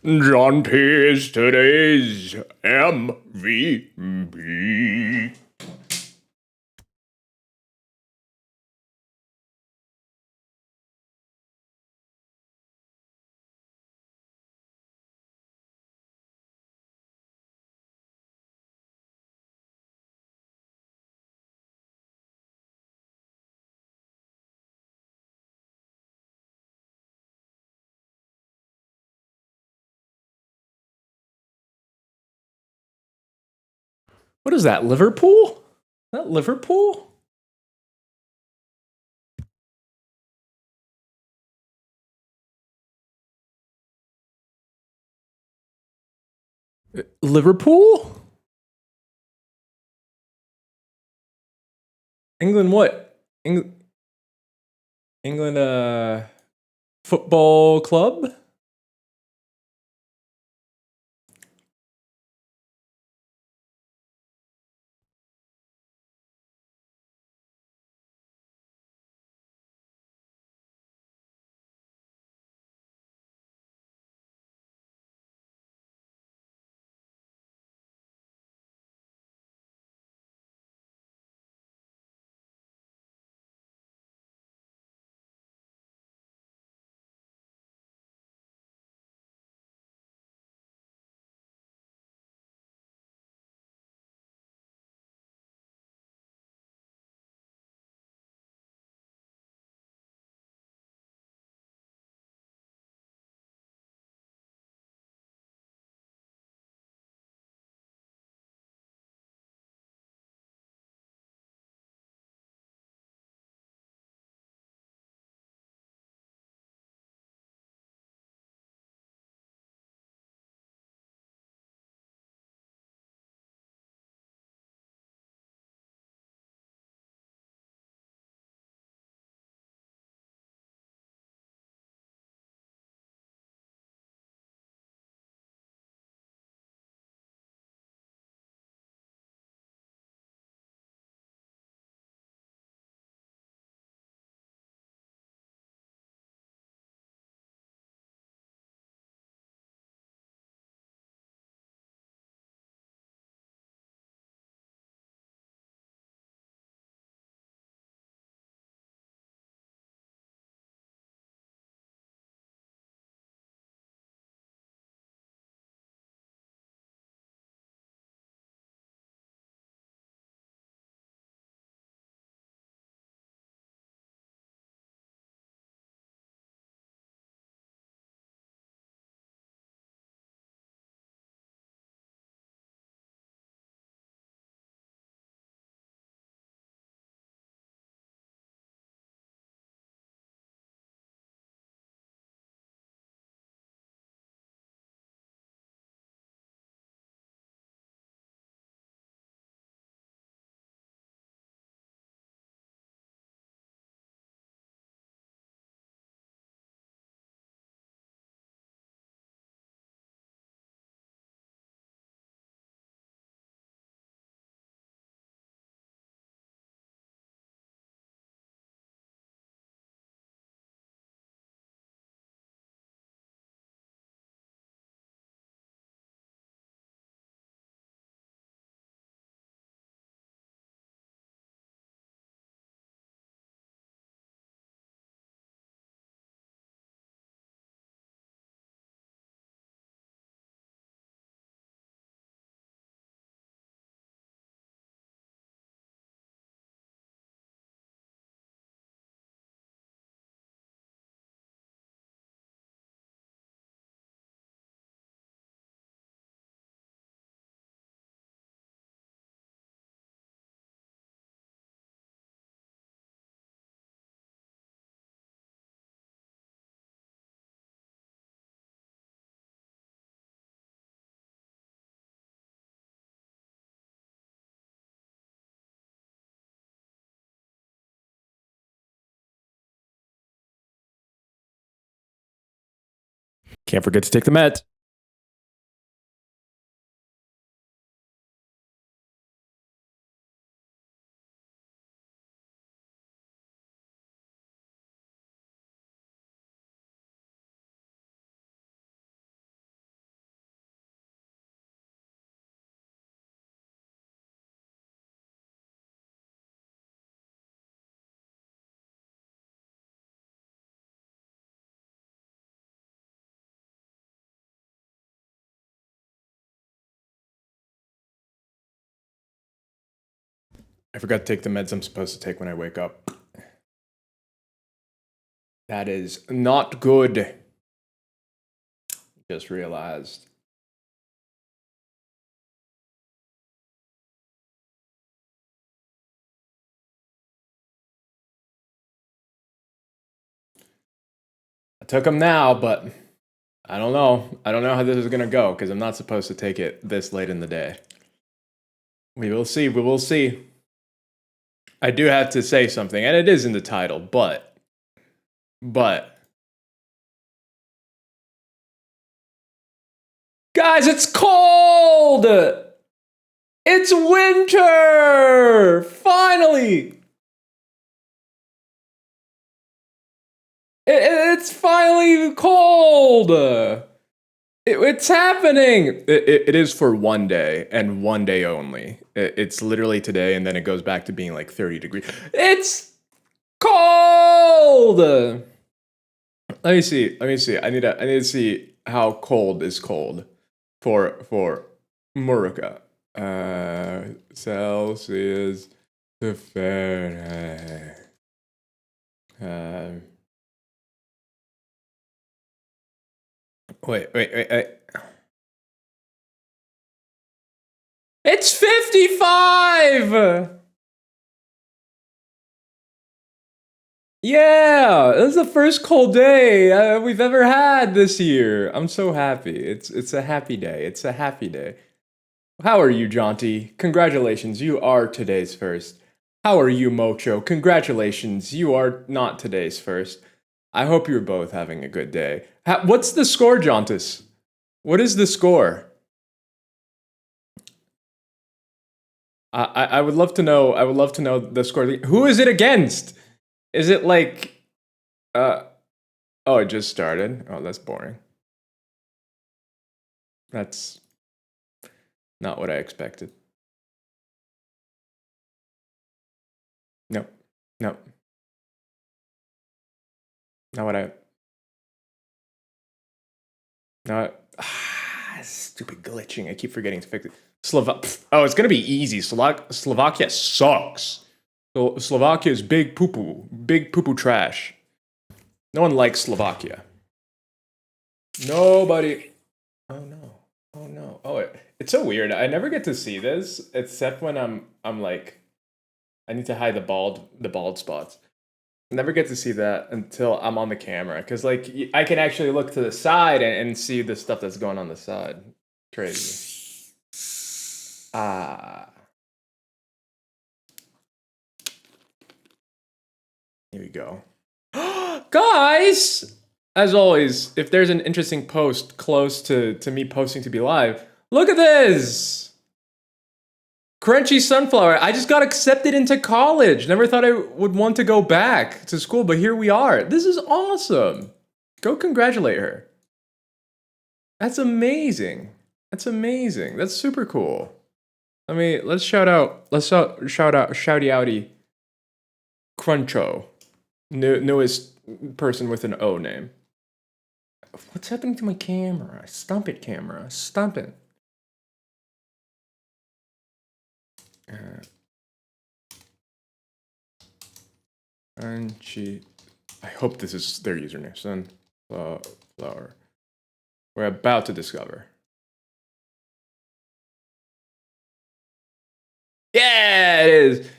John P is today's MVP. What is that, Liverpool? Is that Liverpool? Liverpool? England what? England football club? Can't forget to take the Mets. I forgot to take the meds I'm supposed to take when I wake up. That is not good. Just realized. I took them now, but I don't know. I don't know how this is gonna go because I'm not supposed to take it this late in the day. We will see. We will see. I do have to say something, and it is in the title, but guys, it's cold. It's winter. Finally. It's finally cold. It's happening. It is for one day and one day only. It's literally today, and then it goes back to being like 30 degrees. It's cold. Let me see. I need to see how cold is cold for Murica. Celsius to Fahrenheit. Wait. It's 55! Yeah, this is the first cold day we've ever had this year. I'm so happy. It's a happy day. It's a happy day. How are you, Jaunty? Congratulations, you are today's first. How are you, Mocho? Congratulations, you are not today's first. I hope you're both having a good day. What's the score, Jauntus? What is the score? I would love to know. I would love to know the score. Who is it against? Is it like, oh, it just started. Oh, that's boring. That's not what I expected. Nope. Not what I. Stupid glitching. I keep forgetting to fix it. Oh, it's gonna be easy. Slovakia sucks. So Slovakia is big poo-poo trash. No one likes Slovakia. Nobody. Oh no. Oh, it's so weird. I never get to see this except when I'm like, I need to hide the bald spots. I never get to see that until I'm on the camera because like I can actually look to the side and see the stuff that's going on the side. Crazy. Here we go. Guys! As always, if there's an interesting post close to me posting to be live, look at this! Crunchy Sunflower, I just got accepted into college. Never thought I would want to go back to school, but here we are. This is awesome. Go congratulate her. That's amazing. That's amazing. That's super cool. Let's shout out shouty outy Cruncho. Newest person with an O name. What's happening to my camera? Stump it, camera. Stump it. I hope this is their username. Sunflower. We're about to discover. Yeah, it is.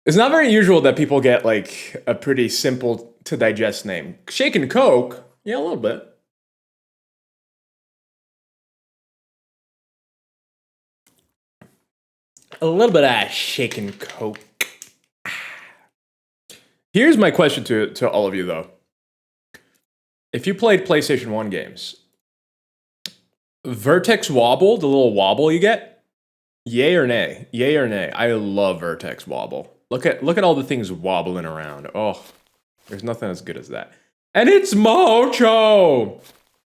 It's not very usual that people get like a pretty simple to digest name. Shake and Coke? Yeah, a little bit. A little bit of Shake and Coke. Here's my question to all of you though. If you played PlayStation 1 games, Vertex Wobble, the little wobble you get, yay or nay? Yay or nay? I love Vertex Wobble. Look at all the things wobbling around. Oh, there's nothing as good as that. And it's Mocho!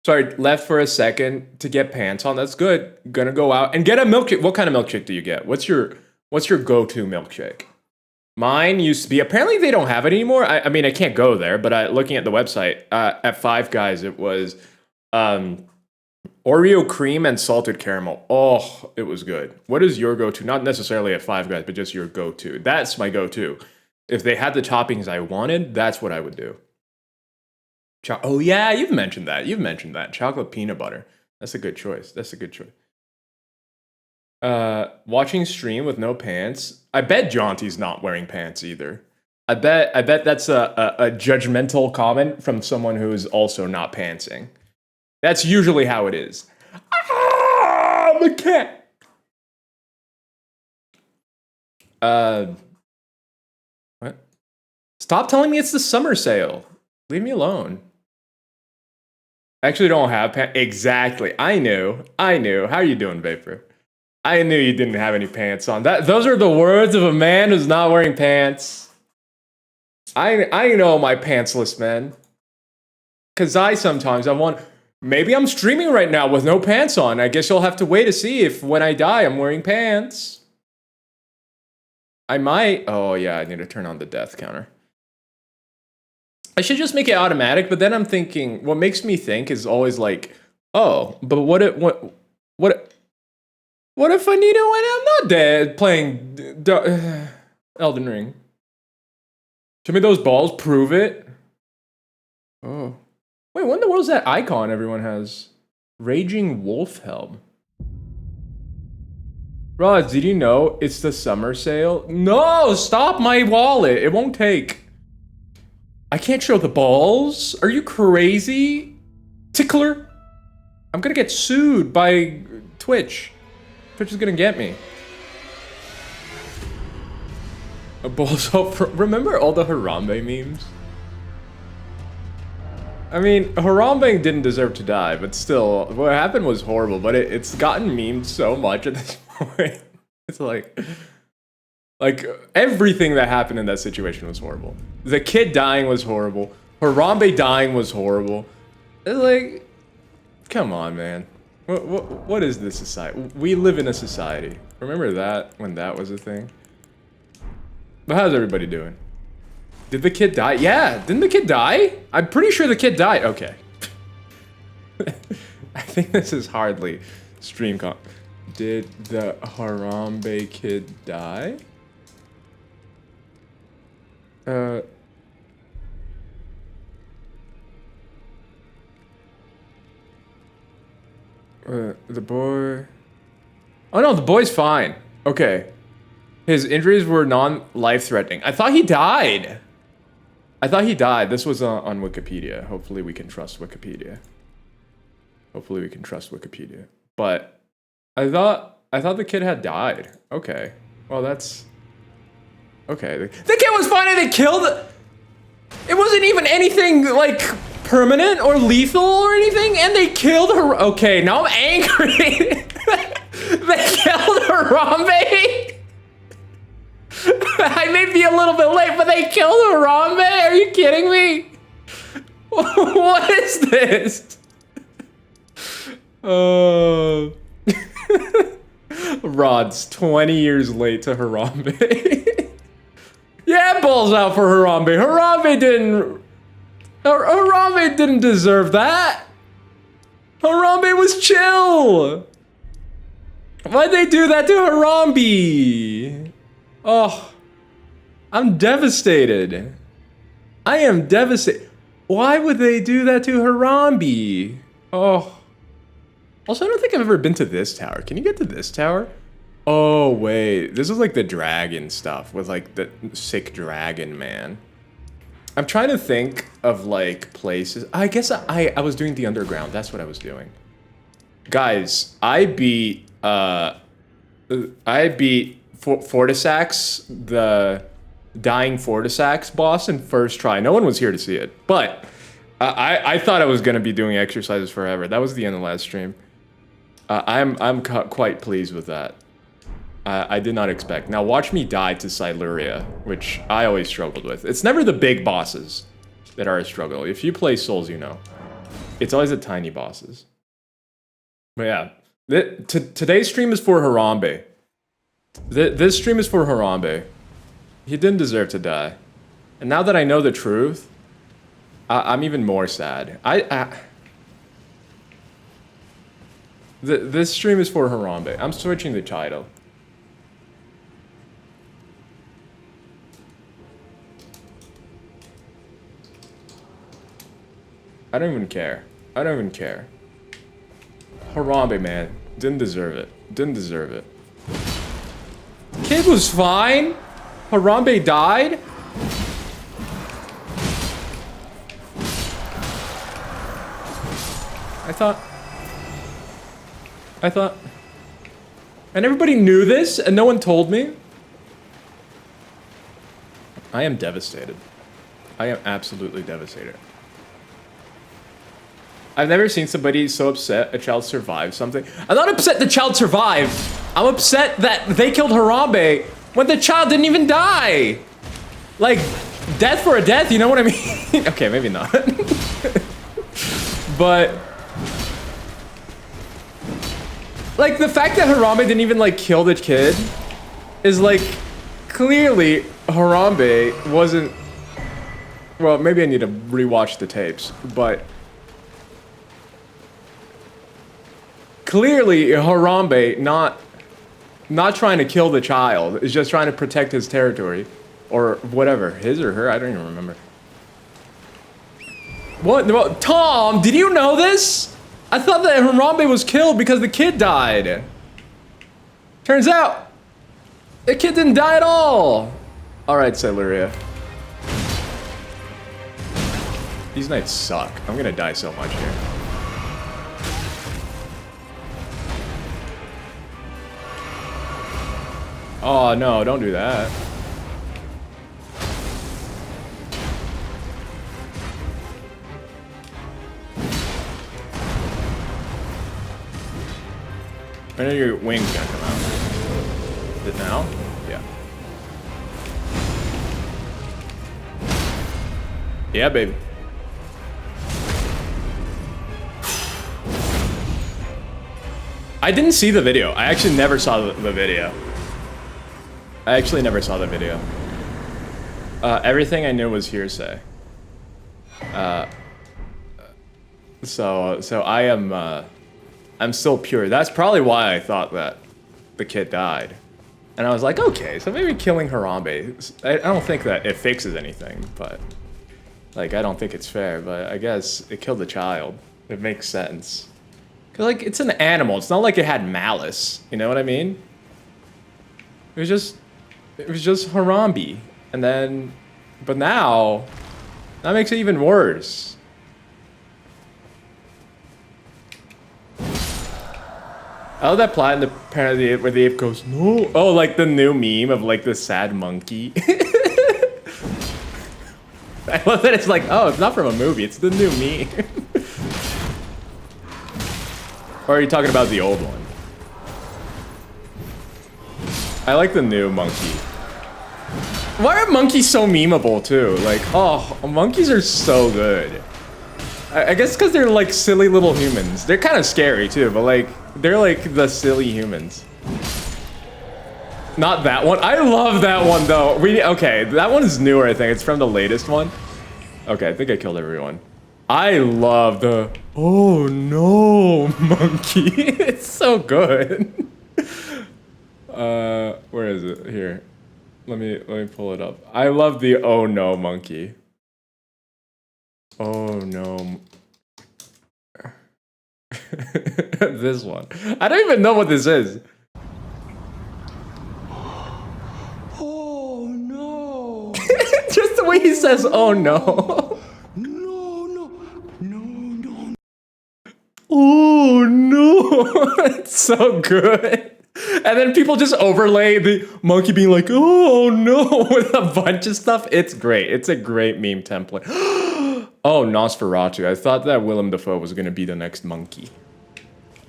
Sorry, left for a second to get pants on. That's good. Gonna go out and get a milkshake. What kind of milkshake do you get? What's your go-to milkshake? Mine used to be, apparently they don't have it anymore. I mean, I can't go there, but looking at the website, at Five Guys, it was Oreo cream and salted caramel. Oh, it was good. What is your go-to? Not necessarily at Five Guys, but just your go-to. That's my go-to. If they had the toppings I wanted, that's what I would do. Oh yeah, you've mentioned that. You've mentioned that. Chocolate peanut butter. That's a good choice. That's a good choice. Watching stream with no pants. I bet Jaunty's not wearing pants either. I bet that's a judgmental comment from someone who is also not pantsing. That's usually how it is. Ah, I'm a cat. What? Stop telling me it's the summer sale. Leave me alone. I actually don't have pants. Exactly. I knew. How are you doing, Vapor? I knew you didn't have any pants on. Those are the words of a man who's not wearing pants. I know my pantsless men. Cause I want. Maybe I'm streaming right now with no pants on. I guess you'll have to wait to see if when I die I'm wearing pants. I might. Oh yeah, I need to turn on the death counter. I should just make it automatic, but then I'm thinking, what makes me think is always like, oh, but what if I need it when I'm not dead playing Elden Ring? Show me those balls, prove it. Oh. Wait, what in the world is that icon everyone has? Raging Wolf Helm. Rods, did you know it's the summer sale? No, stop my wallet. It won't take. I can't show the balls. Are you crazy? Tickler? I'm gonna get sued by Twitch. Twitch is gonna get me. A balls up. Remember all the Harambe memes? I mean, Harambe didn't deserve to die, but still, what happened was horrible, but it's gotten memed so much at this point. It's like everything that happened in that situation was horrible. The kid dying was horrible. Harambe dying was horrible. It's like, come on, man. What is this society? We live in a society. Remember that when that was a thing? But how's everybody doing? Did the kid die? Yeah, didn't the kid die? I'm pretty sure the kid died. Okay. I think this is hardly stream comp. Did the Harambe kid die? The boy... Oh no, the boy's fine. Okay. His injuries were non-life-threatening. I thought he died. This was on Wikipedia. Hopefully we can trust Wikipedia. But I thought the kid had died. Okay. Well, that's... Okay. The kid was fine and they killed... It wasn't even anything, like, permanent or lethal or anything, and they killed her... Okay, now I'm angry. They killed Harambe? I may be a little bit late, but they killed Harambe? Are you kidding me? What is this? Rod's 20 years late to Harambe. Yeah, balls out for Harambe. Harambe didn't deserve that. Harambe was chill. Why'd they do that to Harambe? Oh, I'm devastated. I am devastated. Why would they do that to Harambe? Oh. Also, I don't think I've ever been to this tower. Can you get to this tower? Oh, wait. This is like the dragon stuff with like the sick dragon man. I'm trying to think of like places. I guess I was doing the underground. That's what I was doing. Guys, I beat Fortisax, the dying Fortisax boss in first try. No one was here to see it, but I thought I was gonna be doing exercises forever. That was the end of last stream. I'm quite pleased with that. I did not expect. Now watch me die to Siluria, which I always struggled with. It's never the big bosses that are a struggle. If you play Souls, you know. It's always the tiny bosses. But yeah, today's stream is for Harambe. This stream is for Harambe. He didn't deserve to die. And now that I know the truth, I'm even more sad. This stream is for Harambe. I'm switching the title. I don't even care. I don't even care. Harambe, man. Didn't deserve it. Didn't deserve it. Kid was fine. Harambe died. I thought... And everybody knew this, and no one told me? I am devastated. I am absolutely devastated. I've never seen somebody so upset a child survived something. I'm not upset the child survived. I'm upset that they killed Harambe when the child didn't even die. Like, death for a death, you know what I mean? Okay, maybe not. But... like, the fact that Harambe didn't even, like, kill the kid is, like, clearly Harambe wasn't... Well, maybe I need to rewatch the tapes, but... clearly Harambe not trying to kill the child, is just trying to protect his territory. Or whatever, his or her, I don't even remember. What? Tom, did you know this? I thought that Harambe was killed because the kid died. Turns out, the kid didn't die at all. Alright, Siluria. These knights suck. I'm gonna die so much here. Oh no, don't do that. I know your wing's gonna come out. Is it now? Yeah. Yeah, baby. I didn't see the video. I actually never saw the video. I actually never saw the video. Everything I knew was hearsay. So I am, I'm still pure. That's probably why I thought that the kid died. And I was like, okay, so maybe killing Harambe, I don't think that it fixes anything, but, like, I don't think it's fair, but I guess it killed the child. It makes sense. 'Cause, like, it's an animal. It's not like it had malice. You know what I mean? It was just Harambe. And then, but now, that makes it even worse. I love that plot in the Planet of the Apes where the ape goes, no. Oh, like the new meme of like the sad monkey. I love that it's like, oh, it's not from a movie, it's the new meme. Or are you talking about the old one? I like the new monkey. Why are monkeys so memeable too? Like, oh, monkeys are so good. I guess because they're like silly little humans. They're kind of scary too, but like, they're like the silly humans. Not that one. I love that one though. Okay, that one is newer, I think. It's from the latest one. Okay, I think I killed everyone. I love the, oh no, monkey. It's so good. Where is it? Here. Let me pull it up. I love the oh no monkey. Oh no. This one. I don't even know what this is. Oh no. Just the way he says oh no. No. Oh no. It's so good. And then people just overlay the monkey being like, oh no, with a bunch of stuff. It's great. It's a great meme template. Oh, Nosferatu. I thought that Willem Dafoe was going to be the next monkey.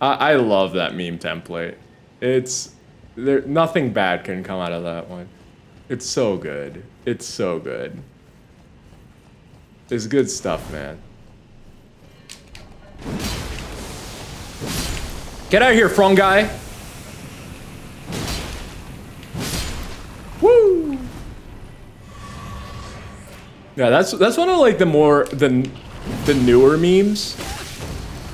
I love that meme template. Nothing bad can come out of that one. It's so good. It's so good. It's good stuff, man. Get out of here, frong guy. Woo! Yeah, that's one of like the newer memes.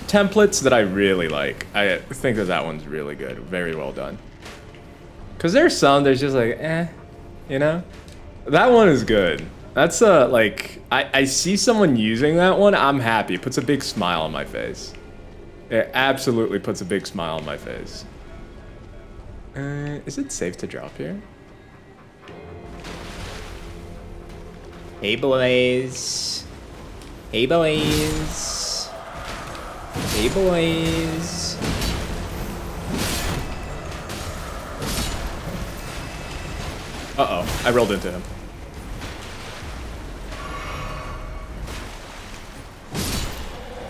templates that I really like. I think that one's really good. Very well done. Because there's some there's just like, you know? That one is good. That's like, I see someone using that one, I'm happy. It puts a big smile on my face. It absolutely puts a big smile on my face. Is it safe to drop here? Hey boys. Hey boys. Hey boys. Uh-oh, I rolled into him.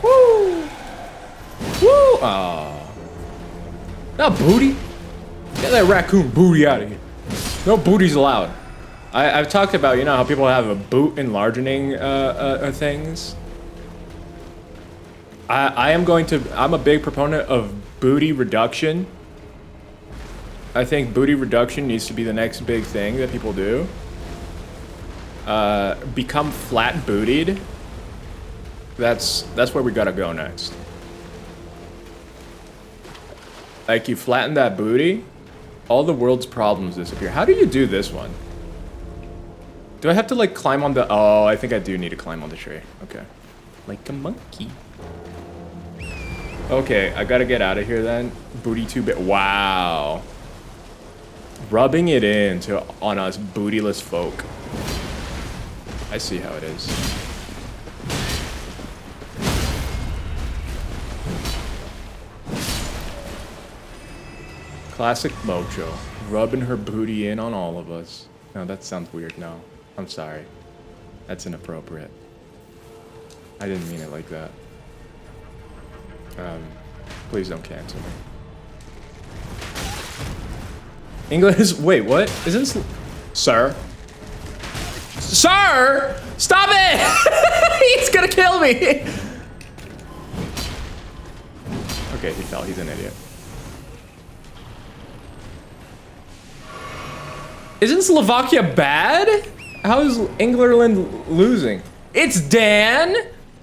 Woo! Woo! Oh. Not booty. Get that raccoon booty out of here. No booties allowed. I've talked about, you know, how people have a boot enlarging things. I'm a big proponent of booty reduction. I think booty reduction needs to be the next big thing that people do. Become flat bootied. That's where we gotta go next. Like, you flatten that booty, all the world's problems disappear. How do you do this one? Do I have to, like, climb on the... Oh, I think I do need to climb on the tree. Okay. Like a monkey. Okay, I gotta get out of here then. Booty too big. Wow. Rubbing it in on us bootyless folk. I see how it is. Classic Mojo. Rubbing her booty in on all of us. No, that sounds weird. No. I'm sorry. That's inappropriate. I didn't mean it like that. Please don't cancel me. English? Wait, what? Isn't Sir? Sir! Stop it! He's gonna kill me! Okay, he fell. He's an idiot. Isn't Slovakia bad? How is England losing? It's Dan!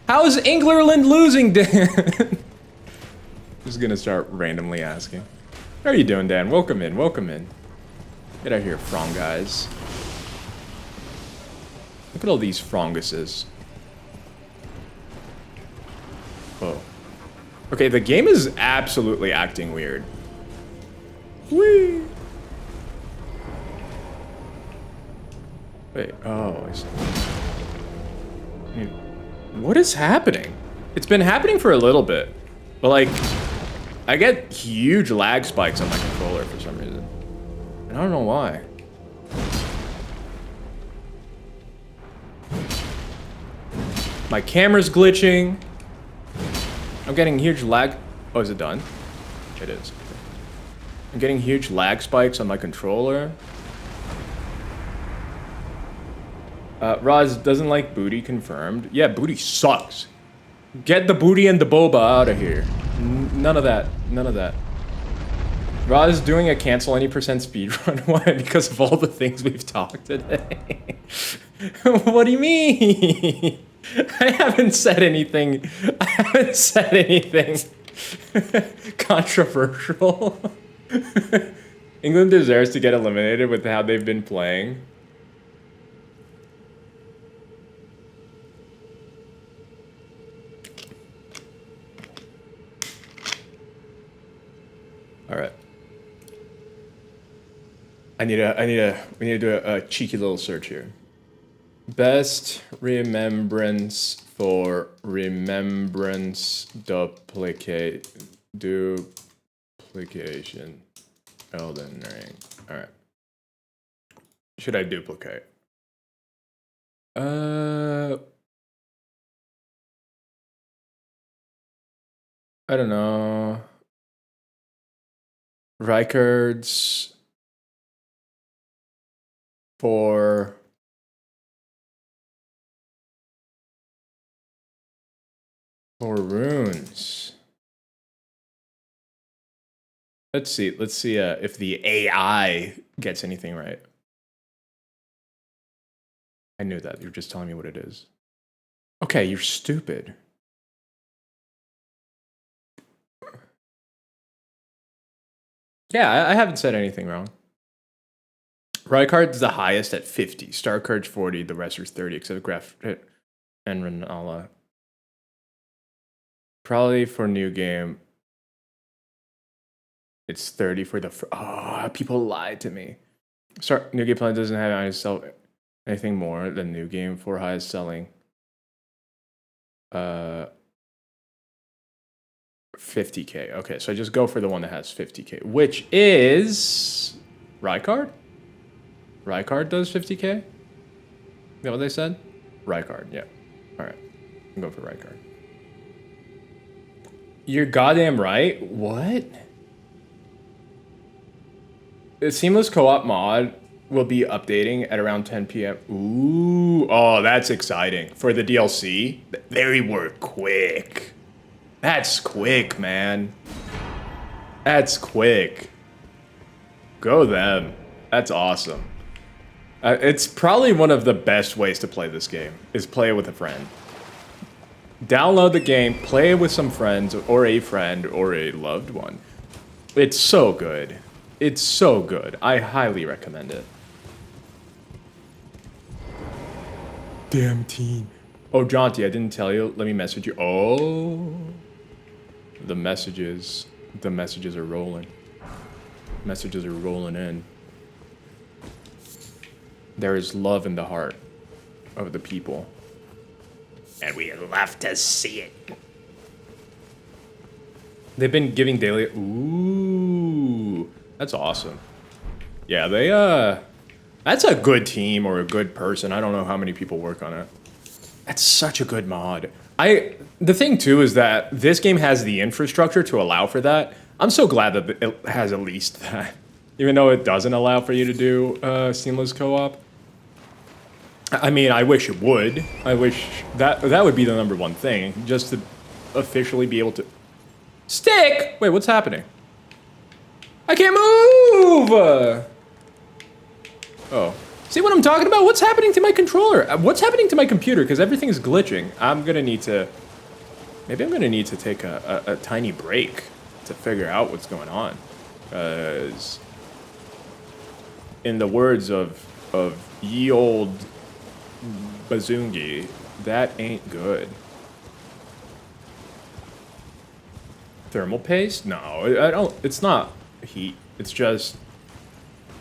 How is England losing, Dan? Just gonna start randomly asking. How are you doing, Dan? Welcome in, welcome in. Get out of here, frong guys. Look at all these fronguses. Whoa. Okay, the game is absolutely acting weird. Whee! Wait, oh, I see. What is happening? It's been happening for a little bit, but like, I get huge lag spikes on my controller for some reason. And I don't know why. My camera's glitching. I'm getting huge lag. Oh, is it done? It is. I'm getting huge lag spikes on my controller. Roz doesn't like booty confirmed. Yeah, booty sucks. Get the booty and the boba out of here. None of that. None of that. Roz doing a cancel any percent speedrun. Why? Because of all the things we've talked today. What do you mean? I haven't said anything. I haven't said anything controversial. England deserves to get eliminated with how they've been playing. All right. We need to do a cheeky little search here. Best remembrance for remembrance duplication. Elden Ring. All right. Should I duplicate? I don't know. Records for runes. Let's see if the AI gets anything right. I knew that. You're just telling me what it is. Okay, you're stupid. Yeah, I haven't said anything wrong. Rijkaard's the highest at 50. Starcourage 40. The rest are 30, except Graf and Renala. Probably for new game. It's 30 for the. People lied to me. New game plan doesn't have anything more than new game for highest selling. 50K. Okay, so I just go for the one that has 50K, which is Rijkaard. Rijkaard does 50K. Is that what they said? Rijkaard. Yeah. All right. I'm going for Rijkaard. You're goddamn right. What? The seamless co-op mod will be updating at around 10 p.m. Ooh. Oh, that's exciting. For the DLC, they were quick. That's quick, man. That's quick. Go them. That's awesome. It's probably one of the best ways to play this game, is play it with a friend. Download the game, play it with some friends, or a friend, or a loved one. It's so good. It's so good. I highly recommend it. Damn team. Oh, Jaunty, I didn't tell you. Let me message you. Oh. The messages are rolling. Messages are rolling in. There is love in the heart of the people. And we love to see it. They've been giving daily. Ooh, that's awesome. Yeah, that's a good team or a good person. I don't know how many people work on it. That's such a good mod. The thing too is that this game has the infrastructure to allow for that. I'm so glad that it has at least that, even though it doesn't allow for you to do seamless co-op. I mean, I wish it would. I wish that would be the number one thing, just to officially be able to. Stick! Wait, what's happening? I can't move! Oh. See what I'm talking about? What's happening to my controller? What's happening to my computer? Because everything is glitching. Maybe I'm gonna need to take a tiny break to figure out what's going on. Because in the words of ye old Bazungi, that ain't good. Thermal paste? No, I don't. It's not heat. It's just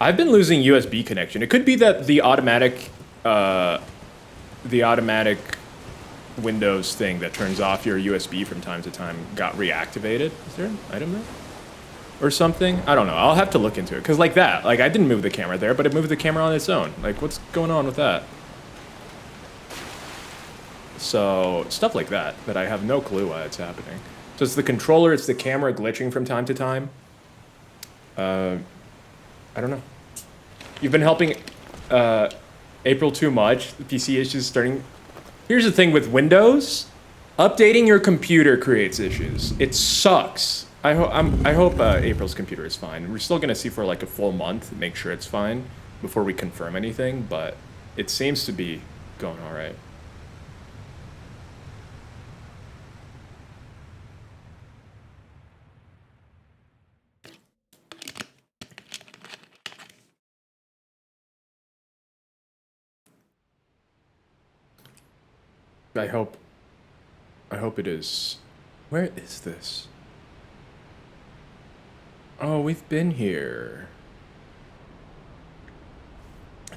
I've been losing USB connection. It could be that the automatic Windows thing that turns off your USB from time to time got reactivated. Is there an item there? Or something? I don't know. I'll have to look into it. Because like that, like I didn't move the camera there, but it moved the camera on its own. Like what's going on with that? So stuff like that I have no clue why it's happening. So it's the controller, it's the camera glitching from time to time. I don't know. You've been helping April too much. The PC issues starting. Here's the thing with Windows, updating your computer creates issues. It sucks. I hope April's computer is fine. We're still gonna see for like a full month, make sure it's fine before we confirm anything, but it seems to be going all right. I hope it is. Where is this? Oh, we've been here.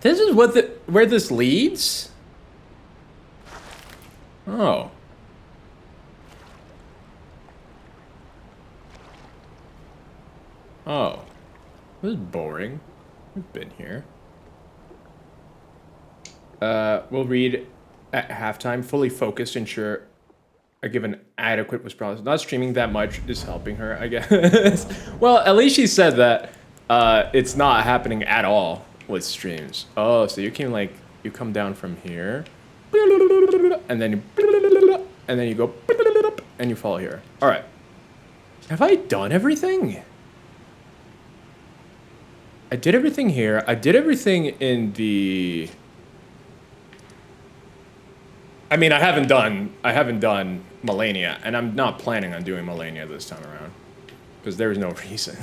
This is where this leads? Oh. Oh. This is boring. We've been here. We'll read at halftime, fully focused, ensure I give an adequate response. Not streaming that much is helping her, I guess. Well, at least she said that it's not happening at all with streams. Oh, so you can like, you come down from here, and then you go, and you fall here. All right. Have I done everything? I did everything here. I did everything in the. I mean, I haven't done Melania, and I'm not planning on doing Melania this time around, because there's no reason.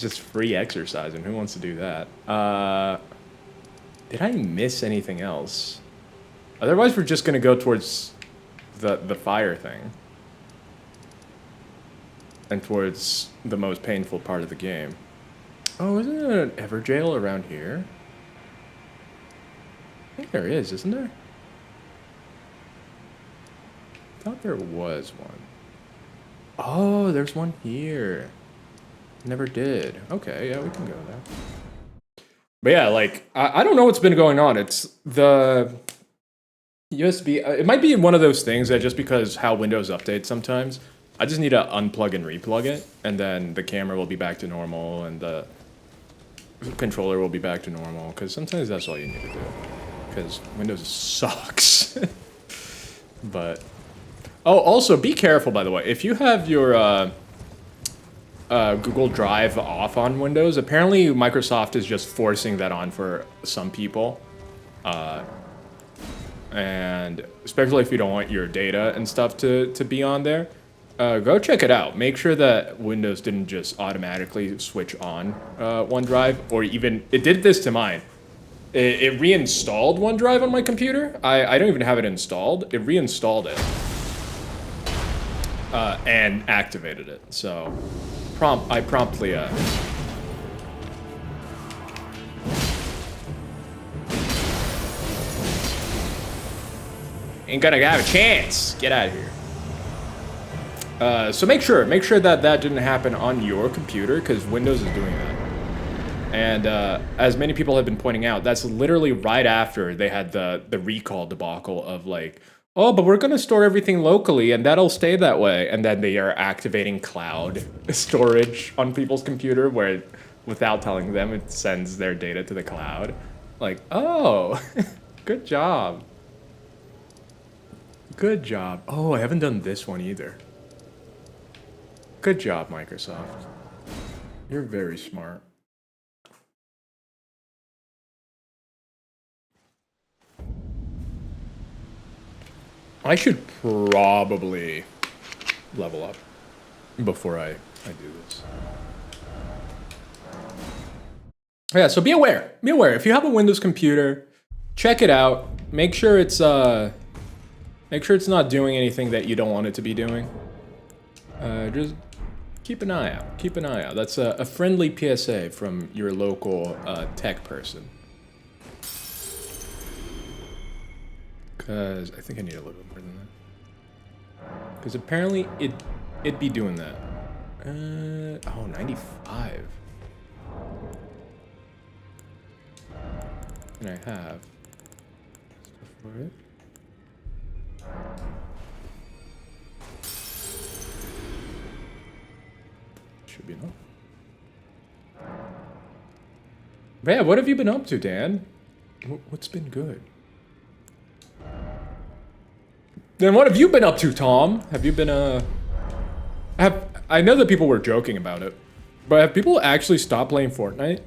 just free exercise, and who wants to do that? Did I miss anything else? Otherwise, we're just gonna go towards the fire thing. And towards the most painful part of the game. Oh, isn't there an Everjail around here? I think there is, isn't there? I thought there was one. Oh, there's one here. Never did. Okay, yeah, we can go there. But yeah, like, I don't know what's been going on. It's the USB. It might be one of those things that just because how Windows updates sometimes, I just need to unplug and replug it, and then the camera will be back to normal, and the controller will be back to normal, because sometimes that's all you need to do, because Windows sucks. But, oh, also, be careful, by the way. If you have your Google Drive off on Windows, apparently Microsoft is just forcing that on for some people. And especially if you don't want your data and stuff to be on there. Go check it out. Make sure that Windows didn't just automatically switch on OneDrive, or even, it did this to mine. It reinstalled OneDrive on my computer. I don't even have it installed. It reinstalled it. And activated it. So, I promptly, ain't gonna have a chance. Get out of here. So make sure that that didn't happen on your computer, because Windows is doing that. And as many people have been pointing out, that's literally right after they had the recall debacle of like, oh, but we're gonna store everything locally and that'll stay that way. And then they are activating cloud storage on people's computer where, without telling them, it sends their data to the cloud. Like, oh, good job. Good job. Oh, I haven't done this one either. Good job, Microsoft. You're very smart. I should probably level up before I do this. Yeah, so be aware. Be aware. If you have a Windows computer, check it out. Make sure it's not doing anything that you don't want it to be doing. Just keep an eye out. Keep an eye out. That's a friendly PSA from your local tech person. Because I think I need a little bit more than that. Because apparently it'd be doing that. Oh, 95. And I have stuff for it. Should be enough. But yeah, what have you been up to, Dan? What's been good? Then what have you been up to, Tom? Have you been I know that people were joking about it, but have people actually stopped playing Fortnite?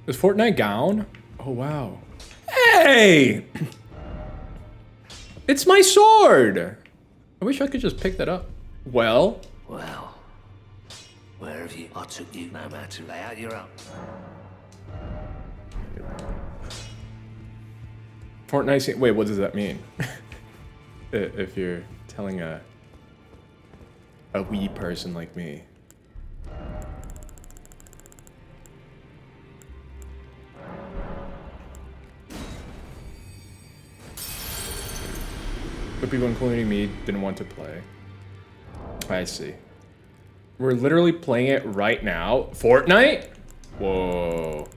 Is Fortnite gone? Oh wow. Hey! It's my sword! I wish I could just pick that up. Well, where have you? I took you no matter to lay out your own. Fortnite. Wait, what does that mean? If you're telling a wee person like me. But people, including me, didn't want to play. I see. We're literally playing it right now. Fortnite? Whoa.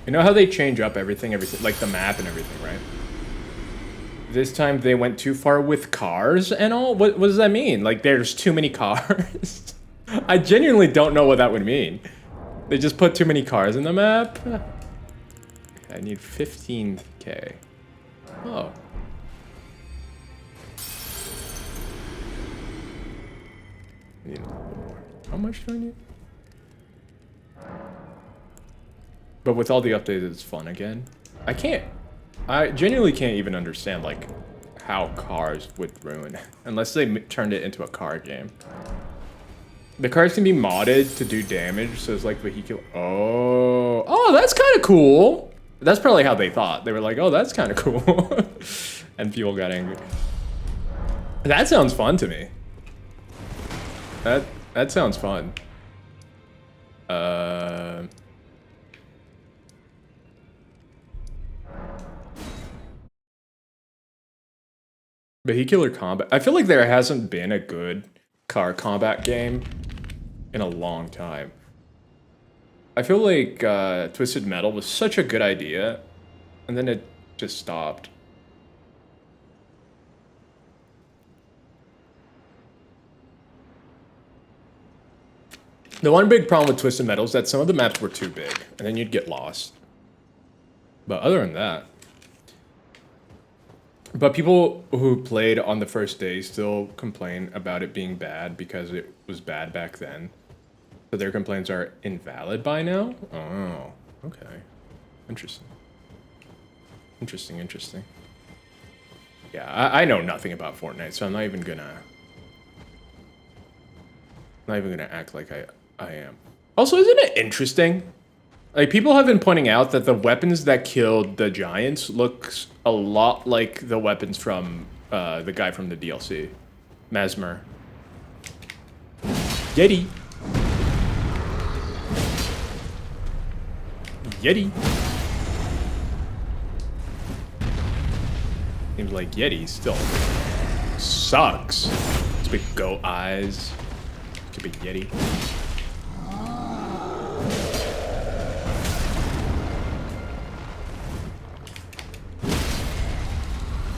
You know how they change up everything, like the map and everything, right? This time they went too far with cars and all? What does that mean? Like there's too many cars? I genuinely don't know what that would mean. They just put too many cars in the map? I need 15K. Oh. I need a little bit more. How much do I need? But with all the updates, it's fun again. I genuinely can't even understand, like, how cars would ruin. Unless they turned it into a car game. The cars can be modded to do damage, so it's like vehicular. Oh, that's kind of cool. That's probably how they thought. They were like, oh, that's kind of cool. And people got angry. That sounds fun to me. That sounds fun. Vehicular combat. I feel like there hasn't been a good car combat game in a long time. I feel like Twisted Metal was such a good idea, and then it just stopped. The one big problem with Twisted Metal is that some of the maps were too big, and then you'd get lost. But other than that... But people who played on the first day still complain about it being bad because it was bad back then. So their complaints are invalid by now? Oh, okay. Interesting. Interesting. Yeah, I know nothing about Fortnite, so I'm not even gonna act like I am. Also, isn't it interesting? Like, people have been pointing out that the weapons that killed the giants looks a lot like the weapons from the guy from the DLC. Mesmer. Yeti. Seems like Yeti still sucks. It's big goat eyes. Stupid Yeti.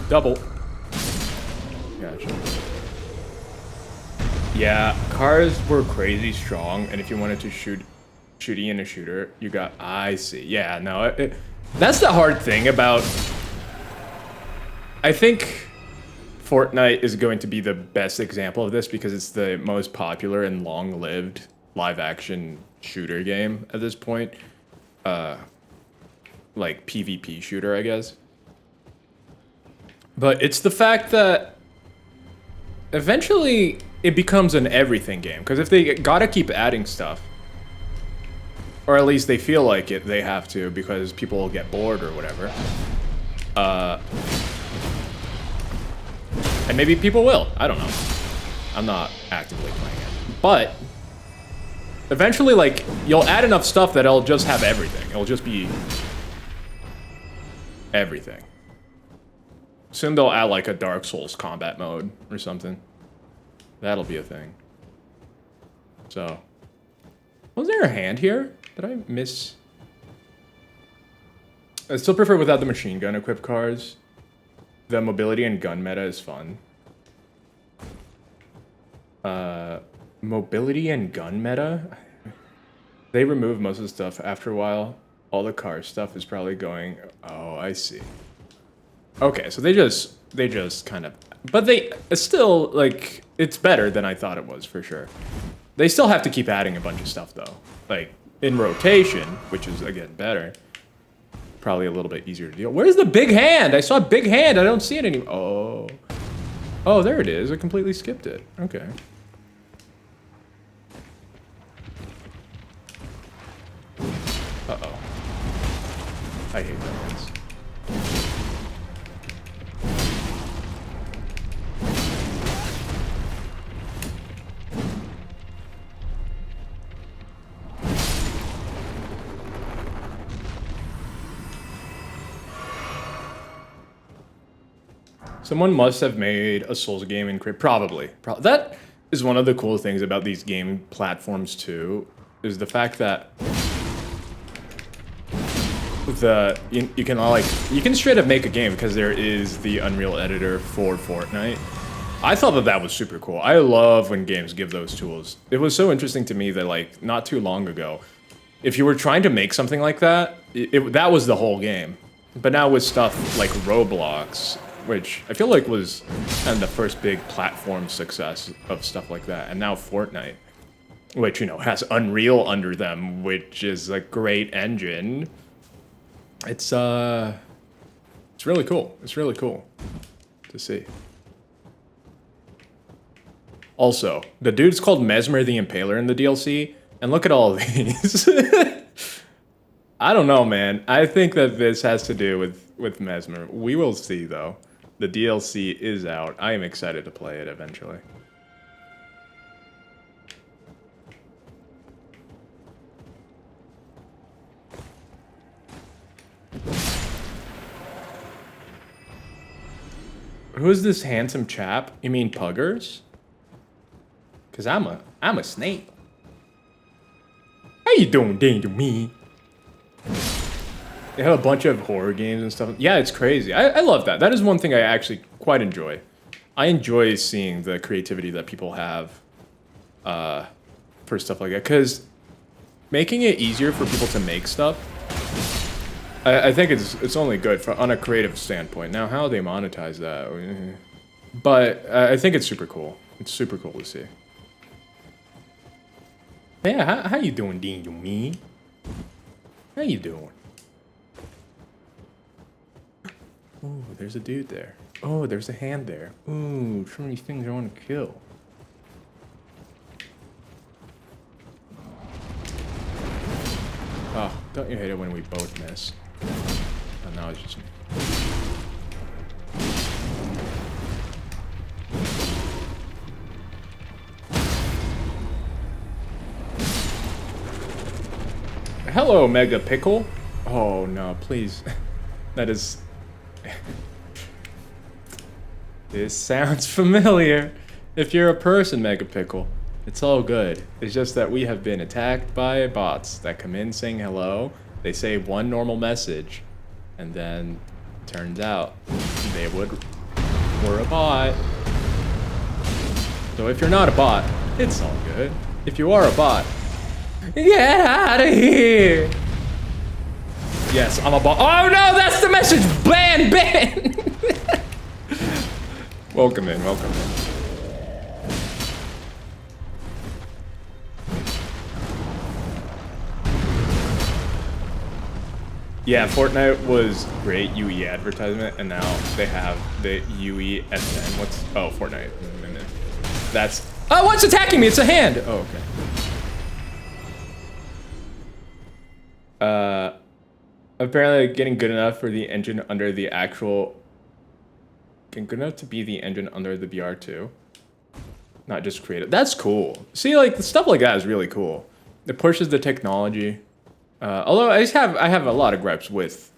Double. Gotcha. Yeah, cars were crazy strong, and if you wanted to shooty in a shooter, you got... I see. Yeah, no, that's the hard thing about... I think Fortnite is going to be the best example of this because it's the most popular and long-lived live-action shooter game at this point. Like, PvP shooter, I guess. But it's the fact that eventually it becomes an everything game. Because if they gotta keep adding stuff, or at least they feel like it, they have to because people will get bored or whatever. And maybe people will. I don't know. I'm not actively playing it. But eventually, like, you'll add enough stuff that it'll just have everything. It'll just be everything. Soon they'll add like a Dark Souls combat mode or something. That'll be a thing. So, was there a hand here? Did I miss? I still prefer without the machine gun equipped cars. The mobility and gun meta is fun. Mobility and gun meta? They remove most of the stuff after a while. All the car stuff is probably going... Oh, I see. Okay, so they just kind of... But it's still, like, it's better than I thought it was, for sure. They still have to keep adding a bunch of stuff, though. Like, in rotation, which is, again, better. Probably a little bit easier to deal. Where's the big hand? I saw a big hand. I don't see it anymore. Oh. Oh, there it is. I completely skipped it. Okay. Uh-oh. I hate that noise. Someone must have made a Souls game in Crypt. Probably. That is one of the cool things about these game platforms too, is the fact that you can straight up make a game because there is the Unreal editor for Fortnite. I thought that was super cool. I love when games give those tools. It was so interesting to me that, like, not too long ago, if you were trying to make something like that, that was the whole game. But now with stuff like Roblox, which I feel like was kind of the first big platform success of stuff like that, and now Fortnite, which, you know, has Unreal under them, which is a great engine. It's really cool. It's really cool to see. Also, the dude's called Mesmer the Impaler in the DLC, and look at all of these. I don't know, man. I think that this has to do with Mesmer. We will see, though. The DLC is out. I am excited to play it eventually. Who's this handsome chap? You mean Puggers? Cause I'm a snake. How you doing, Danger Me? They have a bunch of horror games and stuff. Yeah, it's crazy. I love that. That is one thing I actually quite enjoy. I enjoy seeing the creativity that people have for stuff like that. Cause making it easier for people to make stuff, I think it's only good on a creative standpoint. Now, how they monetize that, but I think it's super cool. It's super cool to see. Yeah, how you doing, Dean? You me? How you doing? Oh, there's a dude there. Oh, there's a hand there. Ooh, so many things I want to kill. Oh, don't you hate it when we both miss? Oh, now it's just me. Hello, Mega Pickle. Oh no, please. That is... This sounds familiar. If you're a person, Mega Pickle, it's all good. It's just that we have been attacked by bots that come in saying hello. They say one normal message, and then turns out they were a bot. So if you're not a bot, it's all good. If you are a bot, get out of here! Yes, I'm a bot. Oh no, that's the message! Ban, ban! Welcome in, welcome in. Yeah, Fortnite was great UE advertisement, and now they have the UE SN. What's... Oh, Fortnite. That's... Oh, what's attacking me? It's a hand! Oh, okay. Apparently getting good enough for the engine under the actual... Getting good enough to be the engine under the BR2. Not just creative. That's cool. See, like, stuff like that is really cool. It pushes the technology. Although I have a lot of gripes with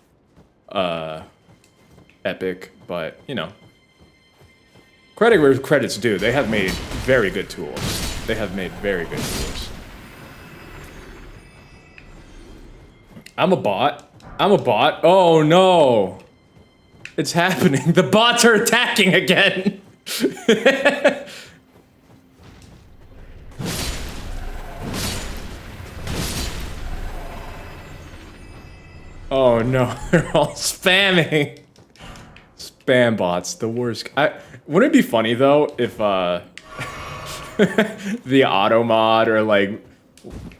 Epic, but you know, credit where credit's due. They have made very good tools. They have made very good tools. I'm a bot. I'm a bot. Oh no, it's happening. The bots are attacking again. Oh no, they're all spamming. Spam bots, the worst. Wouldn't it be funny though if the auto mod or like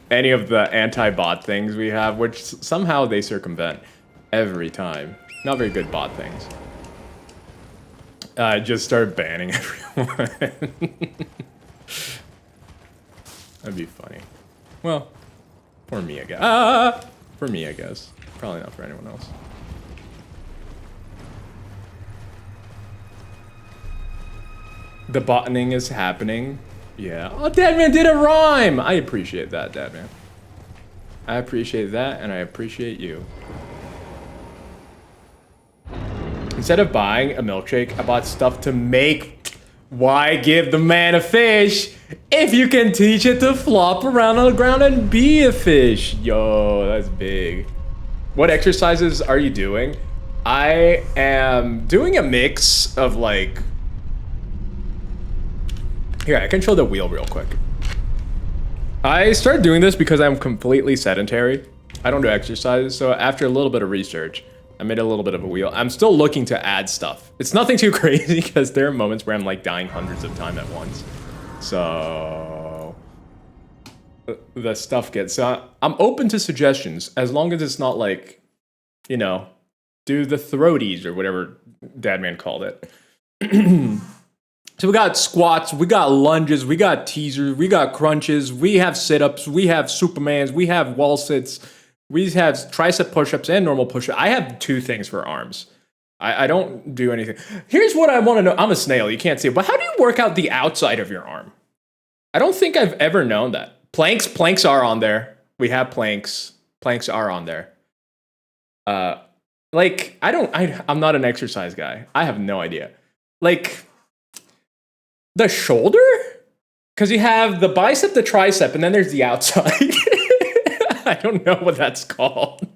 any of the anti-bot things we have, which somehow they circumvent every time. Not very good bot things. Just start banning everyone. That'd be funny. Well, for me, I guess. For me, I guess. Probably not for anyone else. The botting is happening. Yeah. Oh, Deadman did a rhyme! I appreciate that, Deadman. I appreciate that, and I appreciate you. Instead of buying a milkshake, I bought stuff to make. Why give the man a fish if you can teach it to flop around on the ground and be a fish? Yo, that's big. What exercises are you doing? I am doing a mix of like... Here, I can show the wheel real quick. I started doing this because I'm completely sedentary. I don't do exercises, so after a little bit of research, I made a little bit of a wheel. I'm still looking to add stuff. It's nothing too crazy because there are moments where I'm like dying hundreds of times at once. So... the stuff gets... I'm open to suggestions as long as it's not like, you know, do the throaties or whatever Dadman called it. So we got squats, we got lunges, we got teasers, we got crunches, we have sit-ups, we have Supermans, we have wall sits, we have tricep push-ups and normal push-ups. I have 2 things for arms. I don't do anything. Here's what I want to know. I'm a snail, you can't see it, but how do you work out the outside of your arm? I don't think I've ever known that. Planks are on there. We have planks. Planks are on there. Like, I'm not an exercise guy. I have no idea. Like, the shoulder? Because you have the bicep, the tricep, and then there's the outside. I don't know what that's called.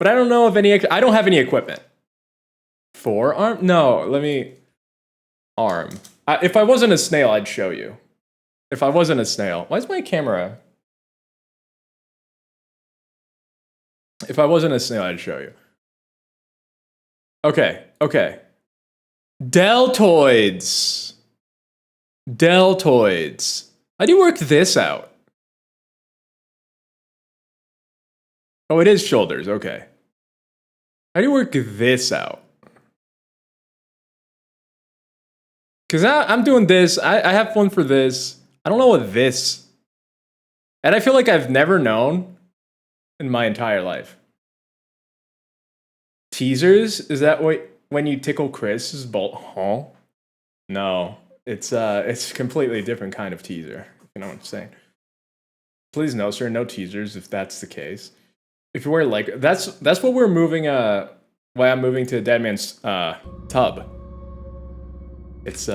But I don't know if I don't have any equipment. Forearm? No, arm. If I wasn't a snail, I'd show you. If I wasn't a snail. Why is my camera? If I wasn't a snail, I'd show you. Okay. Deltoids. How do you work this out? Oh, it is shoulders. Okay. How do you work this out? Because I'm doing this. I have one for this. I don't know what this. And I feel like I've never known in my entire life. Teasers? Is that what when you tickle Chris's bolt? Huh? No. It's a completely different kind of teaser. You know what I'm saying? Please no, sir, no teasers if that's the case. If you wear like that's what we're moving why I'm moving to Dead Man's tub. It's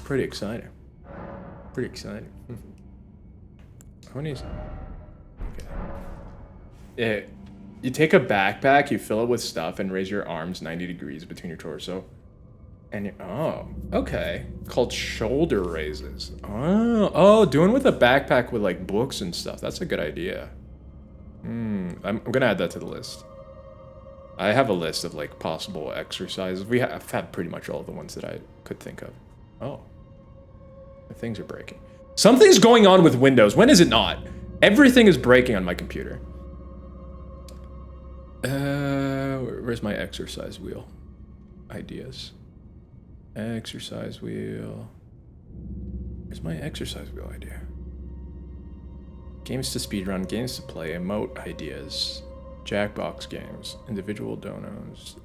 pretty exciting. Pretty exciting. How many is okay. You take a backpack, you fill it with stuff, and raise your arms 90 degrees between your torso. And oh, okay. Called shoulder raises. Oh, doing with a backpack with like books and stuff. That's a good idea. I'm gonna add that to the list. I have a list of like possible exercises. I've had pretty much all of the ones that I could think of. Oh, the things are breaking. Something's going on with Windows. When is it not? Everything is breaking on my computer. Where's my exercise wheel? Ideas. Exercise wheel. Where's my exercise wheel idea? Games to speedrun, games to play, emote ideas, Jackbox games, individual donos,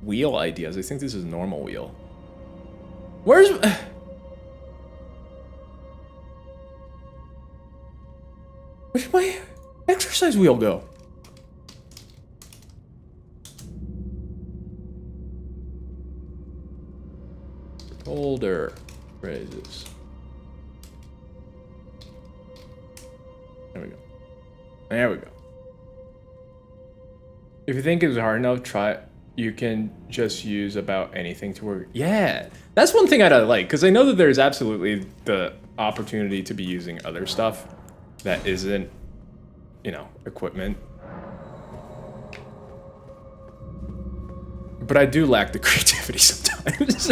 wheel ideas. I think this is normal wheel. Where's my exercise wheel go? Shoulder raises. There we go. There we go. If you think it's hard enough, try it. You can just use about anything to work. Yeah, that's one thing I don't like, because I know that there's absolutely the opportunity to be using other stuff that isn't, you know, equipment. But I do lack the creativity sometimes.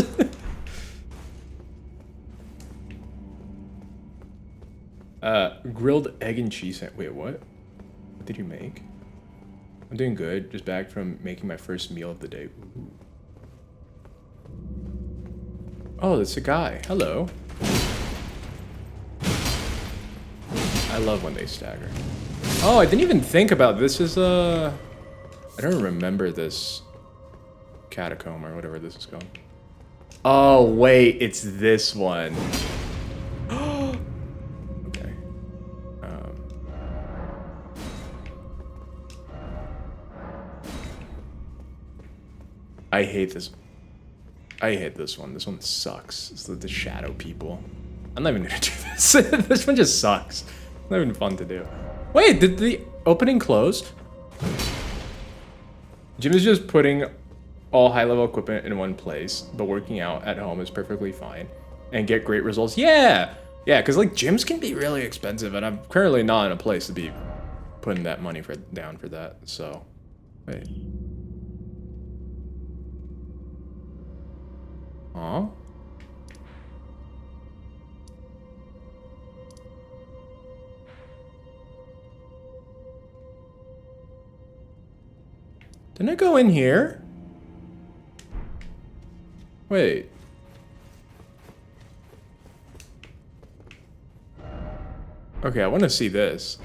Grilled egg and cheese. Wait, what? What did you make? I'm doing good. Just back from making my first meal of the day. Ooh. Oh, that's a guy. Hello. I love when they stagger. Oh, I didn't even think about this. Is I don't remember this catacomb or whatever this is called. Oh wait, it's this one. Okay. I hate this. I hate this one. This one sucks. It's the shadow people. I'm not even gonna do this. This one just sucks. It's not even fun to do. Wait, did the opening close? Jim is just putting all high-level equipment in one place, but working out at home is perfectly fine and get great results. Yeah, because like gyms can be really expensive, and I'm currently not in a place to be putting that money down for that. So, wait. Huh? Didn't I go in here? Wait. Okay, I want to see this.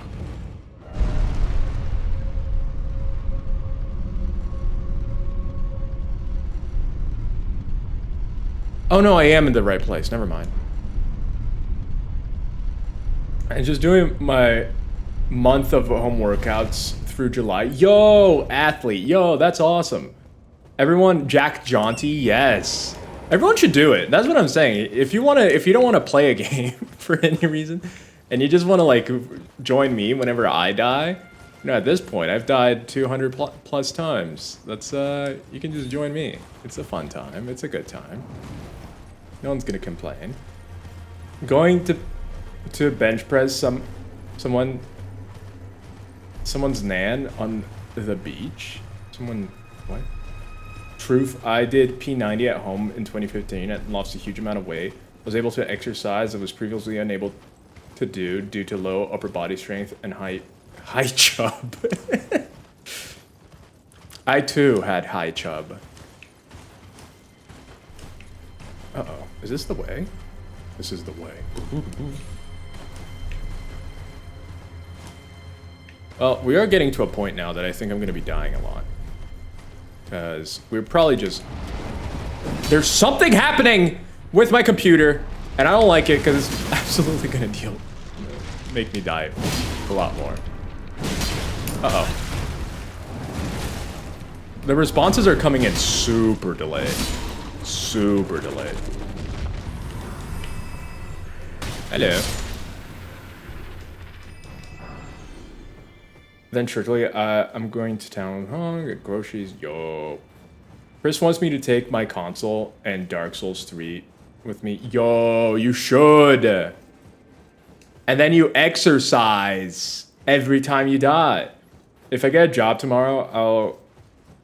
Oh no, I am in the right place. Never mind. And just doing my month of home workouts through July. Yo, athlete. Yo, that's awesome. Everyone, Jack Jaunty, yes. Everyone should do it. That's what I'm saying. If you don't want to play a game for any reason, and you just want to like join me whenever I die, you know, at this point, I've died 200 plus times. That's you can just join me. It's a fun time. It's a good time. No one's gonna complain. Going to bench press someone's nan on the beach. What? Truth, I did P90 at home in 2015 and lost a huge amount of weight. Was able to exercise I was previously unable to do due to low upper body strength and high chub. I too had high chub. Uh-oh. Is this the way? This is the way. Well, we are getting to a point now that I think I'm going to be dying a lot. Because we're probably just... There's something happening with my computer, and I don't like it because it's absolutely going to make me die a lot more. Uh-oh. The responses are coming in super delayed. Super delayed. Hello. Then shortly, I'm going to town, get groceries, yo. Chris wants me to take my console and Dark Souls 3 with me. Yo, you should. And then you exercise every time you die. If I get a job tomorrow, I'll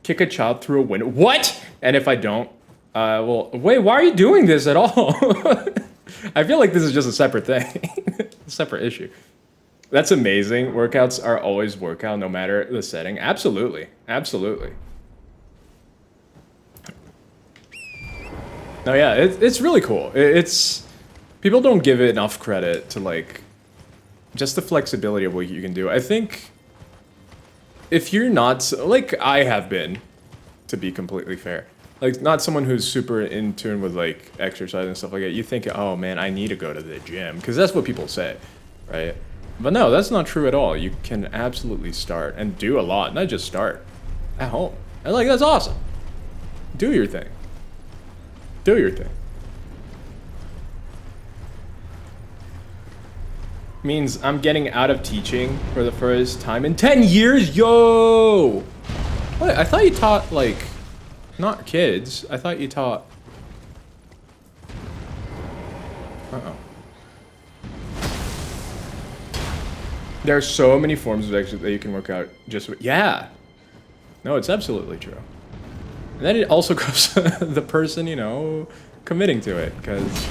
kick a child through a window. What? And if I don't, well, wait, why are you doing this at all? I feel like this is just a separate thing, a separate issue. That's amazing. Workouts are always workout, no matter the setting. Absolutely, absolutely. No, yeah, it's really cool. It's people don't give it enough credit to like just the flexibility of what you can do. I think if you're not like I have been, to be completely fair. Like, not someone who's super in tune with, like, exercise and stuff like that. You think, oh, man, I need to go to the gym. Because that's what people say, right? But no, that's not true at all. You can absolutely start and do a lot. Not just start. At home. And, like, that's awesome. Do your thing. Do your thing. Means I'm getting out of teaching for the first time in 10 years. Yo! What? I thought you taught, like... Not kids. I thought you taught... Uh-oh. There are so many forms of exercise that you can work out just with... Yeah! No, it's absolutely true. And then it also goes to the person, you know, committing to it. Because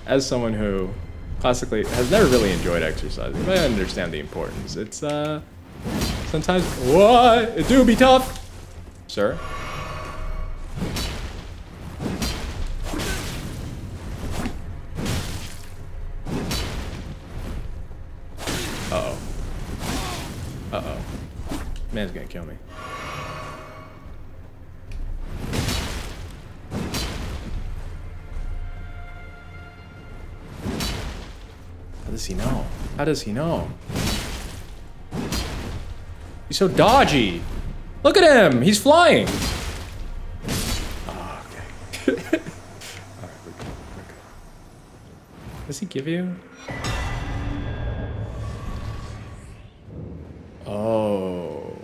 as someone who classically has never really enjoyed exercising, but I understand the importance. It's, sometimes... What? It do be tough! Sir? Uh-oh. Uh-oh. Man's gonna kill me. How does he know? How does he know? He's so dodgy. Look at him. He's flying. Oh, okay. All right, we're good. We're good. Does he give you? Oh.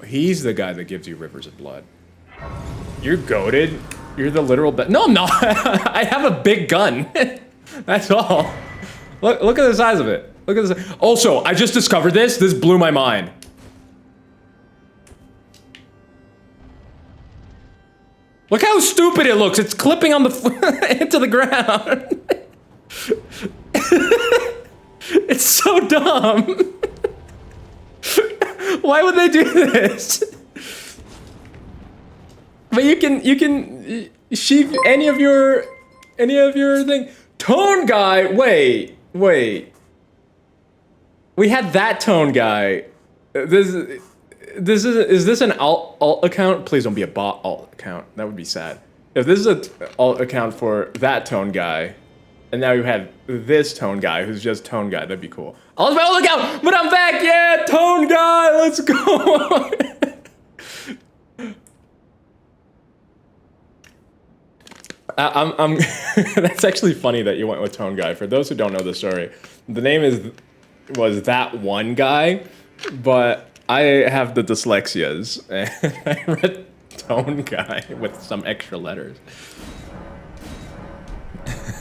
He's the guy that gives you rivers of blood. You're goated. You're the literal No, I'm not. I have a big gun. That's all. Look at the size of it. Look at this. Also, I just discovered this. This blew my mind. Look how stupid it looks. It's clipping on the into the ground. It's so dumb. Why would they do this? But you can sheep any of your thing. Tone guy. Wait. We had that tone guy. Is this an alt account? Please don't be a bot alt account. That would be sad. If this is an alt account for that tone guy, and now you have this tone guy who's just tone guy, that'd be cool. I was my alt account, but I'm back. Yeah, tone guy. Let's go. I'm that's actually funny that you went with Tone Guy. For those who don't know the story, the name was that one guy, but I have the dyslexias and I read Tone Guy with some extra letters.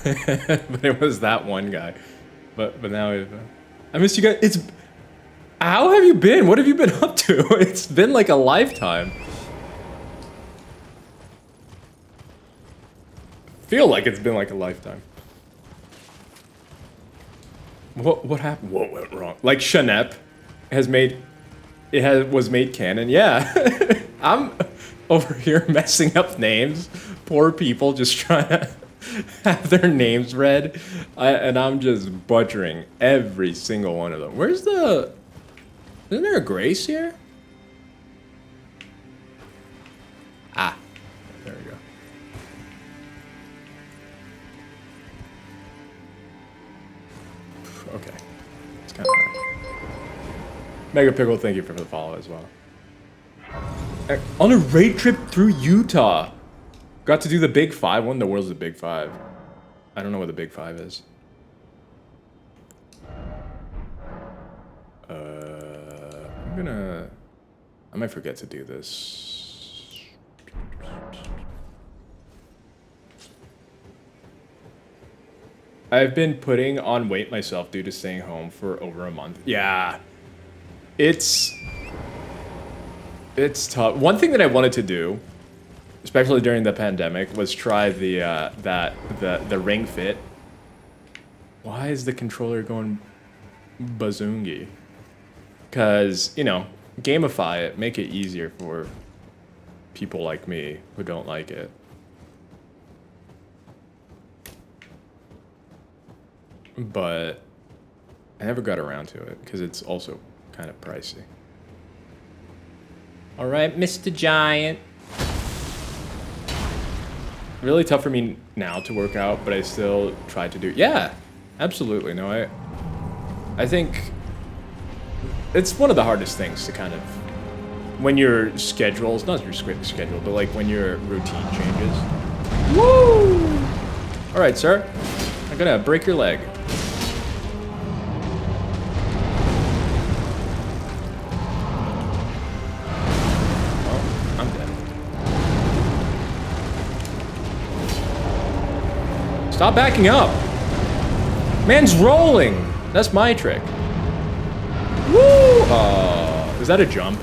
But it was that one guy. But now I missed you guys. How have you been? What have you been up to? It's been like a lifetime. Feel like it's been like a lifetime. What happened? What went wrong? Like Shanep was made canon. Yeah, I'm over here messing up names. Poor people just trying to have their names read, and I'm just butchering every single one of them. Isn't there a Grace here? Ah, there we go. Okay. It's kind of hard. Mega Pickle, thank you for the follow as well. On a raid trip through Utah. Got to do the Big Five. What in the world's the Big Five? I don't know what the Big Five is. I might forget to do this. I've been putting on weight myself due to staying home for over a month. Yeah. It's tough. One thing that I wanted to do, especially during the pandemic, was try the Ring Fit. Why is the controller going bazoongi? Because, you know, gamify it, make it easier for people like me who don't like it. But I never got around to it because it's also kind of pricey. All right, Mr. Giant. Really tough for me now to work out, but I still try to do. Yeah, absolutely. No, I think it's one of the hardest things to kind of, when your schedules, not your schedule, but like when your routine changes. Woo! All right, sir. I'm gonna break your leg. Oh, I'm dead. Stop backing up. Man's rolling. That's my trick. Woo! Is that a jump?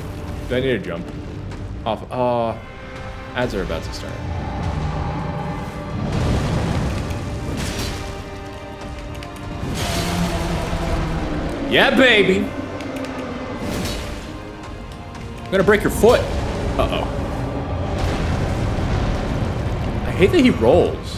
Do I need a jump? Off. Ads are about to start. Yeah, baby! I'm gonna break your foot. Uh-oh. I hate that he rolls.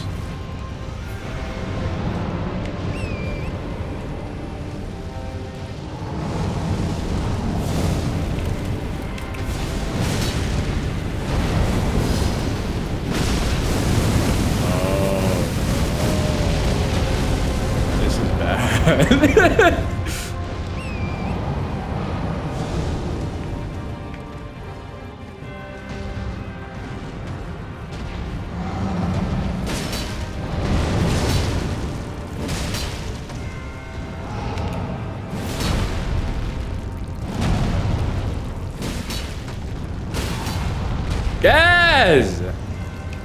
Yes!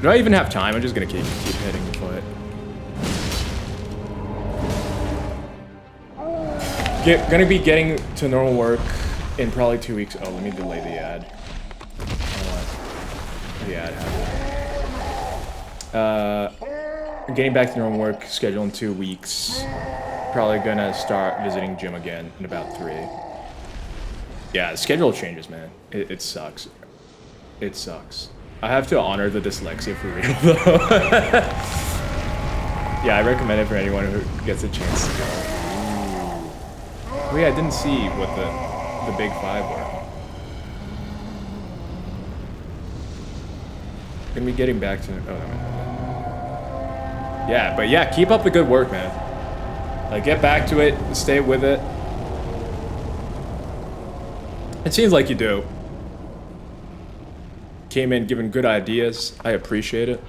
Do I even have time? I'm just gonna keep hitting the foot. Gonna be getting to normal work in probably 2 weeks. Oh, let me delay the ad. The ad happened. Getting back to normal work schedule in 2 weeks. Probably gonna start visiting gym again in about 3. Yeah, the schedule changes, man. It sucks. It sucks. I have to honor the dyslexia for real, though. Yeah, I recommend it for anyone who gets a chance to go. Oh yeah, I didn't see what the big five were. Gonna be getting back to... Oh, yeah, but yeah, keep up the good work, man. Like, get back to it, stay with it. It seems like you do. Came in giving good ideas. I appreciate it.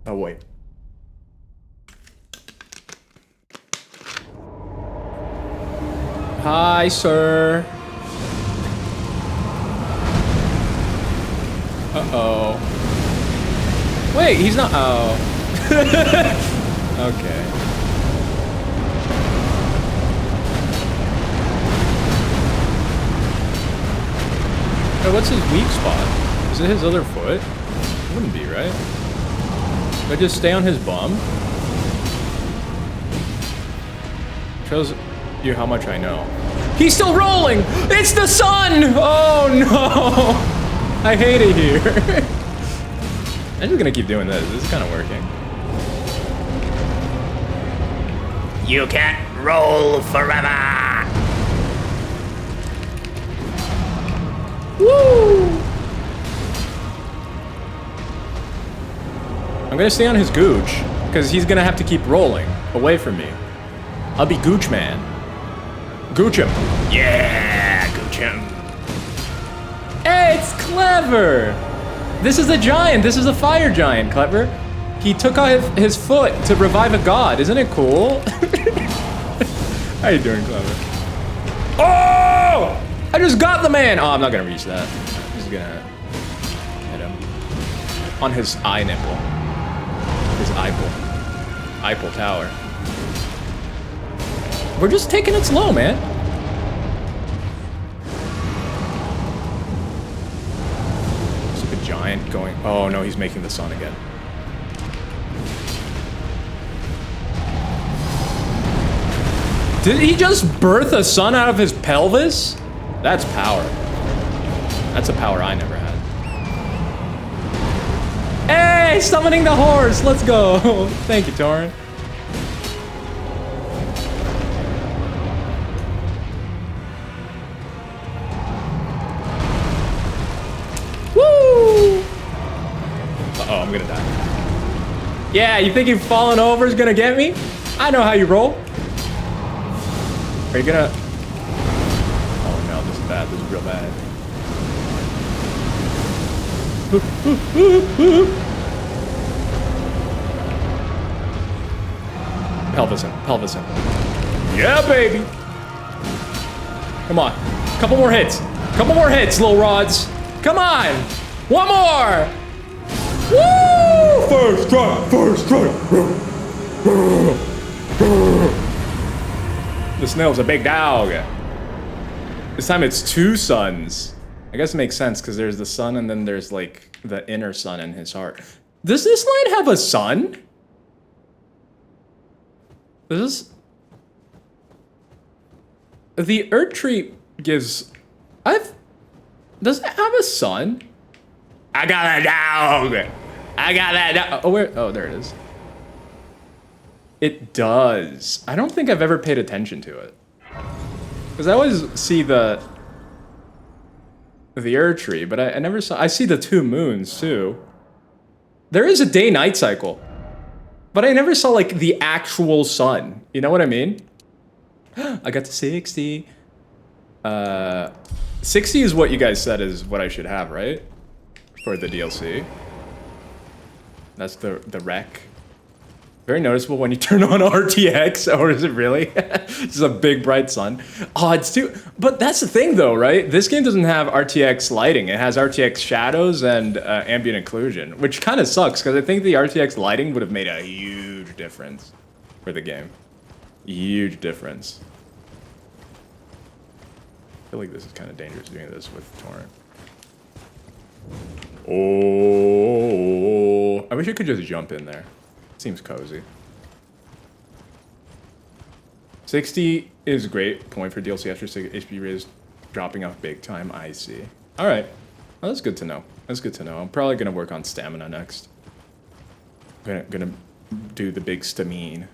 Oh, wait. Hi, sir. Uh-oh. Wait, he's not... Oh. Okay. Oh, what's his weak spot? Is it his other foot? It wouldn't be, right? But just stay on his bum? Shows you how much I know. He's still rolling! It's the sun! Oh no! I hate it here. I'm just gonna keep doing this. This is kind of working. You can't roll forever! Woo! I'm gonna stay on his gooch, because he's gonna have to keep rolling away from me. I'll be Gooch Man. Gooch him. Yeah, gooch him. Hey, it's Clever! This is a giant. This is a fire giant, Clever. He took out his foot to revive a god. Isn't it cool? How you doing, Clever? Oh! I just got the man! Oh, I'm not gonna reach that. I'm just gonna hit him. On his eye nipple. His eyeball. Eiffel Tower. We're just taking it slow, man. Stupid giant going... Oh, no, he's making the sun again. Did he just birth a sun out of his pelvis? That's power. That's a power I never had. Hey, summoning the horse. Let's go. Thank you, Torrent. Woo! Uh-oh, I'm gonna die. Yeah, you think falling over is gonna get me? I know how you roll. Are you gonna... Oh no, this is bad. This is real bad. Pelvis him. Pelvis him. Yeah, baby! Come on. Couple more hits. Couple more hits, little rods. Come on! One more! Woo! First try, first try. The snail's a big dog. This time it's two suns. I guess it makes sense because there's the sun and then there's like the inner sun in his heart. Does this line have a sun? Does this... The Earth Tree gives... Does it have a sun? I got a dog! I got that dog! Oh, where... Oh, there it is. It does. I don't think I've ever paid attention to it. Because I always see the Earth Tree, but I never saw... I see the two moons, too. There is a day-night cycle. But I never saw, like, the actual sun. You know what I mean? I got to 60. 60 is what you guys said is what I should have, right? For the DLC. That's the rec. Very noticeable when you turn on RTX, or is it really? Just a big bright sun. Oh, it's too... But that's the thing though, right? This game doesn't have RTX lighting. It has RTX shadows and ambient occlusion, which kind of sucks, because I think the RTX lighting would have made a huge difference for the game. Huge difference. I feel like this is kind of dangerous doing this with Torrent. Oh, I wish I could just jump in there. Seems cozy. 60 is a great point for DLC after HP raise dropping off big time. I see. All right. Well, that's good to know. That's good to know. I'm probably gonna work on stamina next. Gonna do the big stamine.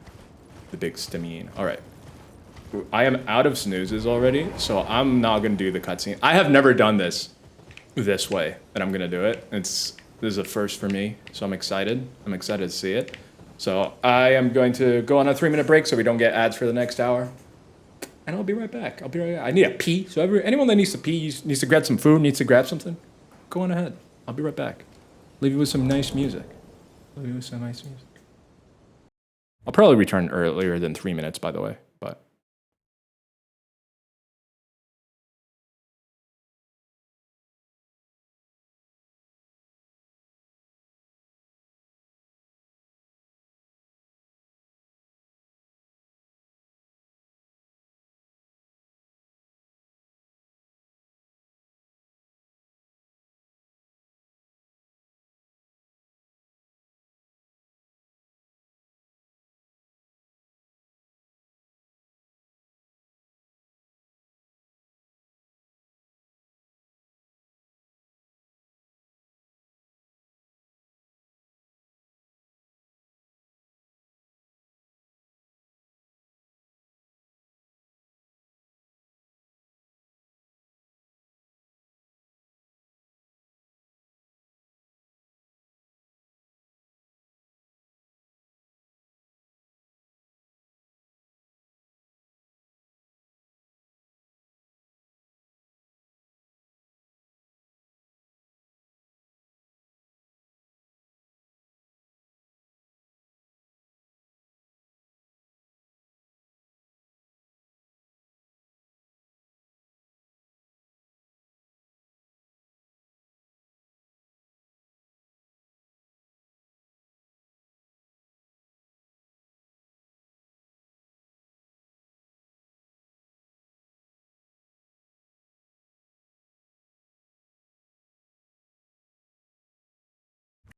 The big stamine. All right. I am out of snoozes already, so I'm not gonna do the cutscene. I have never done this way, and I'm gonna do it. This is a first for me, so I'm excited. I'm excited to see it. So I am going to go on a 3-minute break so we don't get ads for the next hour. And I'll be right back. I need a pee. So anyone that needs to pee, needs to grab some food, needs to grab something, go on ahead. I'll be right back. Leave you with some nice music. I'll probably return earlier than 3 minutes, by the way, but.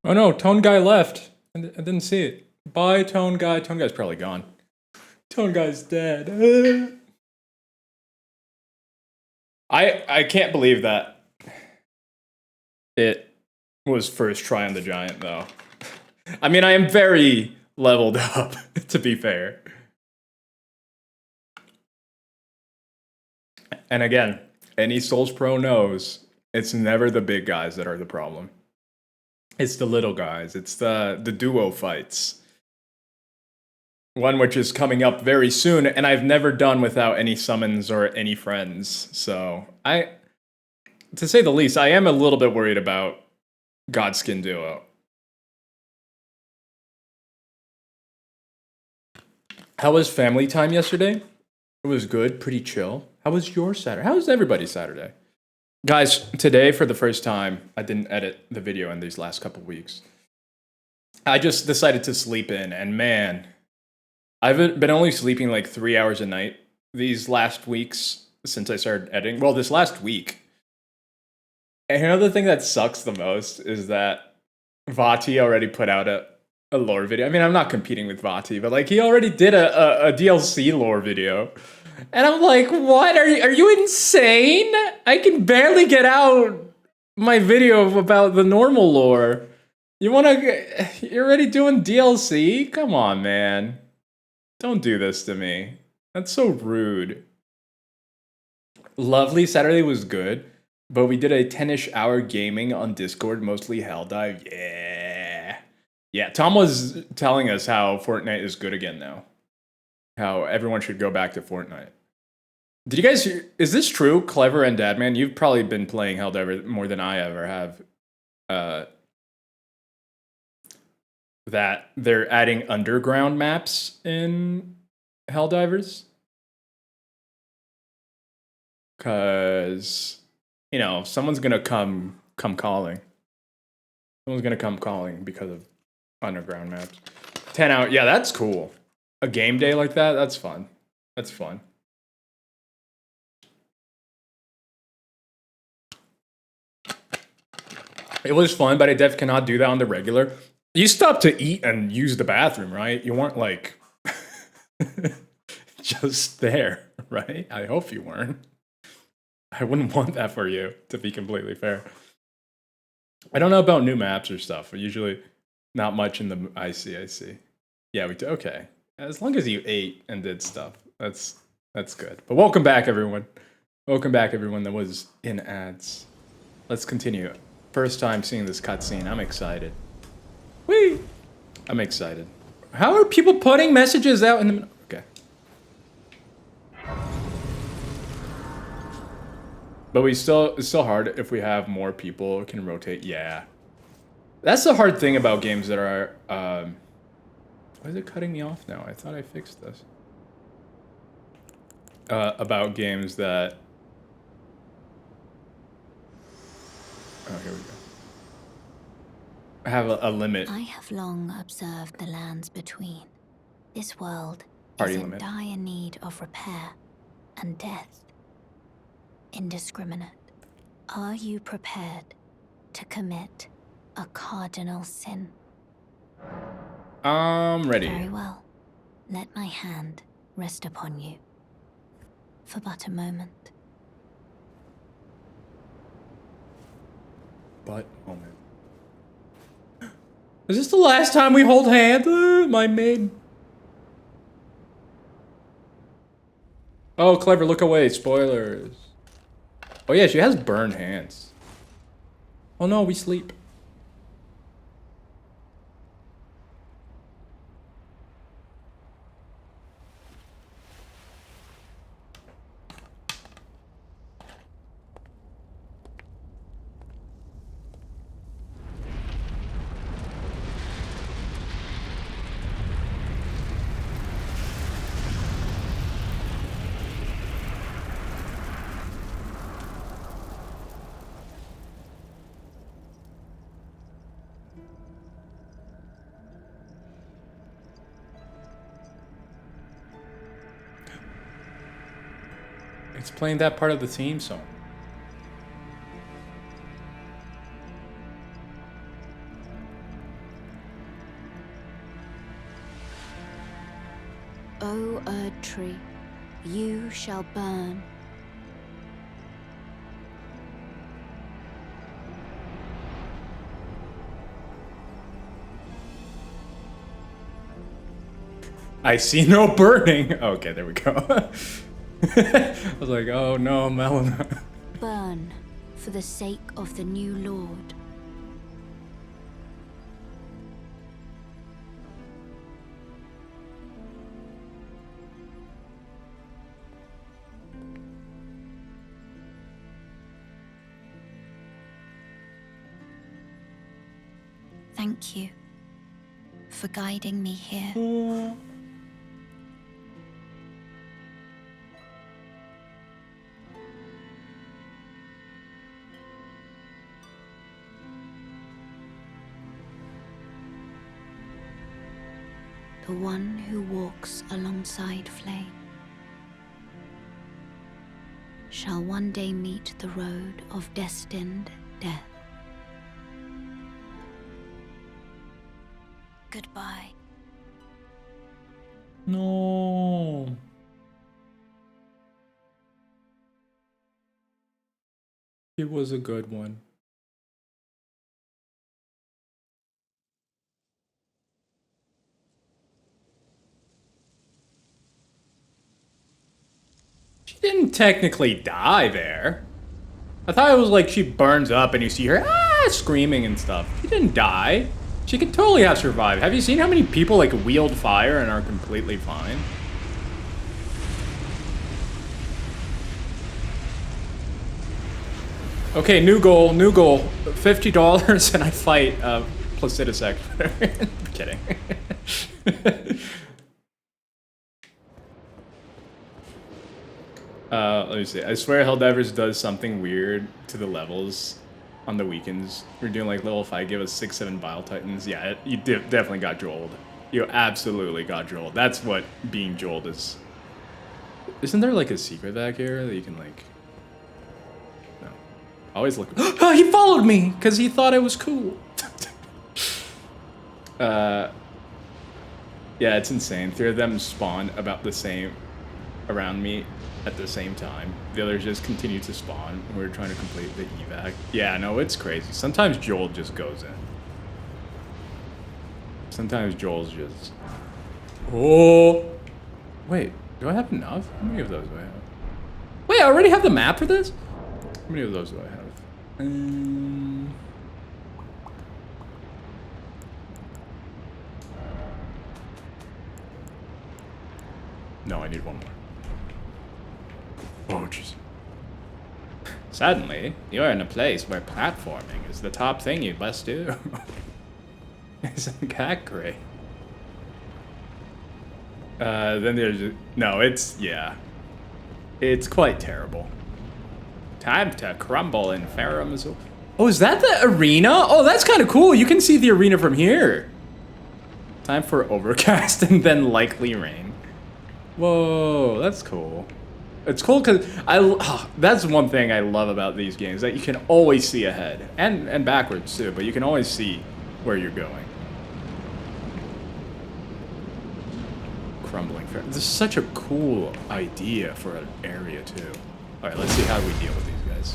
Oh no, Tone Guy left. I didn't see it. Bye, Tone Guy. Tone Guy's probably gone. Tone Guy's dead. I can't believe that it was first try on the Giant, though. I mean, I am very leveled up, to be fair. And again, any Souls Pro knows it's never the big guys that are the problem. It's the little guys. It's the duo fights. One which is coming up very soon, and I've never done without any summons or any friends. So to say the least, I am a little bit worried about Godskin Duo. How was family time yesterday? It was good, pretty chill. How was your Saturday? How was everybody's Saturday? Guys, today for the first time, I didn't edit the video in these last couple weeks. I just decided to sleep in, and man, I've been only sleeping like 3 hours a night these last weeks since I started editing. Well, this last week. And another thing that sucks the most is that Vati already put out a lore video. I mean, I'm not competing with Vati, but like he already did a DLC lore video. And I'm like, what? Are you insane? I can barely get out my video about the normal lore. You're already doing DLC? Come on, man. Don't do this to me. That's so rude. Lovely Saturday was good, but we did a 10-ish hour gaming on Discord, mostly Helldive. Yeah, Tom was telling us how Fortnite is good again now. How everyone should go back to Fortnite. Did you guys hear, is this true, Clever and Dadman? You've probably been playing Helldiver more than I ever have. That they're adding underground maps in Helldivers? Because, you know, someone's gonna come calling. Someone's gonna come calling because of underground maps. 10 hour, yeah, that's cool. A game day like that, that's fun. That's fun. It was fun, but I def cannot do that on the regular. You stopped to eat and use the bathroom, right? You weren't like just there, right? I hope you weren't. I wouldn't want that for you, to be completely fair. I don't know about new maps or stuff. Usually not much in the... I see. Yeah, we do. Okay. As long as you ate and did stuff, that's good. But welcome back, everyone. Welcome back, everyone that was in ads. Let's continue. First time seeing this cutscene. I'm excited. Whee! I'm excited. How are people putting messages out in the... Okay. But it's still hard if we have more people who can rotate. Yeah. That's the hard thing about games that are... why is it cutting me off now? I thought I fixed this. About games that... Oh, here we go. Have a limit. I have long observed the lands between. This world Party is in limit. dire need of repair and death. Indiscriminate. Are you prepared to commit a cardinal sin? I'm ready. Very well. Let my hand rest upon you. For but a moment. But moment. Is this the last time we hold hands? My maid. Oh, clever. Look away. Spoilers. Oh, yeah. She has burned hands. Oh, no. We sleep. It's playing that part of the theme song. O Erd tree, you shall burn. I see no burning. Okay, there we go. I was like, oh no, Melina. Burn for the sake of the new Lord. Thank you for guiding me here. The one who walks alongside flame shall one day meet the road of destined death. Goodbye. No. It was a good one. She didn't technically die there. I thought it was like she burns up and you see her screaming and stuff. She didn't die. She could totally have survived. Have you seen how many people like wield fire and are completely fine? Okay, new goal. $50 and I fight Placidus Expert. I'm kidding. Let me see. I swear Helldivers does something weird to the levels on the weekends. We're doing like level 5, give us 6, 7 Bile Titans. Yeah, you definitely got Joel'd. You absolutely got Joel'd. That's what being Joel'd is. Isn't there like a secret back here that you can like... No. Always look... Oh, he followed me! Because he thought it was cool. Yeah, it's insane. 3 of them spawn about the same around me at the same time. The others just continue to spawn. We're trying to complete the evac. Yeah, no, it's crazy. Sometimes Joel just goes in. Sometimes Joel's just... Oh! Wait, do I have enough? How many of those do I have? Wait, I already have the map for this? How many of those do I have? No, I need one more. Oh, jeez. Suddenly, you're in a place where platforming is the top thing you must do. Isn't that great? Then there's... No, it's... Yeah. It's quite terrible. Time to crumble in Faram's... Oh, is that the arena? Oh, that's kind of cool. You can see the arena from here. Time for overcast and then likely rain. Whoa, that's cool. It's cool because that's one thing I love about these games, that you can always see ahead. And backwards too, but you can always see where you're going. Crumbling fair. This is such a cool idea for an area too. Alright, let's see how we deal with these guys.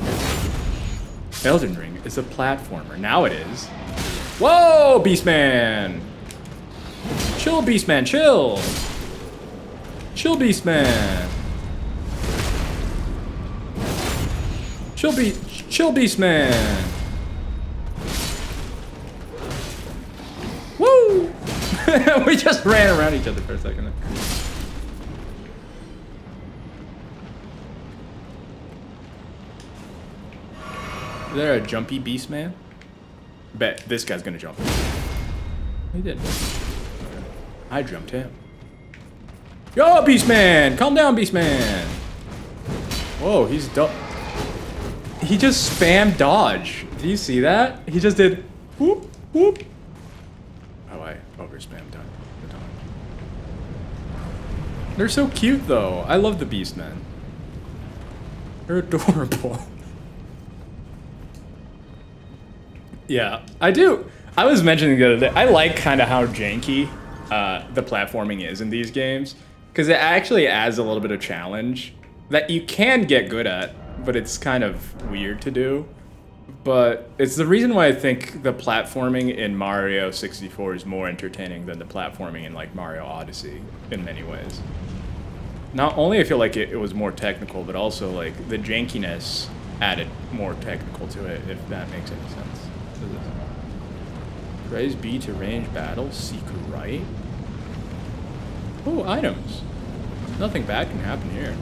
Oh. Elden Ring is a platformer. Now it is. Whoa, Beastman! Chill, Beastman, chill! Chill, Beastman! Chill, Beastman! Woo! We just ran around each other for a second. Is there a jumpy Beastman? Bet this guy's gonna jump. He did. I jumped him. Yo, Beastman! Calm down, Beastman! Whoa, he's he just spammed dodge. Do you see that? He just did whoop, whoop. Oh, I over-spammed the dodge. They're so cute, though. I love the Beastmen. They're adorable. Yeah, I do. I was mentioning the other day, I like kind of how janky the platforming is in these games, because it actually adds a little bit of challenge that you can get good at, but it's kind of weird to do. But it's the reason why I think the platforming in Mario 64 is more entertaining than the platforming in like Mario Odyssey in many ways. Not only I feel like it was more technical, but also like the jankiness added more technical to it, if that makes any sense. Praise be to range battle, seek right. Oh, items. Nothing bad can happen here.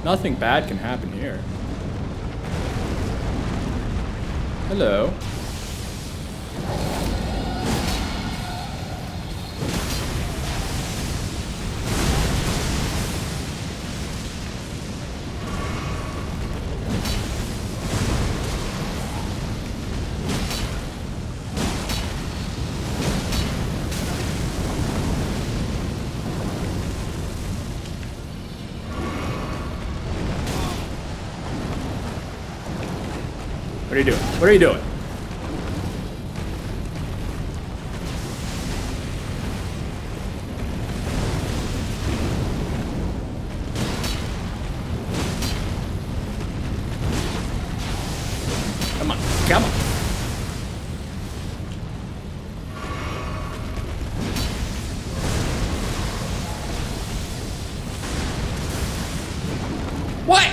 Nothing bad can happen here. Hello. What are you doing? What are you doing? Come on, come on. What?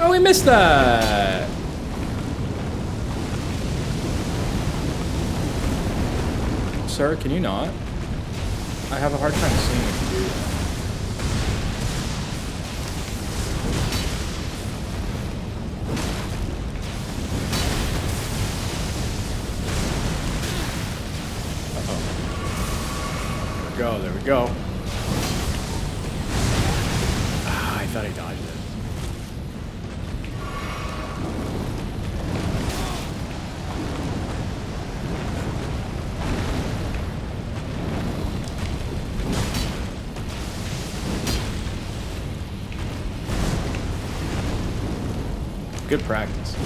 Oh, we missed that. Sir, can you not? I have a hard time seeing if you do that. Uh-oh. There we go. Ah, I thought I dodged it. Good practice.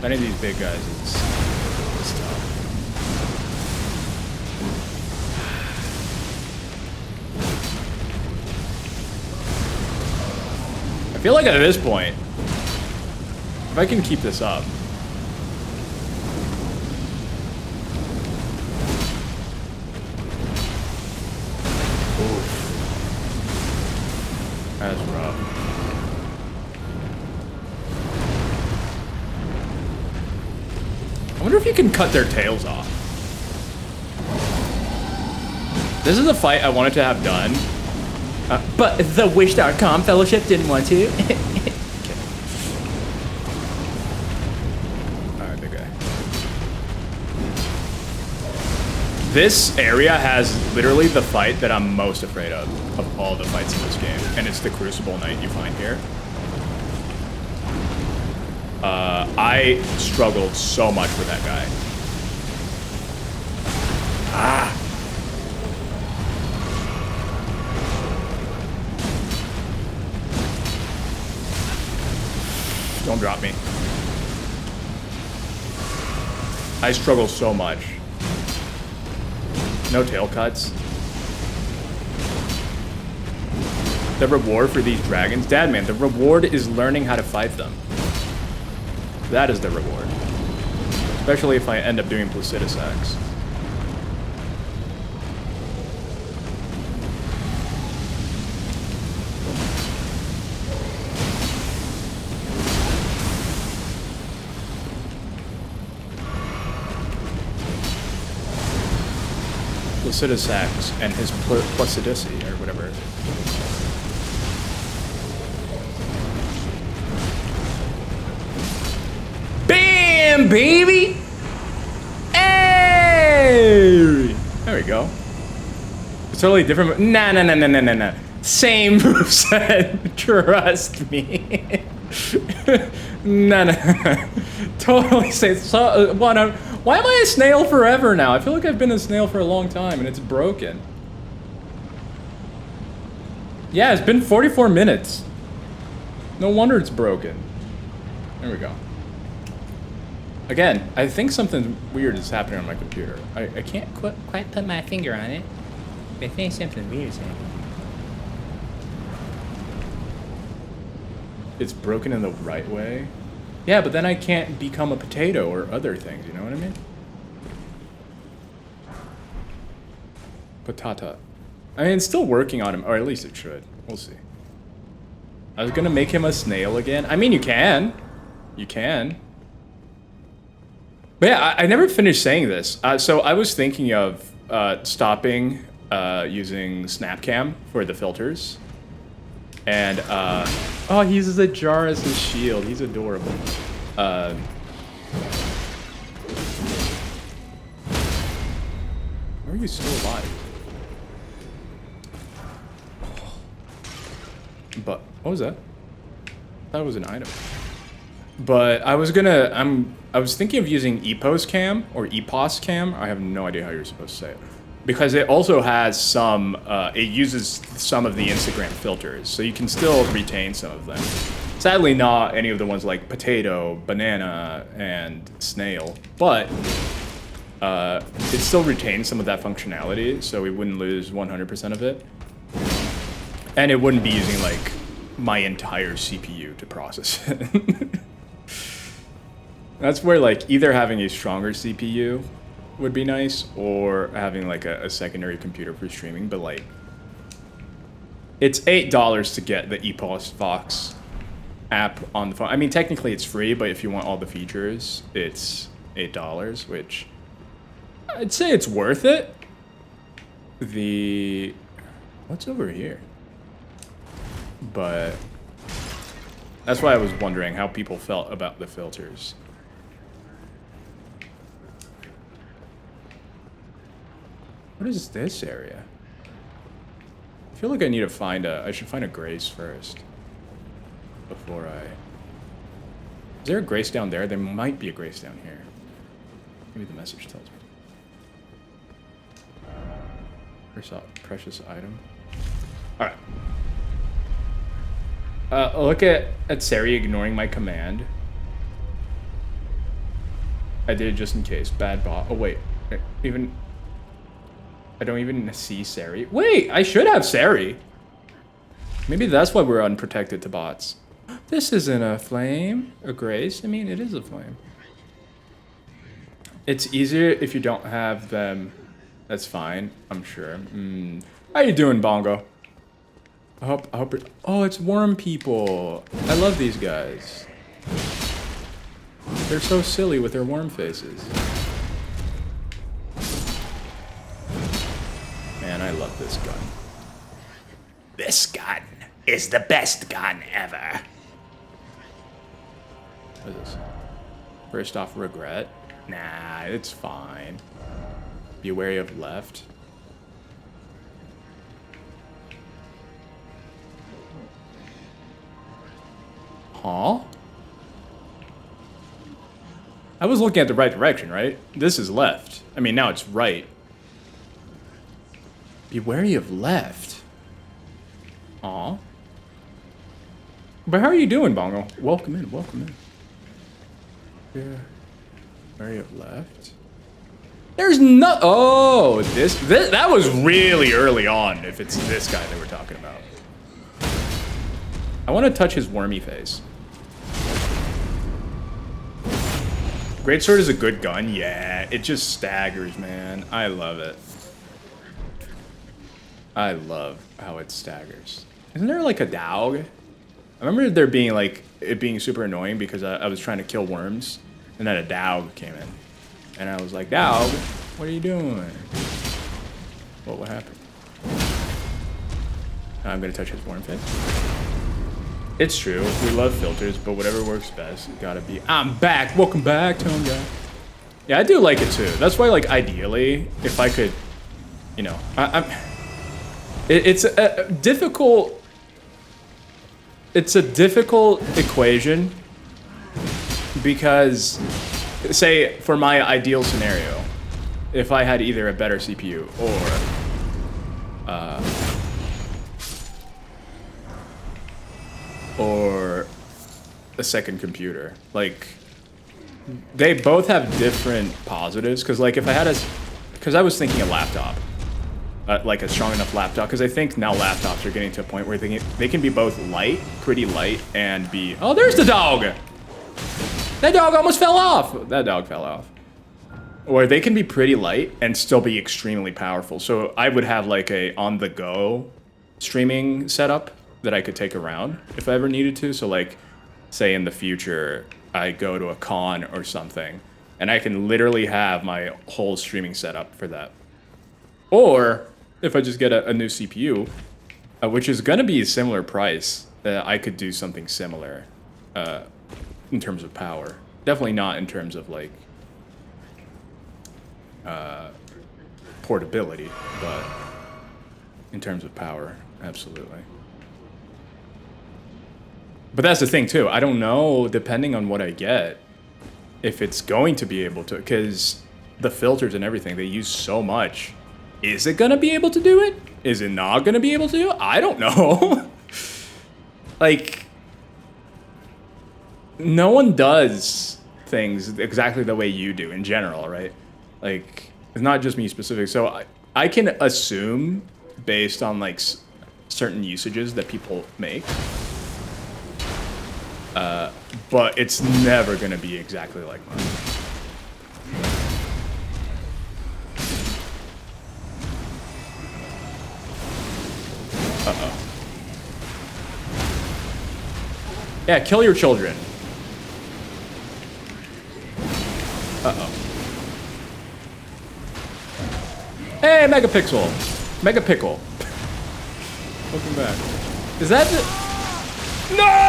Many of these big guys is tough. feel like at this point, if I can keep this up. Oof. That's rough. I wonder if you can cut their tails off. This is a fight I wanted to have done. But the Wish.com Fellowship didn't want to. Alright, big guy. This area has literally the fight that I'm most afraid of all the fights in this game. And it's the Crucible Knight you find here. I struggled so much with that guy. Ah! Don't drop me. I struggle so much. No tail cuts. The reward for these dragons? Dad, man, the reward is learning how to fight them. That is the reward. Especially if I end up doing Placidus Axe. Placidus Axe and his Placidicity, or whatever. Bam, baby! Hey! There we go. It's totally different. Nah. Same moveset. Trust me. Nah. Totally same. So, why am I a snail forever now? I feel like I've been a snail for a long time and it's broken. Yeah, it's been 44 minutes. No wonder it's broken. There we go. Again, I think something weird is happening on my computer. I can't quite put my finger on it. But I think something weird is happening. It's broken in the right way. Yeah, but then I can't become a potato or other things, you know what I mean? Patata. I mean, it's still working on him, or at least it should. We'll see. I was gonna make him a snail again. I mean, you can. You can. But yeah, I never finished saying this. So I was thinking of stopping using Snapcam for the filters. And, oh, he uses a jar as his shield. He's adorable. Why are you still alive? But, what was that? That was an item. But I was thinking of using EPOS cam or EPOS cam. I have no idea how you're supposed to say it. Because it also has some, it uses some of the Instagram filters, so you can still retain some of them. Sadly, not any of the ones like potato, banana, and snail, but it still retains some of that functionality, so we wouldn't lose 100% of it. And it wouldn't be using, like, my entire CPU to process it. That's where, like, either having a stronger CPU would be nice, or having like a secondary computer for streaming, but like it's $8 to get the EPOS Vox app on the phone. I mean, technically it's free, but if you want all the features, it's $8, which I'd say it's worth it. What's over here? But that's why I was wondering how people felt about the filters. What is this area? I feel like I need to find I should find a grace first. Before I... Is there a grace down there? There might be a grace down here. Maybe the message tells me. Precious item. Alright. Look at Sari ignoring my command. I did it just in case. Bad bot. Oh wait. I don't even see Sari. Wait, I should have Sari. Maybe that's why we're unprotected to bots. This isn't a flame, a grace. I mean, it is a flame. It's easier if you don't have them. That's fine, I'm sure. How you doing, Bongo? I hope you're... Oh, it's worm people. I love these guys. They're so silly with their worm faces. Man, I love this gun. This gun is the best gun ever. What is this? First off, regret. Nah, it's fine. Be wary of left. Huh? I was looking at the right direction, right? This is left. I mean, now it's right. Be wary of left. Aw. But how are you doing, Bongo? Welcome in, welcome in. Yeah. Wary of left. There's no... Oh, this that was really early on, if it's this guy that we're talking about. I want to touch his wormy face. Greatsword is a good gun, yeah. It just staggers, man. I love it. I love how it staggers. Isn't there like a dog? I remember there being like, it being super annoying because I was trying to kill worms and then a dog came in. And I was like, dog, what are you doing? What happened? I'm gonna touch his worm face. It's true, we love filters, but whatever works best, gotta be... I'm back! Welcome back, Tone Guy. Yeah, I do like it too. That's why, like, ideally, if I could, you know... It's a difficult... It's a difficult equation because, say, for my ideal scenario, if I had either a better CPU or a second computer, like, they both have different positives. Because, like, if I had a... Because I was thinking a laptop. Like a strong enough laptop, because I think now laptops are getting to a point where they can be both light, pretty light, and be... Oh, there's the dog! That dog almost fell off! That dog fell off. Or they can be pretty light and still be extremely powerful. So I would have like a on-the-go streaming setup that I could take around if I ever needed to. So like, say in the future, I go to a con or something, and I can literally have my whole streaming setup for that. Or... if I just get a new CPU, which is gonna be a similar price, I could do something similar in terms of power. Definitely not in terms of like portability, but in terms of power, absolutely. But that's the thing too. I don't know, depending on what I get, if it's going to be able to, because the filters and everything, they use so much. Is it gonna be able to do it? Is it not gonna be able to do it? I don't know. Like, no one does things exactly the way you do in general, right? Like, it's not just me specific. So I can assume based on like certain usages that people make, but it's never gonna be exactly like mine. Uh-oh. Yeah, kill your children. Uh-oh. Hey, Megapixel! Megapickle. Welcome back. Is that the... No!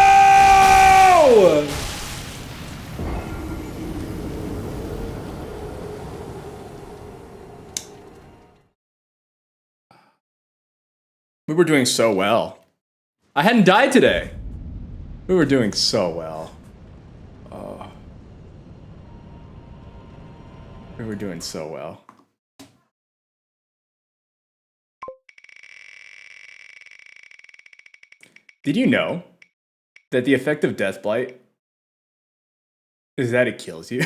We were doing so well. I hadn't died today. We were doing so well. We were doing so well. Did you know that the effect of Deathblight is that it kills you?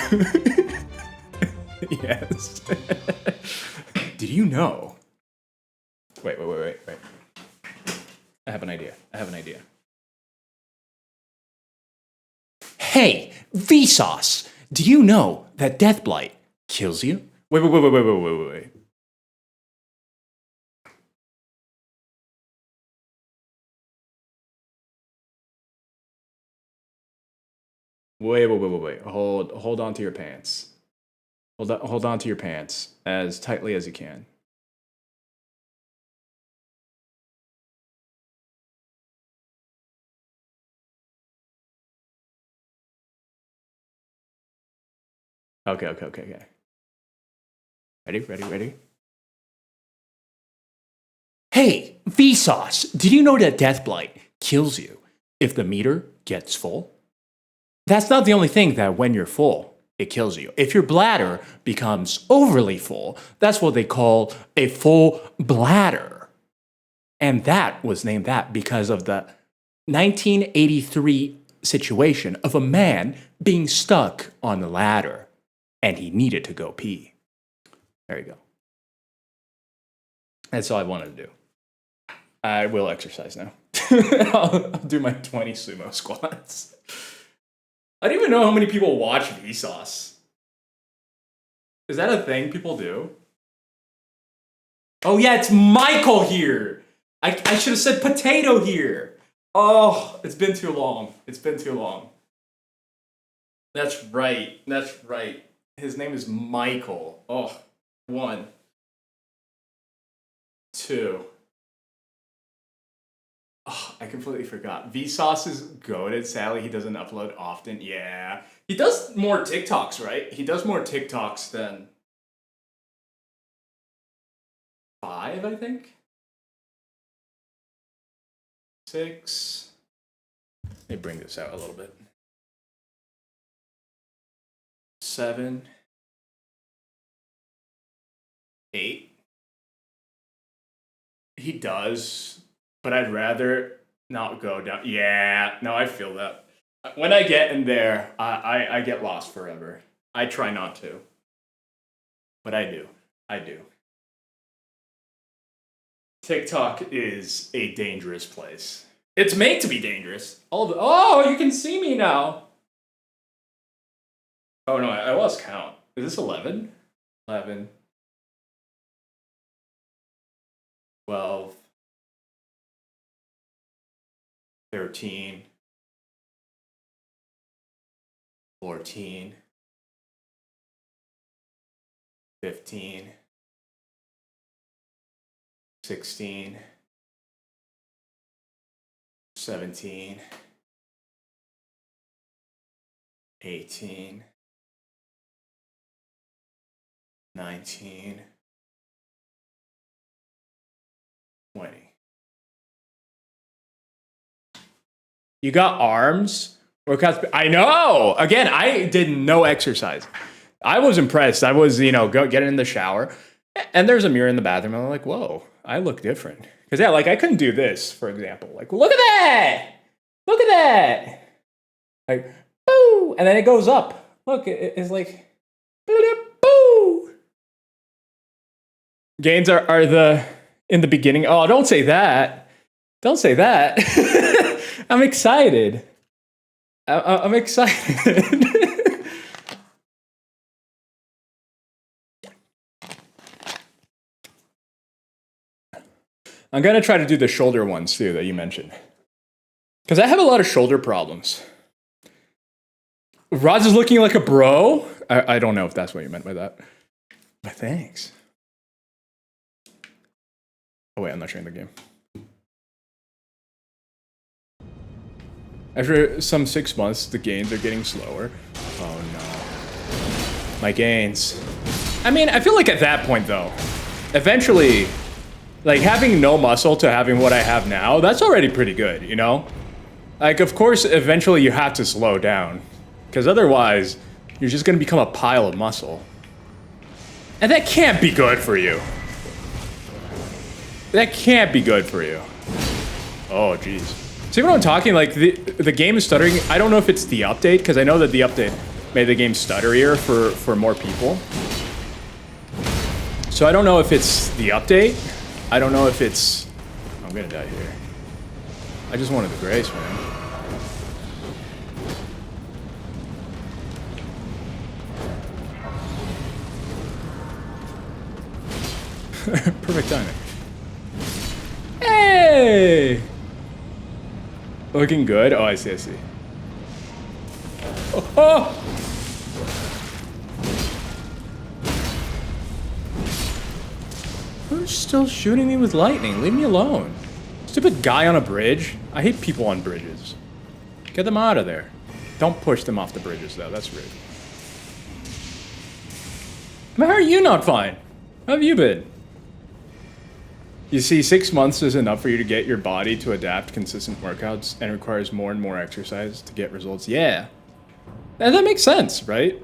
Yes. Did you know? Wait. I have an idea. Hey, Vsauce, do you know that Deathblight kills you? Wait. Wait. Hold on to your pants. Hold on to your pants as tightly as you can. Okay. Ready? Hey, Vsauce, did you know that Deathblight kills you if the meter gets full? That's not the only thing that when you're full, it kills you. If your bladder becomes overly full, that's what they call a full bladder. And that was named that because of the 1983 situation of a man being stuck on the ladder and he needed to go pee. There you go. That's all I wanted to do. I will exercise now. I'll do my 20 sumo squats. I don't even know how many people watch Vsauce. Is that a thing people do? Oh yeah, it's Michael here. I should have said potato here. Oh, it's been too long. That's right. His name is Michael. Oh, 1, 2. Oh, I completely forgot. Vsauce is goated. Sadly, he doesn't upload often. Yeah. He does more TikToks, right? He does more TikToks than 5, I think. 6. Let me bring this out a little bit. 7. 8. He does, but I'd rather not go down. Yeah, no, I feel that. When I get in there, I get lost forever. I try not to, but I do. TikTok is a dangerous place. It's made to be dangerous. Oh, you can see me now. Oh no, I lost count. Is this 11? 11. 12. 13. 14. 15. 16. 17. 18. 19. 20. You got arms? Workouts? I know! Again, I did no exercise. I was impressed. I was, getting in the shower. And there's a mirror in the bathroom. And I'm like, whoa, I look different. Because, yeah, I couldn't do this, for example. Like, look at that! Look at that! Like, boo! And then it goes up. Look, it's like, boo! Gains are in the beginning. Oh, don't say that. Don't say that. I'm excited. I'm excited. I'm going to try to do the shoulder ones too that you mentioned. Because I have a lot of shoulder problems. Roz is looking like a bro. I don't know if that's what you meant by that. But thanks. Oh wait, I'm not sharing the game. After some 6 months, the gains are getting slower. Oh no. My gains. I mean, I feel like at that point though, eventually, like having no muscle to having what I have now, that's already pretty good, you know? Like, of course, eventually you have to slow down. Because otherwise, you're just going to become a pile of muscle. And that can't be good for you. That can't be good for you. Oh, jeez. See what I'm talking? Like, the game is stuttering. I don't know if it's the update, because I know that the update made the game stutterier for more people. So I don't know if it's the update. I don't know if it's... I'm gonna die here. I just wanted the grace, man. Perfect timing. Hey! Looking good? Oh, I see, I see. Oh! Oh! Who's still shooting me with lightning? Leave me alone. Stupid guy on a bridge. I hate people on bridges. Get them out of there. Don't push them off the bridges, though. That's rude. How are you not fine? How have you been? You see, 6 months is enough for you to get your body to adapt consistent workouts and requires more and more exercise to get results. Yeah. And that makes sense, right?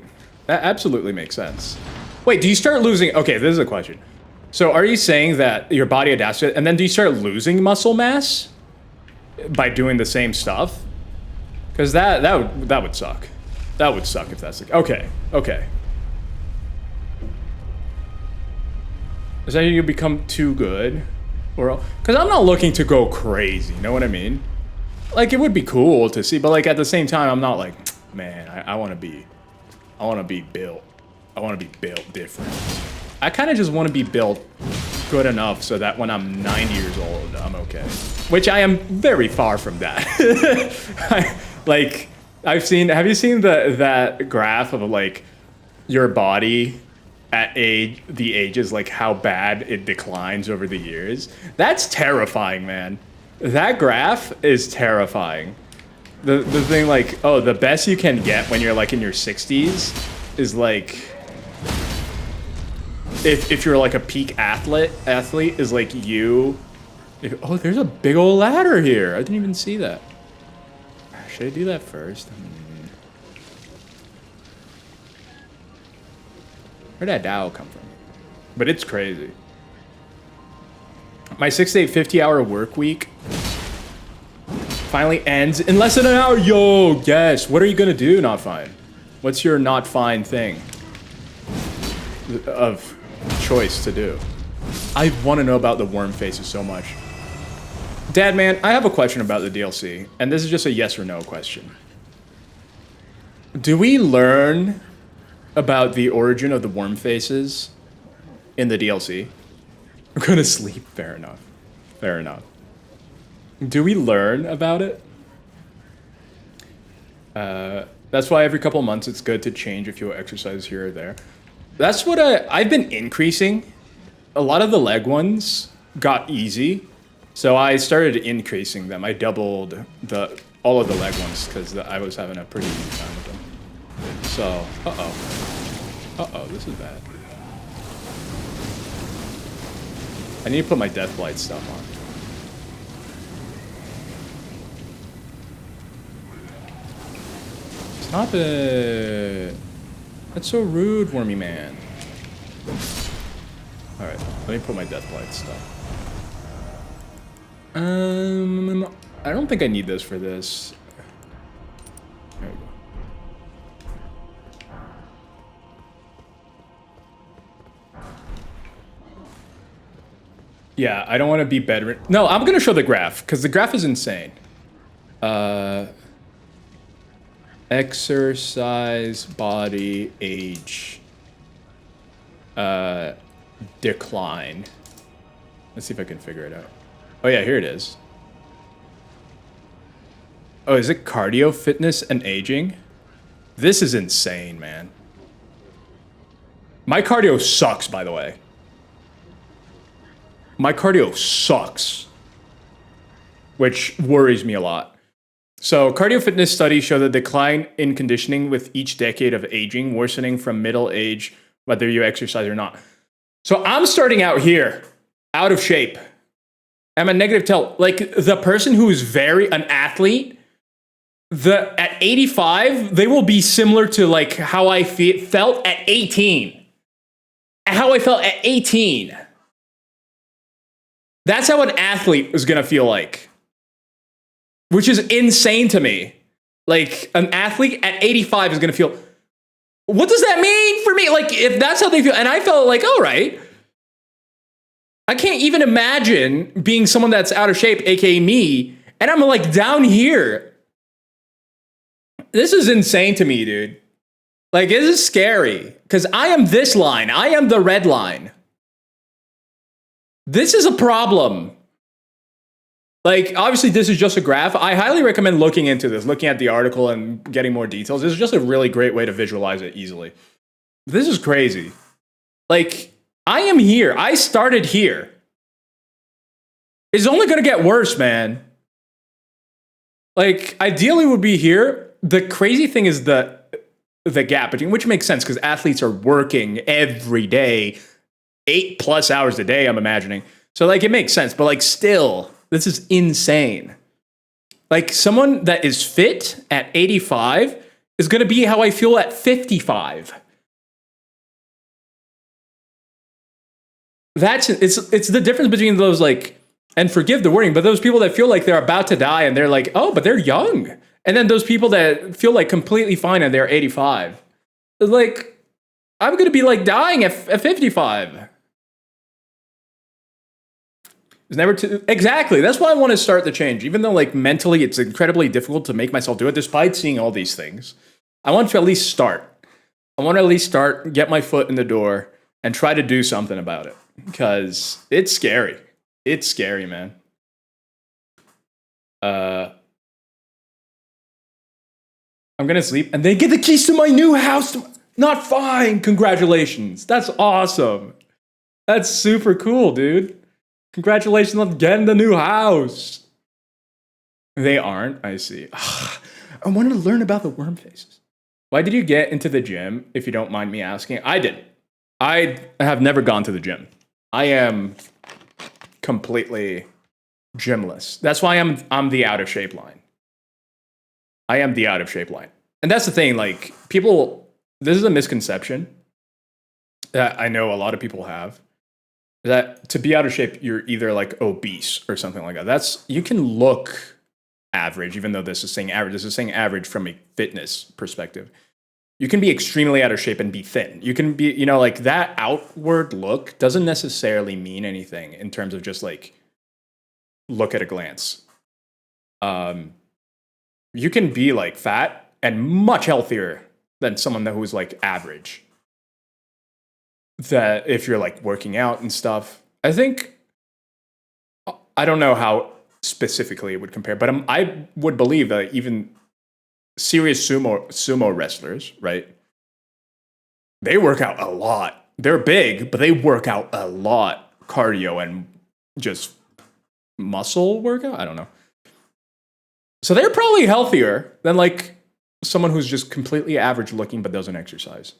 That absolutely makes sense. Wait, do you start losing... Okay, this is a question. So are you saying that your body adapts to it, and then do you start losing muscle mass by doing the same stuff? Because that would suck. That would suck if that's the... Okay, okay. Is that you become too good? Or... Because I'm not looking to go crazy, you know what I mean? Like, it would be cool to see, but like at the same time, I'm not like, man, I want to be built. I want to be built different. I kind of just want to be built good enough so that when I'm 90 years old, I'm okay. Which I am very far from that. Like, have you seen that graph of like your body at the ages, like how bad it declines over the years? That's terrifying, man. That graph is terrifying. The thing like, oh, the best you can get when you're like in your 60s is like, if you're like a peak athlete is like you. Oh, there's a big old ladder here. I didn't even see that. Should I do that first? Where'd that Dow come from? But it's crazy. My 6-day 50-hour work week finally ends in less than an hour. Yo, yes. What are you gonna do, not fine? What's your not fine thing of choice to do? I want to know about the worm faces so much. Dad, man, I have a question about the DLC, and this is just a yes or no question. Do we learn about the origin of the worm faces in the DLC? I'm gonna sleep. Fair enough. Fair enough. Do we learn about it? That's why every couple months it's good to change a few exercises here or there. That's what I've been increasing. A lot of the leg ones got easy, so I started increasing them. I doubled all of the leg ones because I was having a pretty easy time with them. So, uh-oh, this is bad. I need to put my Deathblight stuff on. Stop it. That's so rude, Wormy Man. Alright, let me put my Deathblight stuff. I don't think I need this for this. There we go. Yeah, I don't want to be bedridden. No, I'm going to show the graph, because the graph is insane. Exercise, body, age, decline. Let's see if I can figure it out. Oh yeah, here it is. Oh, is it cardio, fitness, and aging? This is insane, man. My cardio sucks, by the way. My cardio sucks, which worries me a lot. So, cardio fitness studies show the decline in conditioning with each decade of aging, worsening from middle age, whether you exercise or not. So, I'm starting out here, out of shape. I'm a negative tell. Like, the person who is an athlete, at 85, they will be similar to, like, how I felt at 18. How I felt at 18. That's how an athlete is going to feel like. Which is insane to me. Like, an athlete at 85 is going to feel... What does that mean for me? Like, if that's how they feel... And I felt like, all right. I can't even imagine being someone that's out of shape, aka me, and I'm, like, down here. This is insane to me, dude. Like, this is scary. Because I am this line. I am the red line. This is a problem. Like, obviously, this is just a graph. I highly recommend looking into this, looking at the article and getting more details. This is just a really great way to visualize it easily. This is crazy. Like, I am here. I started here. It's only going to get worse, man. Like, ideally would be here. The crazy thing is the gap between, which makes sense because athletes are working every day, 8+ hours a day, I'm imagining. So, like, it makes sense. But, like, still, this is insane. Like, someone that is fit at 85 is going to be how I feel at 55. It's the difference between those, like, and forgive the wording, but those people that feel like they're about to die and they're like, oh, but they're young. And then those people that feel like completely fine and they're 85. It's like, I'm going to be like dying at 55. It's never too, exactly. That's why I want to start the change. Even though, like, mentally it's incredibly difficult to make myself do it, despite seeing all these things. I want to at least start. I want to at least start, get my foot in the door, and try to do something about it. Because it's scary. It's scary, man. I'm gonna sleep and then get the keys to my new house. Not fine. Congratulations. That's awesome. That's super cool, dude. Congratulations on getting the new house. They aren't. I see. I wanted to learn about the worm faces. Why did you get into the gym, if you don't mind me asking? I didn't. I have never gone to the gym. I am completely gymless. That's why I'm the out of shape line. I am the out of shape line. And that's the thing, like, people, this is a misconception that I know a lot of people have, that to be out of shape, you're either like obese or something like that. You can look average, even though this is saying average. This is saying average from a fitness perspective. You can be extremely out of shape and be thin. You can be, like, that outward look doesn't necessarily mean anything in terms of just, like, look at a glance. You can be, like, fat and much healthier than someone who's, like, average. That if you're, like, working out and stuff, I don't know how specifically it would compare, but I would believe that even serious sumo wrestlers, right? They work out a lot. They're big, but they work out a lot. Cardio and just muscle workout. I don't know. So they're probably healthier than, like, someone who's just completely average looking but doesn't exercise.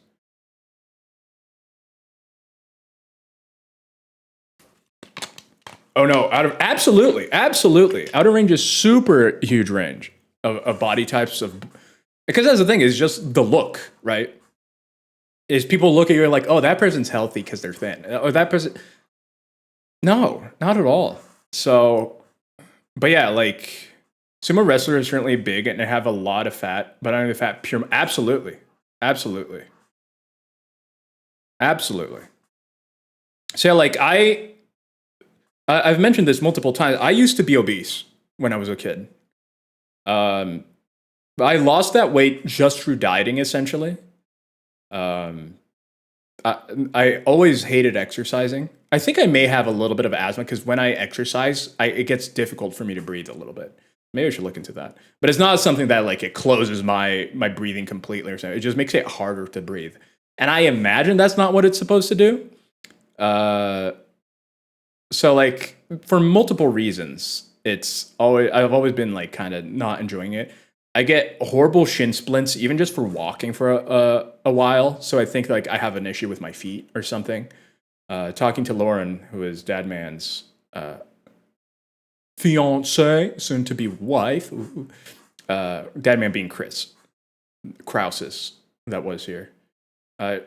Oh no, absolutely. Outer range is super huge range of body types because that's the thing, is just the look, right? Is people look at you like, oh, that person's healthy because they're thin. Or that person. No, not at all. So, but yeah, like, sumo wrestlers are certainly big and they have a lot of fat, but only the fat pure. Absolutely. So yeah, like, I've mentioned this multiple times. I used to be obese when I was a kid. I lost that weight just through dieting, essentially. I always hated exercising. I think I may have a little bit of asthma because when I exercise, it gets difficult for me to breathe a little bit. Maybe I should look into that. But it's not something that, like, it closes my breathing completely or something. It just makes it harder to breathe. And I imagine that's not what it's supposed to do. So, like, for multiple reasons, I've always been, like, kind of not enjoying it. I get horrible shin splints even just for walking for a while. So I think, like, I have an issue with my feet or something. Talking to Lauren, who is Dadman's fiance, soon to be wife. Dadman being Chris Krausis, that was here.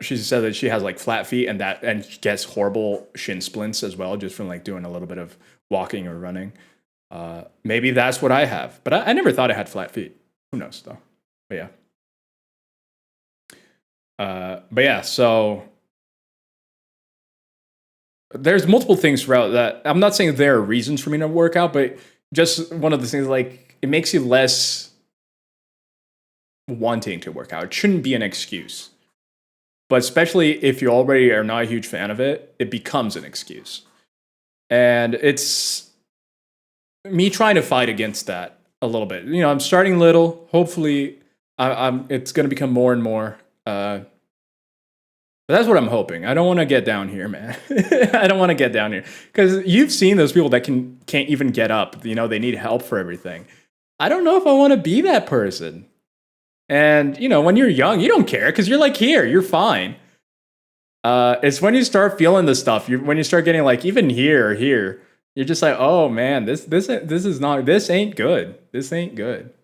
She said that she has, like, flat feet and she gets horrible shin splints as well, just from, like, doing a little bit of walking or running. Maybe that's what I have, but I never thought I had flat feet. Who knows though? But yeah. So there's multiple things throughout that. I'm not saying there are reasons for me to work out, but just one of the things, like, it makes you less wanting to work out. It shouldn't be an excuse. But especially if you already are not a huge fan of it, it becomes an excuse. And it's me trying to fight against that a little bit. You know, I'm starting little. Hopefully, it's going to become more and more. But that's what I'm hoping. I don't want to get down here, man. I don't want to get down here because you've seen those people that can't even get up. You know, they need help for everything. I don't know if I want to be that person. And you know, when you're young, you don't care because you're like here, you're fine. It's when you start feeling this stuff, when you start getting like even here, you're just like, oh man, this ain't good. This ain't good.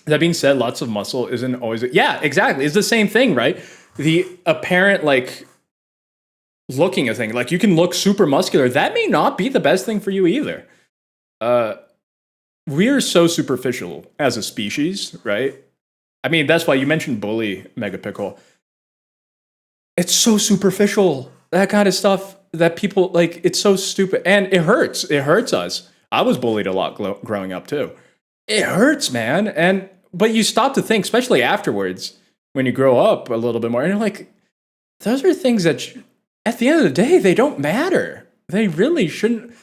That being said, lots of muscle isn't always. Yeah, exactly. It's the same thing, right? The apparent like looking a thing, like you can look super muscular. That may not be the best thing for you either. We're so superficial as a species, right? I mean, that's why you mentioned bully Megapickle. It's so superficial, that kind of stuff that people like. It's so stupid and it hurts. It hurts us. I was bullied a lot growing up too. It hurts, man. But you stop to think, especially afterwards, when you grow up a little bit more, and you're like, those are things that at the end of the day, they don't matter. They really shouldn't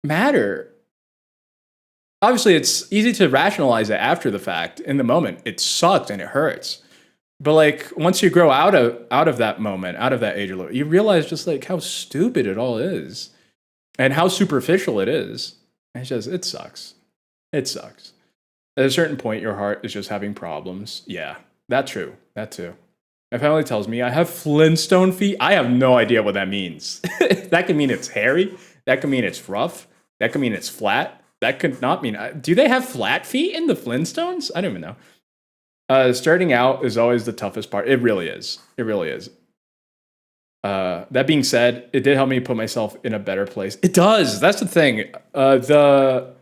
matter. Obviously, it's easy to rationalize it after the fact. In the moment, it sucked and it hurts. But like once you grow out of that moment, out of that age a little, you realize just like how stupid it all is, and how superficial it is. It sucks. It sucks. At a certain point, your heart is just having problems. Yeah, that's true. That too. My family tells me I have Flintstone feet. I have no idea what that means. That could mean it's hairy. That could mean it's rough. That could mean it's flat. That could not mean. Do they have flat feet in the Flintstones? I don't even know. Starting out is always the toughest part. It really is. It really is. That being said, it did help me put myself in a better place. It does. That's the thing. The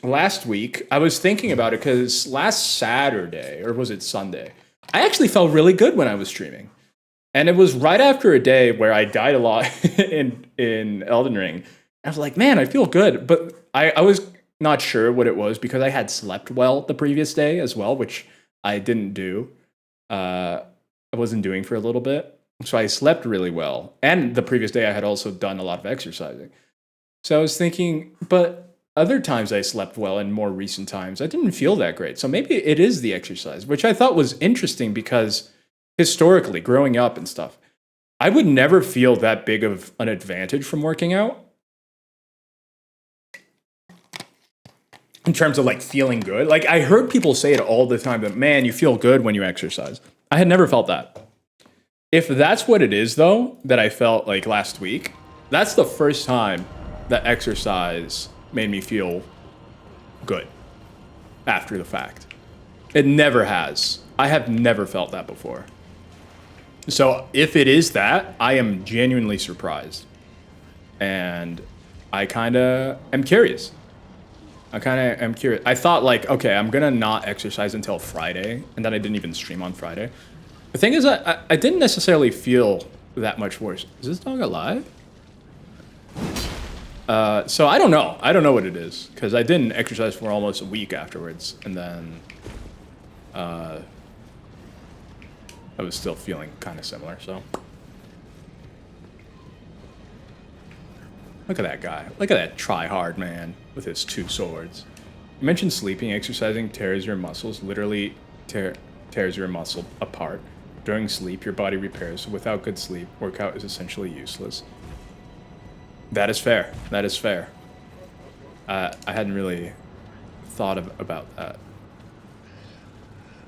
last week, I was thinking about it because last Saturday, or was it Sunday? I actually felt really good when I was streaming. And it was right after a day where I died a lot in Elden Ring. I was like, man, I feel good. But I was not sure what it was because I had slept well the previous day as well, which I didn't do. I wasn't doing for a little bit. So I slept really well. And the previous day I had also done a lot of exercising. So I was thinking, but other times I slept well in more recent times, I didn't feel that great. So maybe it is the exercise, which I thought was interesting because historically, growing up and stuff, I would never feel that big of an advantage from working out. In terms of like feeling good. Like I heard people say it all the time that, man, you feel good when you exercise. I had never felt that. If that's what it is though, that I felt like last week, that's the first time that exercise made me feel good after the fact. It never has. I have never felt that before. So if it is that, I am genuinely surprised. And I kind of am curious. I thought like, okay, I'm gonna not exercise until Friday, and then I didn't even stream on Friday. The thing is, I didn't necessarily feel that much worse. Is this dog alive? So I don't know. I don't know what it is, because I didn't exercise for almost a week afterwards, and then I was still feeling kind of similar, so. Look at that guy. Look at that try-hard man with his 2 swords. You mentioned sleeping, exercising tears your muscles, literally tears your muscle apart. During sleep, your body repairs. So without good sleep, workout is essentially useless. That is fair. That is fair. I hadn't really thought about that.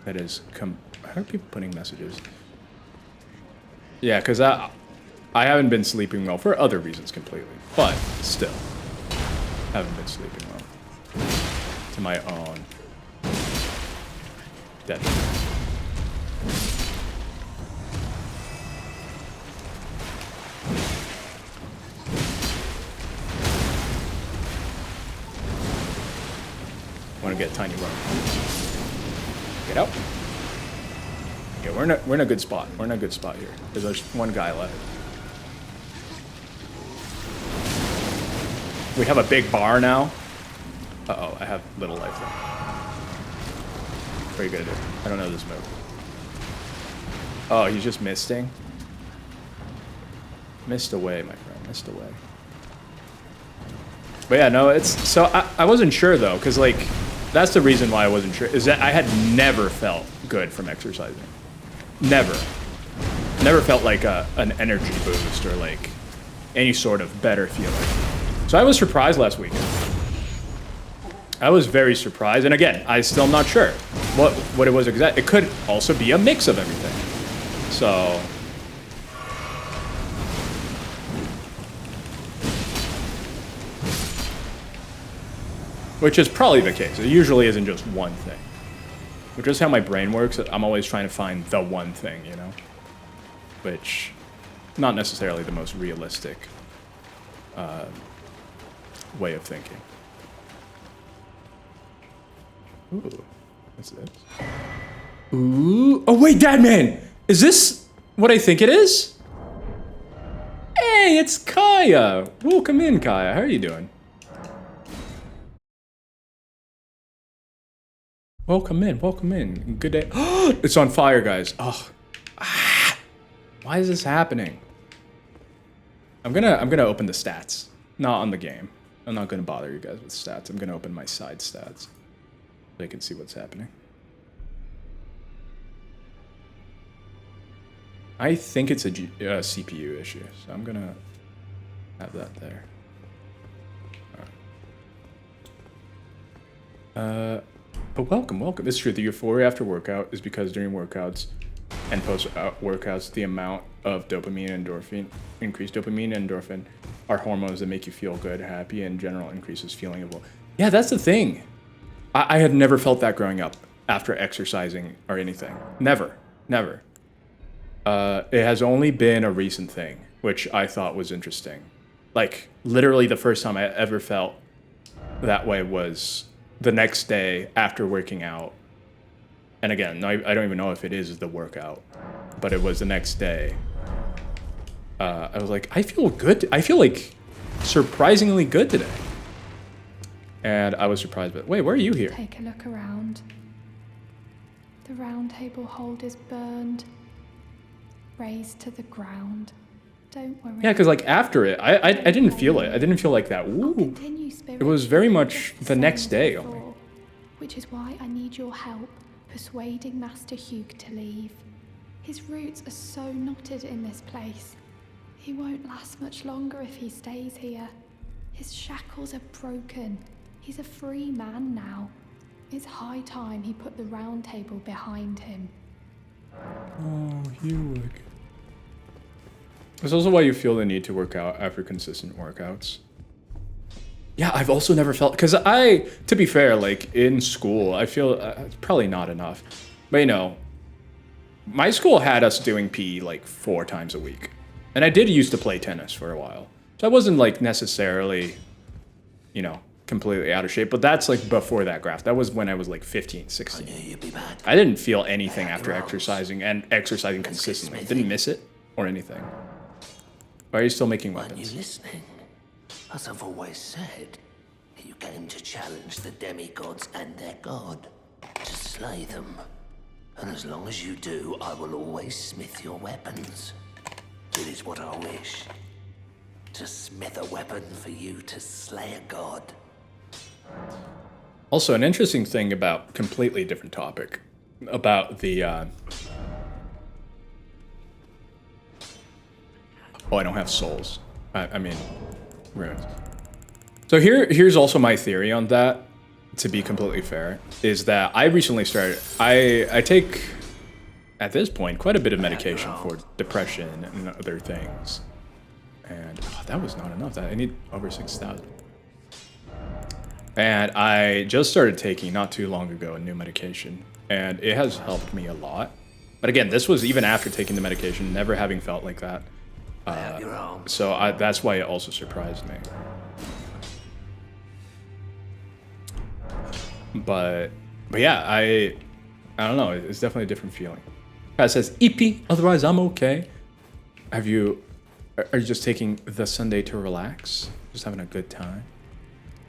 That is, how are people putting messages? Yeah, because I haven't been sleeping well for other reasons completely, but still, haven't been sleeping well to my own detriment. Want to get a tiny run? Get out. Okay, we're in a good spot. We're in a good spot here. There's one guy left. We have a big bar now. Uh-oh, I have little life left. What are you gonna do? I don't know this move. Oh, he's just misting. Missed away, my friend. Missed away. But yeah, no, it's... So I wasn't sure, though, because, like, that's the reason why I wasn't sure, is that I had never felt good from exercising. Never. Never felt like an energy boost or, like, any sort of better feeling. So I was surprised last weekend. I was very surprised. And again, I'm still not sure what it was exactly. It could also be a mix of everything. So... Which is probably the case. It usually isn't just one thing. Which is how my brain works. I'm always trying to find the one thing, you know? Which, not necessarily the most realistic way of thinking. Ooh, what's this? Ooh, oh wait, Dadman! Is this what I think it is? Hey, it's Kaya! Welcome in, Kaya. How are you doing? Welcome in, welcome in. Good day. It's on fire, guys. Oh. Ah. Why is this happening? I'm gonna open the stats. Not on the game. I'm not gonna bother you guys with stats. I'm gonna open my side stats. So I can see what's happening. I think it's a CPU issue, so I'm gonna have that there. Alright. But welcome, welcome. It's true, the euphoria after workout is because during workouts and post-workouts, the amount of dopamine and endorphin, increased dopamine and endorphin, are hormones that make you feel good, happy, and in general increases feeling of well. Yeah, that's the thing. I had never felt that growing up after exercising or anything. Never, never. It has only been a recent thing, which I thought was interesting. Like, literally the first time I ever felt that way was the next day after working out. And again, I don't even know if it is the workout, but it was the next day. I was like, I feel good. I feel like surprisingly good today. And I was surprised, but wait, where are you here? Take a look around. The round table hold is burned, razed to the ground. Don't worry. Yeah, because like after it, I didn't feel it. I didn't feel like that. Ooh. It was very much the next day only. Which is why I need your help persuading Master Hugh to leave. His roots are so knotted in this place. He won't last much longer if he stays here. His shackles are broken. He's a free man now. It's high time he put the round table behind him. Oh, Hugh. That's also why you feel the need to work out after consistent workouts. Yeah, I've also never felt... Because to be fair, like, in school, I feel it's probably not enough. But, you know, my school had us doing PE, like, 4 times a week. And I did used to play tennis for a while. So I wasn't, like, necessarily, you know, completely out of shape. But that's, like, before that graph. That was when I was, like, 15, 16. I knew you'd be back. I didn't feel anything after exercising and exercising consistently. Didn't miss it or anything. Why are you still making Aren't weapons? you listening? As I've always said, you came to challenge the demigods and their god, to slay them. And as long as you do, I will always smith your weapons. It is what I wish. To smith a weapon for you to slay a god. Also, an interesting thing about completely different topic about the oh, I don't have souls. I mean, runes. So here's also my theory on that, to be completely fair, is that I recently started, I take, at this point, quite a bit of medication for depression and other things. And that was not enough. I need over 6,000. And I just started taking, not too long ago, a new medication. And it has helped me a lot. But again, this was even after taking the medication, never having felt like that. So that's why it also surprised me. But yeah, I don't know. It's definitely a different feeling. It says EP, otherwise I'm okay. Are you just taking the Sunday to relax? Just having a good time?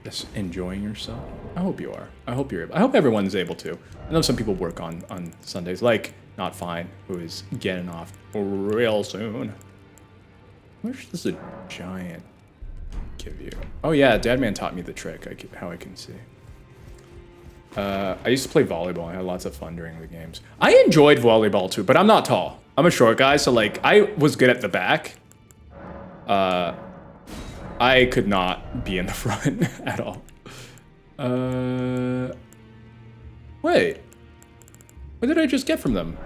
Just enjoying yourself? I hope you are. I hope you're able. I hope everyone's able to. I know some people work on Sundays, like Not Fine, who is getting off real soon. How much does a giant give you? Oh yeah, Dadman taught me the trick, how I can see. I used to play volleyball. I had lots of fun during the games. I enjoyed volleyball too, but I'm not tall. I'm a short guy, so like I was good at the back. I could not be in the front at all. Wait. What did I just get from them?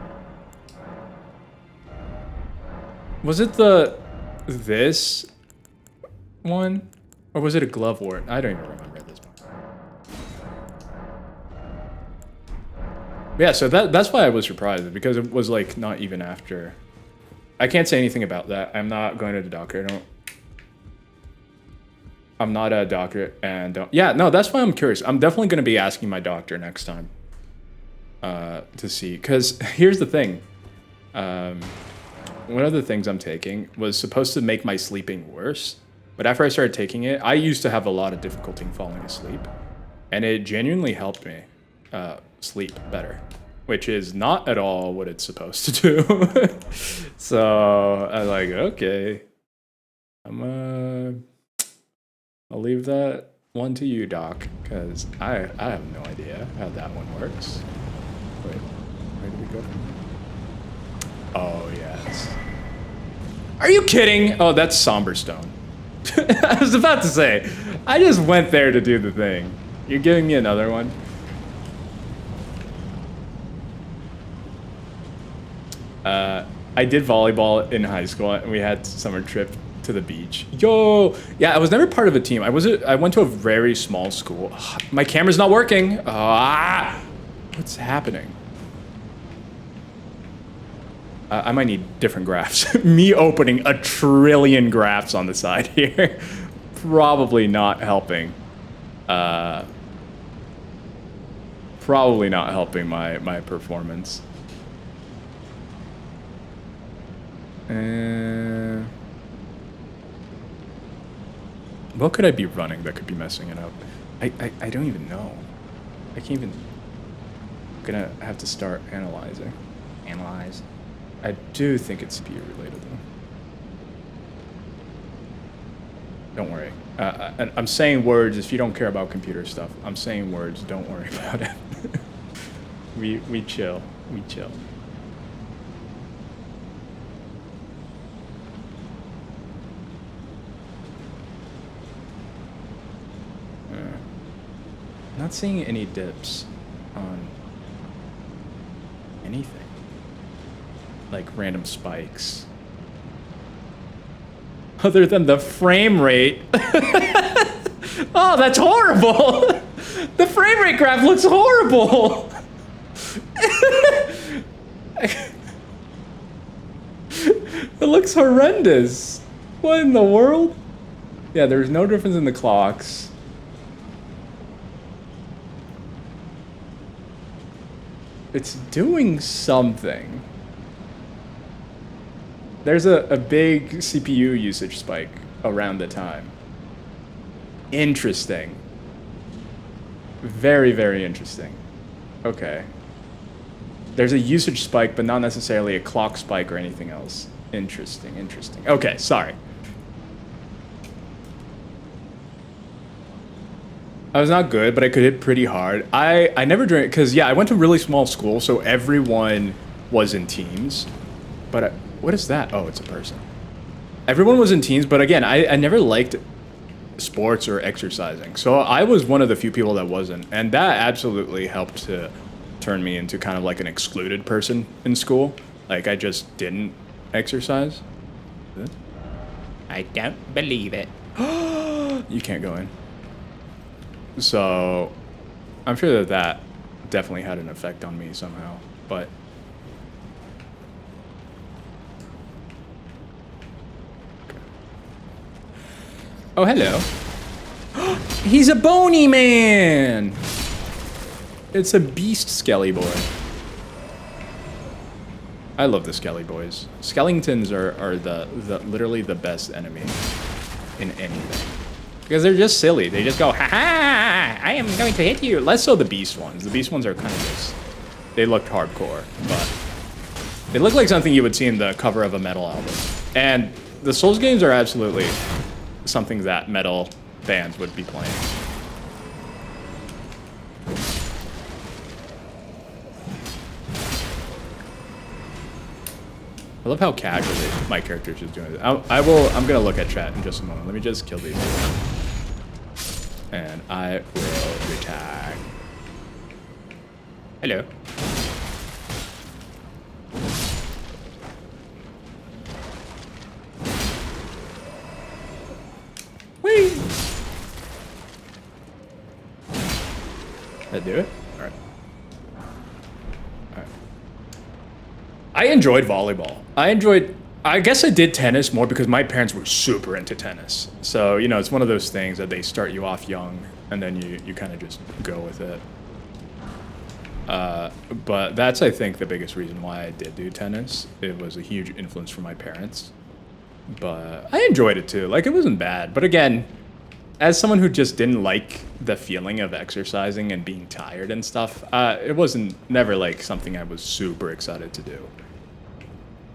Was it this one? Or was it a glove wart? I don't even remember at this point. Yeah, so that's why I was surprised, because it was like not even after. I can't say anything about that. I'm not going to the doctor. I'm not a doctor and don't. Yeah, no, that's why I'm curious. I'm definitely going to be asking my doctor next time to see. Because here's the thing. One of the things I'm taking was supposed to make my sleeping worse. But after I started taking it, I used to have a lot of difficulty in falling asleep. And it genuinely helped me sleep better. Which is not at all what it's supposed to do. So I'm like, okay. I'll leave that one to you, Doc, because I have no idea how that one works. Wait, where did we go from here? Oh, yes. Are you kidding? Oh, that's Somber Stone. I was about to say, I just went there to do the thing. You're giving me another one? I did volleyball in high school, and we had summer trip to the beach. Yo, yeah, I was never part of a team. I went to a very small school. Ugh, my camera's not working. What's happening? I might need different graphs. Me opening a trillion graphs on the side here. Probably not helping. Probably not helping my performance. What could I be running that could be messing it up? I don't even know. I can't even. I'm gonna have to start analyzing. Analyze. I do think it's CPU related though. Don't worry. I'm saying words. If you don't care about computer stuff, I'm saying words. Don't worry about it. we chill. We chill. Not seeing any dips on anything. Like random spikes. Other than the frame rate. Oh, that's horrible! The frame rate graph looks horrible! It looks horrendous. What in the world? Yeah, there's no difference in the clocks. It's doing something. There's a big CPU usage spike around the time. Interesting. Very, very interesting. Okay. There's a usage spike, but not necessarily a clock spike or anything else. Interesting, interesting. Okay, sorry. I was not good, but I could hit pretty hard. I never drank, because yeah, I went to a really small school, so everyone was in teams. But what is that? Oh, it's a person. Everyone was in teams, but again, I never liked sports or exercising. So I was one of the few people that wasn't. And that absolutely helped to turn me into kind of like an excluded person in school. Like, I just didn't exercise. I don't believe it. You can't go in. So, I'm sure that definitely had an effect on me somehow, but... Oh, hello. He's a bony man! It's a beast Skelly boy. I love the Skelly boys. Skellingtons are the literally the best enemy in anything. Because they're just silly. They just go, ha-ha, I am going to hit you. Less so the beast ones. The beast ones are kind of just, they looked hardcore, but they look like something you would see in the cover of a metal album. And the Souls games are absolutely something that metal bands would be playing. I love how casually my character is just doing it. I'm gonna look at chat in just a moment. Let me just kill these. And I will retire. Hello. Whee! That do it? Alright. Alright. I enjoyed volleyball. I guess I did tennis more because my parents were super into tennis. So, you know, it's one of those things that they start you off young and then you kind of just go with it. But that's, I think, the biggest reason why I did do tennis. It was a huge influence from my parents. But I enjoyed it too. Like, it wasn't bad. But again, as someone who just didn't like the feeling of exercising and being tired and stuff, it wasn't never like something I was super excited to do.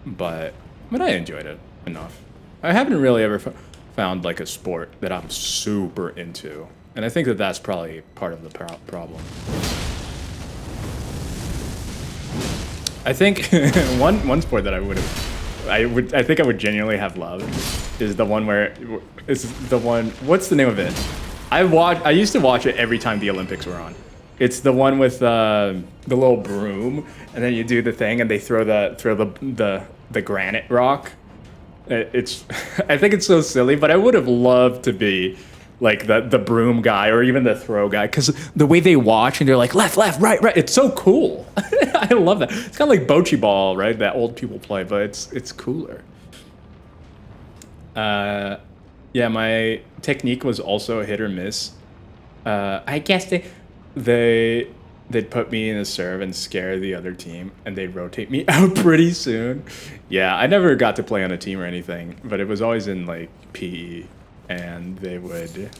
But I enjoyed it enough. I haven't really ever found like a sport that I'm super into. And I think that that's probably part of the problem. I think one sport that I think I would genuinely have loved is the one what's the name of it? I used to watch it every time the Olympics were on. It's the one with the little broom, and then you do the thing, and they throw the granite rock. It's I think it's so silly, but I would have loved to be like the broom guy or even the throw guy, because the way they watch and they're like left, right, it's so cool. I love that. It's kind of like bocce ball, right? That old people play, but it's cooler. Yeah, my technique was also a hit or miss. I guess they'd put me in a serve and scare the other team, and they'd rotate me out pretty soon. Yeah, I never got to play on a team or anything, but it was always in like PE, and they would.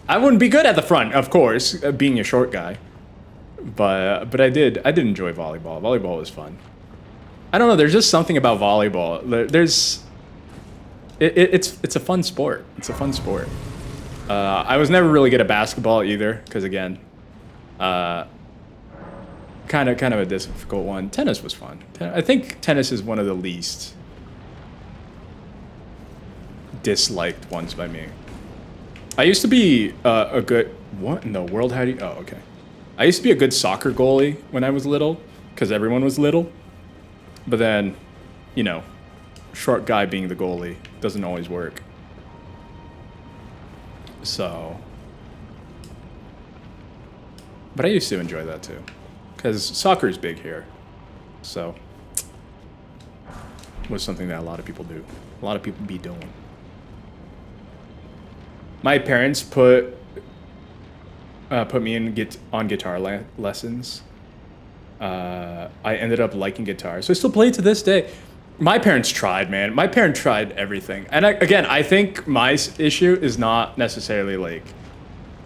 I wouldn't be good at the front, of course, being a short guy, but I did enjoy volleyball. Volleyball was fun. I don't know. There's just something about volleyball. It's a fun sport. It's a fun sport. I was never really good at basketball either, because again, kind of a difficult one. Tennis was fun. I think tennis is one of the least disliked ones by me. I used to be a good what in the world? How do you? Oh, okay. I used to be a good soccer goalie when I was little, because everyone was little. But then, you know, short guy being the goalie doesn't always work. So, but I used to enjoy that too, because soccer is big here. So, it was something that a lot of people do. A lot of people be doing. My parents put me in on guitar lessons. I ended up liking guitar, so I still play it to this day. My parents tried, man. My parents tried everything. And I think my issue is not necessarily like...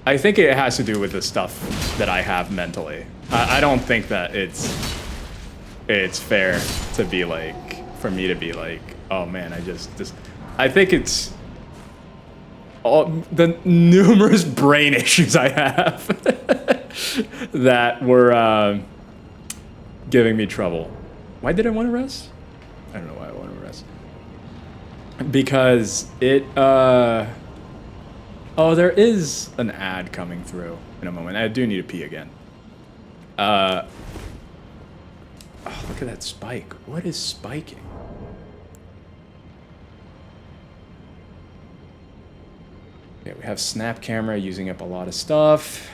I think it has to do with the stuff that I have mentally. I don't think that it's fair to be like... For me to be like, oh man, I think it's... all the numerous brain issues I have that were giving me trouble. Why did I want to rest? I don't know why I want to rest. Because it, oh, there is an ad coming through in a moment. I do need to pee again. Oh, look at that spike. What is spiking? Okay, we have snap camera using up a lot of stuff.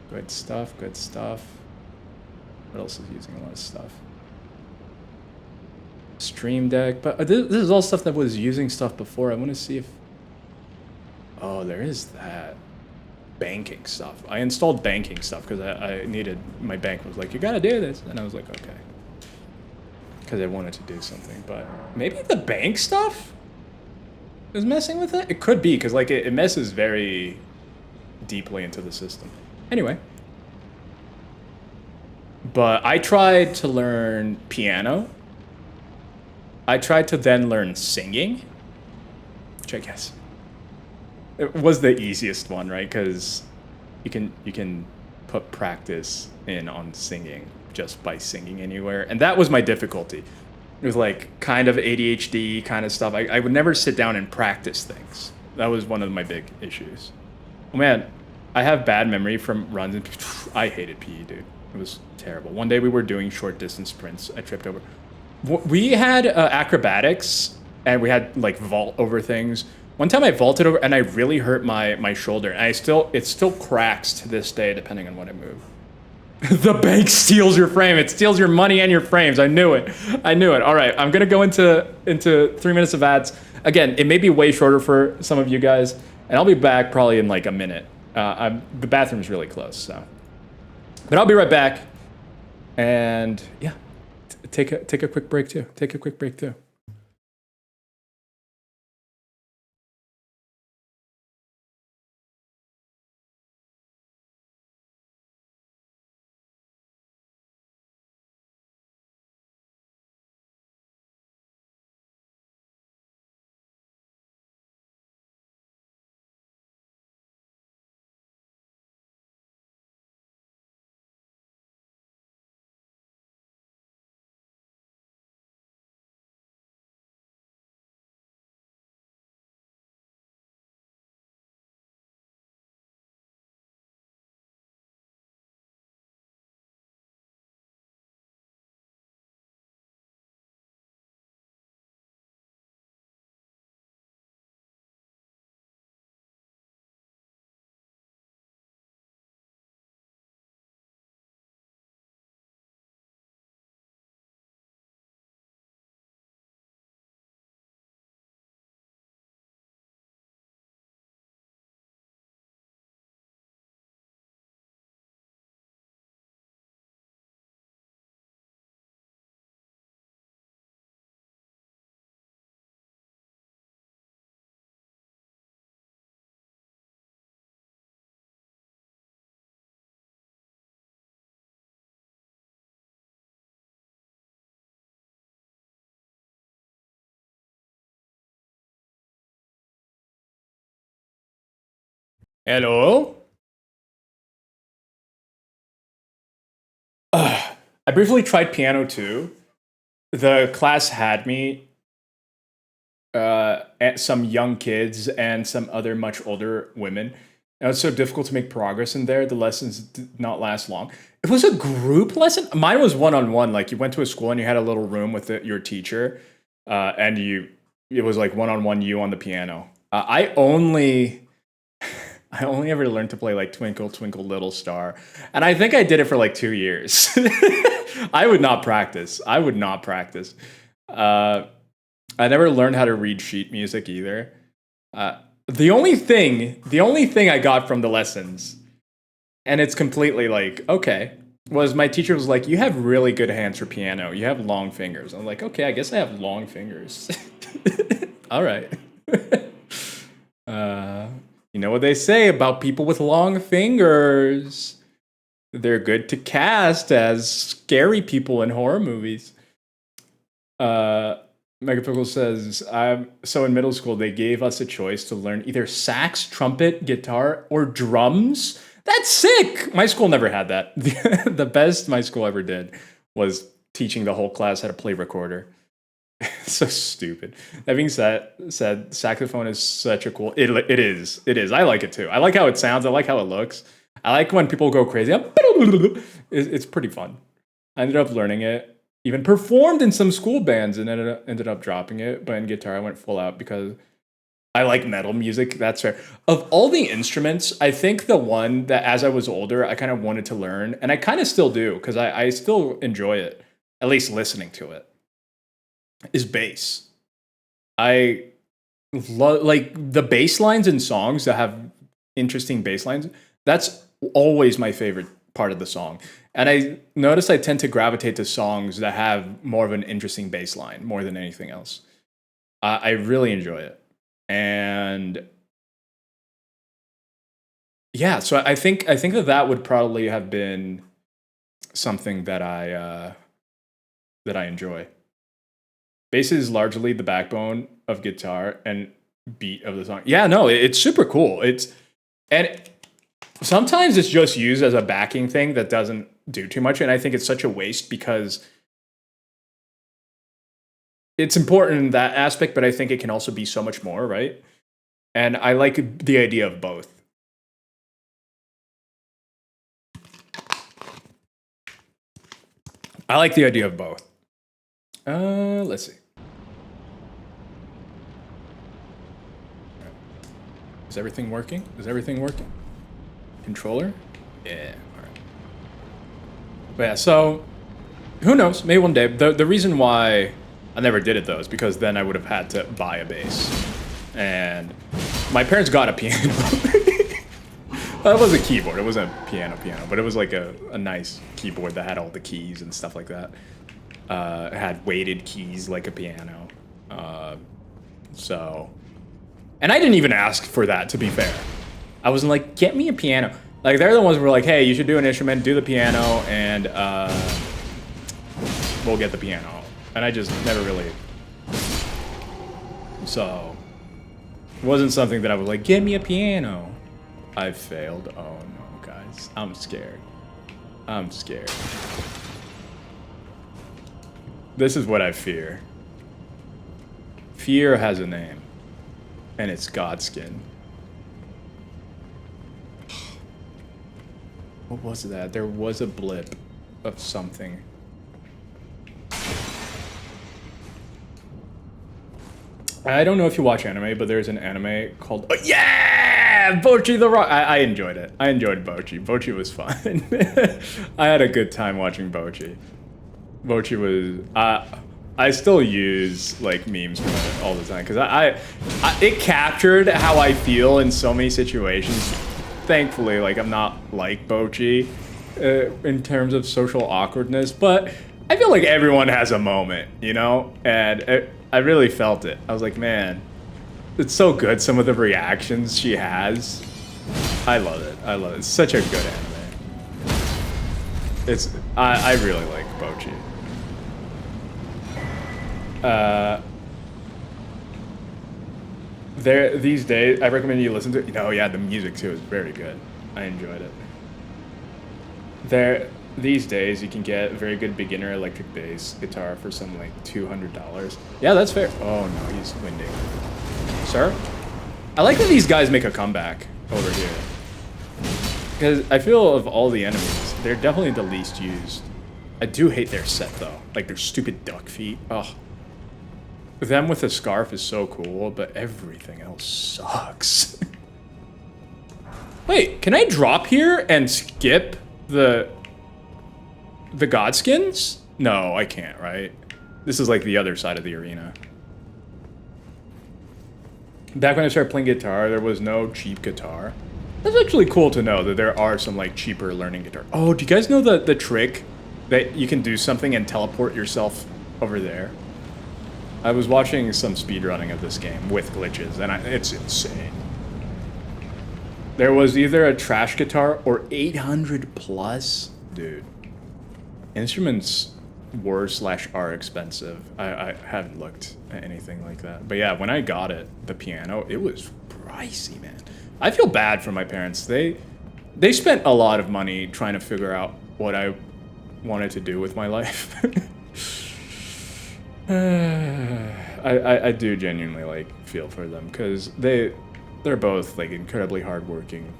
Good stuff, good stuff. What else is using a lot of stuff? Stream Deck, but this is all stuff that was using stuff before. I want to see if... Oh, there is that. Banking stuff. I installed banking stuff because I needed... My bank was like, you gotta do this. And I was like, okay. Because I wanted to do something, but... Maybe the bank stuff is messing with it? It could be, because like it messes very deeply into the system. Anyway. But I tried to learn piano. I tried to then learn singing, which I guess it was the easiest one, right? Because you can put practice in on singing just by singing anywhere, and that was my difficulty. It was like kind of ADHD kind of stuff. I would never sit down and practice things. That was one of my big issues. Oh man, I have bad memory from runs, and I hated PE, dude. It was terrible. One day we were doing short distance sprints. I tripped over. We had acrobatics, and we had like vault over things. One time I vaulted over, and I really hurt my shoulder. And it still cracks to this day, depending on what I move. The bank steals your frame. It steals your money and your frames. I knew it. All right, I'm gonna go into 3 minutes of ads. Again, it may be way shorter for some of you guys, and I'll be back probably in like a minute. The bathroom's really close, so. But I'll be right back. And yeah, take a quick break too. Hello? I briefly tried piano too. The class had me, some young kids and some other much older women. And it was so difficult to make progress in there. The lessons did not last long. It was a group lesson. Mine was one-on-one. Like you went to a school and you had a little room with your teacher, and it was like one-on-one you on the piano. I only ever learned to play like Twinkle Twinkle Little Star, and I think I did it for like 2 years. I would not practice. I never learned how to read sheet music either. The only thing I got from the lessons, and it's completely like, okay, was my teacher was like, you have really good hands for piano. You have long fingers. I'm like, okay, I guess I have long fingers. All right. You know what they say about people with long fingers? They're good to cast as scary people in horror movies. Megapickle says, so in middle school, they gave us a choice to learn either sax, trumpet, guitar, or drums. That's sick! My school never had that. The best my school ever did was teaching the whole class how to play recorder. So stupid. That being said, saxophone is such a cool... It is. I like it too. I like how it sounds. I like how it looks. I like when people go crazy. It's pretty fun. I ended up learning it. Even performed in some school bands and ended up dropping it. But in guitar, I went full out because I like metal music. That's fair. Of all the instruments, I think the one that as I was older, I kind of wanted to learn, and I kind of still do because I still enjoy it, at least listening to it, is bass. I love like the bass lines in songs that have interesting bass lines. That's always my favorite part of the song. And I notice I tend to gravitate to songs that have more of an interesting bass line more than anything else. I really enjoy it. And yeah, so I think that would probably have been something that I enjoy. Bass is largely the backbone of guitar, and beat of the song. Yeah, no, it's super cool. And sometimes it's just used as a backing thing that doesn't do too much, and I think it's such a waste because it's important in that aspect, but I think it can also be so much more, right? And I like the idea of both. I like the idea of both. Let's see. Is everything working? Is everything working? Controller? Yeah, all right. But yeah, so who knows? Maybe one day. The reason why I never did it though is because then I would have had to buy a bass. And my parents got a piano. That was a keyboard. It wasn't a piano, but it was like a nice keyboard that had all the keys and stuff like that. It had weighted keys like a piano. And I didn't even ask for that, to be fair. I wasn't like, get me a piano. Like, they're the ones who were like, hey, you should do an instrument, do the piano, and we'll get the piano. And I just never really... So, it wasn't something that I was like, get me a piano. I failed. Oh no, guys. I'm scared. I'm scared. This is what I fear. Fear has a name. And it's Godskin. What was that? There was a blip of something. I don't know if you watch anime, but there's an anime called... Oh, yeah! Bocchi the Rock! I enjoyed it. I enjoyed Bocchi. Bocchi was fun. I had a good time watching Bocchi. Bocchi was... I still use, like, memes from it all the time, because it captured how I feel in so many situations. Thankfully, like, I'm not like Bocchi in terms of social awkwardness, but I feel like everyone has a moment, you know? And I really felt it. I was like, man, it's so good, some of the reactions she has. I love it. I love it. It's such a good anime. I really like Bocchi. These days, I recommend you listen to it. Oh yeah, the music too is very good. I enjoyed it. These days, you can get a very good beginner electric bass guitar for some like $200. Yeah, that's fair. Oh no, he's winding. Sir? I like that these guys make a comeback over here. Because I feel of all the enemies, they're definitely the least used. I do hate their set though. Like their stupid duck feet. Oh. Them with a scarf is so cool, but everything else sucks. Wait, can I drop here and skip the Godskins? No, I can't, right? This is like the other side of the arena. Back when I started playing guitar, there was no cheap guitar. That's actually cool to know that there are some like cheaper learning guitar. Oh, do you guys know the trick that you can do something and teleport yourself over there? I was watching some speedrunning of this game with glitches, and it's insane. There was either a trash guitar or 800 plus. Dude. Instruments were/are expensive. I haven't looked at anything like that. But yeah, when I got it, the piano, it was pricey, man. I feel bad for my parents. They spent a lot of money trying to figure out what I wanted to do with my life. I do genuinely like feel for them because they're both like incredibly hardworking,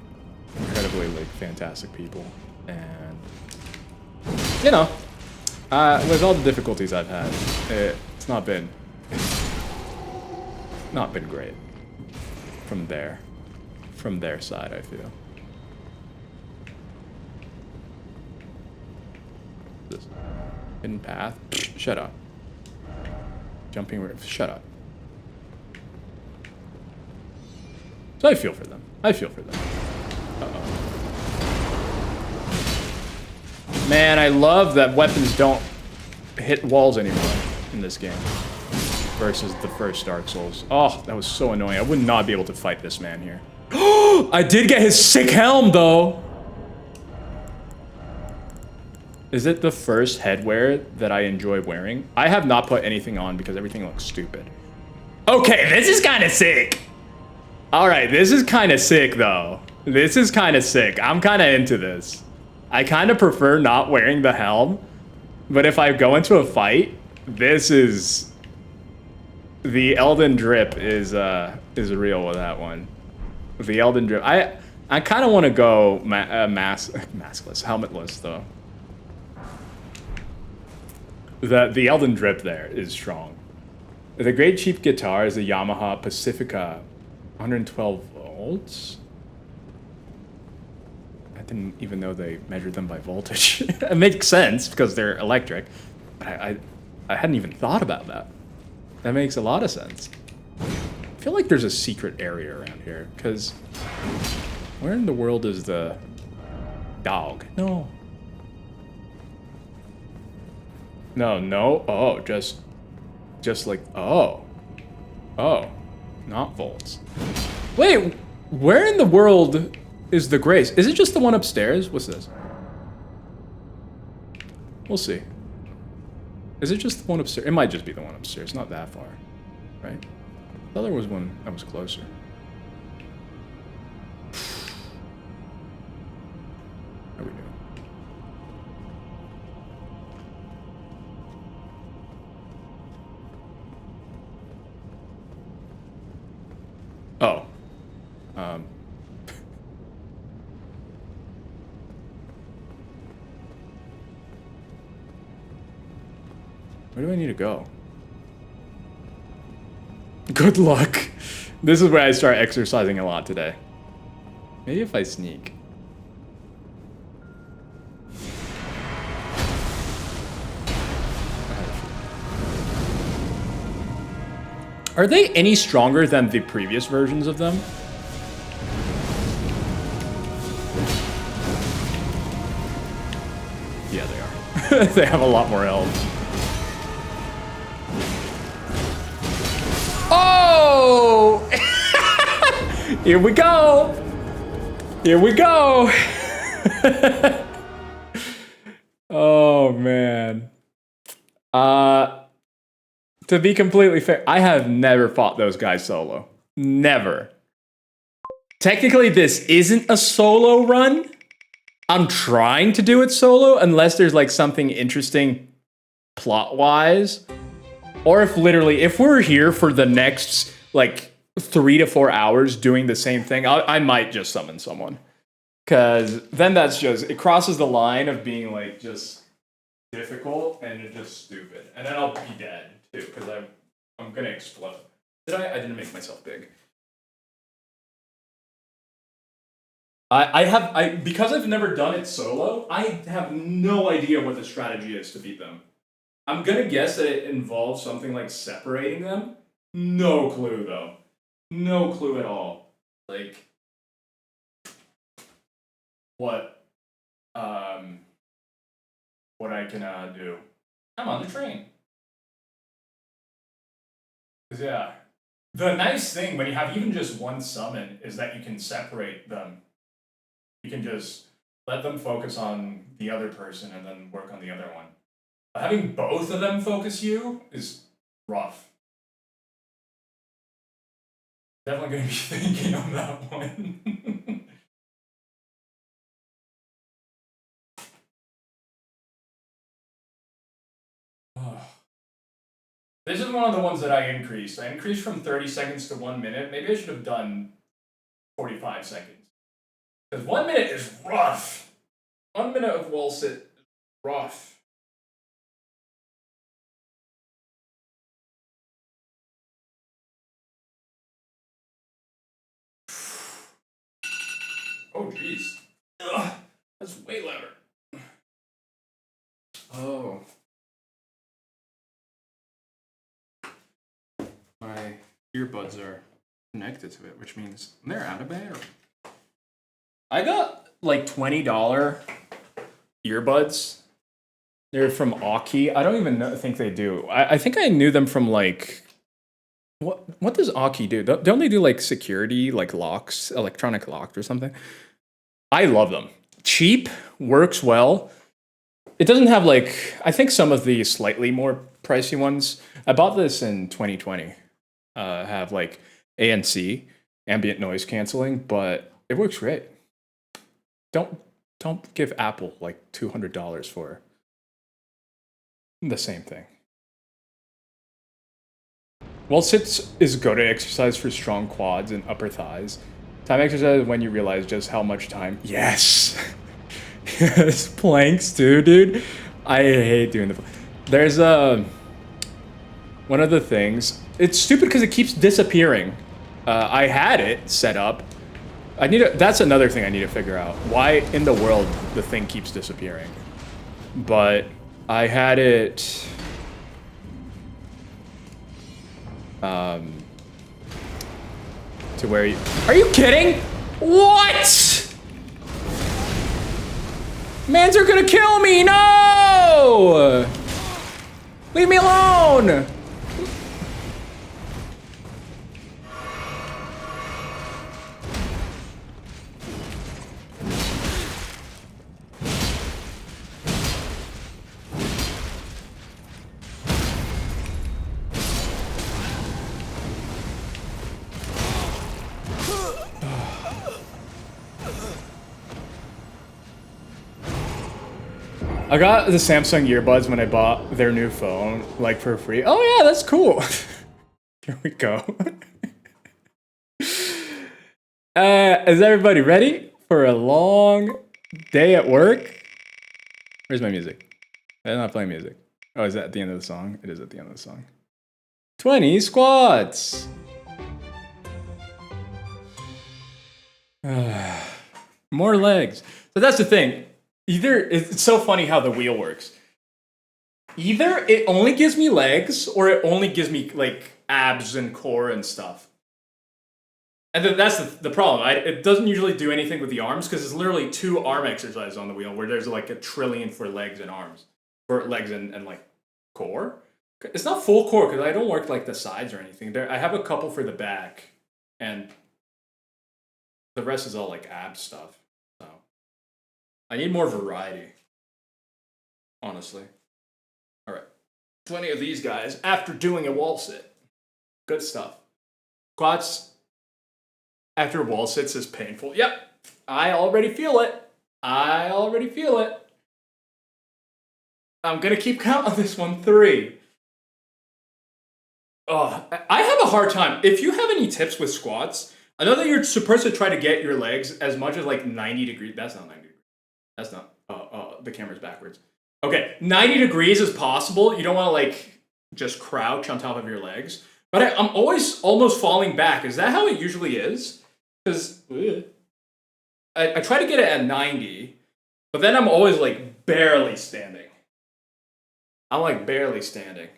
incredibly like fantastic people, and you know, with all the difficulties I've had, it's not been great from their side, I feel. This hidden path. Shut up. Jumping, shut up. So I feel for them. Uh-oh. Man, I love that weapons don't hit walls anymore in this game. Versus the first Dark Souls. Oh, that was so annoying. I would not be able to fight this man here. I did get his sick helm, though! Is it the first headwear that I enjoy wearing? I have not put anything on because everything looks stupid. Okay, this is kind of sick. All right, this is kind of sick though. This is kind of sick. I'm kind of into this. I kind of prefer not wearing the helm, but if I go into a fight, this is the Elden drip is real with that one. The Elden drip. I kind of want to go maskless, helmetless though. The Elden drip there is strong. The Great Cheap Guitar is a Yamaha Pacifica, 112 volts. I didn't even know they measured them by voltage. It makes sense because they're electric. But I hadn't even thought about that. That makes a lot of sense. I feel like there's a secret area around here, because where in the world is the dog? No. No. Oh, just like, oh, not volts. Wait, where in the world is the Grace? Is it just the one upstairs? What's this? We'll see. Is it just the one upstairs? It might just be the one upstairs. Not that far, right? I thought there was one that was closer. How are we doing? Oh. Where do I need to go? Good luck. This is where I start exercising a lot today. Maybe if I sneak. Are they any stronger than the previous versions of them? Yeah, they are. They have a lot more health. Oh! Here we go! Here we go! Oh, man. To be completely fair, I have never fought those guys solo. Never. Technically, this isn't a solo run. I'm trying to do it solo, unless there's like something interesting plot-wise. Or if we're here for the next like 3 to 4 hours doing the same thing, I might just summon someone. Because then that's just, it crosses the line of being like just difficult and it's just stupid. And then I'll be dead too, because I'm gonna explode. I didn't make myself big. Because I've never done it solo, I have no idea what the strategy is to beat them. I'm gonna guess that it involves something like separating them. No clue though. No clue at all. Like what I can do. I'm on the train. 'Cause yeah. The nice thing when you have even just one summon is that you can separate them. You can just let them focus on the other person and then work on the other one. But having both of them focus you is rough. Definitely gonna be thinking on that one. This is one of the ones that I increased. I increased from 30 seconds to 1 minute. Maybe I should have done 45 seconds. Because 1 minute is rough. 1 minute of wall sit is rough. Oh, jeez. Ugh, that's way louder. Oh. My earbuds are connected to it, which means they're out of battery. I got like $20 earbuds. They're from Aukey. I don't even think they do. I think I knew them from like... What does Aukey do? Don't they do like security, like locks, electronic locked or something? I love them. Cheap, works well. It doesn't have like... I think some of the slightly more pricey ones... I bought this in 2020. Have like ANC. ambient noise canceling, but it works great. Don't give Apple like $200 for the same thing. Wall sits is go-to exercise for strong quads and upper thighs. Time exercise when you realize just how much time. Yes, yes, planks too, dude. I hate doing the. There's one of the things. It's stupid because it keeps disappearing. I had it set up. I need to, that's another thing I need to figure out. Why in the world the thing keeps disappearing? But I had it to where you, are you kidding? What? Mans are gonna kill me, no! Leave me alone! I got the Samsung earbuds when I bought their new phone, like for free. Oh yeah, that's cool. Here we go. Is everybody ready for a long day at work? Where's my music? I'm not playing music. Oh, is that at the end of the song? It is at the end of the song. 20 squats. More legs. So that's the thing. Either, it's so funny how the wheel works. Either it only gives me legs, or it only gives me, like, abs and core and stuff. And then that's the problem. It doesn't usually do anything with the arms, because it's literally 2 arm exercises on the wheel, where there's, like, a trillion for legs and arms. For legs and like, core. It's not full core, because I don't work, like, the sides or anything. I have a couple for the back, and the rest is all, like, ab stuff. So I need more variety, honestly. All right, 20 of these guys after doing a wall sit. Good stuff. Squats after wall sits is painful. Yep, I already feel it. I already feel it. I'm gonna keep count on this one. 3. Oh, I have a hard time. If you have any tips with squats, I know that you're supposed to try to get your legs as much as like 90 degrees. That's not 90 degrees. That's not. The camera's backwards. Okay, 90 degrees is possible. You don't want to like just crouch on top of your legs. But I'm always almost falling back. Is that how it usually is? Because I try to get it at 90, but then I'm always like barely standing. I'm like barely standing.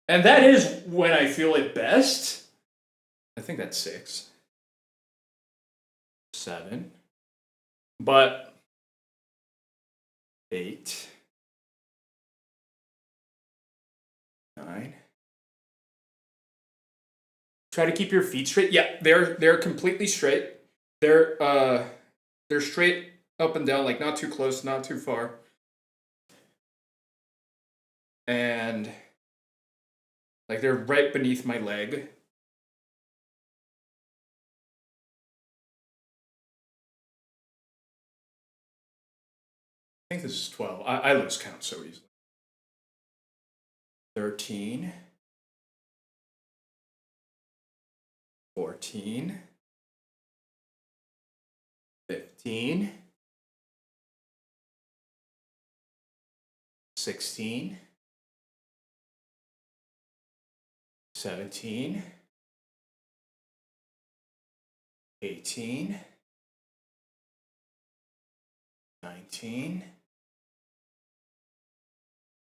And that is when I feel it best. I think that's 6. 7. But 8. 9. Try to keep your feet straight. Yeah, they're completely straight. They're straight up and down, like not too close, not too far. And like they're right beneath my leg. I think this is 12. I lose count so easily. 13. 14. 15. 16. 17. 18. 19.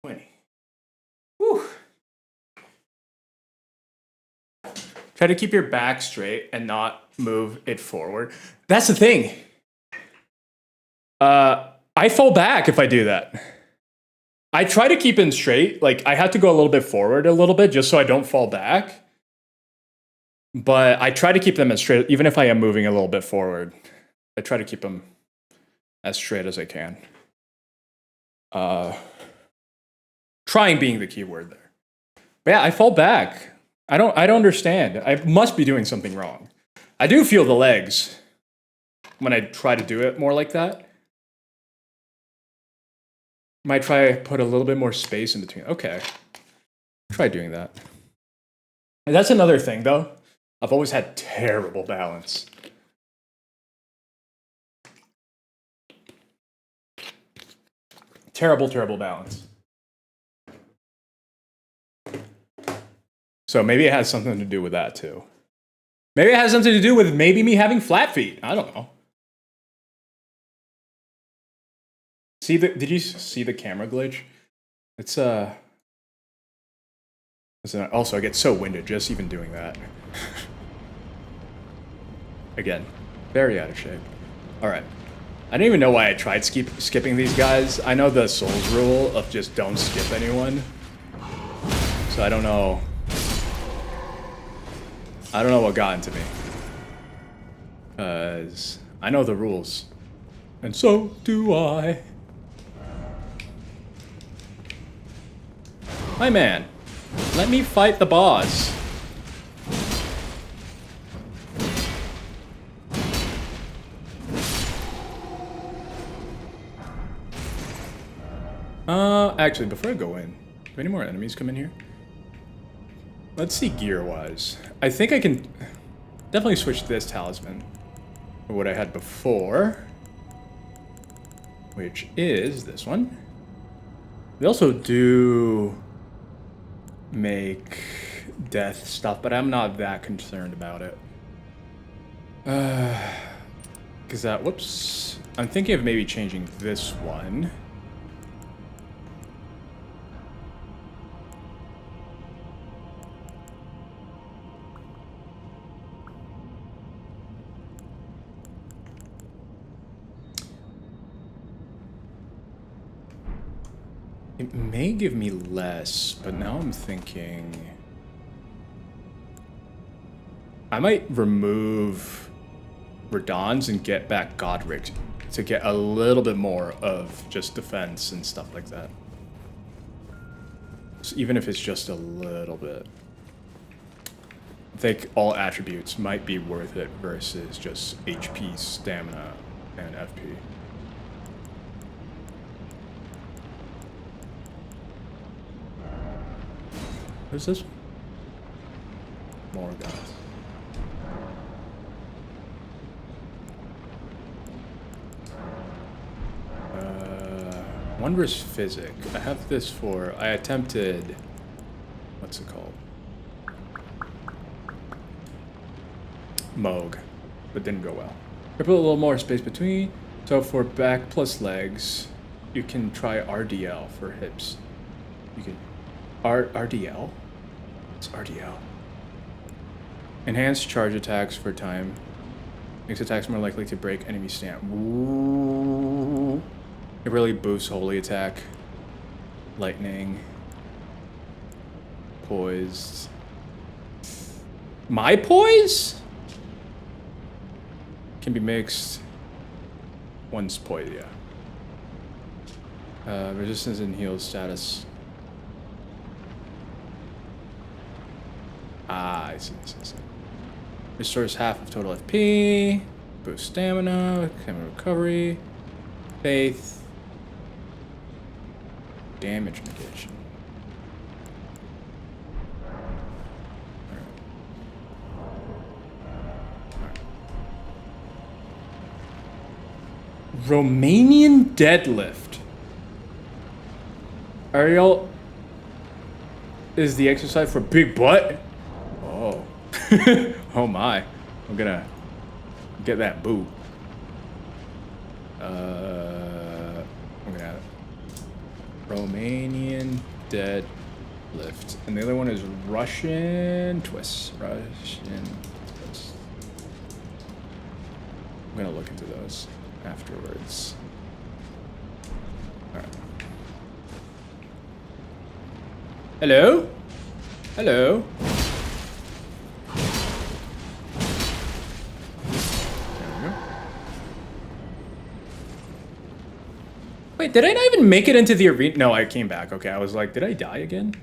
20. Whew. Try to keep your back straight and not move it forward. That's the thing. I fall back if I do that. I try to keep them straight. Like, I have to go a little bit forward a little bit just so I don't fall back. But I try to keep them as straight, even if I am moving a little bit forward. I try to keep them as straight as I can. Trying being the key word there. But yeah, I fall back. I don't understand. I must be doing something wrong. I do feel the legs when I try to do it more like that. Might try to put a little bit more space in between. Okay. Try doing that. And that's another thing, though. I've always had terrible balance. Terrible, terrible balance. So maybe it has something to do with that, too. Maybe it has something to do with maybe me having flat feet. I don't know. Did you see the camera glitch? It's also, I get so winded just even doing that. Again, very out of shape. All right. I don't even know why I tried skipping these guys. I know the Souls rule of just don't skip anyone. So I don't know. I don't know what got into me. Because I know the rules. And so do I. My man, let me fight the boss. Actually, before I go in, do any more enemies come in here? Let's see gear-wise. I think I can definitely switch this talisman for what I had before, which is this one. They also do make death stuff, but I'm not that concerned about it. Because whoops. I'm thinking of maybe changing this one. It may give me less, but now I'm thinking I might remove Radon's and get back Godric to get a little bit more of just defense and stuff like that. So even if it's just a little bit. I think all attributes might be worth it versus just HP, stamina, and FP. Who's this? More guys. Wondrous Physic. I have this for... I attempted... What's it called? Moog. But didn't go well. I put a little more space between. So for back plus legs, you can try RDL for hips. You can... RDL? It's RDL. Enhanced charge attacks for time. Makes attacks more likely to break enemy stamp. Ooh. It really boosts holy attack. Lightning. Poised. My poise? Can be mixed. One's poise, yeah. Resistance and heal status. Ah, I see. Restores half of total FP. Boost stamina. Stamina recovery. Faith. Damage negation. Alright. Romanian deadlift. Ariel is the exercise for big butt. Oh. Oh my. I'm gonna get that boot. I'm gonna Romanian deadlift. And the other one is Russian twist. Russian twist. I'm gonna look into those afterwards. Alright. Hello? Hello? Wait, did I not even make it into the arena? No, I came back. Okay, I was like, did I die again?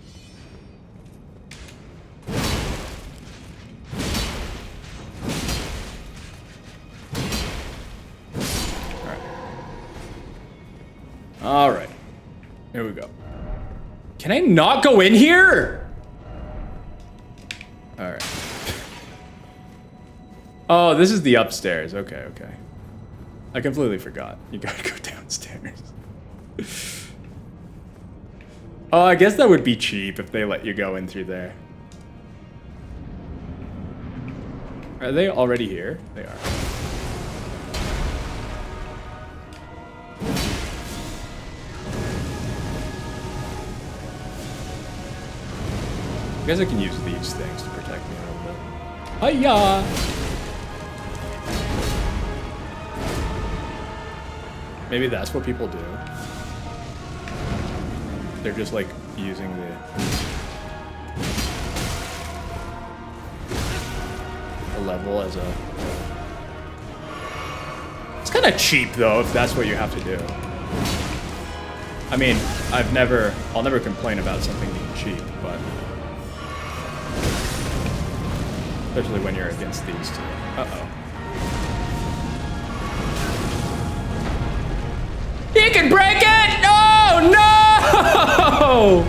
All right. Here we go. Can I not go in here? All right. Oh, this is the upstairs. Okay, okay. I completely forgot. You gotta go downstairs. Oh, I guess that would be cheap if they let you go in through there. Are they already here? They are. I guess I can use these things to protect me a little bit. Hiya! Maybe that's what people do. They're just like using the level as a... It's kind of cheap though, if that's what you have to do. I mean, I'll never complain about something being cheap, but... Especially when you're against these two. Uh-oh. He can break it! Oh, no!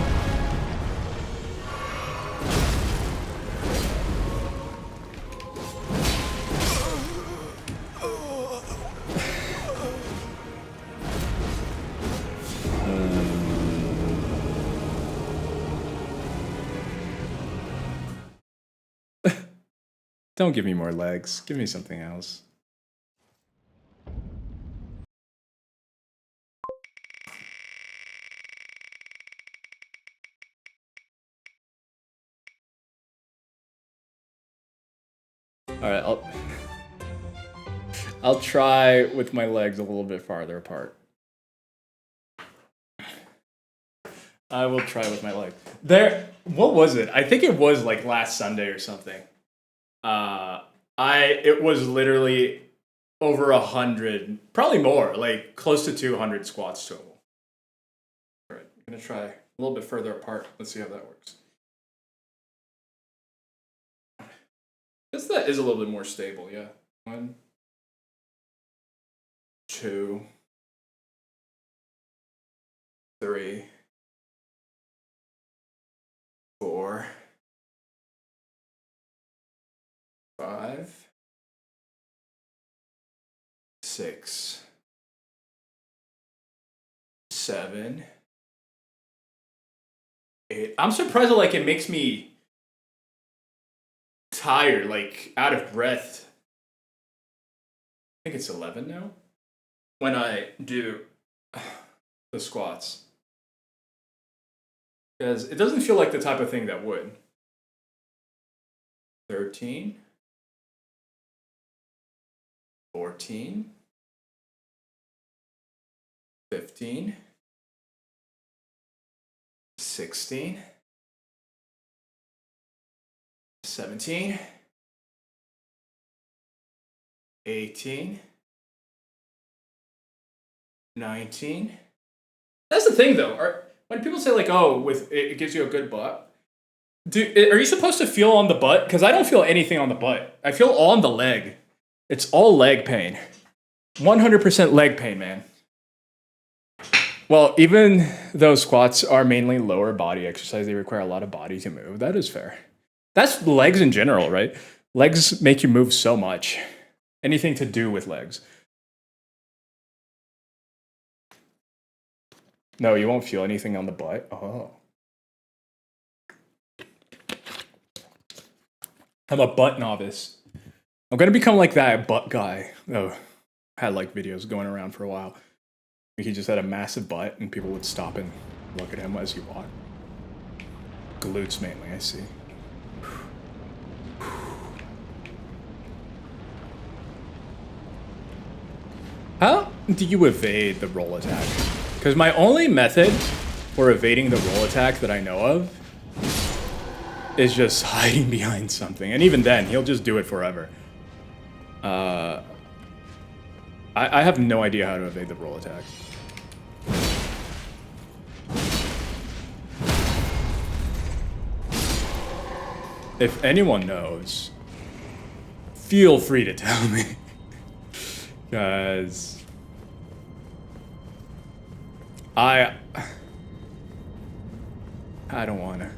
Don't give me more legs. Give me something else. All right, I'll try with my legs a little bit farther apart. I will try with my leg. What was it? I think it was like last Sunday or something. It was literally over 100, probably more, like close to 200 squats total. All right, I'm gonna try a little bit further apart. Let's see how that works. I guess that is a little bit more stable, yeah. 1, 2, 3, 4, 5, 6, 7, 8. I'm surprised that like it makes me tired, like out of breath. I think it's 11 now when I do the squats. Because it doesn't feel like the type of thing that would. 13, 14, 15, 16, 17, 18, 19. That's the thing though. When people say like, oh, it gives you a good butt, are you supposed to feel on the butt? Because I don't feel anything on the butt. I feel on the leg. It's all leg pain. 100% leg pain, man. Well, even though squats are mainly lower body exercise, they require a lot of body to move. That is fair. That's legs in general, right? Legs make you move so much. Anything to do with legs. No, you won't feel anything on the butt. Oh. I'm a butt novice. I'm gonna become like that butt guy. Oh, had like videos going around for a while. He just had a massive butt and people would stop and look at him as he walked. Glutes mainly, I see. How do you evade the roll attack? Because my only method for evading the roll attack that I know of is just hiding behind something. And even then, he'll just do it forever. I have no idea how to evade the roll attack. If anyone knows, feel free to tell me. Because I don't want to.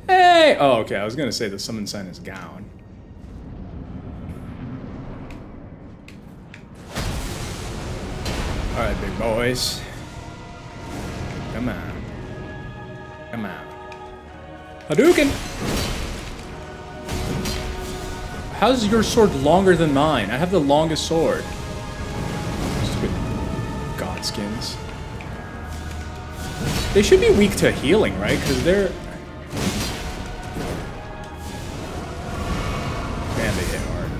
Hey! Oh, okay. I was gonna say the summon sign is gown. All right, big boys. Come on. Come on. Hadouken! How's your sword longer than mine? I have the longest sword. Stupid godskins. They should be weak to healing, right? Because they're... Man, they hit hard.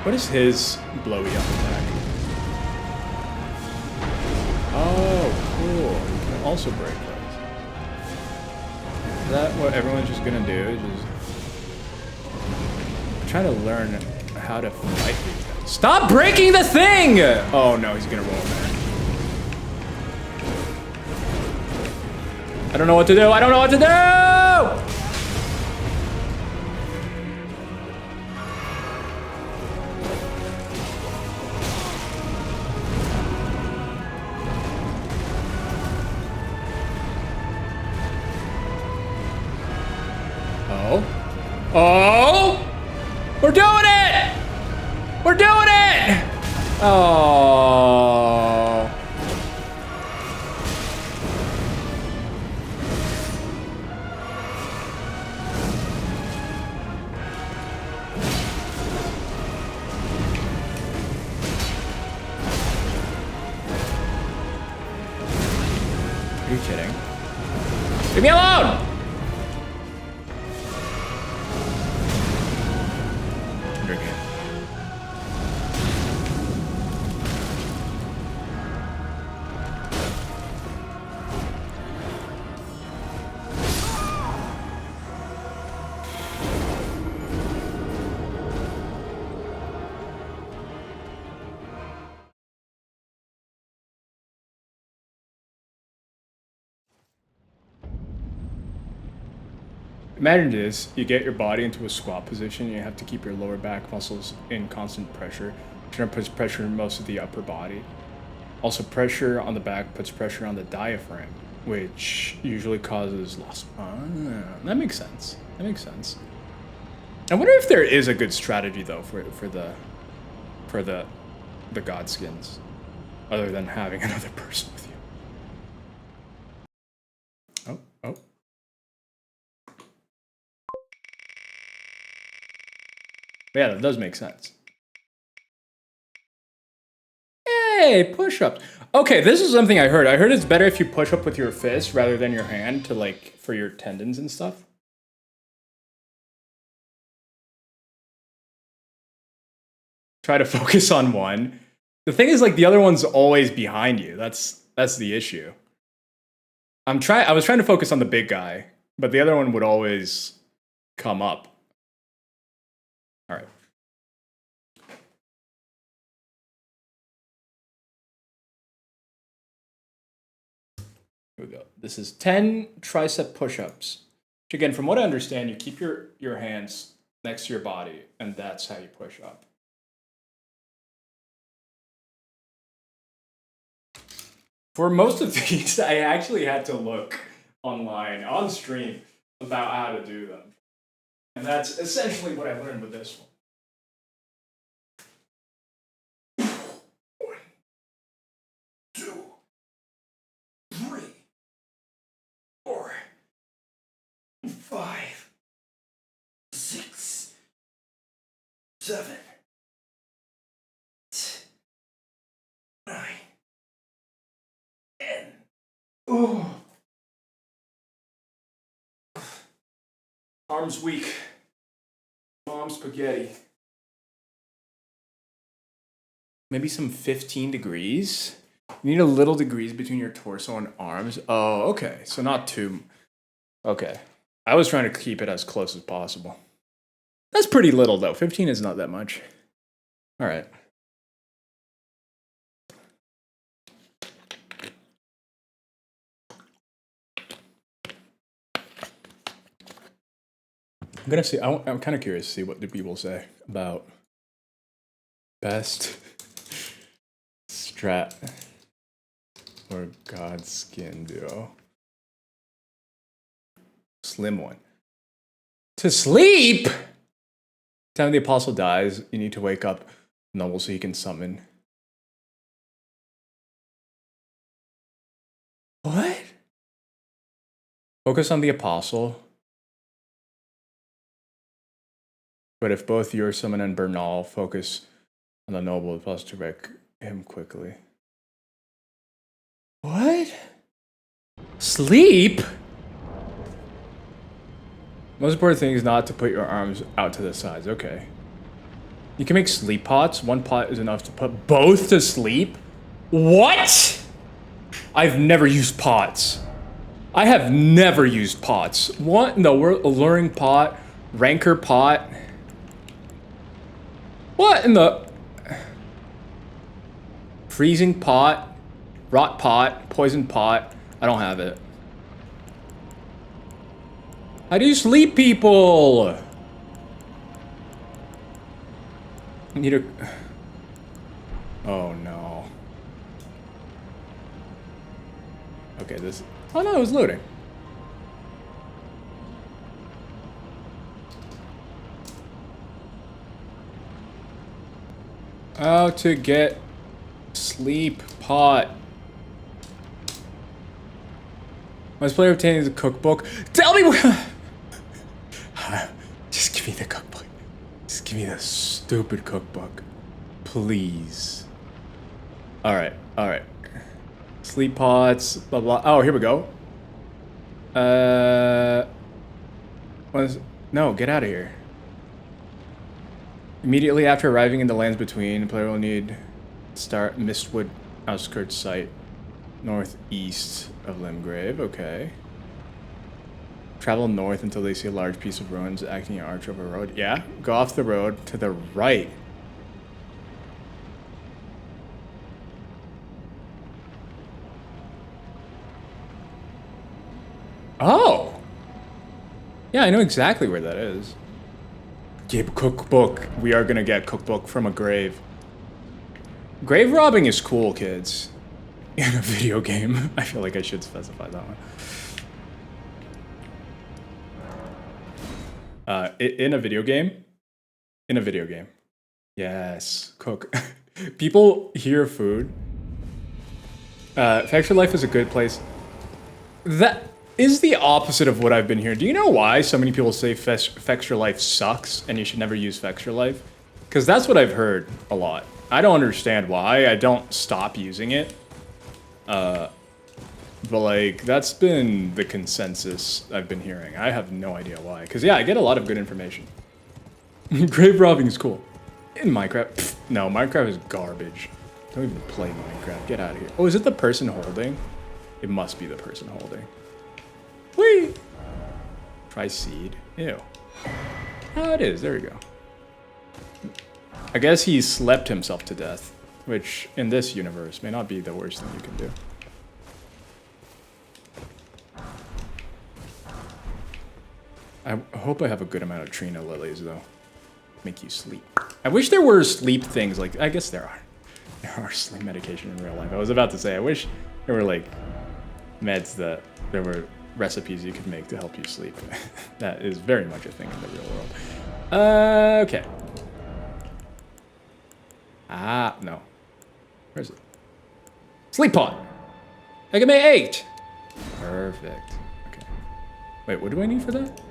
What is his blowy up attack? Oh, cool. You can also break those. Is that what everyone's just gonna do? Just try to learn how to fight these guys. Stop breaking the thing! Oh no, he's gonna roll there. I don't know what to do. I don't know what to do! Oh! We're doing it! We're doing it! Oh. Are you kidding? Leave me alone! Imagine this, you get your body into a squat position, and you have to keep your lower back muscles in constant pressure, which then puts pressure on most of the upper body. Also, pressure on the back puts pressure on the diaphragm, which usually causes loss. That makes sense. That makes sense. I wonder if there is a good strategy though for the godskins, other than having another person with you. Oh. Yeah, that does make sense. Hey, push-ups. Okay, this is something I heard. I heard it's better if you push up with your fist rather than your hand to like for your tendons and stuff. Try to focus on one. The thing is, like, the other one's always behind you. That's the issue. I was trying to focus on the big guy, but the other one would always come up. All right. Here we go. This is 10 tricep push-ups. Which again, from what I understand, you keep your hands next to your body, and that's how you push up. For most of these, I actually had to look online, on stream, about how to do them. And that's essentially what I learned with this one. 1, 2, 3, 4, 5, 6, 7, 9, 10. Oh. Arms weak. Mom spaghetti. Maybe some 15 degrees? You need a little degrees between your torso and arms. Oh, okay. So not too... Okay. I was trying to keep it as close as possible. That's pretty little, though. 15 is not that much. All right. I'm gonna see. I'm kind of curious to see what the people say about best strat or God skin duo. Slim one. To sleep. Time the apostle dies, you need to wake up noble so he can summon. What? Focus on the apostle. But if both your summon and Bernal focus on the noble, it's possible to wreck him quickly. What? Sleep? Most important thing is not to put your arms out to the sides. Okay. You can make sleep pots. One pot is enough to put both to sleep. What? I've never used pots. I have never used pots. What? No, we're alluring pot, rancor pot. What in the freezing pot, rot pot, poison pot? I don't have it. How do you sleep people? I need a... Oh no. Okay, this... Oh no, it was loading. How to get sleep pot. Must player obtain the cookbook. Tell me where. Just give me the cookbook. Just give me the stupid cookbook, please. All right, all right. Sleep pots, blah blah. Oh, here we go. No, get out of here. Immediately after arriving in the lands between, the player will need start Mistwood outskirts site, northeast of Limgrave. Okay. Travel north until they see a large piece of ruins acting an arch over a road. Yeah, go off the road to the right. Oh! Yeah, I know exactly where that is. Gabe cookbook. We are gonna get cookbook from a grave. Grave robbing is cool, kids. In a video game. I feel like I should specify that one. In a video game? In a video game. Yes. Cook. People hear food. Factory life is a good place. That is the opposite of what I've been hearing. Do you know why so many people say Fextra Life sucks and you should never use Fextra Life? Because that's what I've heard a lot. I don't understand why. I don't stop using it. But like, that's been the consensus I've been hearing. I have no idea why. Because yeah, I get a lot of good information. Grave robbing is cool. In Minecraft? Pfft, no, Minecraft is garbage. Don't even play Minecraft. Get out of here. Oh, is it the person holding? It must be the person holding. Whee! Try seed. Ew. Oh, it is. There we go. I guess he slept himself to death, which in this universe may not be the worst thing you can do. I hope I have a good amount of Trina lilies, though. Make you sleep. I wish there were sleep things like... I guess there are. There are sleep medication in real life. I was about to say, I wish there were, like, meds that... There were recipes you could make to help you sleep. That is very much a thing in the real world. Okay. Ah, no. Where is it? Sleep pod! I can make 8! Perfect. Okay. Wait, what do I need for that?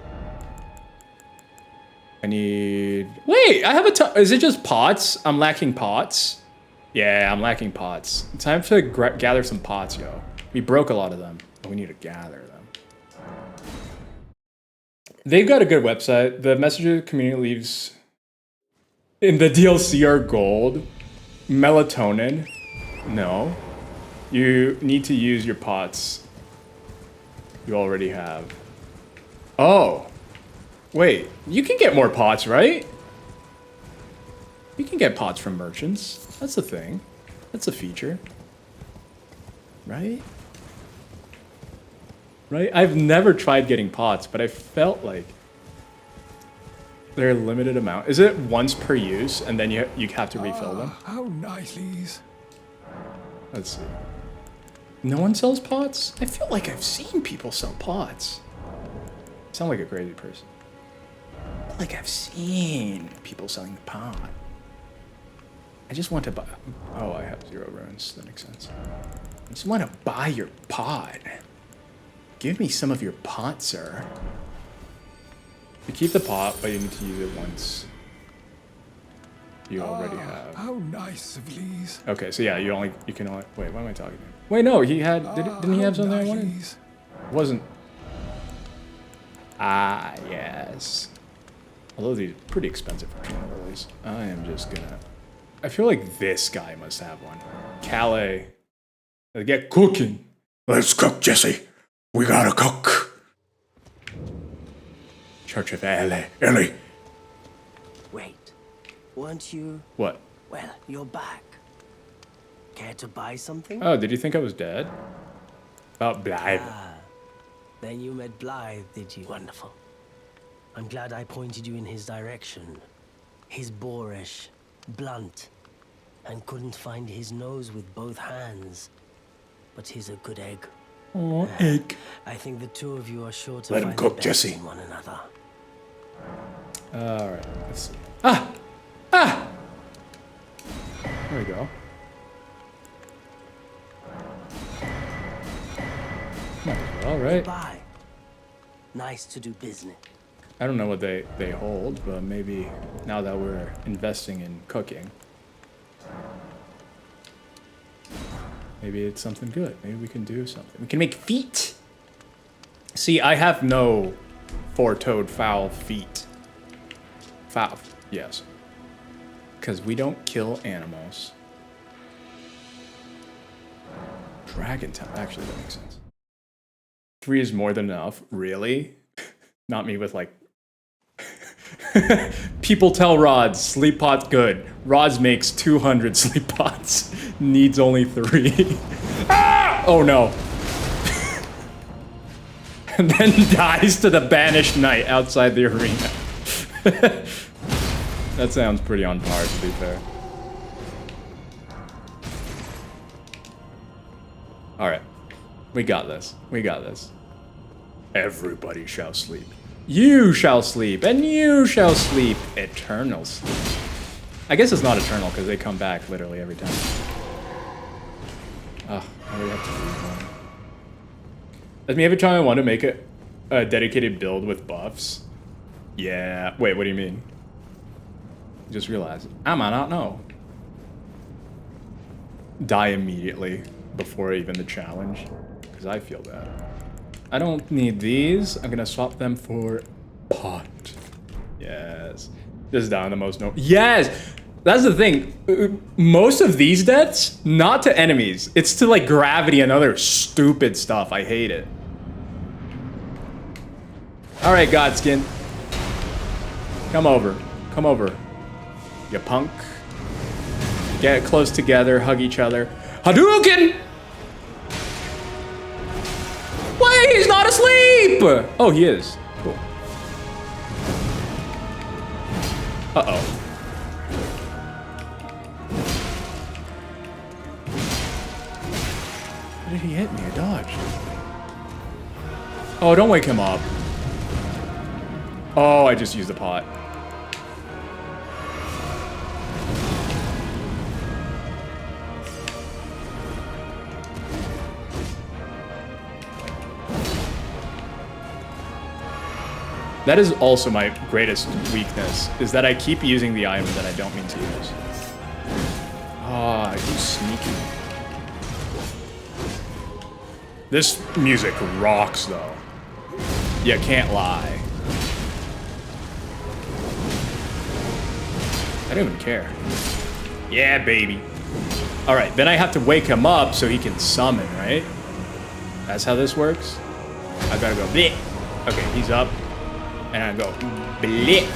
I need... Wait, I have a ton... Is it just pots? I'm lacking pots. Yeah, I'm lacking pots. Time to gather some pots, yo. We broke a lot of them, but we need to gather them. They've got a good website. The messenger community leaves in the DLC are gold. Melatonin. No. You need to use your pots you already have. Oh. Wait, you can get more pots, right? You can get pots from merchants. That's a thing. That's a feature. Right? Right? I've never tried getting pots, but I felt like They're a limited amount. Is it once per use, and then you have to refill them? How nicely. Let's see. No one sells pots? I feel like I've seen people sell pots. I sound like a crazy person. I feel like I've seen people selling the pot. I just want to buy... Oh, I have 0 runes. That makes sense. I just want to buy your pot. Give me some of your pot, sir. You keep the pot, but you need to use it once. You already have. How nice of Lee's. Okay, so yeah, you can only... Wait, what am I talking about? Wait, no, he had... Didn't he have something I wanted? It wasn't... Ah, yes. Although these are pretty expensive for piano release. I am just gonna... I feel like this guy must have one. Calais. Get cooking. Let's cook, Jesse. We gotta cook. Church of Ellie. Wait, weren't you? What? Well, you're back. Care to buy something? Oh, did you think I was dead? About Blythe. Then you met Blythe, did you? Wonderful. I'm glad I pointed you in his direction. He's boorish, blunt, and couldn't find his nose with both hands. But he's a good egg. Oh, egg. I think the two of you are sure to Let him find cook, the best Jesse. in one another. Alright, let's see. Ah! There we go. Might as well, right? Bye. Nice to do business. I don't know what they hold, but maybe now that we're investing in cooking, maybe it's something good. Maybe we can do something. We can make feet. See, I have no four-toed fowl feet. Fowl, yes. Because we don't kill animals. Dragon Town, actually that makes sense. 3 is more than enough, really? Not me with like... People tell Rods, sleep pot's good. Rods makes 200 sleep pots. Needs only 3. Ah! Oh no. And then dies to the banished knight outside the arena. That sounds pretty on par, to be fair. Alright. We got this. We got this. Everybody shall sleep. You shall sleep, and you shall sleep. Eternal sleep. I guess it's not eternal, because they come back literally every time. Oh, I really have to leave one. That's me every time I want to make a dedicated build with buffs. Yeah. Wait, what do you mean? Just realized. I might not know. Die immediately before even the challenge. Because I feel bad. I don't need these. I'm gonna swap them for pot. Yes. This is down the most no. Yes! That's the thing. Most of these deaths, not to enemies. It's to like gravity and other stupid stuff. I hate it. Alright, Godskin. Come over. Come over. You punk. Get close together, hug each other. Hadouken! Wait, he's not asleep! Oh, he is. Cool. Uh-oh. How did he hit me? I dodged. Oh, don't wake him up. Oh, I just used the pot. That is also my greatest weakness, is that I keep using the item that I don't mean to use. Ah, you sneaky. This music rocks, though. You can't lie. I don't even care. Yeah, baby. Alright, then I have to wake him up so he can summon, right? That's how this works? I gotta go bleh. Okay, he's up. And I go bleh.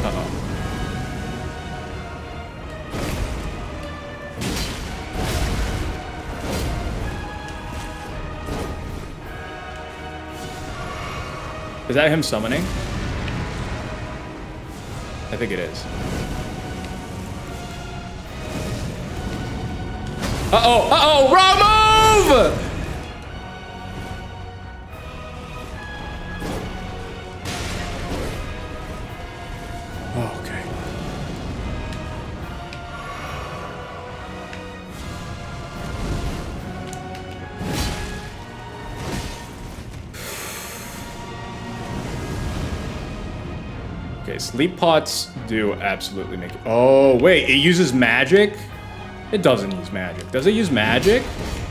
Uh-oh. Is that him summoning? I think it is. Uh-oh, uh-oh, wrong move! Oh, okay. Okay, sleep pots do absolutely make it. Oh, wait, it uses magic? It doesn't use magic. Does it use magic?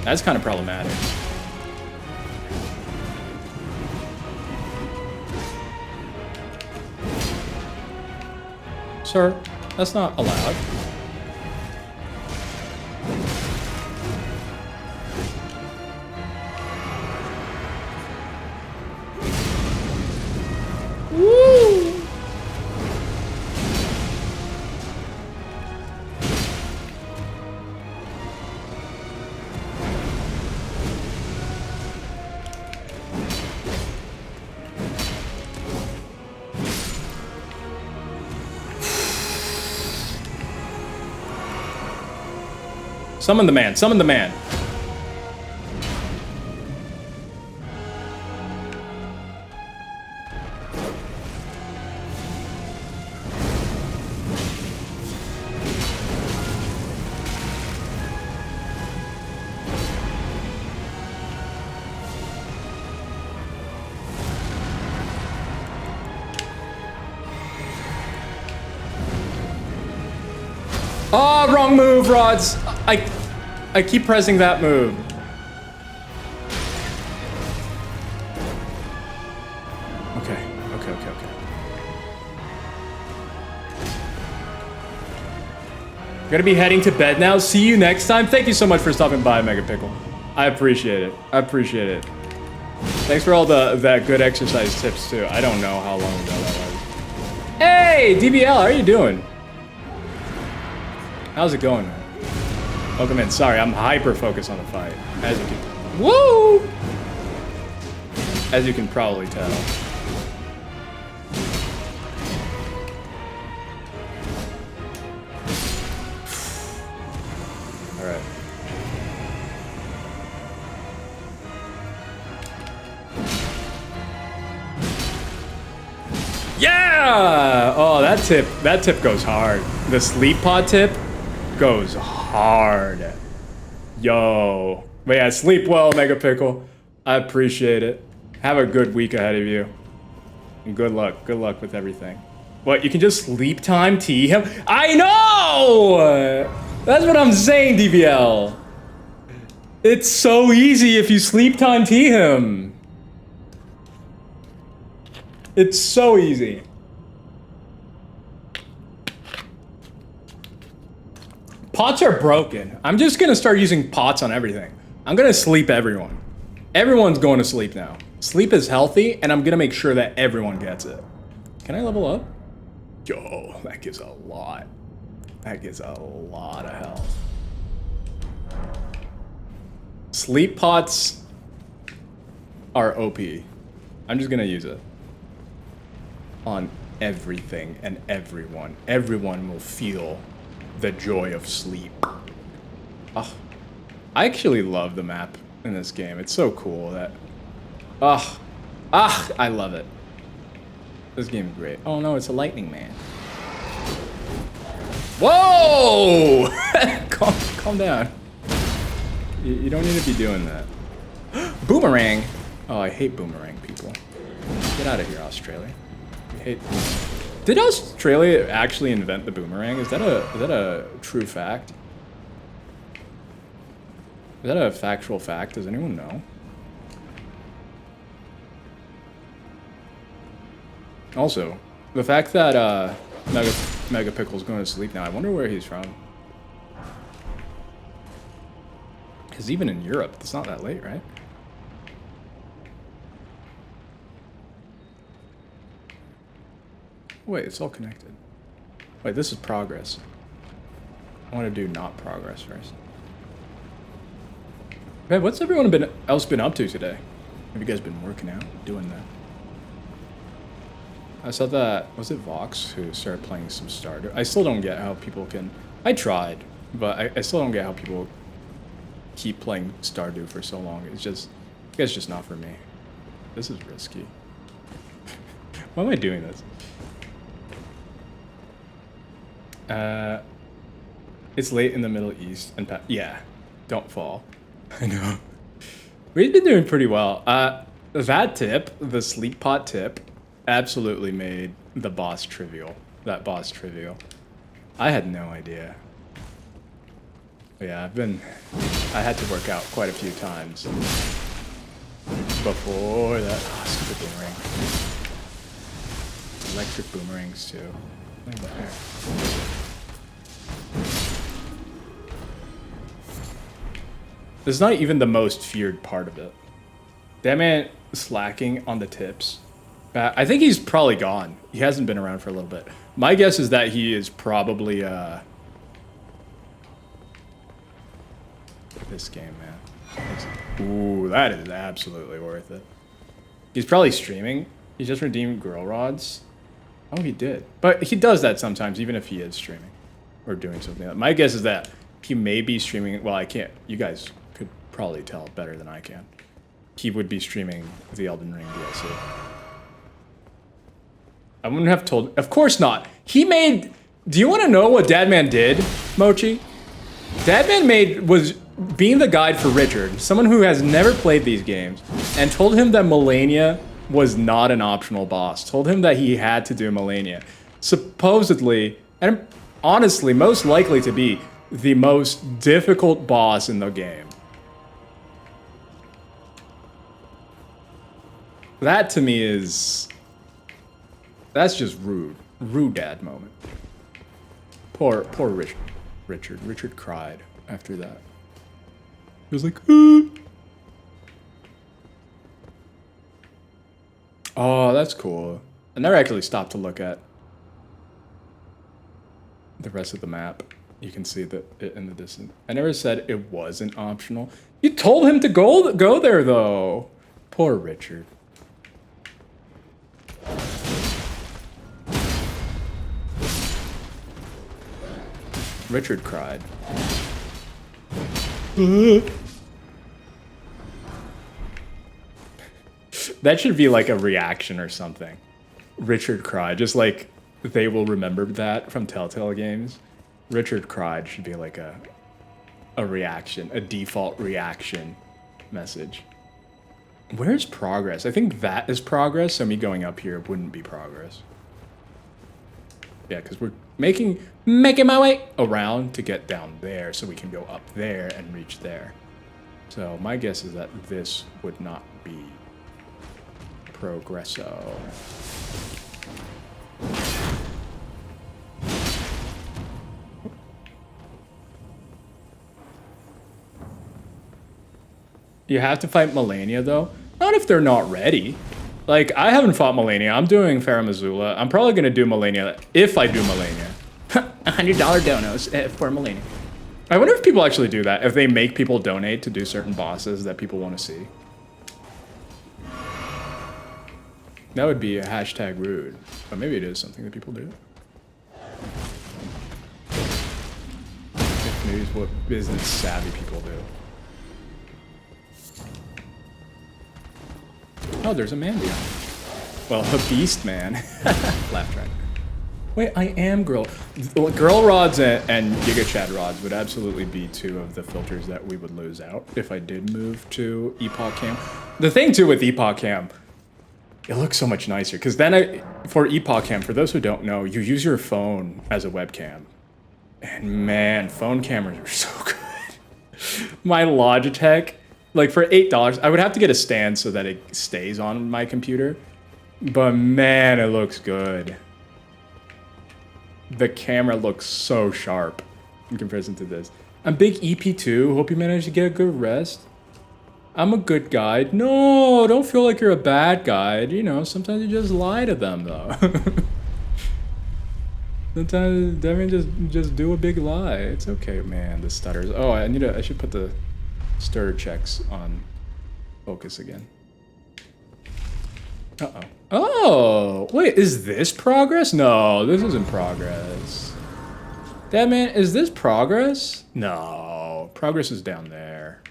That's kind of problematic. Sir, that's not allowed. Woo! Summon the man, summon the man. Oh, wrong move, Rods. I keep pressing that move. Okay. Gonna be heading to bed now. See you next time. Thank you so much for stopping by, Mega Pickle. I appreciate it. Thanks for all that good exercise tips too. I don't know how long ago that was. Hey, DBL, how are you doing? How's it going, man? Welcome in. Sorry, I'm hyper focused on the fight. As you can... Woo! As you can probably tell. Alright. Yeah! Oh, that tip goes hard. The sleep pod tip goes hard. Yo. But yeah, sleep well, Mega Pickle. I appreciate it. Have a good week ahead of you. And good luck. Good luck with everything. What, you can just sleep time tea him? I know! That's what I'm saying, DBL. It's so easy if you sleep time tea him. It's so easy. Pots are broken. I'm just gonna start using pots on everything. I'm gonna sleep everyone. Everyone's going to sleep now. Sleep is healthy, and I'm gonna make sure that everyone gets it. Can I level up? Yo, that gives a lot. That gives a lot of health. Sleep pots are OP. I'm just gonna use it on everything and everyone. Everyone will feel the joy of sleep. Oh, I actually love the map in this game. It's so cool that... I love it. This game is great. Oh no, it's a lightning man. Whoa! calm down. You don't need to be doing that. Boomerang! Oh, I hate boomerang people. Get out of here, Australia. I hate... Did Australia actually invent the boomerang? Is that a true fact? Is that a factual fact? Does anyone know? Also, the fact that Mega Pickle's going to sleep now, I wonder where he's from. Because even in Europe, it's not that late, right? Wait, it's all connected. Wait, this is progress. I want to do not progress first. Man, what's everyone else been up to today? Have you guys been working out, doing that? I saw that, was it Vox who started playing some Stardew? I still don't get how people can, I tried, but I still don't get how people keep playing Stardew for so long. It's just, I guess it's just not for me. This is risky. Why am I doing this? It's late in the Middle East and yeah, don't fall. I know. We've been doing pretty well. That tip, the sleep pot tip, absolutely made the boss trivial. That boss trivial. I had no idea. But yeah, I had to work out quite a few times before that. Oh, stupid boomerang. Electric boomerangs too. Look at that. This is not even the most feared part of it. That man slacking on the tips. I think he's probably gone. He hasn't been around for a little bit. My guess is that he is probably this game, man. Ooh, that is absolutely worth it. He's probably streaming. He just redeemed Girl Rods. Oh, he did. But he does that sometimes, even if he is streaming or doing something else. My guess is that he may be streaming. Well, I can't. You guys could probably tell better than I can. He would be streaming the Elden Ring DLC. I wouldn't have told. Of course not. He made. Do you want to know what Dadman did, Mochi? Dadman was being the guide for Richard, someone who has never played these games, and told him that Melania was not an optional boss. Told him that he had to do Melania. Supposedly, and honestly, most likely to be the most difficult boss in the game. That to me is... That's just rude. Rude dad moment. Poor Richard. Richard cried after that. He was like, ah. Oh, that's cool. I never actually stopped to look at the rest of the map. You can see it in the distance. I never said it wasn't optional. You told him to go there, though. Poor Richard. Richard cried. That should be like a reaction or something. Richard cried. Just like they will remember that from Telltale games. Richard cried should be like a reaction, a default reaction message. Where's progress? I think that is progress, so me going up here wouldn't be progress. Yeah, because we're making my way around to get down there so we can go up there and reach there. So my guess is that this would not be progresso. You have to fight Melania though? Not if they're not ready. Like, I haven't fought Melania. I'm doing Farah Missoula. I'm probably gonna do Melania if I do Melania. $100 donos for Melania. I wonder if people actually do that, if they make people donate to do certain bosses that people want to see. That would be a hashtag rude, but maybe it is something that people do. Maybe it's what business savvy people do. Oh, there's a man behind. Well, a beast man. Laugh track. Wait, I am Girl Rods and Giga Chad Rods would absolutely be two of the filters that we would lose out if I did move to Epoch Cam. The thing too with Epoch Cam, it looks so much nicer because then for Epoch Cam, for those who don't know, you use your phone as a webcam. And man, phone cameras are so good. My Logitech, like for $8, I would have to get a stand so that it stays on my computer. But man, it looks good. The camera looks so sharp in comparison to this. I'm big EP2. Hope you managed to get a good rest. I'm a good guide. No, don't feel like you're a bad guide. You know, sometimes you just lie to them, though. Sometimes, I mean, just do a big lie. It's okay, man. The stutters. Oh, I should put the stutter checks on focus again. Uh-oh. Oh, wait, is this progress? No, this isn't progress. That man, is this progress? No, progress is down there.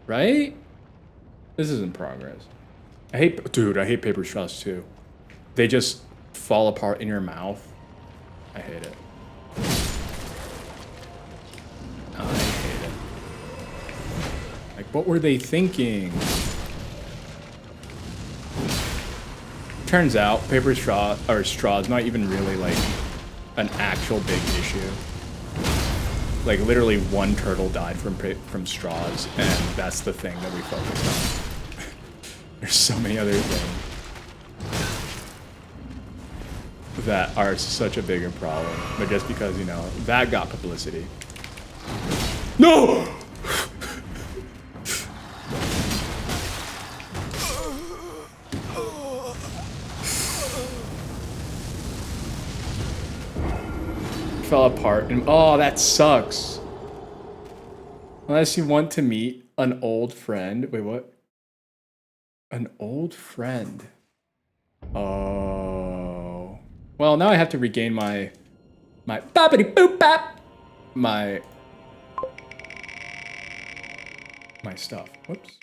Right? This isn't progress. I hate paper straws too. They just fall apart in your mouth. I hate it. I hate it. Like, what were they thinking? Turns out, paper straw or straws not even really like an actual big issue. Like literally one turtle died from straws, and that's the thing that we focused on. There's so many other things that are such a bigger problem, but just because, you know, that got publicity. No! Fell apart, and oh, that sucks. Unless you want to meet an old friend. Wait, what? An old friend. Oh. Well, now I have to regain my boppity boop bap. My stuff. Whoops.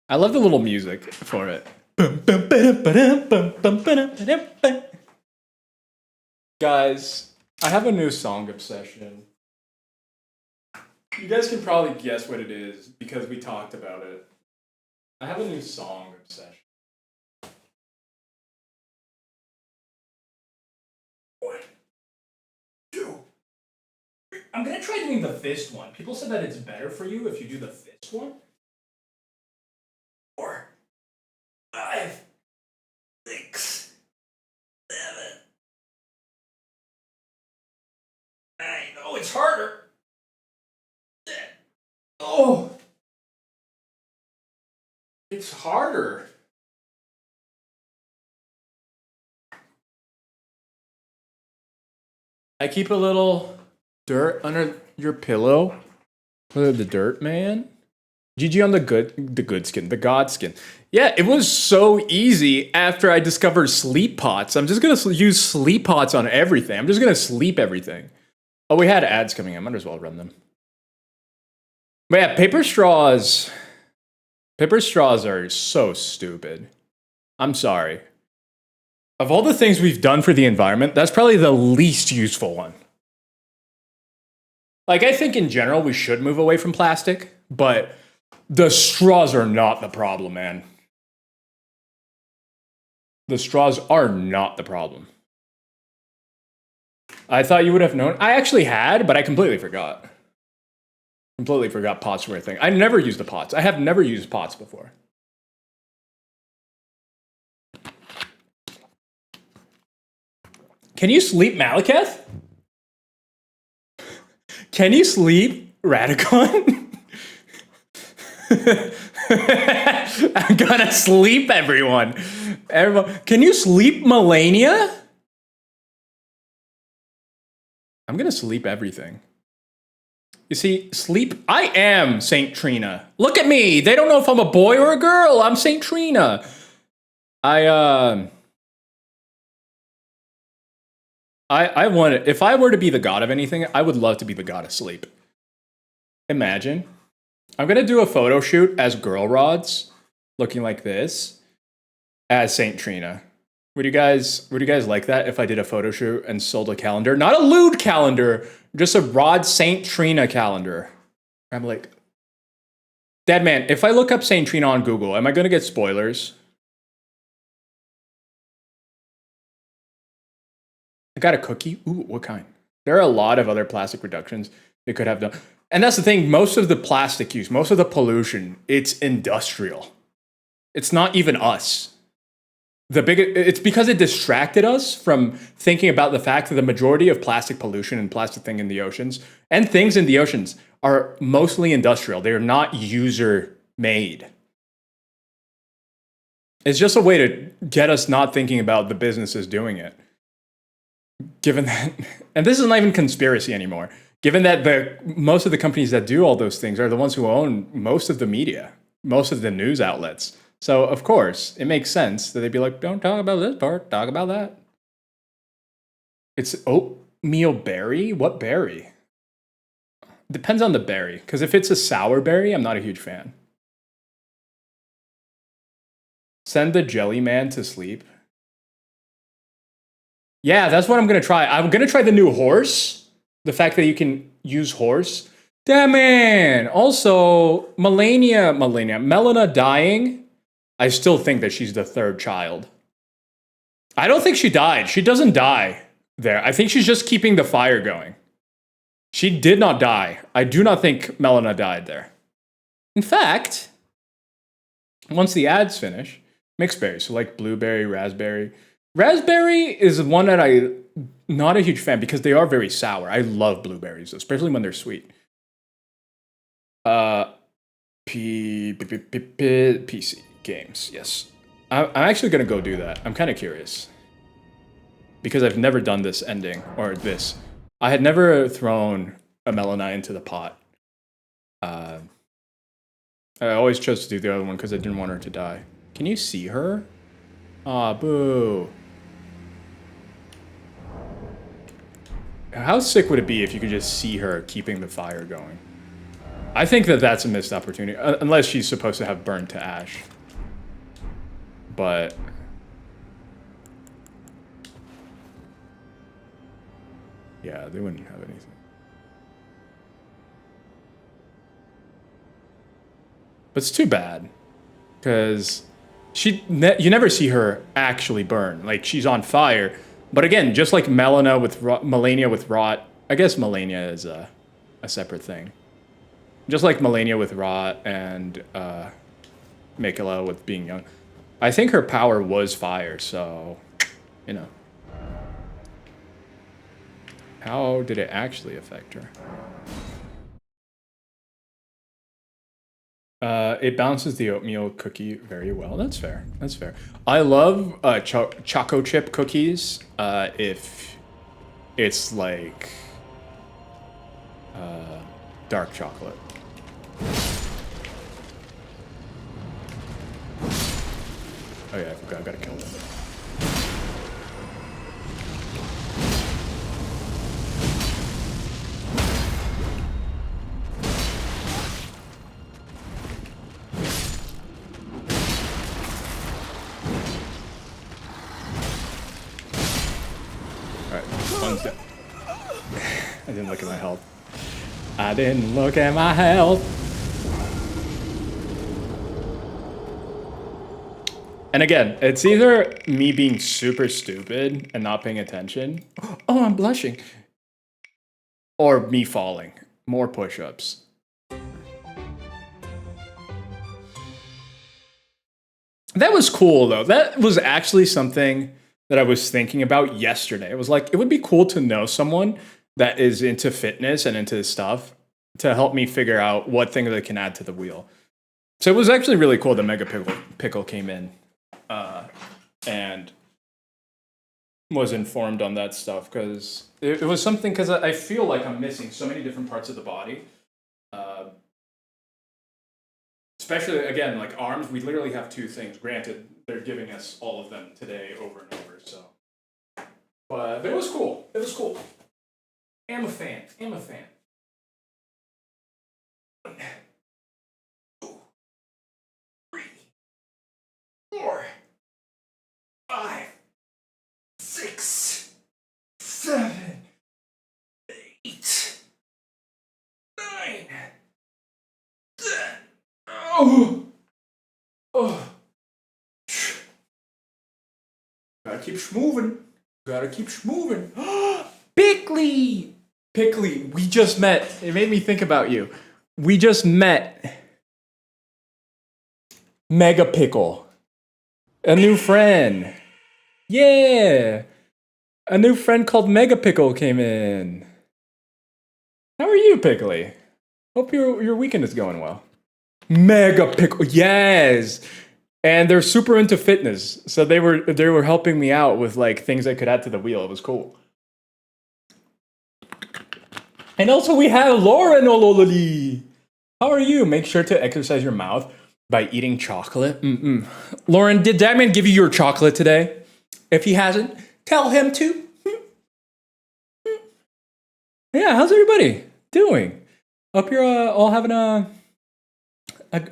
I love the little music for it. Guys, I have a new song obsession. You guys can probably guess what it is because we talked about it. I have a new song obsession. One, two. I'm gonna try doing the fist one. People said that it's better for you if you do the fist one. 4, 5, 6, 7, 9. Oh, it's harder. Oh, it's harder. I keep a little dirt under your pillow. The dirt man. GG on the good skin, the god skin. Yeah, it was so easy after I discovered sleep pots. I'm just gonna use sleep pots on everything. I'm just gonna sleep everything. Oh, we had ads coming in. Might as well run them. But yeah, paper straws. Paper straws are so stupid. I'm sorry. Of all the things we've done for the environment, that's probably the least useful one. Like, I think in general we should move away from plastic, but the straws are not the problem, man. The straws are not the problem. I thought you would have known. I actually had, but I completely forgot. Completely forgot pots were a thing. I never used the pots. I have never used pots before. Can you sleep Malekith? Can you sleep Radicon? I'm gonna sleep everyone. Can you sleep Melania? I'm gonna sleep everything. You see, sleep. I am Saint Trina. Look at me. They don't know if I'm a boy or a girl. I'm Saint Trina. I want it. If I were to be the god of anything, I would love to be the god of sleep. Imagine. I'm gonna do a photo shoot as girl rods, looking like this, as Saint Trina. Would you guys like that if I did a photo shoot and sold a calendar? Not a lewd calendar, just a Rod Saint Trina calendar. I'm like, Dad man, if I look up Saint Trina on Google, am I gonna get spoilers? I got a cookie. Ooh, what kind? There are a lot of other plastic reductions they could have done. And that's the thing, most of the plastic use, most of the pollution, it's industrial. It's not even us. It's because it distracted us from thinking about the fact that the majority of plastic pollution and plastic thing in the oceans and things in the oceans are mostly industrial. They are not user made. It's just a way to get us not thinking about the businesses doing it. given that, and this is not even conspiracy anymore, given that most of the companies that do all those things are the ones who own most of the media, most of the news outlets. So, of course, it makes sense that they'd be like, don't talk about this part, talk about that. It's oatmeal berry? What berry? Depends on the berry, because if it's a sour berry, I'm not a huge fan. Send the jelly man to sleep. Yeah, that's what I'm going to try. I'm going to try the new horse. The fact that you can use horse. Damn man. Also, Melina dying. I still think that she's the third child. I don't think she died. She doesn't die there. I think she's just keeping the fire going. She did not die. I do not think Melina died there. In fact, once the ads finish, mixed berries, so like blueberry, raspberry. Raspberry is one that I'm not a huge fan because they are very sour. I love blueberries, especially when they're sweet. PC games, yes. I'm actually going to go do that. I'm kind of curious. Because I've never done this ending, or this. I had never thrown a Melina into the pot. I always chose to do the other one because I didn't want her to die. Can you see her? Aw, boo. How sick would it be if you could just see her keeping the fire going? I think that that's a missed opportunity, unless she's supposed to have burned to ash. But... yeah, they wouldn't have anything. But it's too bad. Because you never see her actually burn. Like, she's on fire. But again, just like Melina with Melania with Rot, I guess Melania is a separate thing. Just like Melania with Rot and Mikela with being young. I think her power was fire, so, you know. How did it actually affect her? It balances the oatmeal cookie very well. That's fair. That's fair. I love choco chip cookies if it's like dark chocolate. Oh yeah, I forgot. I gotta kill them. One's dead. I didn't look at my health. I didn't look at my health. And again, it's either me being super stupid and not paying attention. Oh, I'm blushing. Or me falling. More push-ups. That was cool, though. That was actually something that I was thinking about yesterday. It was like, it would be cool to know someone that is into fitness and into this stuff to help me figure out what things I can add to the wheel. So it was actually really cool that Mega Pickle came in and was informed on that stuff, because it was something, because I feel like I'm missing so many different parts of the body. Especially, again, like arms, we literally have two things. Granted, they're giving us all of them today over and over, so. But it was cool. It was cool. I'm a fan. I'm a fan. 1, 2, 3, 4, 5, 6, 7, 8, 9, 10. Oh! Oh! Gotta keep moving. Gotta keep moving. Pickley! Pickley, we just met. It made me think about you. We just met. Mega Pickle. A new friend. Yeah! A new friend called Mega Pickle came in. How are you, Pickley? Hope your weekend is going well. Mega Pickle, yes! And they're super into fitness, so they were helping me out with like things I could add to the wheel. It was cool. And also we have Lauren Olololi. How are you? Make sure to exercise your mouth by eating chocolate. Lauren, did Dagman give you your chocolate today? If he hasn't, tell him to. Yeah, how's everybody doing? Hope you're all having a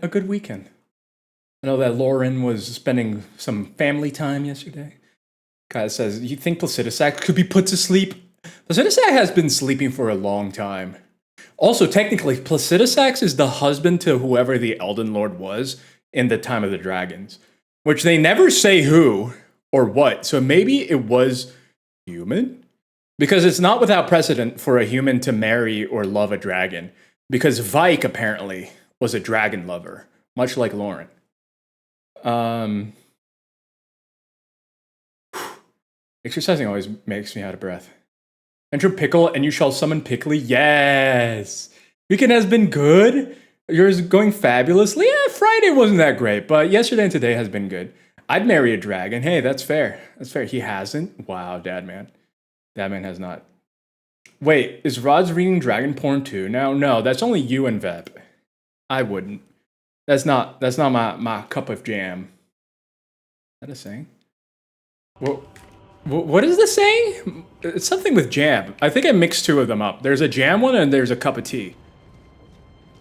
good weekend. I know that Lauren was spending some family time yesterday. Guy says, you think Placidusac could be put to sleep? Placidusac has been sleeping for a long time. Also, technically, Placidusac is the husband to whoever the Elden Lord was in the Time of the Dragons, which they never say who or what. So maybe it was human? Because it's not without precedent for a human to marry or love a dragon. Because Vike apparently was a dragon lover, much like Lauren. Exercising always makes me out of breath. Enter Pickle and you shall summon Pickly. Yes! Weekend has been good. Yours is going fabulously. Yeah, Friday wasn't that great, but yesterday and today has been good. I'd marry a dragon. Hey, that's fair. That's fair. He hasn't. Wow, Dadman. Dadman has not. Wait, is Rod's reading dragon porn too now? No, that's only you and Vep. I wouldn't. That's not my cup of jam. Is that a saying? What is the saying? It's something with jam. I think I mixed two of them up. There's a jam one and there's a cup of tea.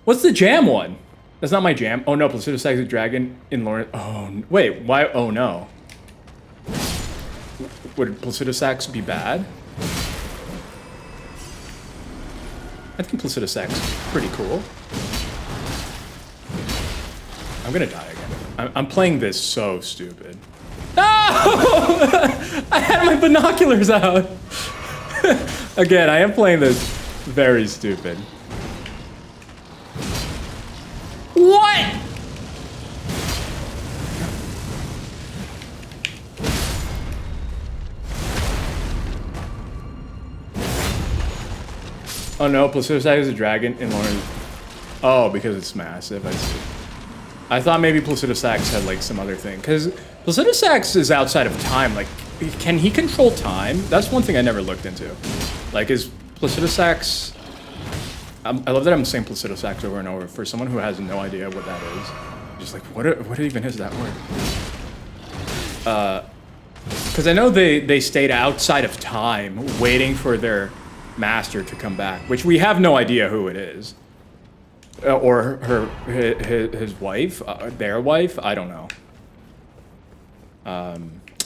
What's the jam one? That's not my jam. Oh no, Placidusac is a dragon in Lauren. Oh, wait, why? Oh no. Would Placidusac be bad? I think Placidusac's pretty cool. I'm gonna die again. I'm playing this so stupid. No! I had my binoculars out. Again, I am playing this very stupid. What? Oh no, Placidusac is a dragon in Lauren. Oh, because it's massive, I see. I thought maybe Placidusac had like some other thing. Because Placidusac is outside of time. Like, can he control time? That's one thing I never looked into. Like, is Placidusac... I love that I'm saying Placidusac over and over for someone who has no idea what that is. Just like, what even is that word? Because I know they stayed outside of time waiting for their master to come back, which we have no idea who it is. Or his wife, their wife, I don't know.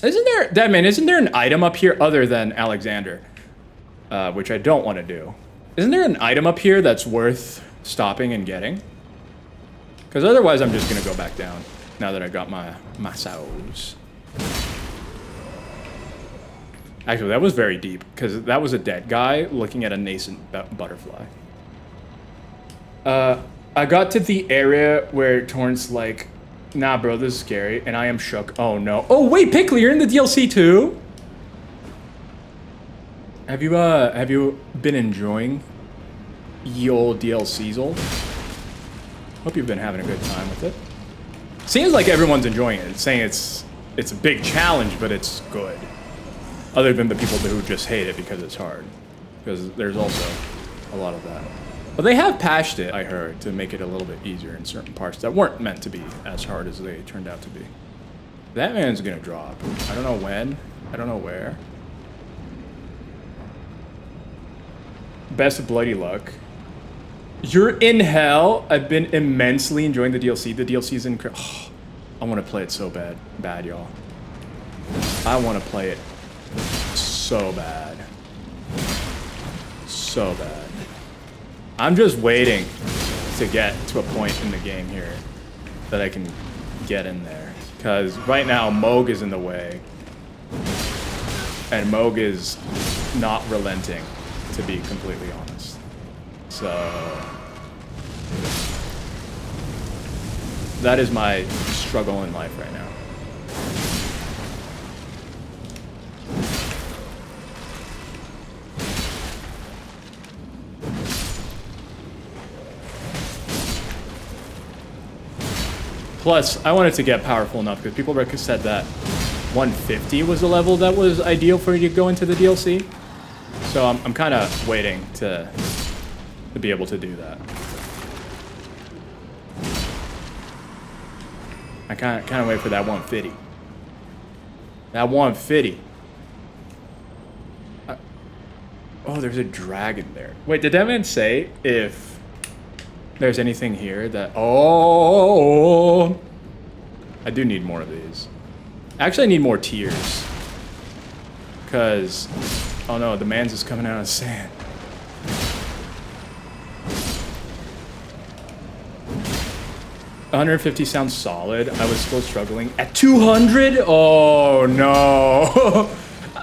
Isn't there an item up here other than Alexander? Which I don't want to do. Isn't there an item up here that's worth stopping and getting? Because otherwise I'm just going to go back down now that I got my souls. Actually, that was very deep because that was a dead guy looking at a nascent butterfly. I got to the area where Torrent's like, nah, bro, this is scary, and I am shook. Oh, no. Oh, wait, Pickly, you're in the DLC, too? Have you been enjoying ye old DLCs? Hope you've been having a good time with it. Seems like everyone's enjoying it. It's saying it's a big challenge, but it's good. Other than the people who just hate it because it's hard. Because there's also a lot of that. But they have patched it, I heard, to make it a little bit easier in certain parts that weren't meant to be as hard as they turned out to be. That man's gonna drop. I don't know when. I don't know where. Best of bloody luck. You're in hell. I've been immensely enjoying the DLC. The DLC is incredible. Oh, I want to play it so bad, y'all. I want to play it so bad. So bad. I'm just waiting to get to a point in the game here that I can get in there. Because right now, Moog is in the way. And Moog is not relenting, to be completely honest. So... that is my struggle in life right now. Plus, I wanted to get powerful enough because people said that 150 was the level that was ideal for you to go into the DLC. So I'm kind of waiting to to be able to do that. I kind of wait for that 150. That 150. Oh, there's a dragon there. Wait, did that man say if there's anything here that... Oh! I do need more of these. Actually, I need more tears. Because... Oh no, the man's is coming out of sand. $150 sounds solid. I was still struggling. At 200? Oh no.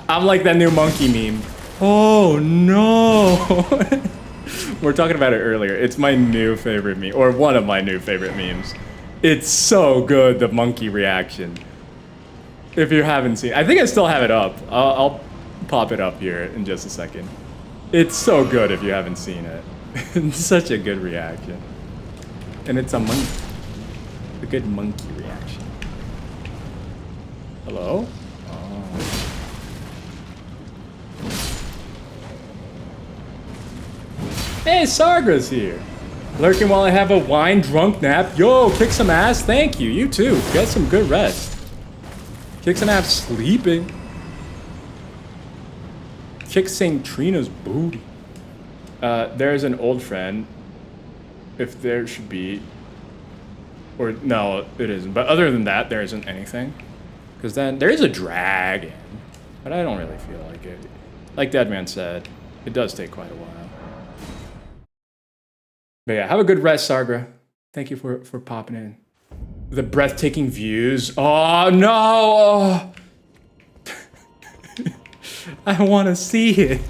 I'm like that new monkey meme. Oh no. We're talking about it earlier. It's my new favorite meme, or one of my new favorite memes. It's so good, the monkey reaction. If you haven't seen, I think I still have it up. I'll pop it up here in just a second. It's so good if you haven't seen it. It's such a good reaction. And it's a monkey. A good monkey reaction. Hello? Oh. Hey, Sargra's here. Lurking while I have a wine drunk nap. Yo, kick some ass. Thank you. You too. Get some good rest. Kick some ass sleeping. Kick St. Trina's booty. There's an old friend. If there should be. Or, no, it isn't. But other than that, there isn't anything. Because then, there is a dragon. But I don't really feel like it. Like Deadman said, it does take quite a while. But yeah, have a good rest, Sargra. Thank you for popping in. The breathtaking views. Oh, no! I want to see it.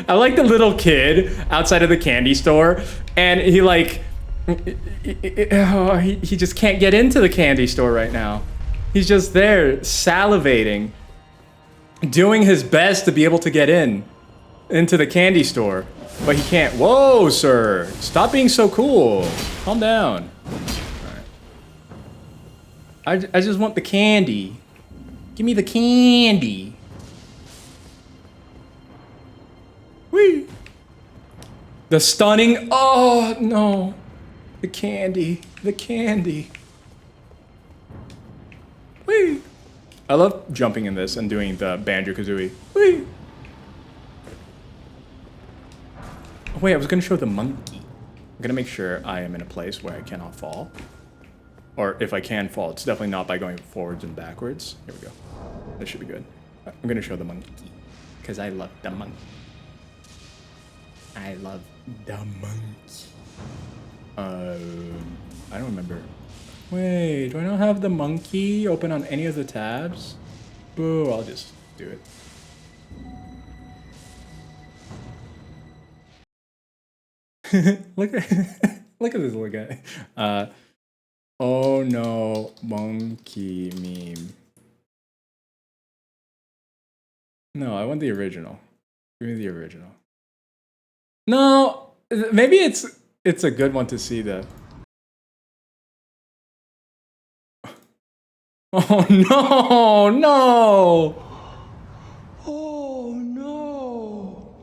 I like the little kid outside of the candy store. And he like... he just can't get into the candy store right now. He's just there, salivating. Doing his best to be able to get into the candy store. But he can't. Whoa, sir. Stop being so cool. Calm down. Alright. I just want the candy. Give me the candy. Whee. The stunning. Oh, no. The candy. The candy. Whee. I love jumping in this and doing the Banjo-Kazooie. Whee. Oh, wait, I was going to show the monkey. I'm going to make sure I am in a place where I cannot fall. Or if I can fall, it's definitely not by going forwards and backwards. Here we go. This should be good. I'm going to show the monkey. Because I love the monkey. I love the monkey. I don't remember. Wait, do I not have the monkey open on any of the tabs? Boo, I'll just do it. look at look at this little guy. Oh no, monkey meme. No, I want the original. Give me the original. No, maybe it's a good one to see though. Oh no, no. Oh no.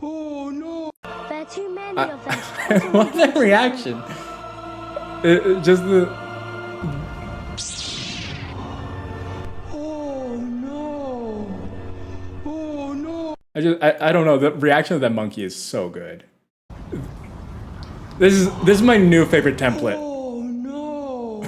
Oh no. There are too many of them. What's that reaction? Just the... Oh no. Oh no. I don't know, the reaction of that monkey is so good. This is my new favorite template. Oh no.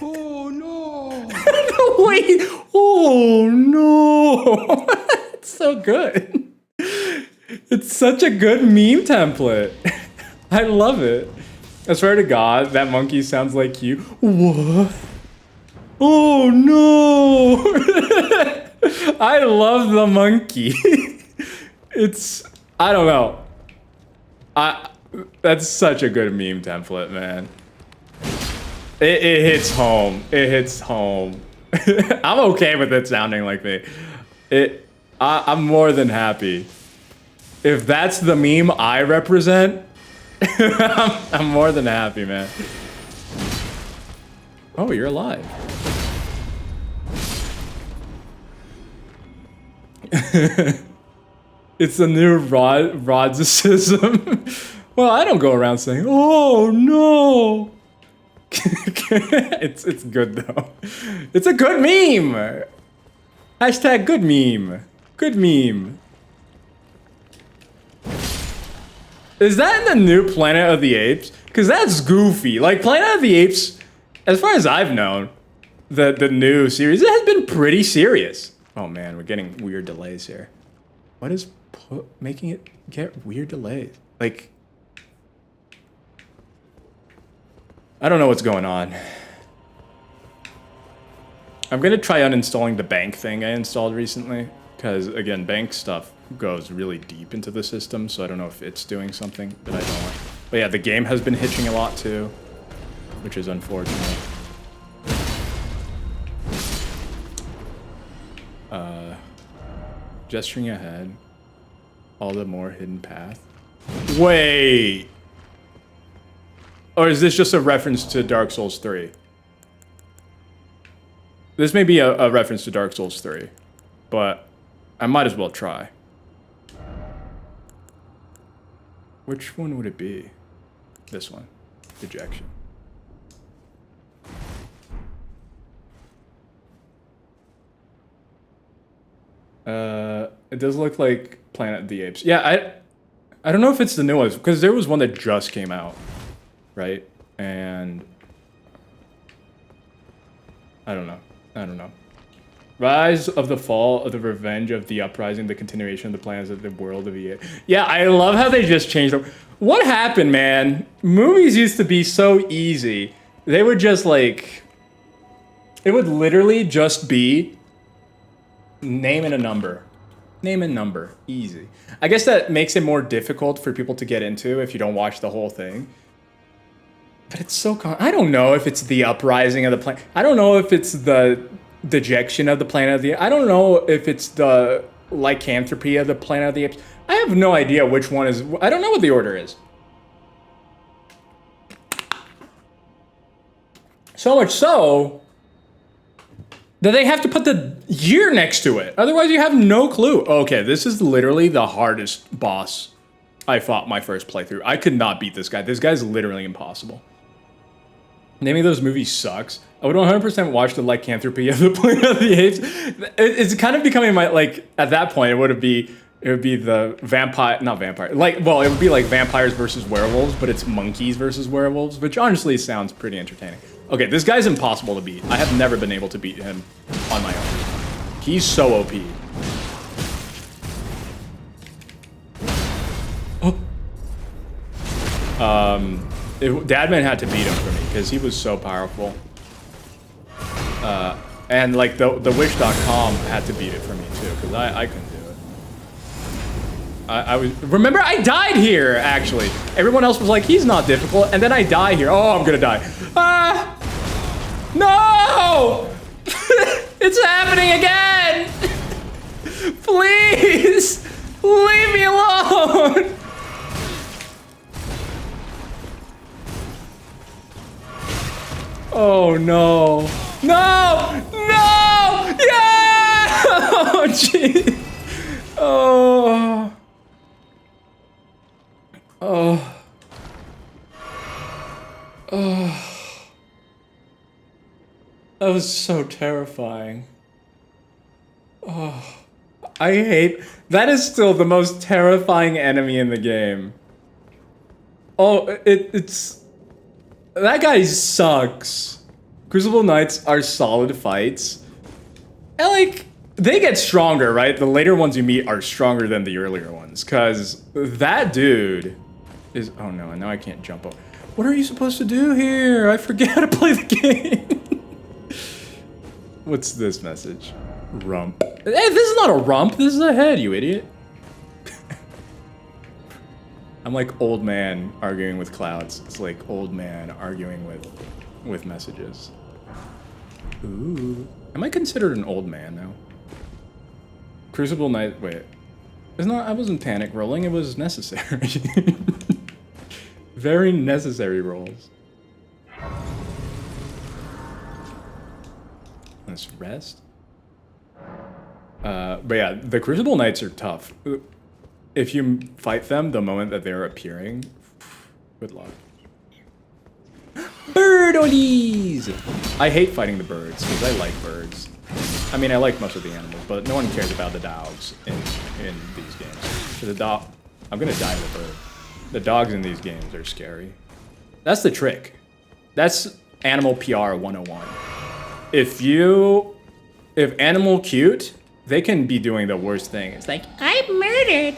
Oh no. Wait. Oh no. It's so good. It's such a good meme template. I love it. I swear to God, that monkey sounds like you. What? Oh no! I love the monkey. I don't know. That's such a good meme template, man. It hits home. It hits home. I'm okay with it sounding like me. I'm more than happy. If that's the meme I represent, I'm more than happy, man. Oh, you're alive. It's a new Rodzicism. Well, I don't go around saying, "Oh no." It's good though. It's a good meme. Hashtag good meme. Good meme. Is that in the new Planet of the Apes? Because that's goofy. Like, Planet of the Apes, as far as I've known, the new series, it has been pretty serious. Oh man, we're getting weird delays here. What is making it get weird delays? Like, I don't know what's going on. I'm gonna try uninstalling the bank thing I installed recently. Because, again, bank stuff goes really deep into the system, so I don't know if it's doing something that I don't want. But yeah, the game has been hitching a lot too, which is unfortunate. Gesturing ahead. All the more hidden path. Wait! Or is this just a reference to Dark Souls 3? This may be a reference to Dark Souls 3, but I might as well try. Which one would it be? This one. Dejection. It does look like Planet of the Apes. Yeah, I don't know if it's the new ones, because there was one that just came out, right? And I don't know. Rise of the Fall of the Revenge of the Uprising, the continuation of the plans of the world of the... Yeah, I love how they just changed them. What happened, man? Movies used to be so easy. They would just, like... It would literally just be... Name and a number. Name and number. Easy. I guess that makes it more difficult for people to get into if you don't watch the whole thing. But it's so... I don't know if it's the uprising of the planet. I don't know if it's the... dejection of the Planet of the Apes. I don't know if it's the lycanthropy of the Planet of the Apes. I have no idea which one is... I don't know what the order is. So much so that they have to put the year next to it. Otherwise, you have no clue. Okay, this is literally the hardest boss I fought my first playthrough. I could not beat this guy. This guy's literally impossible. Naming those movies sucks. I would 100% watch the lycanthropy of the Planet of the Apes. It's kind of becoming my, like, at that point, it would be the not vampire, like, well, it would be like vampires versus werewolves, but it's monkeys versus werewolves, which honestly sounds pretty entertaining. Okay, this guy's impossible to beat. I have never been able to beat him on my own. He's so OP. Dadman had to beat him for me because he was so powerful. And like the Wish.com had to beat it for me too because I couldn't do it. Remember I died here actually. Everyone else was like he's not difficult, and then I die here. Oh, I'm gonna die. No! It's happening again! Please! Leave me alone! Oh no. No! No! Yeah! Oh jeez. Oh. Oh. Oh. That was so terrifying. Oh. I hate... That is still the most terrifying enemy in the game. Oh, it's... That guy sucks. Crucible Knights are solid fights. And like, they get stronger, right? The later ones you meet are stronger than the earlier ones. Cause that dude is... Oh no, now I can't jump up. What are you supposed to do here? I forget how to play the game. What's this message? Rump. Hey, this is not a rump. This is a head, you idiot. I'm like old man arguing with clouds. It's like old man arguing with messages. Ooh. Am I considered an old man now? Crucible Knight, wait. It's not, I wasn't panic rolling, it was necessary. Very necessary rolls. Let's rest. But yeah, the Crucible Knights are tough. if you fight them the moment that they're appearing, good luck. Birdies! I hate fighting the birds because I like birds. I mean, I like most of the animals, but no one cares about the dogs in these games. The dog, I'm gonna die to the bird. The dogs in these games are scary. That's the trick. That's animal PR 101. If animal cute, they can be doing the worst thing. It's like, I murdered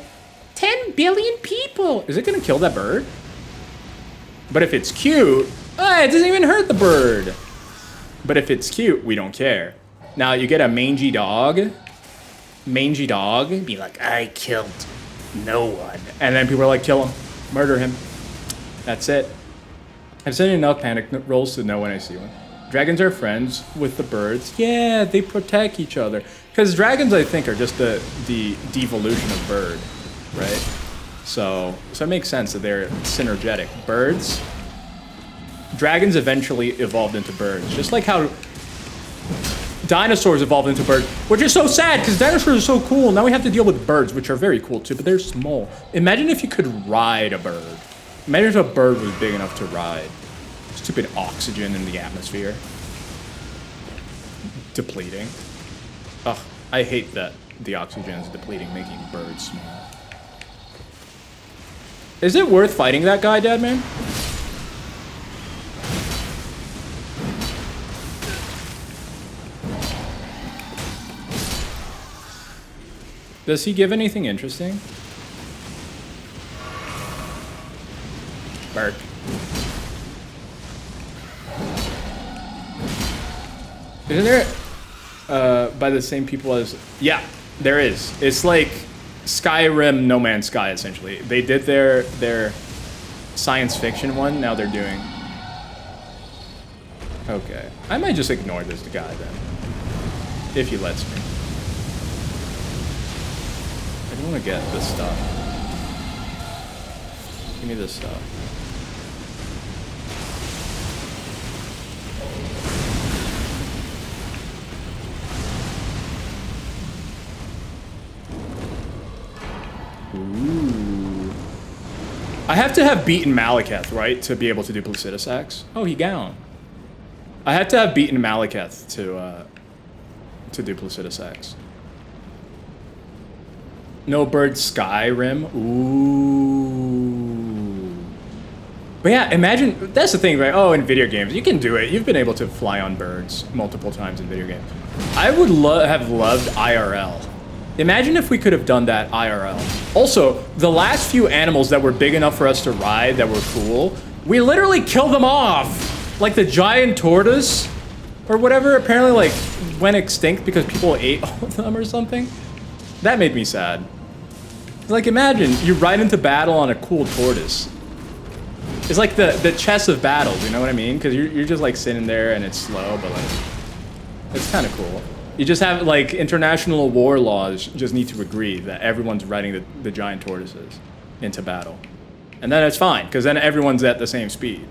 10 billion people. Is it gonna kill that bird? But if it's cute, it doesn't even hurt the bird. But if it's cute, we don't care. Now you get a mangy dog, be like, I killed no one. And then people are like, kill him, murder him. That's it. I've seen enough panic rolls to know when I see one. Dragons are friends with the birds. Yeah, they protect each other. Because dragons, I think, are just the devolution of bird, right? So it makes sense that they're synergetic. Birds, dragons eventually evolved into birds. Just like how dinosaurs evolved into birds, which is so sad because dinosaurs are so cool. Now we have to deal with birds, which are very cool too, but they're small. Imagine if you could ride a bird. Imagine if a bird was big enough to ride. Stupid oxygen in the atmosphere. Depleting. Ugh, I hate that the oxygen is depleting, making birds small. Is it worth fighting that guy, Deadman? Does he give anything interesting? Bark. Isn't there, by the same people as... Yeah, there is. It's like Skyrim, No Man's Sky, essentially. They did their science fiction one, now they're doing... Okay. I might just ignore this guy, then. If he lets me. I don't want to get this stuff. Give me this stuff. Ooh. I have to have beaten Malekith, right, to be able to do Placidus Axe? Oh, he gown. I had to have beaten Malekith to do Placidus Axe. No bird Skyrim. Ooh. But yeah, imagine, that's the thing, right? Oh, in video games, you can do it. You've been able to fly on birds multiple times in video games. I would have loved IRL. Imagine if we could have done that IRL. Also, the last few animals that were big enough for us to ride that were cool, we literally killed them off. Like the giant tortoise or whatever, apparently like went extinct because people ate all of them or something. That made me sad. Like imagine you ride into battle on a cool tortoise. It's like the chess of battles, you know what I mean? Because you're just like sitting there and it's slow, but like it's kind of cool. You just have like international war laws just need to agree that everyone's riding the giant tortoises into battle. And then it's fine, because then everyone's at the same speed.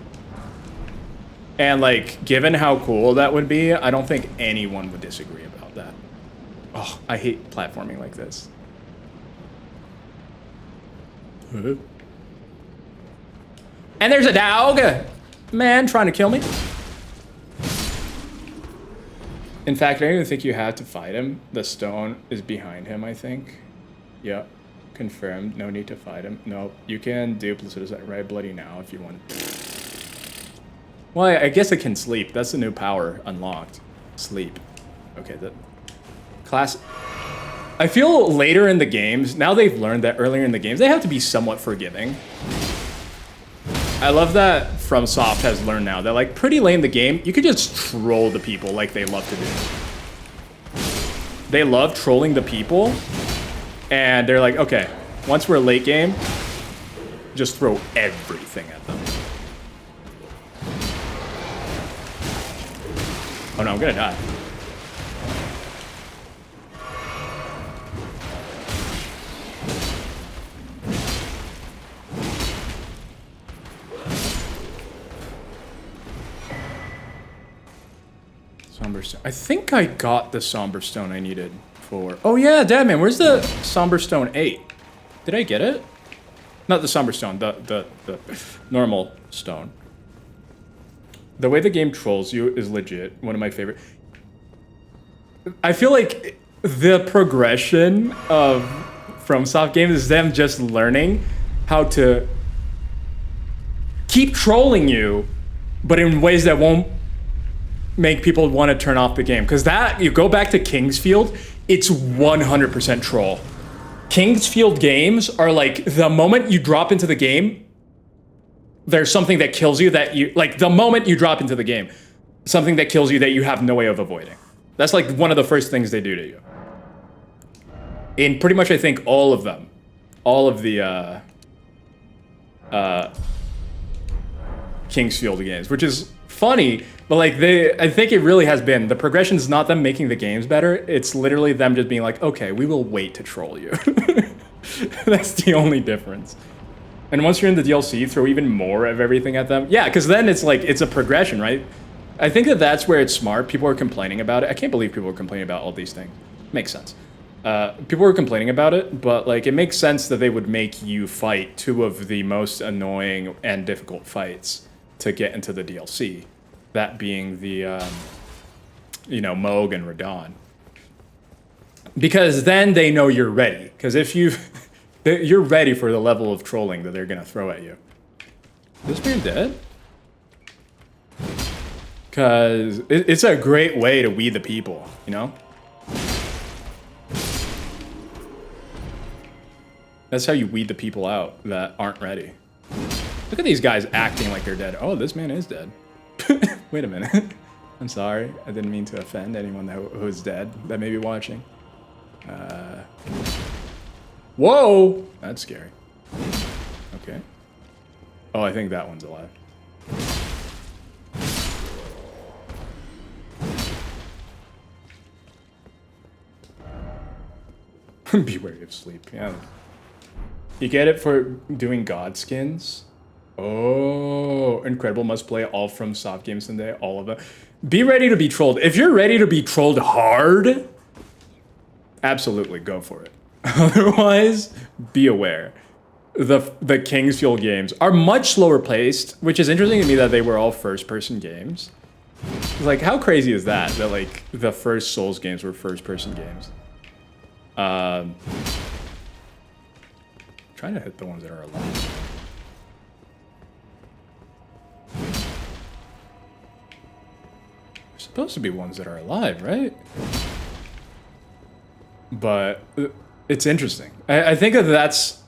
And like, given how cool that would be, I don't think anyone would disagree about that. Oh, I hate platforming like this. And there's a dog! Man trying to kill me. In fact, I don't even think you have to fight him. The stone is behind him, I think. Yep. Confirmed. No need to fight him. Nope. You can do Placidus right bloody now if you want. Well, I guess it can sleep. That's the new power unlocked. Sleep. Okay, the class... I feel later in the games, now they've learned that earlier in the games, they have to be somewhat forgiving. I love that FromSoft has learned now that like pretty late in the game, you could just troll the people like they love to do. They love trolling the people, and they're like, okay, once we're late game, just throw everything at them. Oh no, I'm gonna die. Somber Stone. I think I got the Somber Stone I needed for... Oh yeah, Deadman, where's the Somber Stone 8? Did I get it? Not the somber stone, the normal stone. The way the game trolls you is legit one of my favorite. I feel like the progression of FromSoft games is them just learning how to keep trolling you, but in ways that won't make people want to turn off the game. Because that, you go back to Kingsfield, it's 100% troll. Kingsfield games are like, the moment you drop into the game, there's something that kills you that you, like the moment you drop into the game, something that kills you that you have no way of avoiding. That's like one of the first things they do to you. In pretty much, I think, all of them. All of the Kingsfield games, which is funny, but like I think it really has been, the progression is not them making the games better, it's literally them just being like, okay, we will wait to troll you. That's the only difference. And once you're in the DLC, throw even more of everything at them. Yeah, because then it's like, it's a progression, right? I think that that's where it's smart. People are complaining about it. I can't believe people are complaining about all these things. Makes sense. People were complaining about it, but like it makes sense that they would make you fight two of the most annoying and difficult fights to get into the DLC. That being the, you know, Moog and Radon. Because then they know you're ready. Because if you're ready for the level of trolling that they're gonna throw at you. Is this man dead? Because it's a great way to weed the people, you know? That's how you weed the people out that aren't ready. Look at these guys acting like they're dead. Oh, this man is dead. Wait a minute. I'm sorry. I didn't mean to offend anyone who's dead that may be watching. Whoa! That's scary. Okay. Oh, I think that one's alive. Be wary of sleep, yeah. You get it for doing god skins? Oh, incredible, must play all FromSoft games today, all of them. Be ready to be trolled. If you're ready to be trolled hard, absolutely go for it. Otherwise, be aware. The Kingsfield games are much slower paced, which is interesting to me that they were all first-person games. Like, how crazy is that? That like the first Souls games were first-person games. Trying to hit the ones that are alive. There's supposed to be ones that are alive, right? But it's interesting. I think that that's...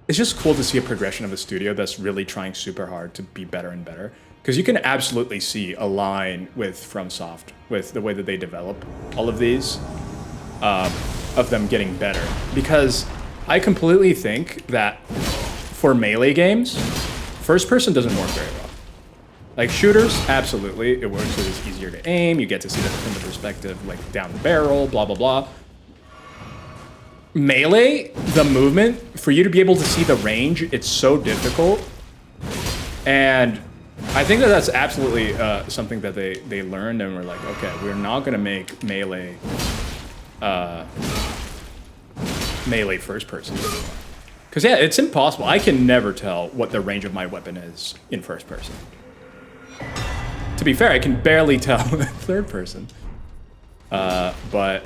It's just cool to see a progression of a studio that's really trying super hard to be better and better. Because you can absolutely see a line with FromSoft, with the way that they develop all of these, of them getting better. Because I completely think that for melee games, first person doesn't work very well. Like shooters, absolutely, it works because it's easier to aim, you get to see it from the perspective, like down the barrel, blah, blah, blah. Melee, the movement, for you to be able to see the range, it's so difficult. And I think that that's absolutely something that they learned and were like, okay, we're not gonna make melee melee first person. Because yeah, it's impossible. I can never tell what the range of my weapon is in first person. To be fair, I can barely tell in third person. But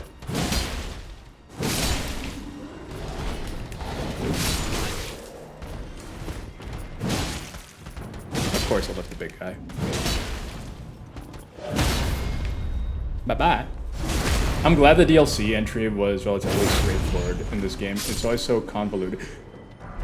of course I'll lift the big guy. Bye-bye. I'm glad the DLC entry was relatively straightforward in this game. It's always so convoluted.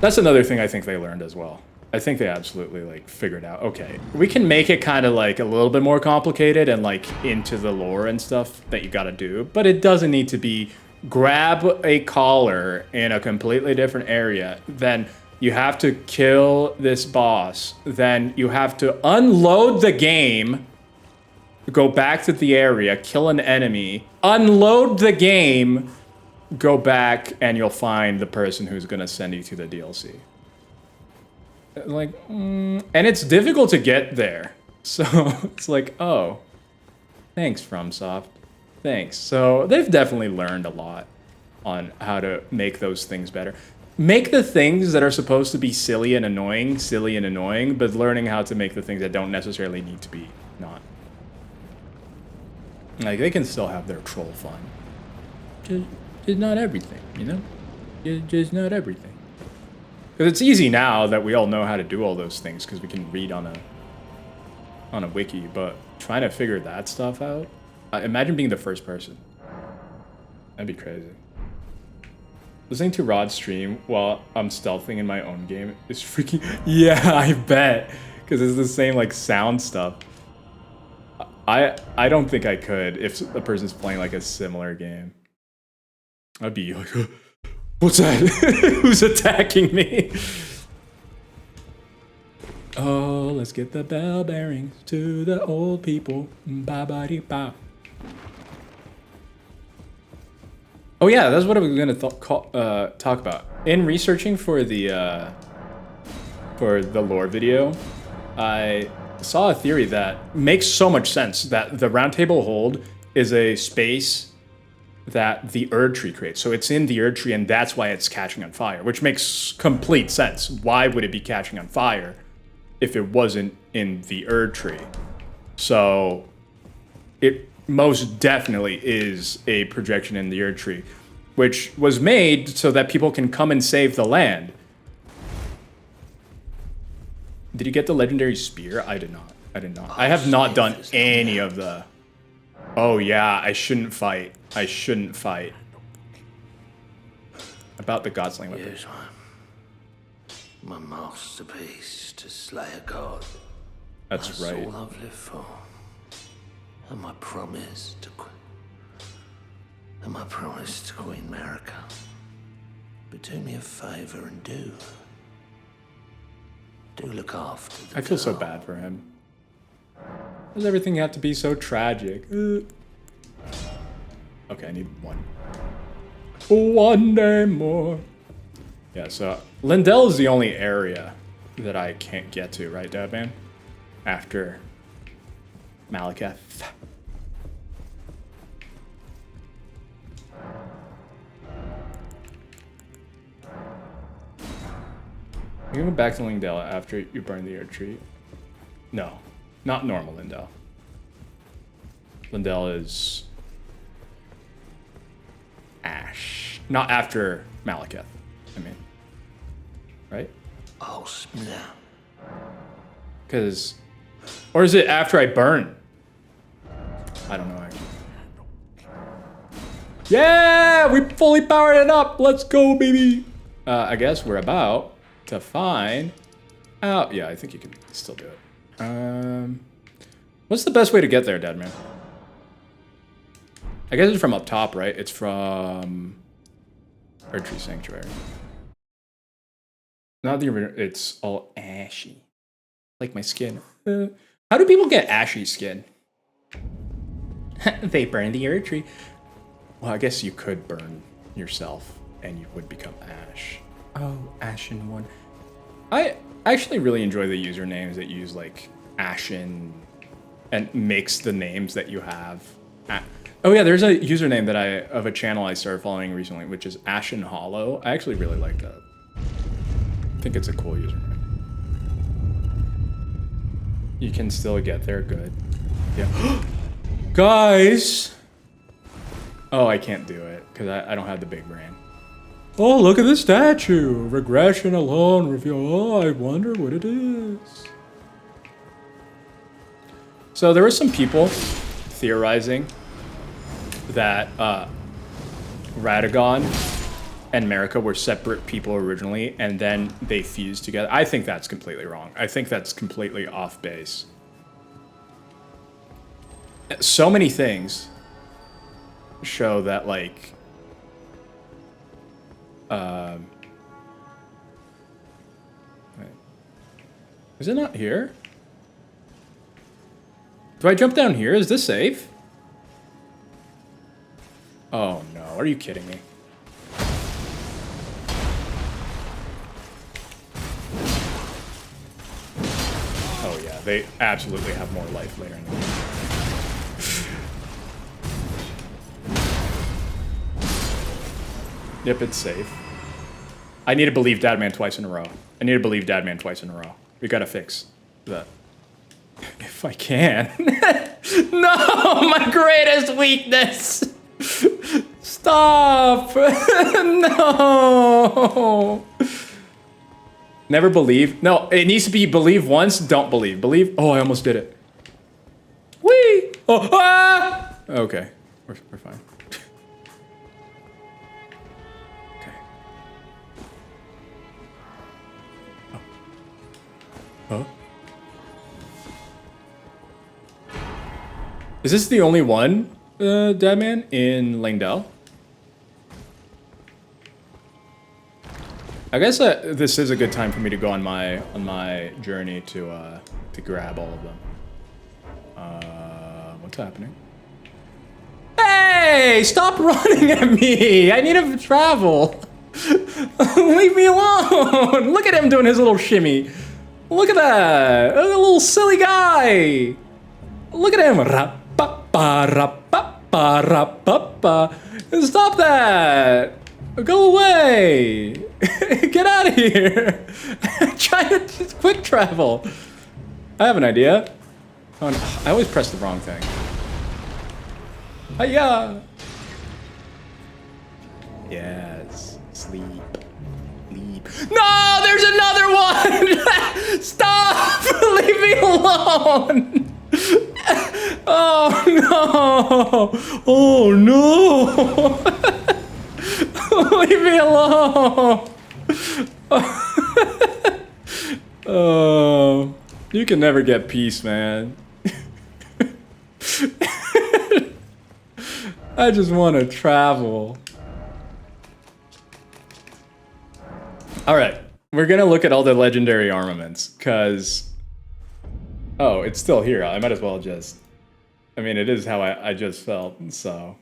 That's another thing I think they learned as well. I think they absolutely like figured out, okay, we can make it kind of like a little bit more complicated and like into the lore and stuff that you gotta do, but it doesn't need to be grab a collar in a completely different area, then you have to kill this boss, then you have to unload the game, go back to the area, kill an enemy, unload the game, go back, and you'll find the person who's gonna send you to the DLC. Like, and it's difficult to get there. So it's like, oh, thanks, FromSoft. Thanks. So they've definitely learned a lot on how to make those things better. make the things that are supposed to be silly and annoying, but learning how to make the things that don't necessarily need to be not. Like, they can still have their troll fun. Just not everything, you know? Just not everything. Because it's easy now that we all know how to do all those things because we can read on a wiki, but trying to figure that stuff out, imagine being the first person. That'd be crazy. Listening to Rod's stream while I'm stealthing in my own game is freaking... Yeah, I bet. Because it's the same, like, sound stuff. I don't think I could if a person's playing, like, a similar game. I'd be like, what's that? Who's attacking me? Oh, let's get the bell bearings to the old people. Ba-ba-dee-ba. Oh yeah, that's what I was gonna talk about. In researching for the lore video, I saw a theory that makes so much sense that the Round Table Hold is a space that the Erd Tree creates. So it's in the Erd Tree, and that's why it's catching on fire, which makes complete sense. Why would it be catching on fire if it wasn't in the Erd Tree? So it most definitely is a projection in the Erd Tree, which was made so that people can come and save the land. Did you get the legendary spear? I did not. I did not. I have not done any of the... Oh yeah, I shouldn't fight. I shouldn't fight. About the Godslaying weapon. Here's my masterpiece to slay a god. That's right. all I've lived for. And my promise to Queen America. But do me a favor and do look after the I feel so girl. bad for him. Does everything have to be so tragic? Okay, I need one. One day more. Yeah, so Lindell is the only area that I can't get to, right, Dadman? After Malekith. You go back to Lindell after you burn the Erd Tree? No, not normal Lindell. Lindell is Ash. Not after Malekith, I mean. Right? Oh, snap. Because... Or is it after I burn? I don't know, actually. Yeah! We fully powered it up! Let's go, baby! I guess we're about to find out. Yeah, I think you can still do it. What's the best way to get there, Deadman? I guess it's from up top, right? It's from Erd Tree Sanctuary. Not the original. It's all ashy, like my skin. How do people get ashy skin? They burn the Erd Tree. Well, I guess you could burn yourself, and you would become ash. Oh, Ashen One. I actually really enjoy the usernames that use like Ashen and mix the names that you have. Oh yeah, there's a username that of a channel I started following recently, which is Ashen Hollow. I actually really like that. I think it's a cool username. You can still get there, good. Yeah. Guys! Oh, I can't do it, because I don't have the big brain. Oh, look at this statue. Regression alone reveal. Oh, I wonder what it is. So there were some people theorizing that Radagon and Marika were separate people originally, and then they fused together. I think that's completely wrong. I think that's completely off base. So many things show that, like, is it not here? Do I jump down here? Is this safe? Oh no, are you kidding me? Oh yeah, they absolutely have more life later in the game. Yep, it's safe. I need to believe Dadman twice in a row. I need to believe Dadman twice in a row. We gotta fix that. If I can. No, my greatest weakness. Stop. No. Never believe. No, it needs to be believe once, don't believe. Believe. Oh, I almost did it. Whee! Oh, ah! Okay, we're fine. Okay. Oh. Huh? Is this the only one, Deadman, in Langdell? I guess this is a good time for me to go on my journey to grab all of them. What's happening? Hey! Stop running at me! I need to travel. Leave me alone! Look at him doing his little shimmy. Look at that! A little silly guy. Look at him. Stop that! Go away! Get out of here! Try to just quick travel. I have an idea. Oh, no. I always press the wrong thing. Hiya! Yes. Sleep. Sleep. No! There's another one! Stop! Leave me alone! Oh no! Oh no! Leave me alone! Oh, you can never get peace, man. I just want to travel. All right, we're gonna look at all the legendary armaments, cause oh, it's still here. I might as well just. I mean, it is how I just felt. So.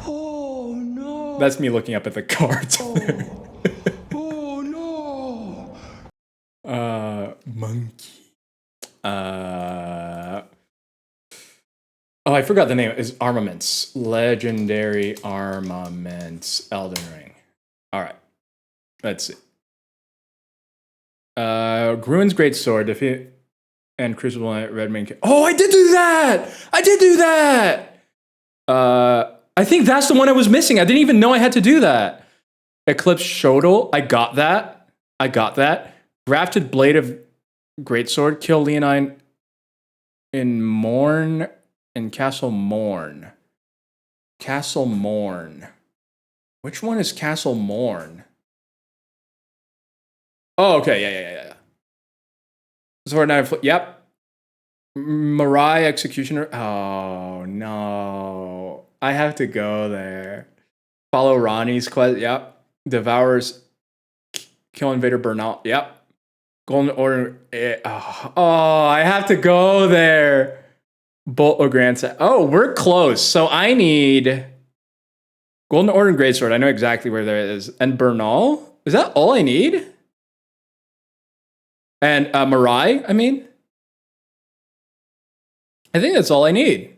Oh no! That's me looking up at the cards. Oh no! Monkey. Oh, I forgot the name. Is armaments. Legendary armaments. Elden Ring. All right. Let's see. Gruen's Great Sword. Defeat and Crucible Knight. Redmane. Oh, I did do that! I did do that! I think that's the one I was missing. I didn't even know I had to do that. Eclipse Shodel. I got that. I got that. Grafted Blade of Greatsword. Kill Leonine in Morn and Castle Morn. Castle Morn. Which one is Castle Morn? Oh, okay. Yeah. Sword Knight. Yep. Mirai Executioner. Oh, no. I have to go there. Follow Ronnie's quest. Yep. Devours. Kill Invader Burnout. Yep. Golden Order. Oh, I have to go there. Bolt or Grand Set. Oh, we're close. So I need Golden Order and Greatsword. I know exactly where there is. And Bernal? Is that all I need? And Mirai, I mean? I think that's all I need.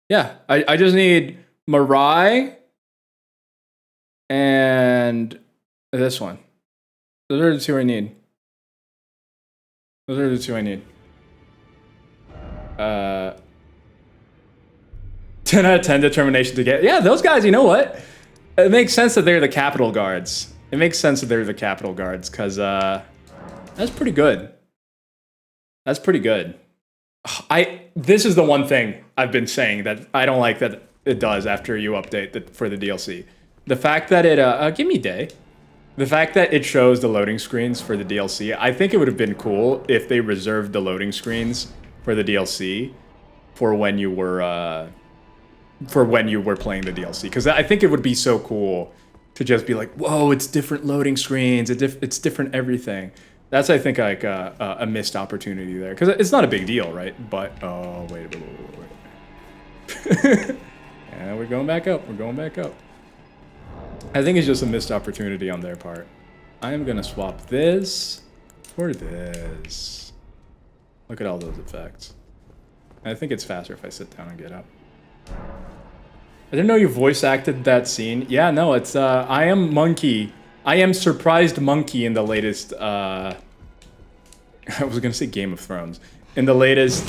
Yeah, I just need Mirai and this one. Those are the two I need. 10 out of 10 determination to get. Yeah, those guys, you know what? It makes sense that they're the Capital Guards. It makes sense that they're the Capital Guards, because that's pretty good. That's pretty good. This is the one thing I've been saying that I don't like that it does after you update for the DLC. The fact that it, give me day. The fact that it shows the loading screens for the DLC, I think it would have been cool if they reserved the loading screens for the DLC for when you were playing the DLC. Because I think it would be so cool to just be like, whoa, it's different loading screens, it's different everything. That's, I think, like a missed opportunity there. Because it's not a big deal, right? But, oh, wait. Yeah, we're going back up. I think it's just a missed opportunity on their part. I am going to swap this for this. Look at all those effects. I think it's faster if I sit down and get up. didn't know you voice acted that scene. Yeah, no, it's I am Monkey. I am surprised Monkey in the latest I was gonna say Game of Thrones. In the latest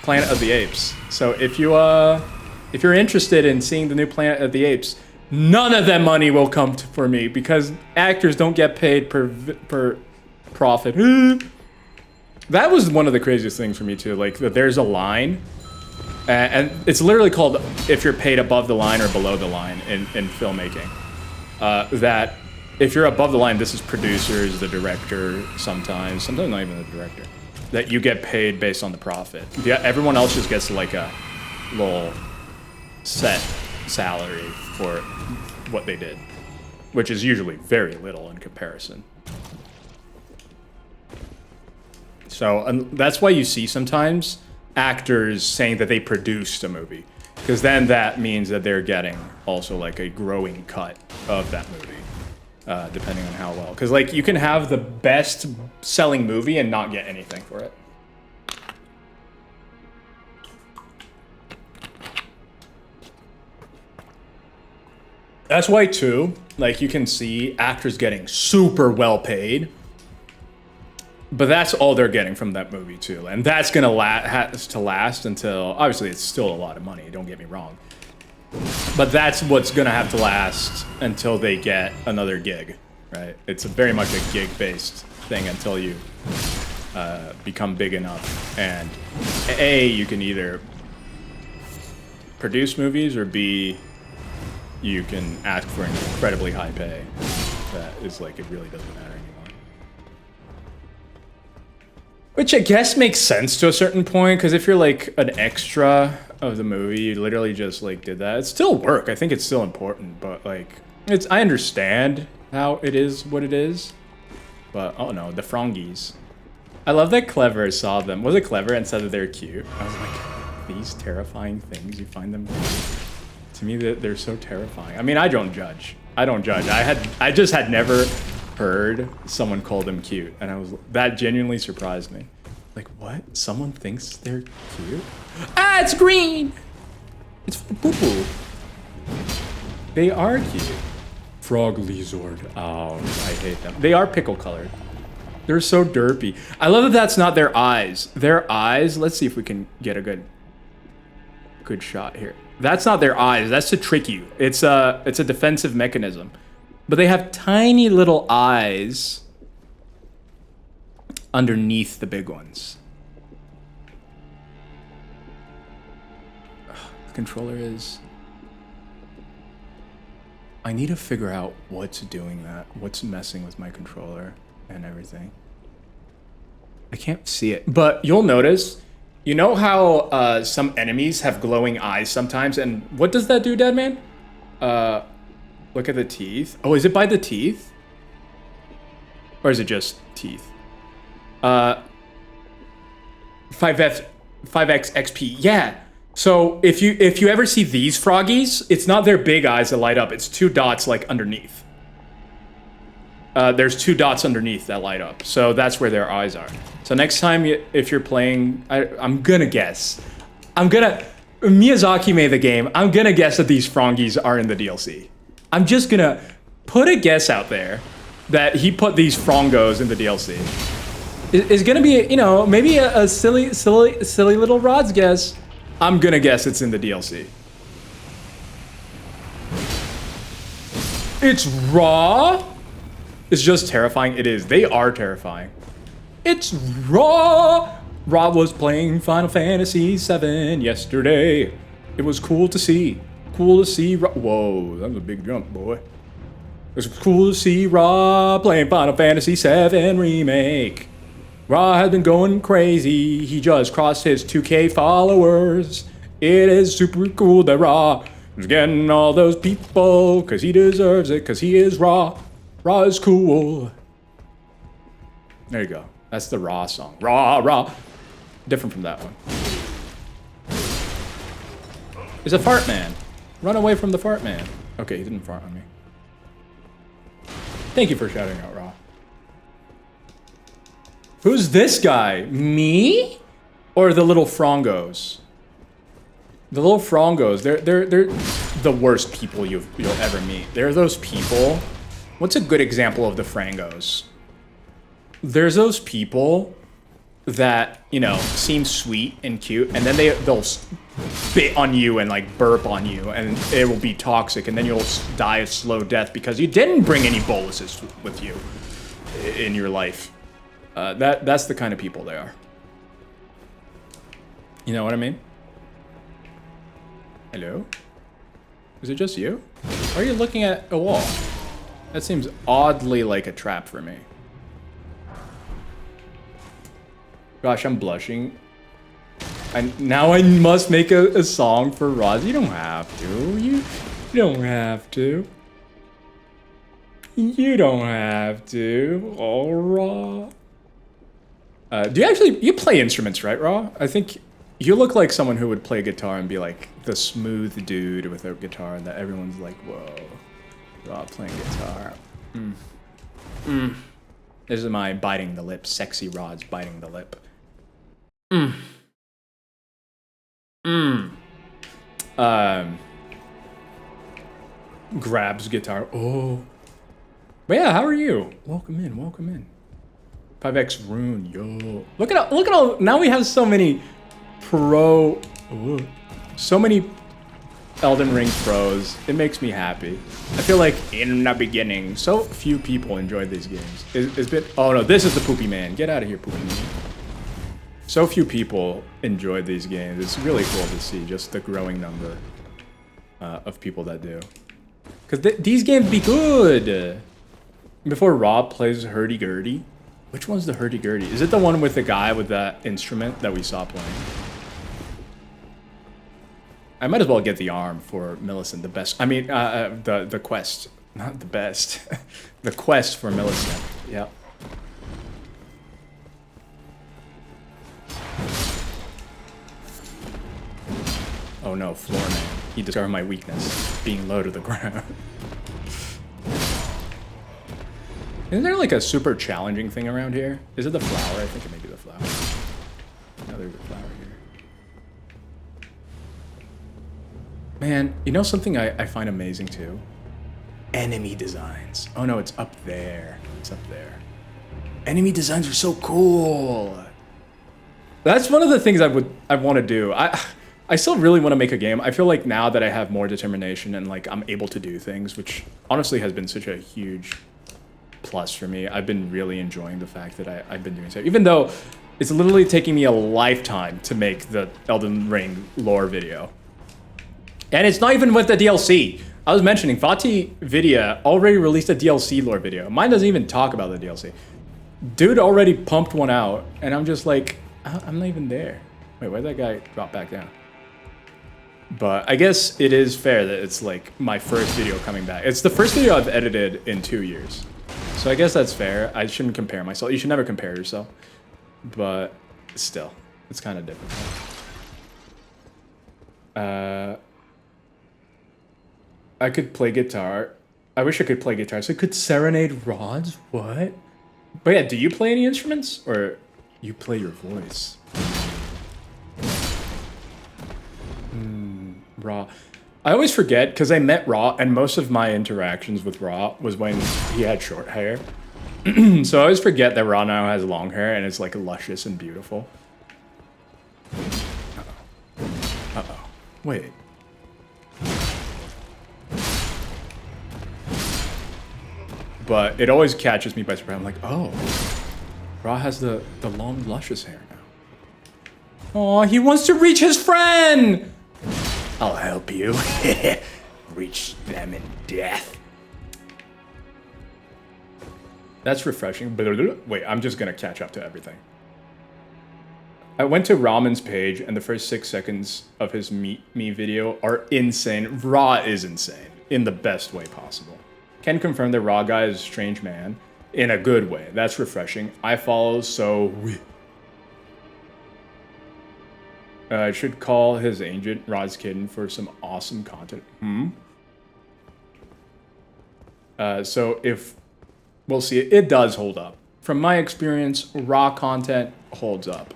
Planet of the Apes. So if you're interested in seeing the new Planet of the Apes, none of that money will come for me because actors don't get paid per profit. That was one of the craziest things for me too. Like there's a line, and it's literally called if you're paid above the line or below the line in filmmaking. That if you're above the line, this is producers, the director, sometimes not even the director. That you get paid based on the profit. Yeah, everyone else just gets like a little set salary for what they did, which is usually very little in comparison. So that's why you see sometimes actors saying that they produced a movie, because then that means that they're getting also like a growing cut of that movie, depending on how well. Because like you can have the best selling movie and not get anything for it. That's why too, like you can see actors getting super well paid, but that's all they're getting from that movie too, and that's gonna has to last until obviously it's still a lot of money. Don't get me wrong, but that's what's gonna have to last until they get another gig, right? It's very much a gig-based thing until you become big enough, and A, you can either produce movies, or B, you can ask for an incredibly high pay. That is like, it really doesn't matter anymore. Which I guess makes sense to a certain point, because if you're like an extra of the movie, you literally just like did that. It's still work. I think it's still important, but like, I understand how it is what it is. But, oh no, the Frongies. I love that Clever saw them. Was it Clever and said that they're cute? I was like, these terrifying things, you find them cute? To me, they're so terrifying. I mean, I don't judge. I don't judge. I just had never heard someone call them cute, and that genuinely surprised me. Like, what? Someone thinks they're cute? Ah, it's green! It's for poo-poo. They are cute. Frog Lizard. Oh, I hate them. They are pickle colored. They're so derpy. I love that that's not their eyes. Their eyes, let's see if we can get a good shot here. That's not their eyes. That's to trick you. It's a defensive mechanism. But they have tiny little eyes underneath the big ones. The controller is... I need to figure out what's doing that. What's messing with my controller and everything. I can't see it. But you'll notice... You know how some enemies have glowing eyes sometimes, and what does that do, Deadman? Look at the teeth. Oh, is it by the teeth? Or is it just teeth? 5X XP, yeah. So if you ever see these froggies, it's not their big eyes that light up, it's two dots like underneath. There's two dots underneath that light up, so that's where their eyes are. So next time, if you're playing, I'm gonna guess. Miyazaki made the game. I'm gonna guess that these Frongies are in the DLC. I'm just gonna put a guess out there that he put these Frongos in the DLC. It's gonna be, you know, maybe a silly little Rod's guess. I'm gonna guess it's in the DLC. It's raw. It's just terrifying. It is. They are terrifying. It's Raw! Raw was playing Final Fantasy VII yesterday. It was cool to see. Cool to see Raw. Whoa, that was a big jump, boy. It was cool to see Raw playing Final Fantasy VII Remake. Raw has been going crazy. He just crossed his 2K followers. It is super cool that Raw is getting all those people, because he deserves it, because he is Raw. Raw is cool. There you go. That's the Raw song. Raw, Raw. Different from that one. It's a fart man. Run away from the fart man. Okay, he didn't fart on me. Thank you for shouting out Raw. Who's this guy? Me? Or the little Frongos? The little frongos, they're the worst people you'll ever meet. They're those people. What's a good example of the frangos? There's those people that, you know, seem sweet and cute, and then they'll spit on you and like burp on you, and it will be toxic, and then you'll die a slow death because you didn't bring any boluses with you in your life. That's the kind of people they are. You know what I mean? Hello? Is it just you? Or are you looking at a wall? That seems oddly like a trap for me. Gosh, I'm blushing. And now I must make a song for Roz. You don't have to. You don't have to. You don't have to. Oh, Raw. Do you play instruments, right, Raw? I think you look like someone who would play guitar and be like the smooth dude with a guitar that everyone's like, whoa, Raw playing guitar. This is my biting the lip. Sexy Rod's biting the lip. Grabs guitar. Oh. But yeah, how are you? Welcome in, welcome in. 5x rune, yo. Look at all, now we have so many so many Elden Ring pros. It makes me happy. I feel like in the beginning, so few people enjoyed these games. It's been, oh no, this is the Poopy Man. Get out of here, Poopy Man. So few people enjoyed these games. It's really cool to see just the growing number of people that do. Because these games be good. Before Rob plays hurdy-gurdy. Which one's the hurdy-gurdy? Is it the one with the guy with that instrument that we saw playing? I might as well get the arm for Millicent, the best. I mean, the quest. Not the best. The quest for Millicent. Yep. Oh no, floor man. He discovered my weakness, being low to the ground. Isn't there like a super challenging thing around here? Is it the flower? I think it may be the flower. No, there's a flower here. Man, you know something I find amazing too? Enemy designs. Oh no, it's up there. It's up there. Enemy designs are so cool. That's one of the things I want to do. I still really want to make a game. I feel like now that I have more determination and like I'm able to do things, which honestly has been such a huge plus for me. I've been really enjoying the fact that I've been doing so. Even though it's literally taking me a lifetime to make the Elden Ring lore video. And it's not even with the DLC. I was mentioning, Fatih Vidya already released a DLC lore video. Mine doesn't even talk about the DLC. Dude already pumped one out, and I'm just like, I'm not even there. Wait, why'd that guy drop back down? But I guess it is fair that it's like my first video coming back. It's the first video I've edited in 2 years. So I guess that's fair. I shouldn't compare myself. You should never compare yourself. But still, it's kind of different. I could play guitar. I wish I could play guitar. So I could serenade rods? What? But yeah, do you play any instruments? Or you play your voice? Raw. I always forget because I met Raw and most of my interactions with Raw was when he had short hair. So I always forget that Raw now has long hair and it's like luscious and beautiful. Uh-oh. Uh-oh. Wait. But it always catches me by surprise. I'm like, oh, Raw has the long luscious hair now. Oh, he wants to reach his friend! I'll help you. Reach them in death. That's refreshing. Wait, I'm just gonna catch up to everything. I went to Ramen's page and the first 6 seconds of his Meet Me video are insane. Raw is insane. In the best way possible. Can confirm that Raw guy is a strange man. In a good way. That's refreshing. I follow, so... I should call his agent, Rod's Kitten, for some awesome content. So if... We'll see. It does hold up. From my experience, raw content holds up.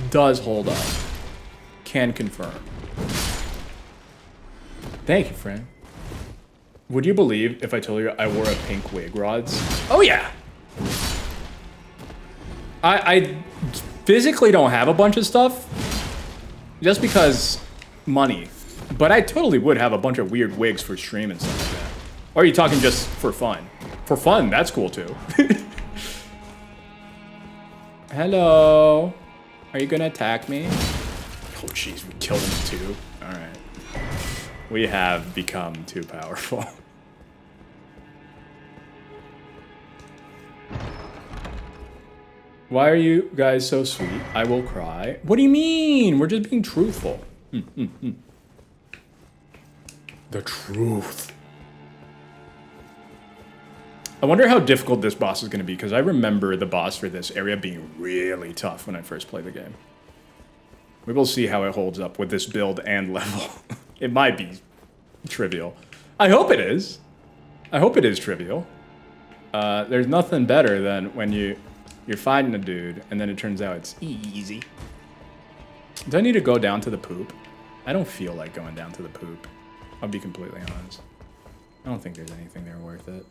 Does hold up. can confirm. Thank you, friend. Would you believe if I told you I wore a pink wig, Rods? Oh, yeah. I physically don't have a bunch of stuff just because money. But I totally would have a bunch of weird wigs for stream and stuff like that. Or are you talking just for fun? For fun, that's cool too. Hello. Are you gonna attack me? Oh jeez, we killed him too. Alright. We have become too powerful. Why are you guys so sweet? I will cry. What do you mean? We're just being truthful. The truth. I wonder how difficult this boss is going to be, because I remember the boss for this area being really tough when I first played the game. We will see how it holds up with this build and level. It might be trivial. I hope it is. I hope it is trivial. There's nothing better than when you're fighting a dude and then it turns out it's easy. Do I need to go down to the poop? I don't feel like going down to the poop. I'll be completely honest. I don't think there's anything there worth it.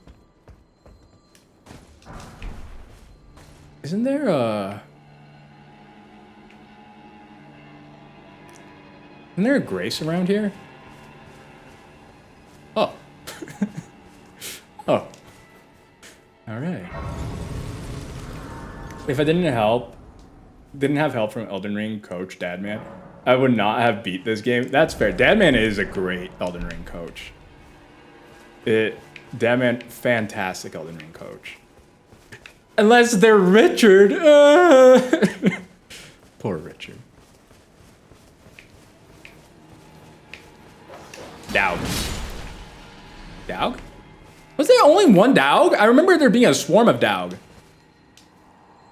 Isn't there a... Isn't there a grace around here? Oh. Oh. Alright. If I didn't have help from Elden Ring coach Dadman, I would not have beat this game. That's fair. Dadman is a great Elden Ring coach. Dadman, fantastic Elden Ring coach. Unless they're Richard. Poor Richard. Daug. Daug? Was there only one Daug? I remember there being a swarm of Daug.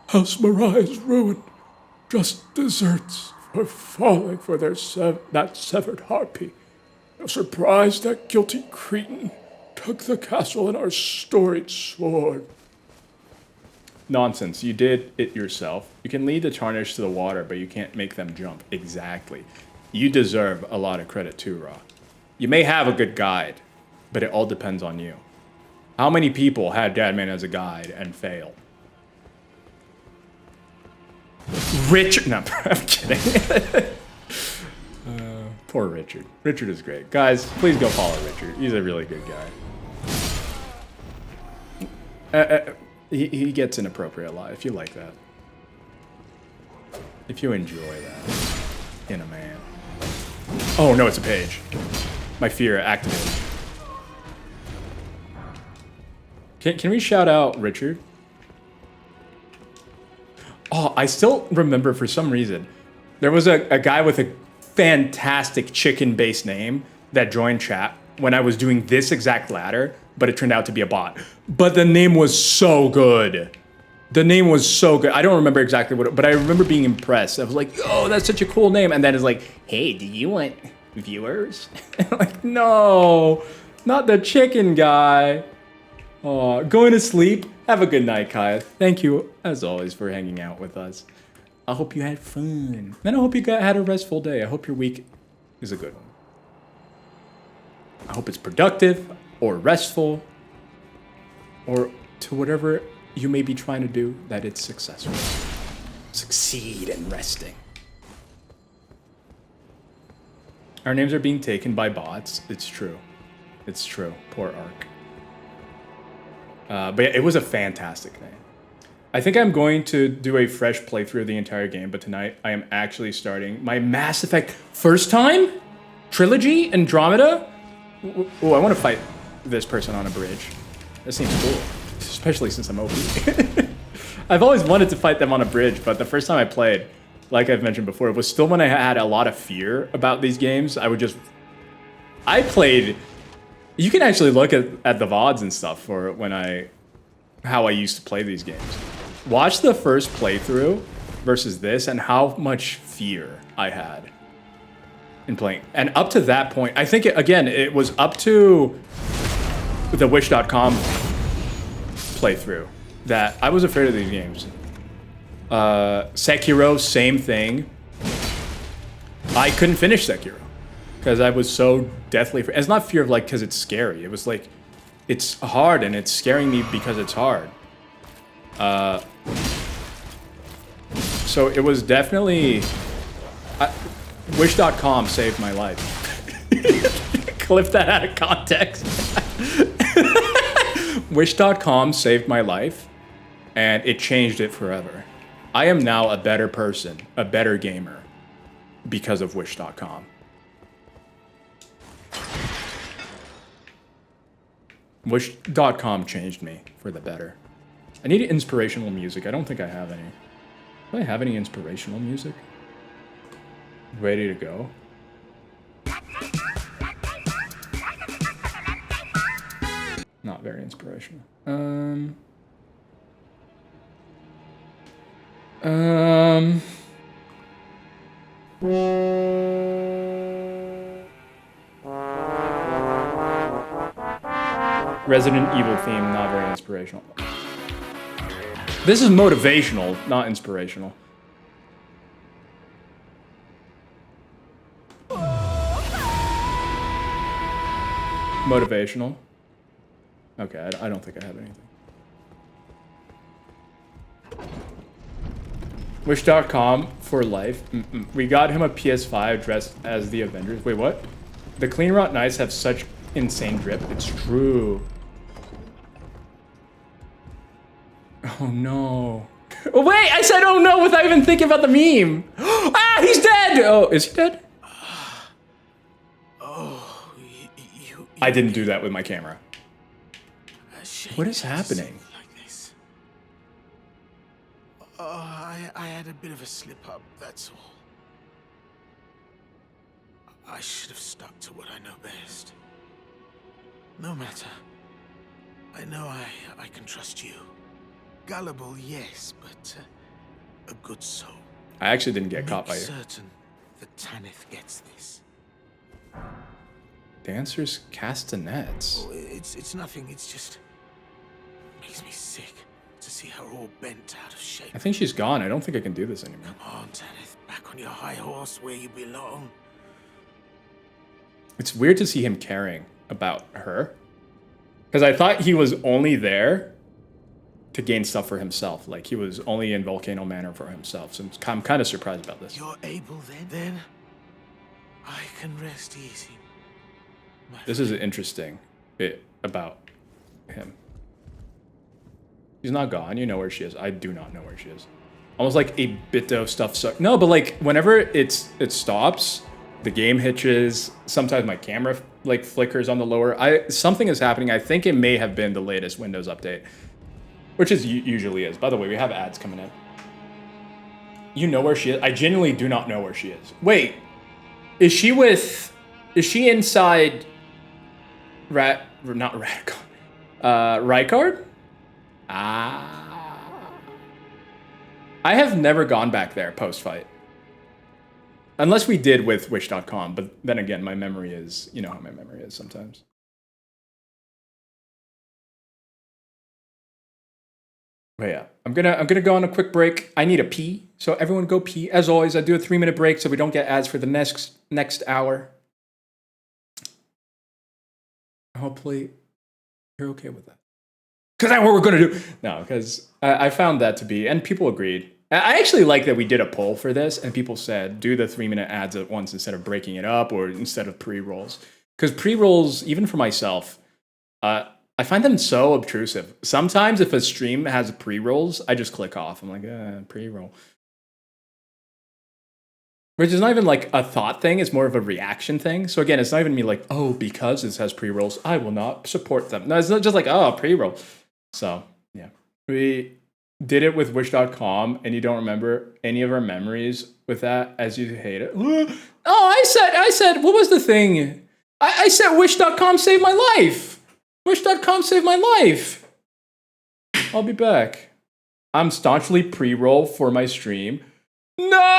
House Marai is ruined. Just deserts for falling for that severed harpy. No surprise that guilty cretin took the castle and our storied sword. Nonsense. You did it yourself. You can lead the tarnished to the water, but you can't make them jump. Exactly. You deserve a lot of credit too, Ra. You may have a good guide, but it all depends on you. How many people had Dadman as a guide and failed? Richard. No, I'm kidding. Poor Richard. Richard is great. Guys, please go follow Richard. He's a really good guy. He gets inappropriate a lot, if you like that. If you enjoy that in a man. Oh, no, it's a page. My fear activated. Can we shout out Richard? Oh, I still remember for some reason, there was a guy with a fantastic chicken-based name that joined chat when I was doing this exact ladder, but it turned out to be a bot. But the name was so good. The name was so good. I don't remember exactly what, but I remember being impressed. I was like, oh, that's such a cool name. And then it's like, hey, do you want viewers? Like, no, not the chicken guy. Oh, going to sleep. Have a good night, Kaya. Thank you, as always, for hanging out with us. I hope you had fun. And I hope you had a restful day. I hope your week is a good one. I hope it's productive or restful or to whatever you may be trying to do, that it's successful. Succeed in resting. Our names are being taken by bots. It's true. It's true. Poor Ark. But it was a fantastic name. I think I'm going to do a fresh playthrough of the entire game, but tonight I am actually starting my Mass Effect first time trilogy, Andromeda. Oh, I want to fight this person on a bridge. That seems cool, especially since I'm OP. I've always wanted to fight them on a bridge, but the first time I played, like I've mentioned before, it was still when I had a lot of fear about these games. I played. You can actually look at the VODs and stuff for how I used to play these games. Watch the first playthrough versus this and how much fear I had in playing. And up to that point, I think, it was up to the Wish.com playthrough that I was afraid of these games. Sekiro, same thing. I couldn't finish Sekiro because I was so deathly. It's not fear of like because it's scary. It was like it's hard and it's scaring me because it's hard. So it was definitely. Wish.com saved my life. Clip that out of context. Wish.com saved my life, and it changed it forever. I am now a better person, a better gamer, because of Wish.com. Wish.com changed me for the better. I need inspirational music. I don't think I have any. Do I have any inspirational music? Ready to go? Not very inspirational. Resident Evil theme, not very inspirational. This is motivational, not inspirational. Motivational. Okay, I don't think I have anything. Wish.com for life. We got him a PS5 dressed as the Avengers. Wait, what? The Clean Rot Knights have such insane drip. It's true. Oh no. Oh, wait, I said oh no without even thinking about the meme. Ah, he's dead! Oh, is he dead? I didn't do that with my camera. What is happening? Like this. I had a bit of a slip up, that's all. I should have stuck to what I know best. No matter. I know I can trust you. Gullible, yes, but a good soul. I actually didn't get caught by you. Certain that Tanith gets this. Dancers castanets. Oh, it's nothing. It's just makes me sick to see her all bent out of shape. I think she's gone. I don't think I can do this anymore. Come on, Tanith, back on your high horse where you belong. It's weird to see him caring about her. Because I thought he was only there to gain stuff for himself. Like, he was only in Volcano Manor for himself. So I'm kind of surprised about this. You're able then? Then I can rest easy. This is an interesting bit about him. She's not gone. You know where she is. I do not know where she is. Almost like a bit of stuff. No, but like whenever it stops, the game hitches. Sometimes my camera like flickers on the lower. Something is happening. I think it may have been the latest Windows update, which is usually is. By the way, we have ads coming in. You know where she is? I genuinely do not know where she is. Wait, is she inside? Not Radical. Rykard? Ah. I have never gone back there post-fight. Unless we did with Wish.com, but then again, my memory is, you know how my memory is sometimes. But yeah, I'm gonna go on a quick break. I need a pee, so everyone go pee. As always, I do a 3-minute break so we don't get ads for the next hour. Hopefully, you're okay with that. Because that's what we're going to do. No, because I found that to be, and people agreed. I actually like that we did a poll for this, and people said, do the 3-minute ads at once instead of breaking it up or instead of pre-rolls. Because pre-rolls, even for myself, I find them so obtrusive. Sometimes if a stream has pre-rolls, I just click off. I'm like, pre-roll. Which is not even like a thought thing, it's more of a reaction thing. So again, it's not even me like, oh, because this has pre-rolls, I will not support them. No, it's not just like, oh, pre-roll. So, yeah. We did it with Wish.com, and you don't remember any of our memories with that as you hate it. Oh, I said, what was the thing? I said Wish.com saved my life. Wish.com saved my life. I'll be back. I'm staunchly pre-roll for my stream. No!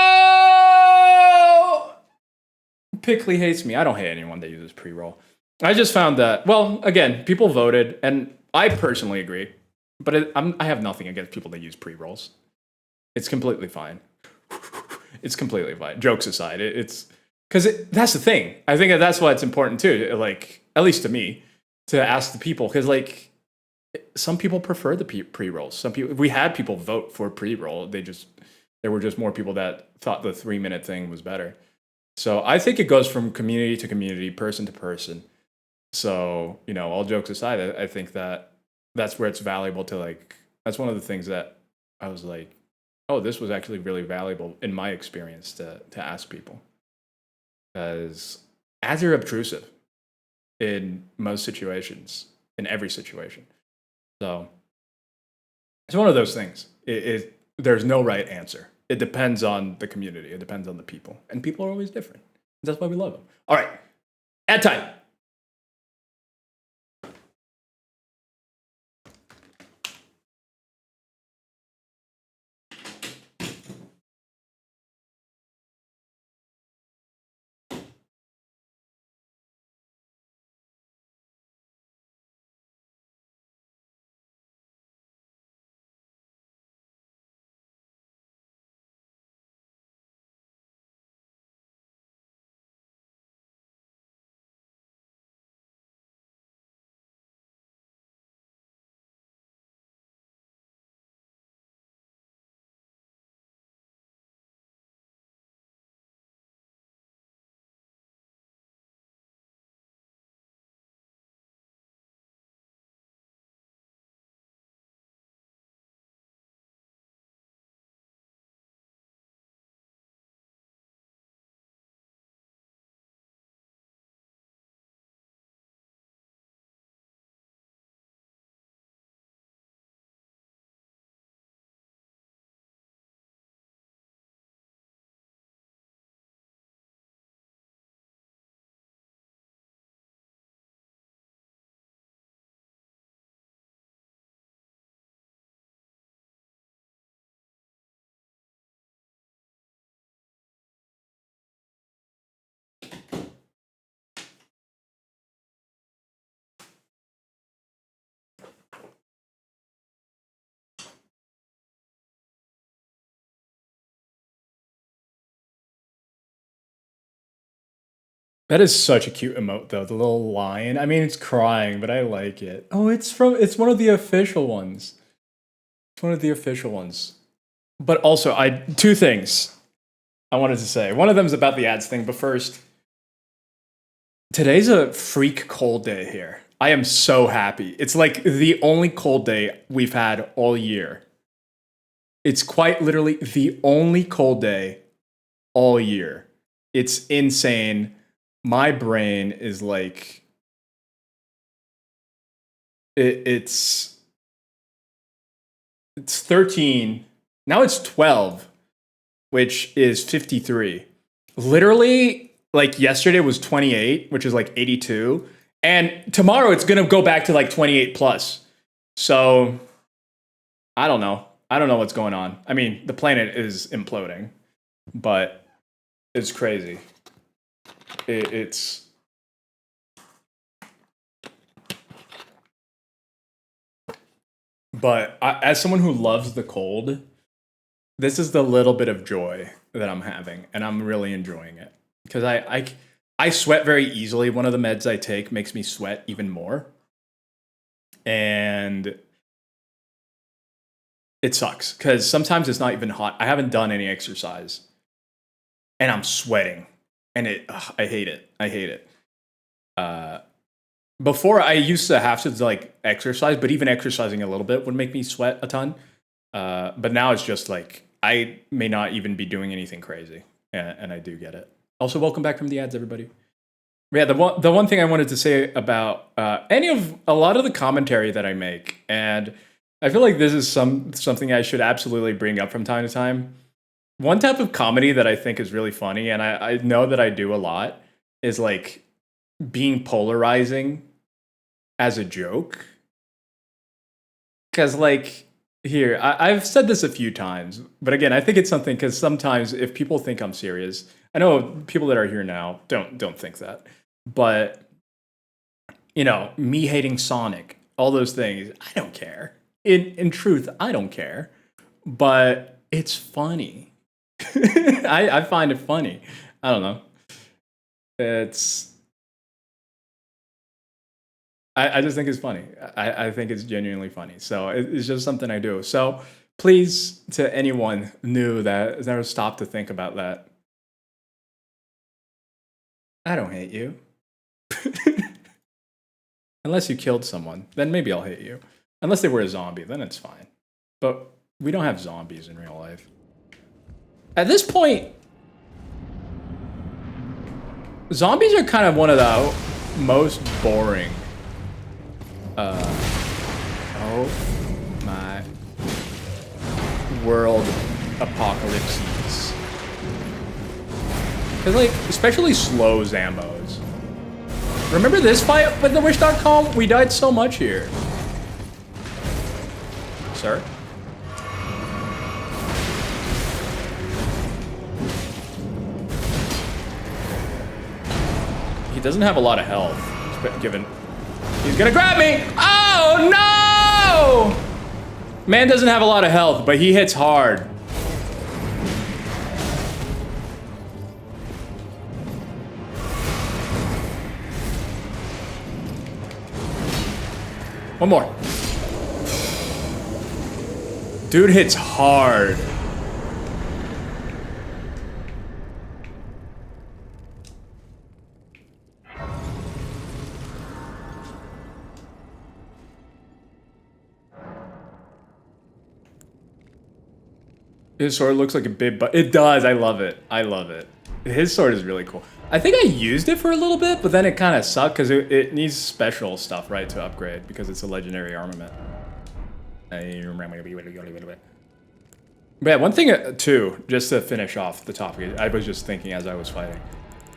Pickley hates me. I don't hate anyone that uses pre-roll. I just found that, well, again, people voted, and I personally agree. But I have nothing against people that use pre-rolls. It's completely fine. It's completely fine. Jokes aside, it's because that's the thing. I think that's why it's important too. Like, at least to me, to ask the people, because like some people prefer the pre-rolls. Some people, we had people vote for pre-roll. There were just more people that thought the 3-minute thing was better. So I think it goes from community to community, person to person. So, you know, all jokes aside, I think that that's where it's valuable to like, that's one of the things that I was like, oh, this was actually really valuable in my experience to ask people. Because ads are obtrusive in most situations, in every situation. So it's one of those things. There's no right answer. It depends on the community. It depends on the people. And people are always different. That's why we love them. All right, ad time. That is such a cute emote, though. The little lion. I mean, it's crying, but I like it. Oh, it's one of the official ones. It's one of the official ones. But also, two things I wanted to say. One of them is about the ads thing, but first, today's a freak cold day here. I am so happy. It's like the only cold day we've had all year. It's quite literally the only cold day all year. It's insane. My brain is like, it's 13. Now it's 12, which is 53. Literally, like yesterday was 28, which is like 82. And tomorrow it's going to go back to like 28 plus. So I don't know. I don't know what's going on. I mean, the planet is imploding, but it's crazy. It's but as someone who loves the cold, this is the little bit of joy that I'm having, and I'm really enjoying it because I sweat very easily. One of the meds I take makes me sweat even more, and it sucks because sometimes it's not even hot. I haven't done any exercise, and I'm sweating. And I hate it. I hate it. Before I used to have to like exercise, but even exercising a little bit would make me sweat a ton. But now it's just like I may not even be doing anything crazy, and I do get it. Also, welcome back from the ads, everybody. Yeah, the one thing I wanted to say about a lot of the commentary that I make, and I feel like this is something I should absolutely bring up from time to time. One type of comedy that I think is really funny, and I know that I do a lot, is like being polarizing as a joke. Because like, here, I've said this a few times, but again, I think it's something because sometimes if people think I'm serious, I know people that are here now don't think that. But, you know, me hating Sonic, all those things, I don't care. In truth, I don't care. But it's funny. I find it funny. I don't know. It's I just think it's funny. I think it's genuinely funny. So it's just something I do. So please, to anyone new that has never stopped to think about that, I don't hate you. Unless you killed someone, then maybe I'll hate you. Unless they were a zombie, then it's fine. But we don't have zombies in real life. At this point, zombies are kind of one of the most boring. Oh my world apocalypses. Cause like, especially slow Zambos. Remember this fight with the Wish.com? We died so much here. Sir? He doesn't have a lot of health, given... He's gonna grab me! Oh, no! Man doesn't have a lot of health, but he hits hard. One more. Dude hits hard. His sword looks like a big but it does. I love it. I love it. His sword is really cool. I think I used it for a little bit, but then it kind of sucked because it needs special stuff, right, to upgrade because it's a legendary armament. But yeah, one thing too, just to finish off the topic, I was just thinking as I was fighting.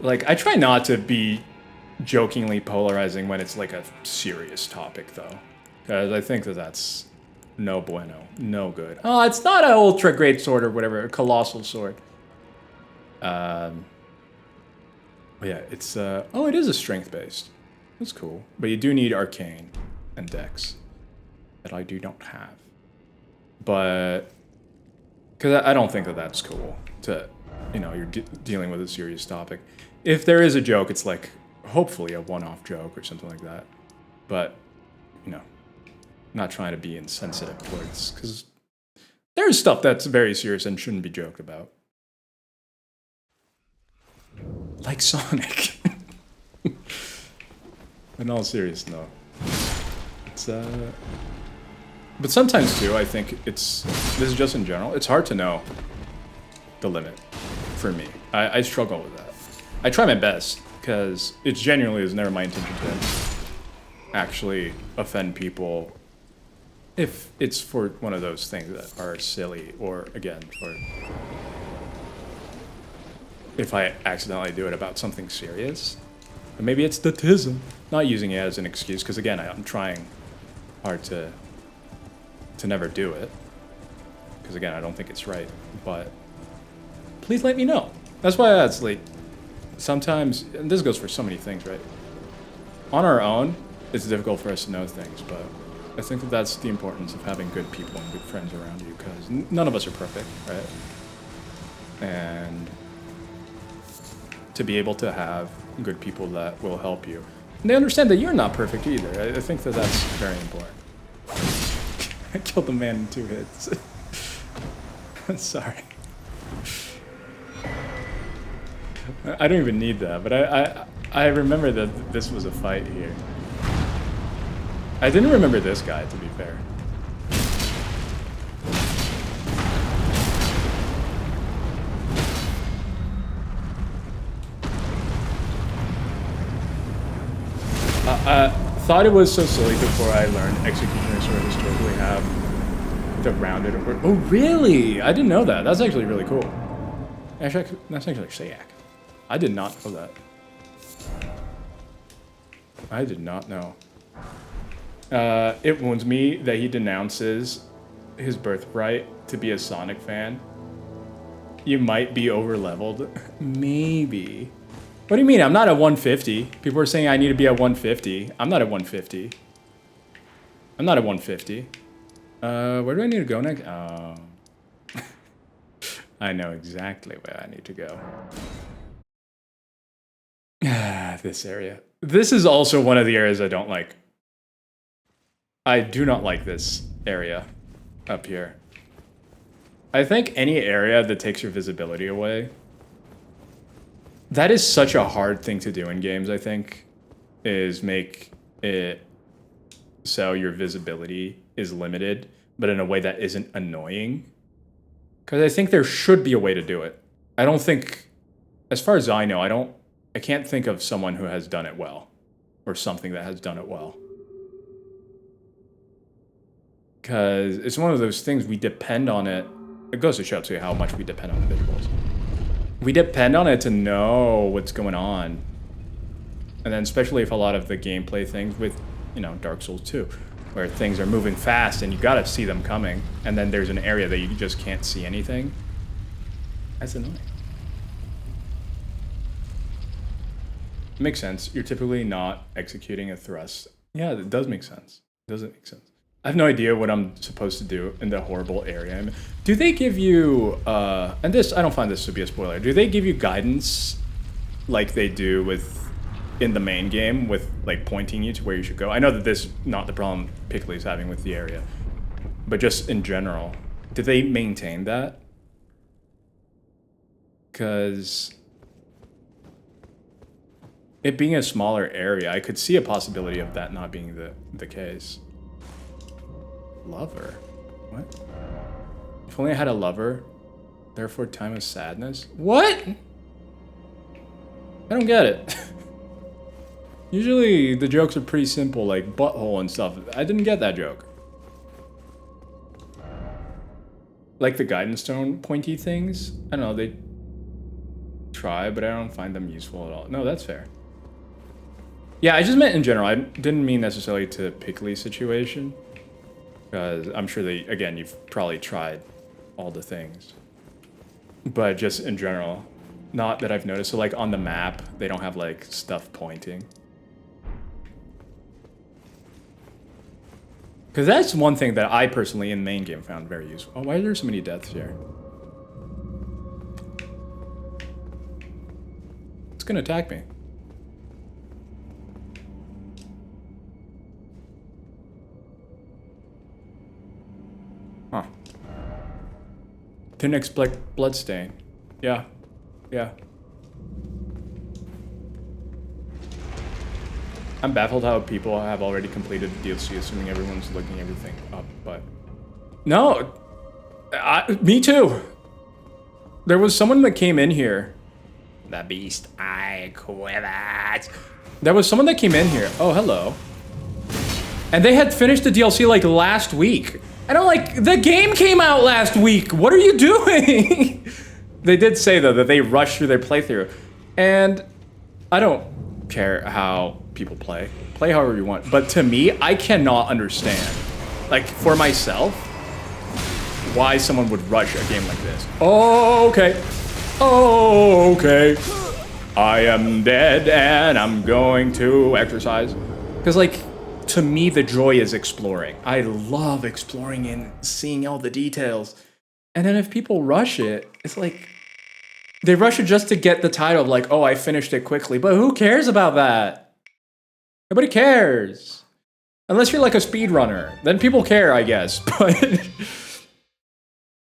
Like, I try not to be jokingly polarizing when it's like a serious topic, though. Because I think that that's no bueno. No good. Oh, it's not an ultra great sword or whatever, a colossal sword. But yeah, it's, oh, it is a strength-based. That's cool. But you do need arcane and dex that I do not have. But, because I don't think that that's cool to, you know, you're dealing with a serious topic. If there is a joke, it's like, hopefully a one-off joke or something like that. But, you know, not trying to be insensitive towards, because there's stuff that's very serious and shouldn't be joked about. Like Sonic. In all seriousness, no. It's, but sometimes too, I think it's, this is just in general, it's hard to know the limit for me. I struggle with that. I try my best, because it genuinely is never my intention to actually offend people if it's for one of those things that are silly, or again, for if I accidentally do it about something serious. Or maybe it's statism. Not using it as an excuse, because again, I'm trying hard to never do it. Because again, I don't think it's right. But please let me know. That's why it's like, sometimes, and this goes for so many things, right? On our own, it's difficult for us to know things, but I think that that's the importance of having good people and good friends around you, because none of us are perfect, right? And to be able to have good people that will help you. And they understand that you're not perfect either. I think that that's very important. I killed the man in 2 hits. I'm sorry. I don't even need that, but I remember that this was a fight here. I didn't remember this guy, to be fair. I thought it was so silly before I learned Executioners sort of historically have the rounded over. Oh, really? I didn't know that. That's actually really cool. Actually, that's actually sick. I did not know that. I did not know. It wounds me that he denounces his birthright to be a Sonic fan. You might be over-leveled. Maybe. What do you mean? I'm not at 150. People are saying I need to be at 150. I'm not at 150. I'm not at 150. Where do I need to go next? Oh. I know exactly where I need to go. This area. This is also one of the areas I don't like. I do not like this area up here. I think any area that takes your visibility away, that is such a hard thing to do in games, I think, is make it so your visibility is limited, but in a way that isn't annoying. Because I think there should be a way to do it. I don't think, as far as I know, I can't think of someone who has done it well, or something that has done it well. Because it's one of those things, we depend on it. It goes to show too how much we depend on the visuals. We depend on it to know what's going on. And then especially if a lot of the gameplay things with, you know, Dark Souls 2, where things are moving fast and you gotta see them coming, and then there's an area that you just can't see anything. That's annoying. Makes sense. You're typically not executing a thrust. Yeah, it does make sense. Does it make sense? I have no idea what I'm supposed to do in the horrible area. I mean, do they give you, and this, I don't find this to be a spoiler, do they give you guidance like they do with, in the main game, with like pointing you to where you should go? I know that this is not the problem Pickley's having with the area, but just in general, do they maintain that? Because it being a smaller area, I could see a possibility of that not being the case. Lover? What? If only I had a lover, therefore time of sadness? What? I don't get it. Usually the jokes are pretty simple, like butthole and stuff. I didn't get that joke. Like the guidance stone pointy things? I don't know, they try, but I don't find them useful at all. No, that's fair. Yeah, I just meant in general. I didn't mean necessarily to Pickley's situation. Because I'm sure they, again, you've probably tried all the things. But just in general, not that I've noticed. So like on the map, they don't have like stuff pointing. Because that's one thing that I personally in the main game found very useful. Oh, why are there so many deaths here? It's gonna attack me. Huh. Didn't expect bloodstain. Yeah. Yeah. I'm baffled how people have already completed the DLC, assuming everyone's looking everything up, but... No! Me too! There was someone that came in here. The beast I quivers. There was someone that came in here. Oh, hello. And they had finished the DLC like last week. And I'm like, the game came out last week. What are you doing? They did say though that they rushed through their playthrough. And I don't care how people play. Play however you want. But to me, I cannot understand, like for myself, why someone would rush a game like this. Oh, okay. Oh, okay. I am dead and I'm going to exercise. Because like, to me, the joy is exploring. I love exploring and seeing all the details. And then if people rush it, it's like, they rush it just to get the title of like, oh, I finished it quickly. But who cares about that? Nobody cares. Unless you're like a speedrunner. Then people care, I guess. But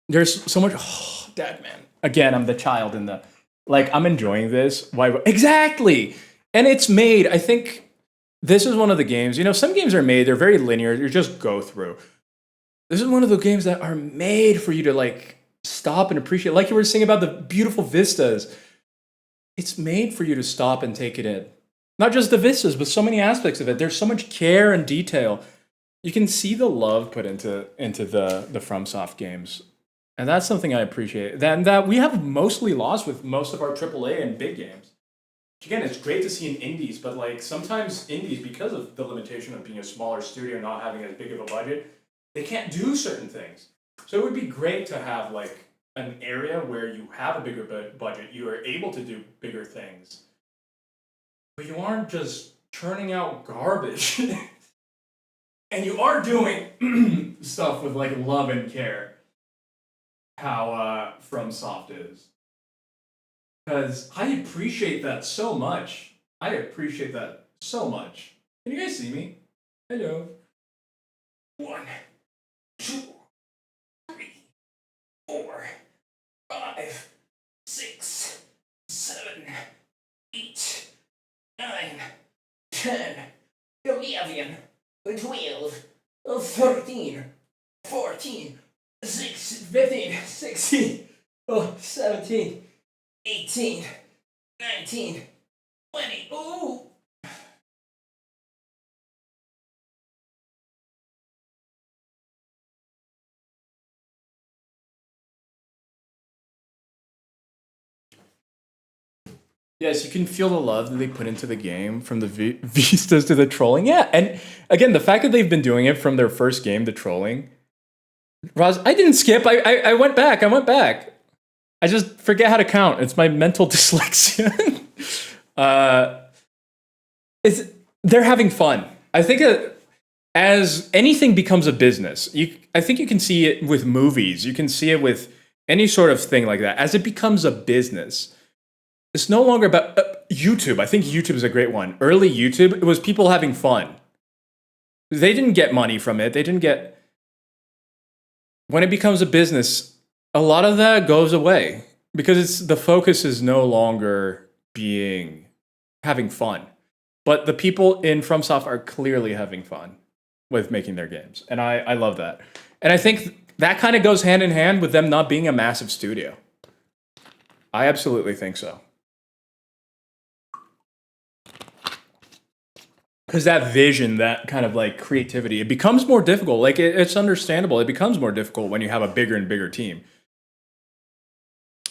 there's so much, oh, Dad, man. Again, I'm the child in the, like, I'm enjoying this. Why? Exactly. And it's made, I think, this is one of the games, you know, some games are made, they're very linear, you just go through. This is one of the games that are made for you to like stop and appreciate, like you were saying about the beautiful vistas. It's made for you to stop and take it in. Not just the vistas, but so many aspects of it. There's so much care and detail. You can see the love put into the FromSoft games. And that's something I appreciate. That we have mostly lost with most of our AAA and big games. Again, it's great to see in indies, but like sometimes indies, because of the limitation of being a smaller studio, not having as big of a budget, they can't do certain things. So it would be great to have like an area where you have a bigger budget, you are able to do bigger things, but you aren't just churning out garbage. And you are doing stuff with like love and care. How FromSoft is. Because I appreciate that so much. I appreciate that so much. Can you guys see me? Hello. 1, 2, 3, 4, 5, 6, 7, 8, 9, 10, 11, 12, 13, 14, 15, 16, 17, 18, 19, 20. Ooh! Yes, you can feel the love that they put into the game from the vistas to the trolling. Yeah, and again, the fact that they've been doing it from their first game, the trolling. Roz, I didn't skip. I went back. I went back. I just forget how to count. It's my mental dyslexia. They're having fun. I think as anything becomes a business, I think you can see it with movies. You can see it with any sort of thing like that. As it becomes a business, it's no longer about YouTube. I think YouTube is a great one. Early YouTube, it was people having fun. They didn't get money from it. They didn't get... When it becomes a business, a lot of that goes away because the focus is no longer having fun. But the people in FromSoft are clearly having fun with making their games. And I love that. And I think that kind of goes hand in hand with them not being a massive studio. I absolutely think so. Because that vision, that kind of like creativity, it becomes more difficult. Like it's understandable. It becomes more difficult when you have a bigger and bigger team.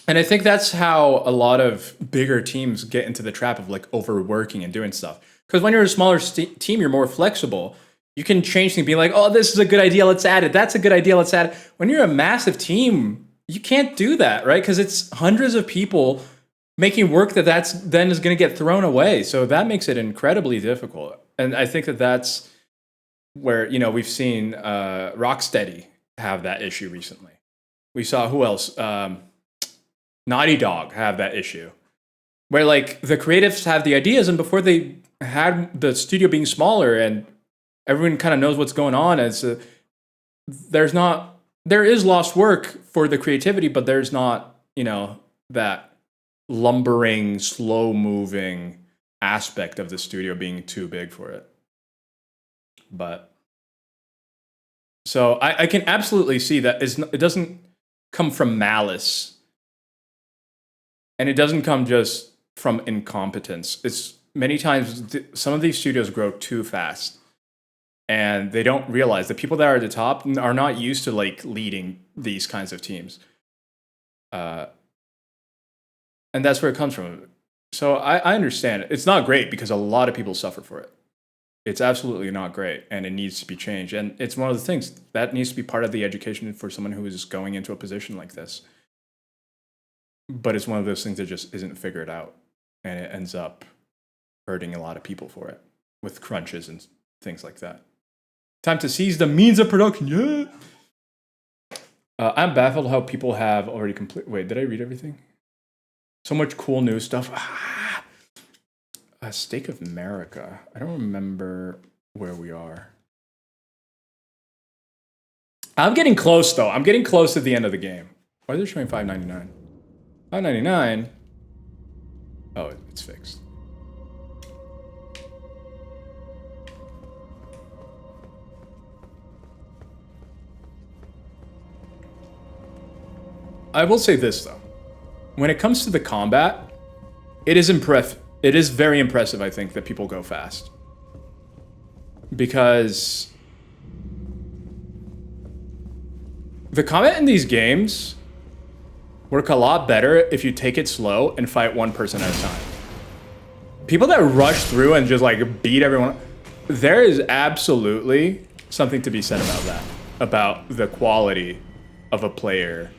And I think that's how a lot of bigger teams get into the trap of like overworking and doing stuff. Because when you're a smaller team, you're more flexible. You can change things, be like, oh, this is a good idea, let's add it. That's a good idea, let's add it. When you're a massive team, you can't do that, right? Because it's hundreds of people making work that's then is going to get thrown away. So that makes it incredibly difficult. And I think that's where, we've seen Rocksteady have that issue recently. We saw who else? Naughty Dog have that issue. Where like the creatives have the ideas, and before they had the studio being smaller and everyone kind of knows what's going on, there is lost work for the creativity, but there's not, that lumbering, slow moving aspect of the studio being too big for it. But so I can absolutely see that it doesn't come from malice, and it doesn't come just from incompetence. It's many times some of these studios grow too fast, and they don't realize the people that are at the top are not used to like leading these kinds of teams, and that's where it comes from. So I understand it. It's not great because a lot of people suffer for it. It's absolutely not great, and it needs to be changed. And it's one of the things that needs to be part of the education for someone who is going into a position like this. But it's one of those things that just isn't figured out, and it ends up hurting a lot of people for it with crunches and things like that. Time to seize the means of production. Yeah. I'm baffled how people have already completed. Wait, did I read everything? So much cool new stuff. Stake of America. I don't remember where we are. I'm getting close, though. I'm getting close to the end of the game. Why are they showing $5.99? $5.99? Oh, it's fixed. I will say this, though. When it comes to the combat, it is very impressive, I think, that people go fast. Because the combat in these games work a lot better if you take it slow and fight one person at a time. People that rush through and just like beat everyone, there is absolutely something to be said about that, about the quality of a player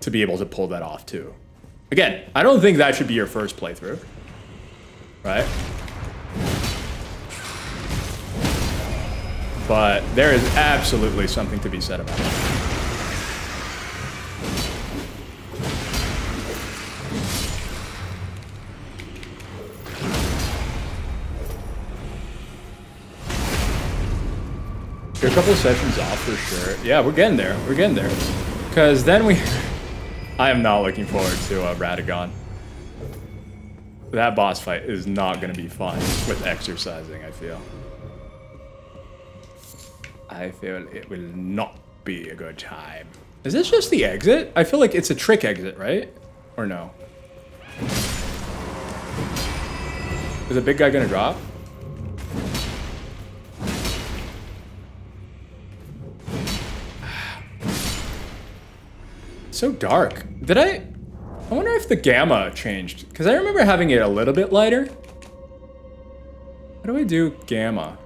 to be able to pull that off too. Again, I don't think that should be your first playthrough, right? But there is absolutely something to be said about it. You're a couple of sessions off for sure. Yeah, we're getting there. We're getting there. Because then we... I am not looking forward to Radagon. That boss fight is not going to be fun with exercising, I feel. I feel it will not be a good time. Is this just the exit? I feel like it's a trick exit, right? Or no? Is the big guy going to drop? So dark. Did I wonder if the gamma changed. Because I remember having it a little bit lighter. How do I do gamma?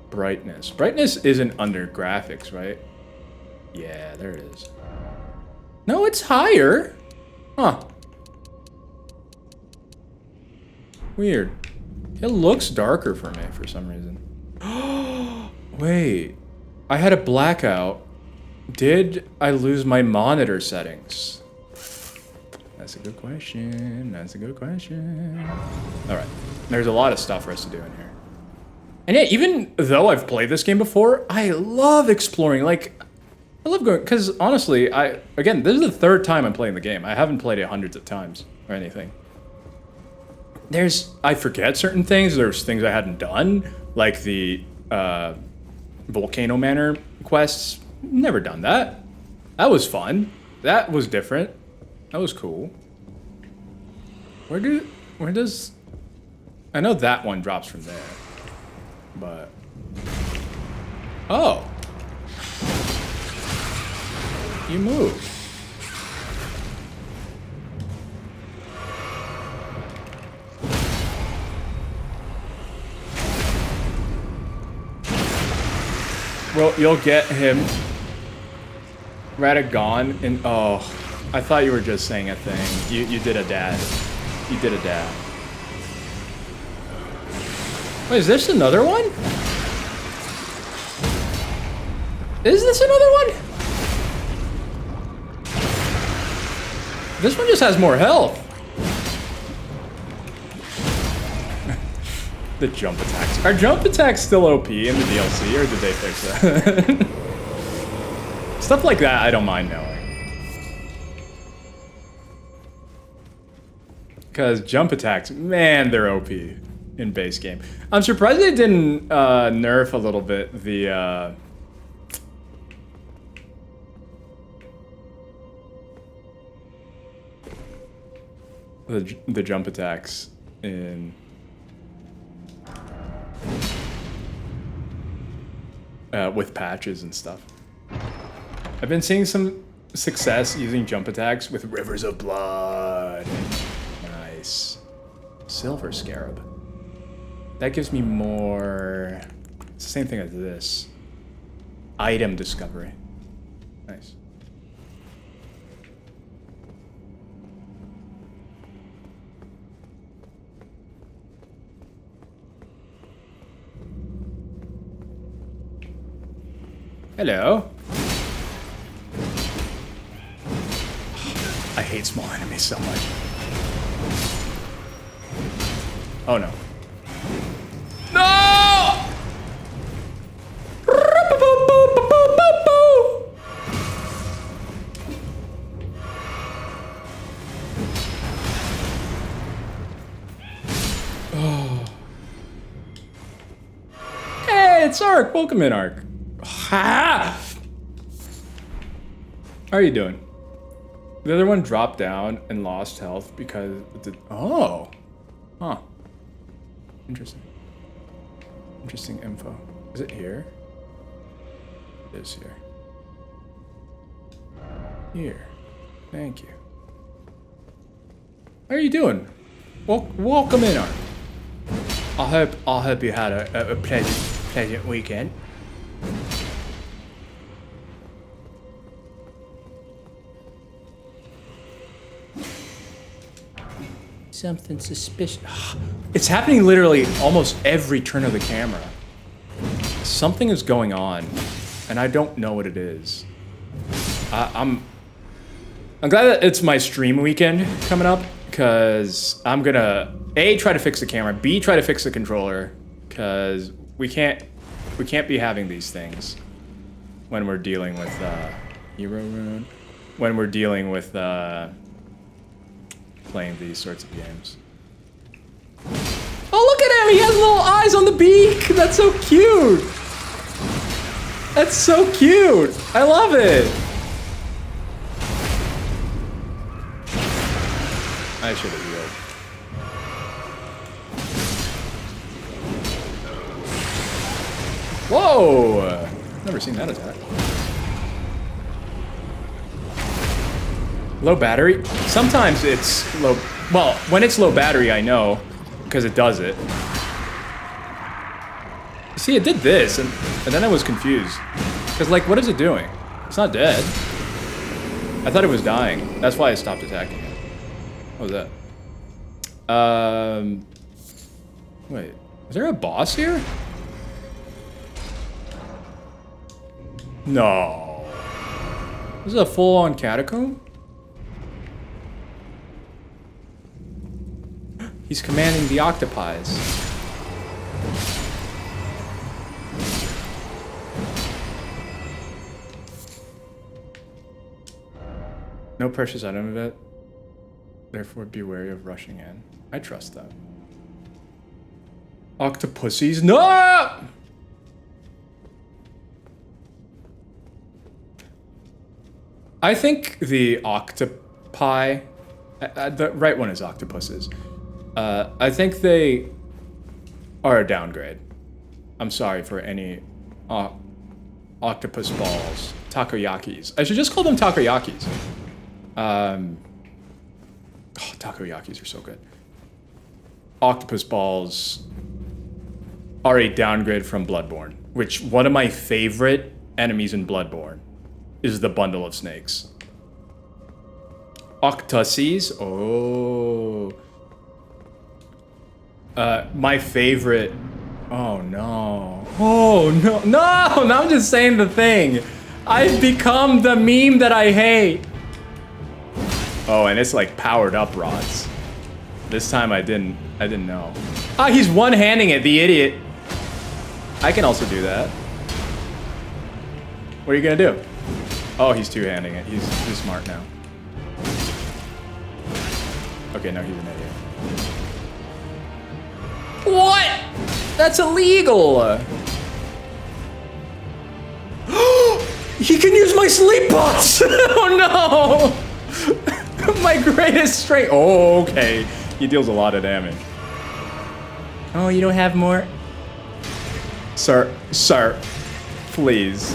Brightness. Brightness isn't under graphics, right? Yeah, there it is. No, it's higher. Huh. Weird. It looks darker for me for some reason. Wait. I had a blackout. Did I lose my monitor settings? That's a good question. That's a good question. All right. There's a lot of stuff for us to do in here. And yeah, even though I've played this game before, I love exploring. Like, I love going, because honestly, again, this is the third time I'm playing the game. I haven't played it hundreds of times or anything. I forget certain things. There's things I hadn't done, like the Volcano Manor quests. Never done that. That was fun. That was different. That was cool. Where does... I know that one drops from there. But... Oh. You move. Well, you'll get him. Radagon and oh, I thought you were just saying a thing. You did a dad. You did a dad. Wait, is this another one? Is this another one? This one just has more health. The jump attacks. Are jump attacks still OP in the DLC, or did they fix that? Stuff like that, I don't mind knowing. Because jump attacks, man, they're OP in base game. I'm surprised they didn't nerf a little bit the jump attacks in... with patches and stuff. I've been seeing some success using jump attacks with Rivers of Blood. Nice. Silver Scarab. That gives me more... It's the same thing as this. Item discovery. Nice. Hello. I hate small enemies so much. Oh no. No! Oh. Hey, it's Ark. Welcome in, Ark. Ha! How are you doing? The other one dropped down and lost health because it did... Oh! Huh. Interesting. Interesting info. Is it here? It is here. Here. Thank you. How are you doing? Welcome in, Art. I hope you had a pleasant weekend. Something suspicious. It's happening literally almost every turn of the camera. Something is going on, and I don't know what it is. I'm glad that it's my stream weekend coming up, because I'm gonna A, try to fix the camera. B, try to fix the controller. Because we can't be having these things when we're dealing with hero rune. When we're dealing with playing these sorts of games. Oh, look at him! He has little eyes on the beak! That's so cute! That's so cute! I love it! I should have healed. Whoa! Never seen that attack. Low battery? Sometimes it's low... Well, when it's low battery, I know. Because it does it. See, it did this, and then I was confused. Because, like, what is it doing? It's not dead. I thought it was dying. That's why I stopped attacking it. What was that? Wait. Is there a boss here? No. This is a full-on catacomb? He's commanding the octopies. No precious item of it. Therefore, be wary of rushing in. I trust that. Octopussies? No! I think the octopi... the right one is octopuses. I think they are a downgrade. I'm sorry for any octopus balls. Takoyakis. I should just call them takoyakis. Oh, takoyakis are so good. Octopus balls are a downgrade from Bloodborne, which one of my favorite enemies in Bloodborne is the bundle of snakes. Octuses. Oh. My favorite. Oh no. Oh no. No! Now I'm just saying the thing. I've become the meme that I hate. Oh, and it's like powered up rods. This time I didn't know. Ah, he's one-handing it, the idiot. I can also do that. What are you gonna do? Oh, he's two-handing it. He's smart now. Okay, no, he's an idiot. What? That's illegal! He can use my sleep bots! Oh no! My greatest strength. Oh, okay. He deals a lot of damage. Oh, you don't have more? Sir, please.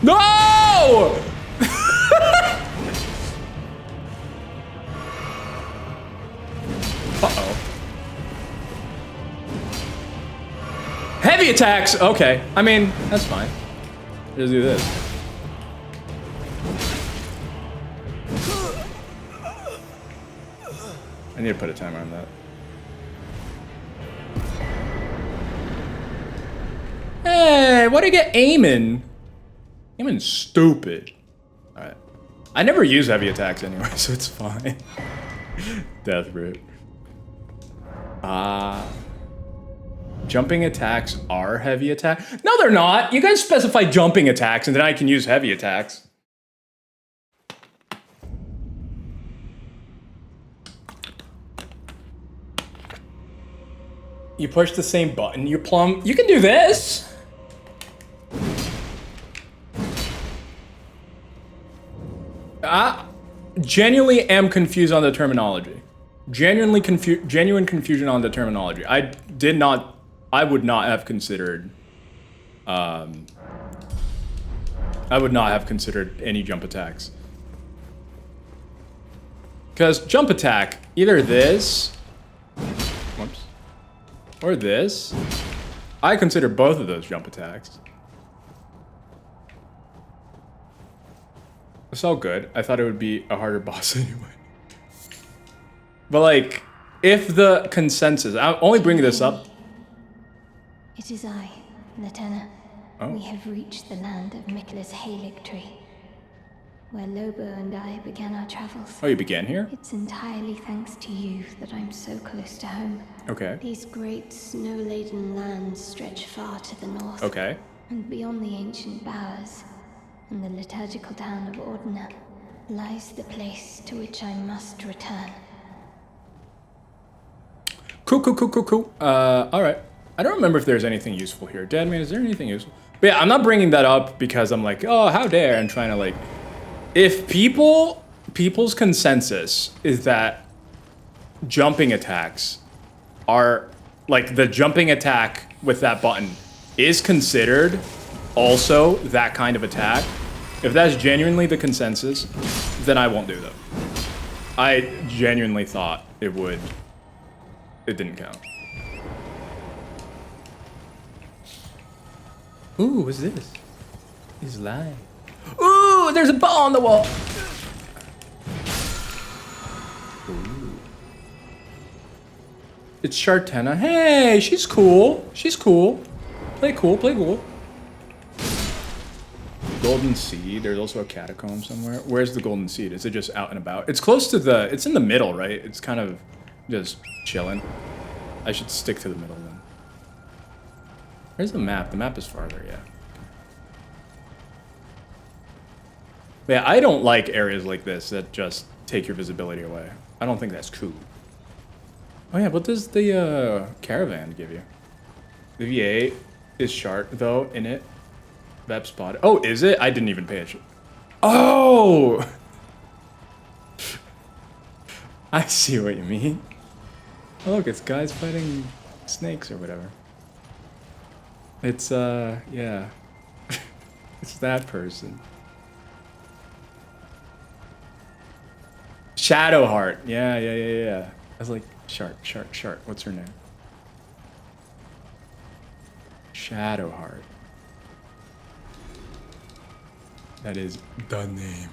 No! Uh-oh. Heavy attacks! Okay. I mean, that's fine. Just do this. I need to put a timer on that. Hey, what do you get aiming? Aiming's stupid. Alright. I never use heavy attacks anyway, so it's fine. Death root. Jumping attacks are heavy attack? No, they're not! You guys specify jumping attacks and then I can use heavy attacks. You push the same button, you plumb. You can do this! I genuinely am confused on the terminology. Genuine confusion on the terminology. I would not have considered, I would not have considered any jump attacks. Because jump attack, either this, whoops, or this, I consider both of those jump attacks. It's all good. I thought it would be a harder boss anyway. But like, if the consensus, I'm only bringing this up. It is I, Latenna. Oh. We have reached the land of Mikla's Halig tree. where Lobo and I began our travels. Oh, you began here? It's entirely thanks to you that I'm so close to home. Okay. These great snow-laden lands stretch far to the north. Okay. And beyond the ancient bowers and the liturgical town of Ordina lies the place to which I must return. Cool. Alright. I don't remember if there's anything useful here. Deadman, is there anything useful? But yeah, I'm not bringing that up because I'm like, oh, how dare, I'm trying to like... If people's consensus is that jumping attacks are... Like, the jumping attack with that button is considered also that kind of attack. If that's genuinely the consensus, then I won't do them. I genuinely thought it would... It didn't count. Ooh, what's this? He's lying. Ooh, there's a ball on the wall! Ooh. It's Shartena. Hey, she's cool. She's cool. Play cool, play cool. Golden Seed. There's also a catacomb somewhere. Where's the Golden Seed? Is it just out and about? It's close to the... It's in the middle, right? It's kind of just chilling. I should stick to the middle then. Where's the map? The map is farther, yeah. Yeah, I don't like areas like this that just take your visibility away. I don't think that's cool. Oh yeah, what does the caravan give you? The V8 is Shart, though, in it. Vep spot. Oh, is it? I didn't even pay attention. Oh! I see what you mean. Oh, look, it's guys fighting snakes or whatever. It's, yeah. It's that person. Shadowheart. Yeah. I was like, Shart. What's her name? Shadowheart. That is the name.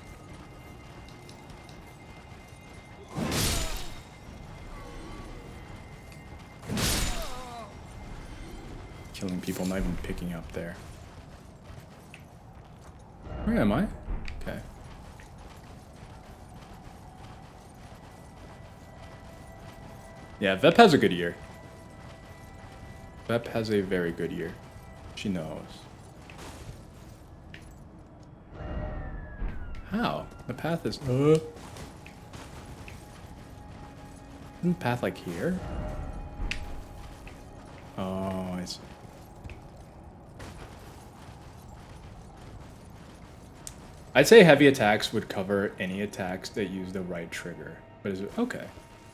Killing people, not even picking up there. Where am I? Okay. Yeah, Vep has a good year. Vep has a very good year. She knows. How? The path is... Isn't the path like here? Oh, I see. I'd say heavy attacks would cover any attacks that use the right trigger. But is it... Okay.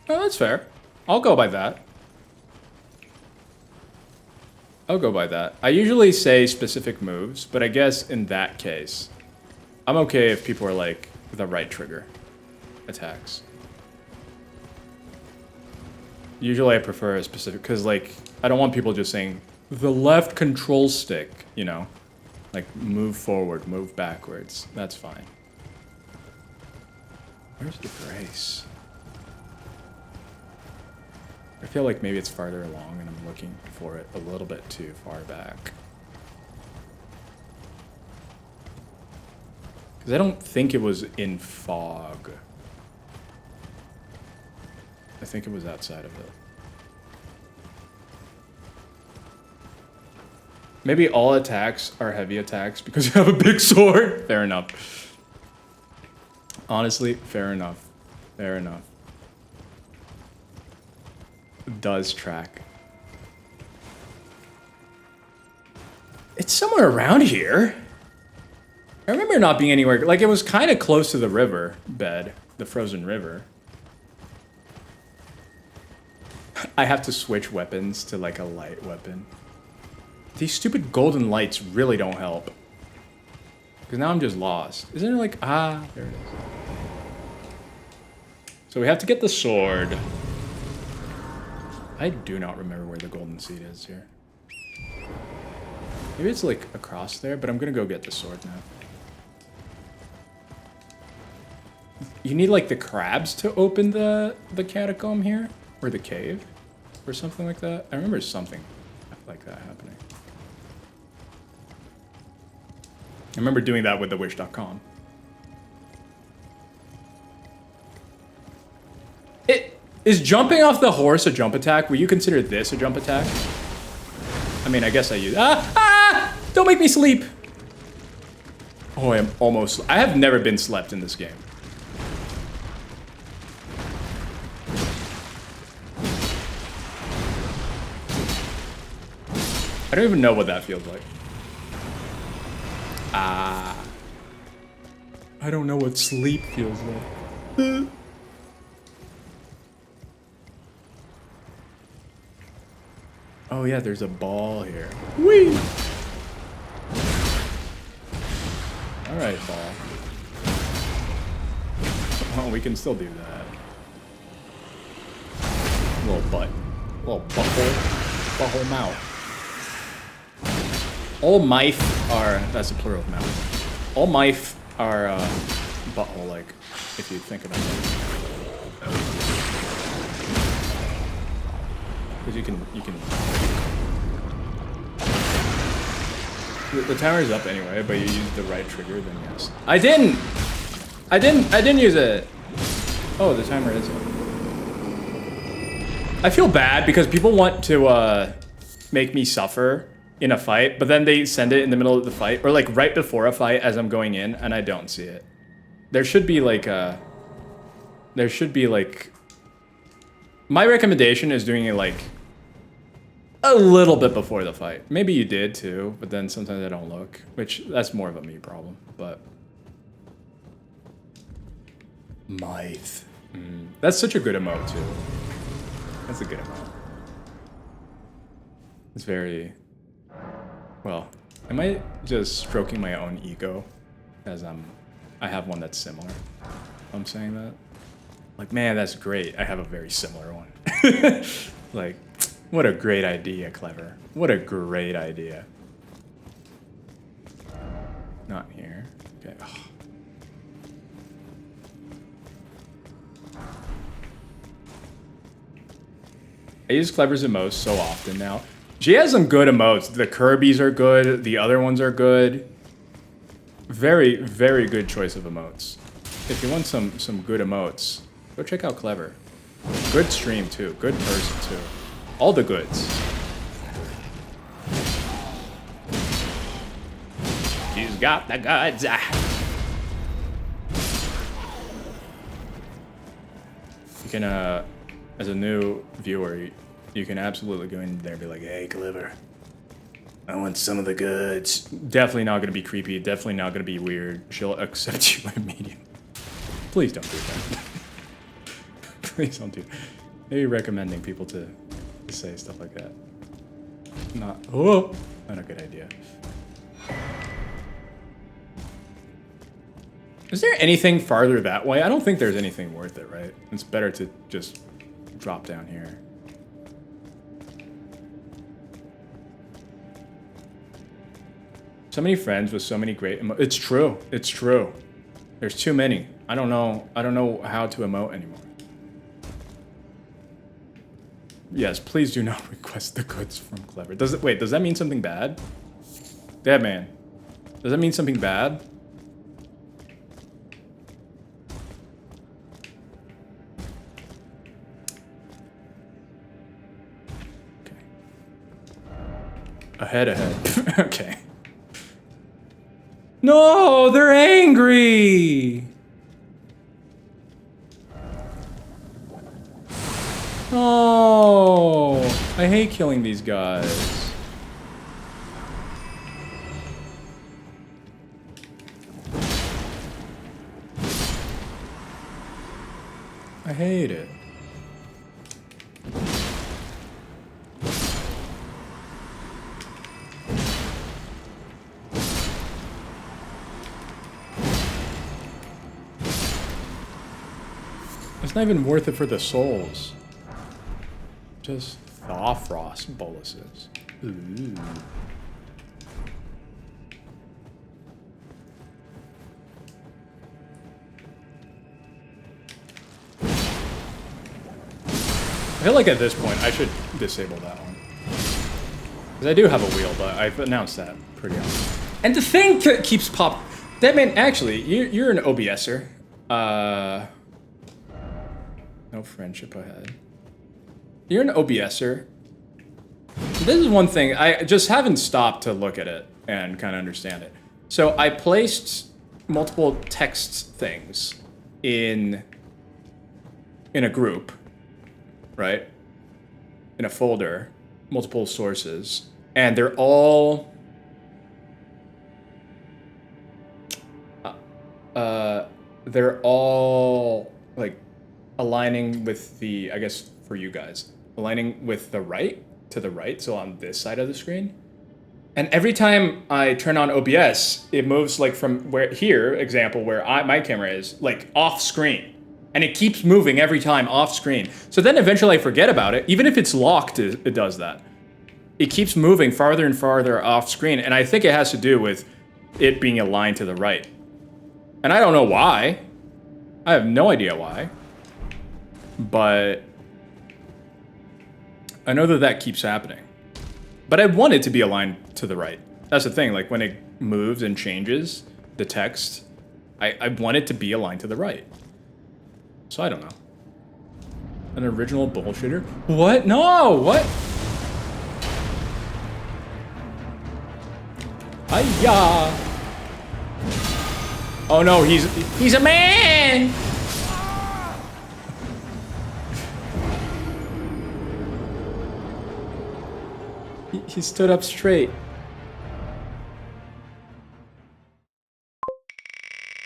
Oh, that's fair. I'll go by that. I'll go by that. I usually say specific moves, but I guess in that case, I'm okay if people are like the right trigger attacks. Usually I prefer a specific, because like, I don't want people just saying, the left control stick, you know? Like, move forward, move backwards. That's fine. Where's the Grace? I feel like maybe it's farther along and I'm looking for it a little bit too far back. Because I don't think it was in fog. I think it was outside of it. Maybe all attacks are heavy attacks because you have a big sword. Fair enough. Honestly, fair enough. Fair enough. Does track. It's somewhere around here. I remember it not being anywhere. Like, it was kind of close to the river bed, the frozen river. I have to switch weapons to like a light weapon. These stupid golden lights really don't help. Because now I'm just lost. Isn't it like, ah, there it is. So we have to get the sword. I do not remember where the golden seed is here. Maybe it's like across there, but I'm gonna go get the sword now. You need like the crabs to open the catacomb here? Or the cave? Or something like that? I remember something like that happening. I remember doing that with the wish.com. Is jumping off the horse a jump attack? Will you consider this a jump attack? I mean, I guess I use... Don't make me sleep! Oh, I am almost... I have never been slept in this game. I don't even know what that feels like. I don't know what sleep feels like. Oh yeah, there's a ball here. Whee! Alright, ball. Oh, we can still do that. Little butt. Little butthole. Butthole mouth. All mife are... That's the plural of mouth. All mife are butthole-like, if you think about it. Because you can... The timer's up anyway, but you use the right trigger, then yes. I didn't use it! Oh, the timer is up. I feel bad because people want to make me suffer in a fight, but then they send it in the middle of the fight, or like right before a fight as I'm going in, and I don't see it. There should be like my recommendation is doing it like a little bit before the fight. Maybe you did too, but then sometimes I don't look, which that's more of a me problem, but. Myth. That's such a good emote too. That's a good emote. It's very, well, am I just stroking my own ego as I have one that's similar? I'm saying that? Like, man, that's great. I have a very similar one. Like, what a great idea, Clever. What a great idea. Not here. Okay. Ugh. I use Clever's emotes so often now. She has some good emotes. The Kirby's are good. The other ones are good. Very, very good choice of emotes. If you want some good emotes, go check out Clever. Good stream too. Good person too. All the goods. She's got the goods. You can, as a new viewer, you can absolutely go in there and be like, hey, Clever, I want some of the goods. Definitely not going to be creepy. Definitely not going to be weird. She'll accept you immediately. Please don't do that. Please don't do that. Maybe recommending people to say stuff like that. Not a good idea. Is there anything farther that way? I don't think there's anything worth it, right? It's better to just drop down here. So many friends with so many great it's true. It's true. There's too many. I don't know how to emote anymore. Yes, please do not request the goods from Clever. Does that mean something bad? Dead man. Does that mean something bad? Okay. Ahead. Okay. No, they're angry. Oh, I hate killing these guys. I hate it. It's not even worth it for the souls. Just thaw frost boluses. Ooh. I feel like at this point I should disable that one. Because I do have a wheel, but I've announced that pretty often. And the thing keeps popping. That man, actually, you're an OBSer. No friendship ahead. You're an OBSer. This is one thing, I just haven't stopped to look at it and kind of understand it. So I placed multiple text things in a group, right? In a folder, multiple sources, and they're all like aligning with the, I guess for you guys, aligning with the right, to the right, so on this side of the screen. And every time I turn on OBS, it moves like from where here, example, where my camera is, like off screen. And it keeps moving every time off screen. So then eventually I forget about it. Even if it's locked, it does that. It keeps moving farther and farther off screen. And I think it has to do with it being aligned to the right. And I don't know why. I have no idea why. But I know that that keeps happening. But I want it to be aligned to the right. That's the thing, like when it moves and changes the text, I want it to be aligned to the right. So I don't know. An original bullshitter? What? No, what? Hiya! Oh no, he's a man! He stood up straight.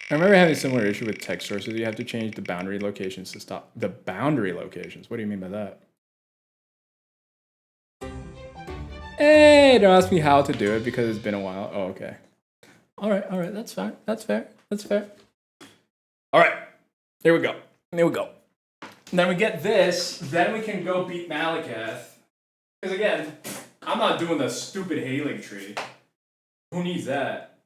I remember having a similar issue with text sources. You have to change the boundary locations to stop. The boundary locations? What do you mean by that? Hey, don't ask me how to do it because it's been a while. Oh, okay. All right, that's fine. That's fair. That's fair. All right, here we go. Here we go. And then we get this, then we can go beat Malakath. Because again, I'm not doing the stupid hailing tree. Who needs that?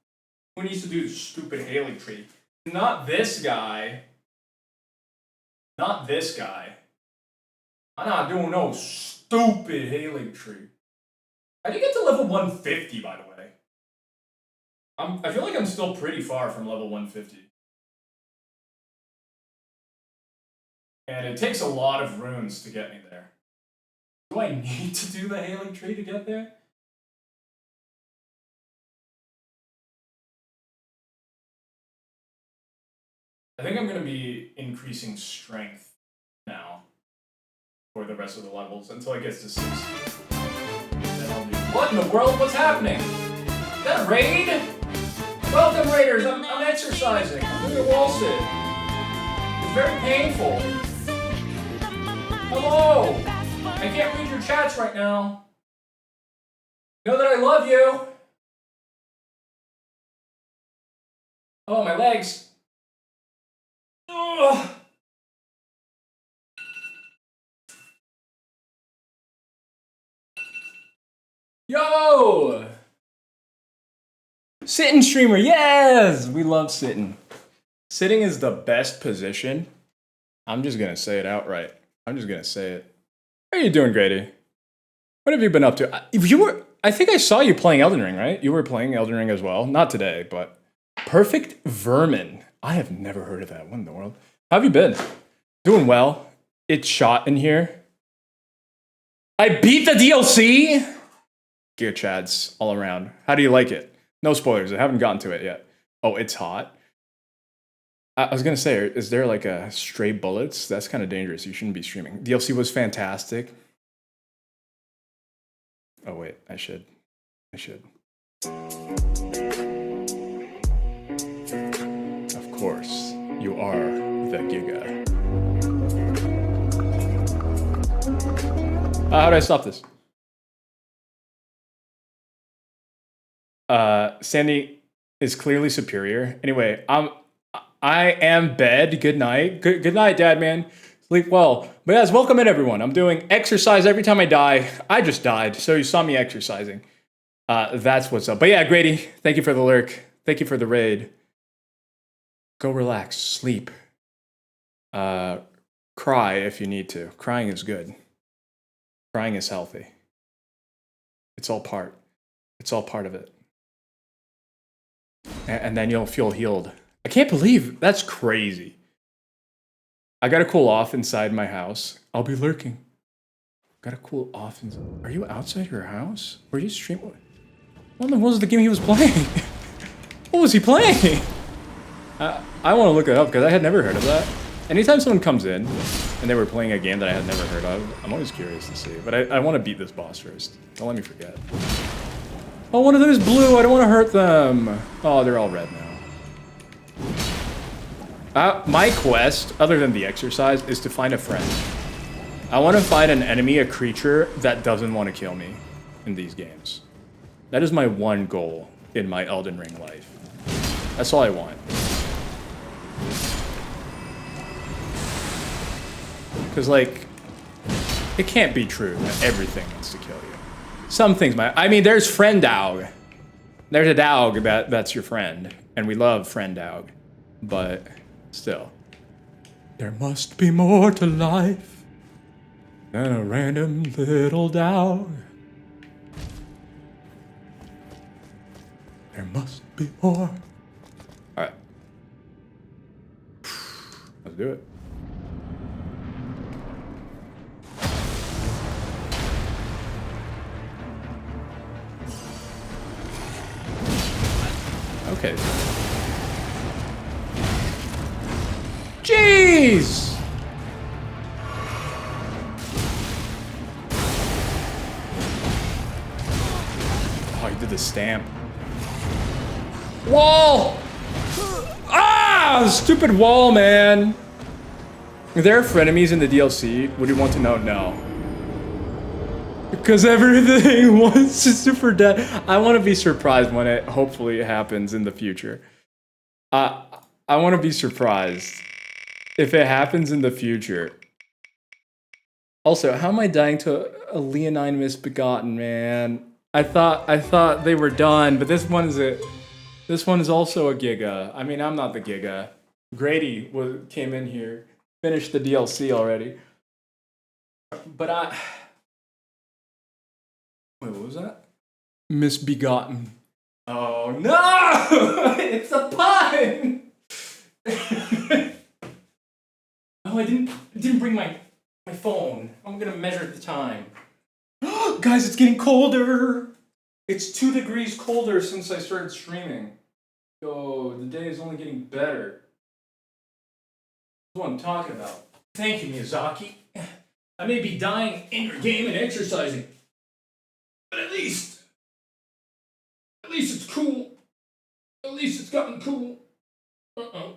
Who needs to do the stupid hailing tree? Not this guy. Not this guy. I'm not doing no stupid hailing tree. How do you get to level 150, by the way? I feel like I'm still pretty far from level 150. And it takes a lot of runes to get me there. Do I need to do the hailing tree to get there? I think I'm going to be increasing strength now for the rest of the levels until I get to 6. Then I'll be, what in the world? What's happening? Is that a raid? Welcome, raiders. I'm exercising. I'm doing a wall sit. It's very painful. Hello. I can't read your chats right now. Know that I love you. Oh, my legs. Ugh. Yo! Sitting streamer, yes! We love sitting. Sitting is the best position. I'm just gonna say it outright. I'm just gonna say it. How are you doing, Grady? What have you been up to? I think I saw you playing Elden Ring, right? You were playing Elden Ring as well. Not today, but Perfect Vermin. I have never heard of that. What in the world? How have you been? Doing well. It's shot in here. I beat the DLC! Gear chads all around. How do you like it? No spoilers. I haven't gotten to it yet. Oh, it's hot. I was going to say, is there like a stray bullets? That's kind of dangerous. You shouldn't be streaming. DLC was fantastic. Oh, wait. I should. Of course. You are the Giga. How do I stop this? Sandy is clearly superior. Anyway, I am bed. Good night. Good night, Dad, man. Sleep well. But yes, welcome in, everyone. I'm doing exercise every time I die. I just died, so you saw me exercising. That's what's up. But yeah, Grady, thank you for the lurk. Thank you for the raid. Go relax. Sleep. Cry if you need to. Crying is good. Crying is healthy. It's all part of it. And then you'll feel healed. I can't believe that's crazy. I gotta cool off inside my house. I'll be lurking. Gotta cool off. Are you outside your house? Were you streaming? What was the game he was playing? What was he playing? I want to look it up because I had never heard of that. Anytime someone comes in and they were playing a game that I had never heard of, I'm always curious to see. But I want to beat this boss first. Don't let me forget. Oh, one of them is blue. I don't want to hurt them. Oh, they're all red now. My quest, other than the exercise, is to find a friend. I want to find an enemy, a creature that doesn't want to kill me in these games. That is my one goal in my Elden Ring life. That's all I want. Because, like, it can't be true that everything wants to kill you. Some things might. I mean, there's friend dog. There's a dog that's your friend. And we love friend dog. But still. There must be more to life than a random little dog. There must be more. Alright. Let's do it. Okay. Jeez! Oh, he did the stamp. Wall! Ah! Stupid wall, man! Are there frenemies in the DLC? Would you want to know? No. Because everything was super dead. I want to be surprised when it hopefully happens in the future. I want to be surprised if it happens in the future. Also, how am I dying to a Leonine Misbegotten, man? I thought they were done, but this one is also a Giga. I mean, I'm not the Giga. Grady came in here, finished the DLC already. But wait, what was that? Misbegotten. Oh no! It's a pun! Oh, I didn't bring my phone. I'm gonna measure the time. Guys, it's getting colder! It's 2 degrees colder since I started streaming. Yo, the day is only getting better. That's what I'm talking about. Thank you, Miyazaki. I may be dying in your game and exercising. But at least it's cool. At least it's gotten cool. Uh-oh.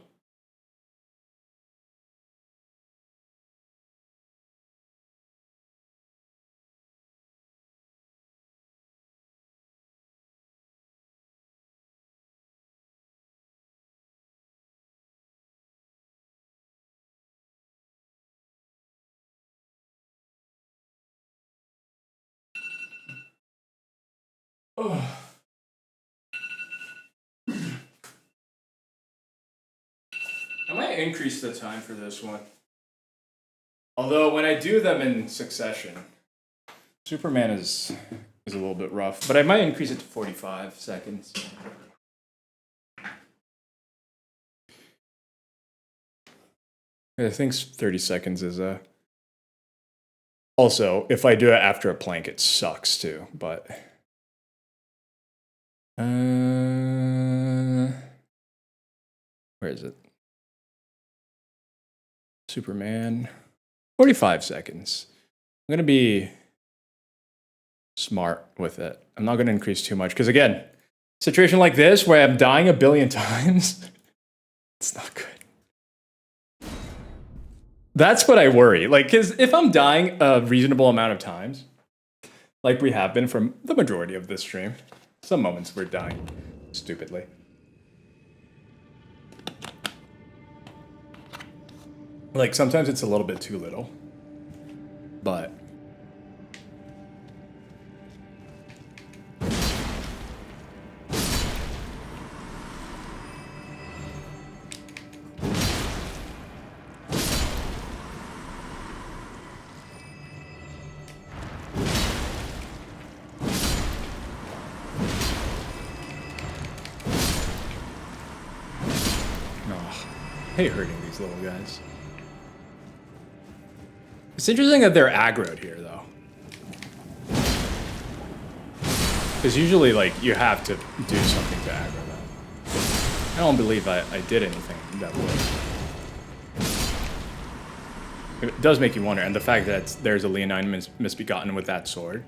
Oh. I might increase the time for this one. Although when I do them in succession, Superman is a little bit rough, but I might increase it to 45 seconds. I think 30 seconds is Also, if I do it after a plank, it sucks too, but where is it? Superman. 45 seconds. I'm going to be smart with it. I'm not going to increase too much because, again, situation like this where I'm dying a billion times, it's not good. That's what I worry. Like, because if I'm dying a reasonable amount of times, like we have been from the majority of this stream, some moments we're dying stupidly. Like, sometimes it's a little bit too little, but I hate hurting these little guys. It's interesting that they're aggroed here, though. Because usually, like, you have to do something to aggro them. I don't believe I did anything that would. It does make you wonder, and the fact that there's a Leonine misbegotten with that sword.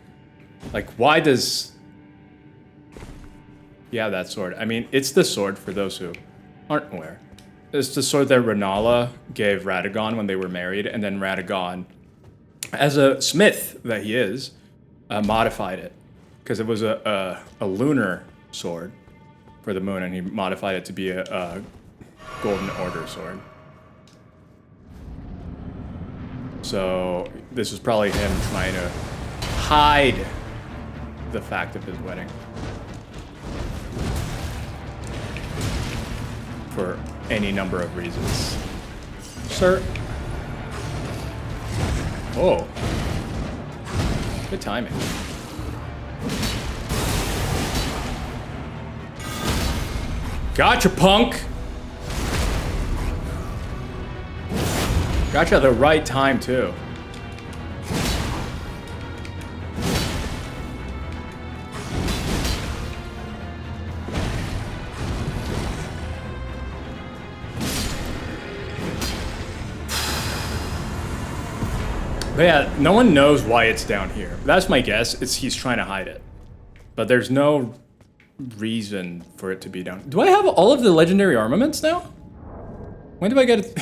Like, why does... Yeah, that sword. I mean, it's the sword, for those who aren't aware. It's the sword that Renala gave Radagon when they were married, and then Radagon, as a smith that he is, modified it. Because it was a lunar sword for the moon, and he modified it to be a Golden Order sword. So this was probably him trying to hide the fact of his wedding. For any number of reasons. Sir. Oh. Good timing. Gotcha, punk! Gotcha at the right time, too. But yeah, no one knows why it's down here. That's my guess. He's trying to hide it. But there's no reason for it to be down. Do I have all of the legendary armaments now? When do I get it?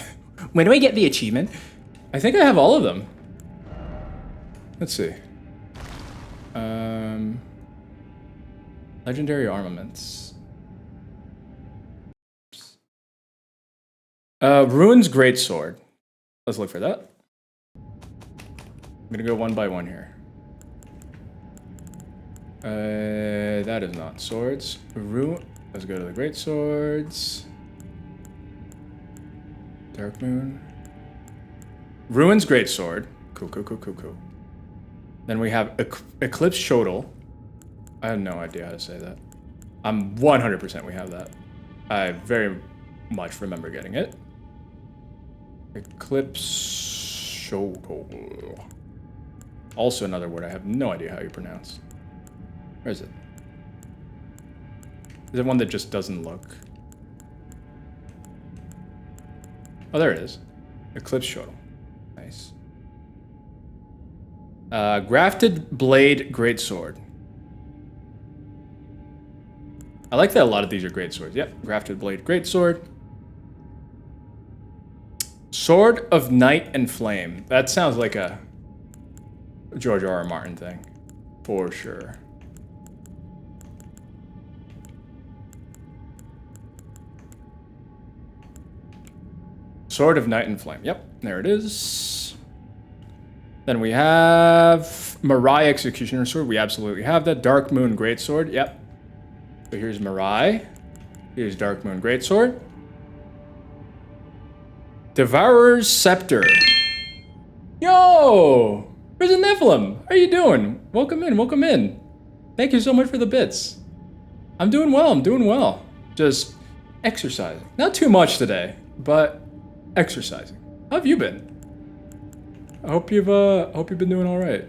When do I get the achievement? I think I have all of them. Let's see. Legendary armaments. Ruin's Greatsword. Let's look for that. I'm gonna go one by one here. That is not swords. Let's go to the great swords. Dark Moon. Ruin's Greatsword. Cool. Then we have Eclipse Shodel. I have no idea how to say that. I'm 100% we have that. I very much remember getting it. Eclipse Shodel. Also another word I have no idea how you pronounce. Where is it? Is it one that just doesn't look? Oh, there it is. Eclipse Shuttle. Nice. Grafted Blade Greatsword. I like that a lot of these are great swords. Yep, Grafted Blade Greatsword. Sword of Night and Flame. That sounds like a George R.R. Martin thing. For sure. Sword of Night and Flame. Yep, there it is. Then we have Mirai Executioner Sword. We absolutely have that. Dark Moon Greatsword. Yep. So here's Mirai. Here's Dark Moon Greatsword. Devourer's Scepter. Yo! Prison Nephilim! How are you doing? Welcome in, welcome in. Thank you so much for the bits. I'm doing well. Just exercising. Not too much today, but exercising. How have you been? I hope you've been doing all right.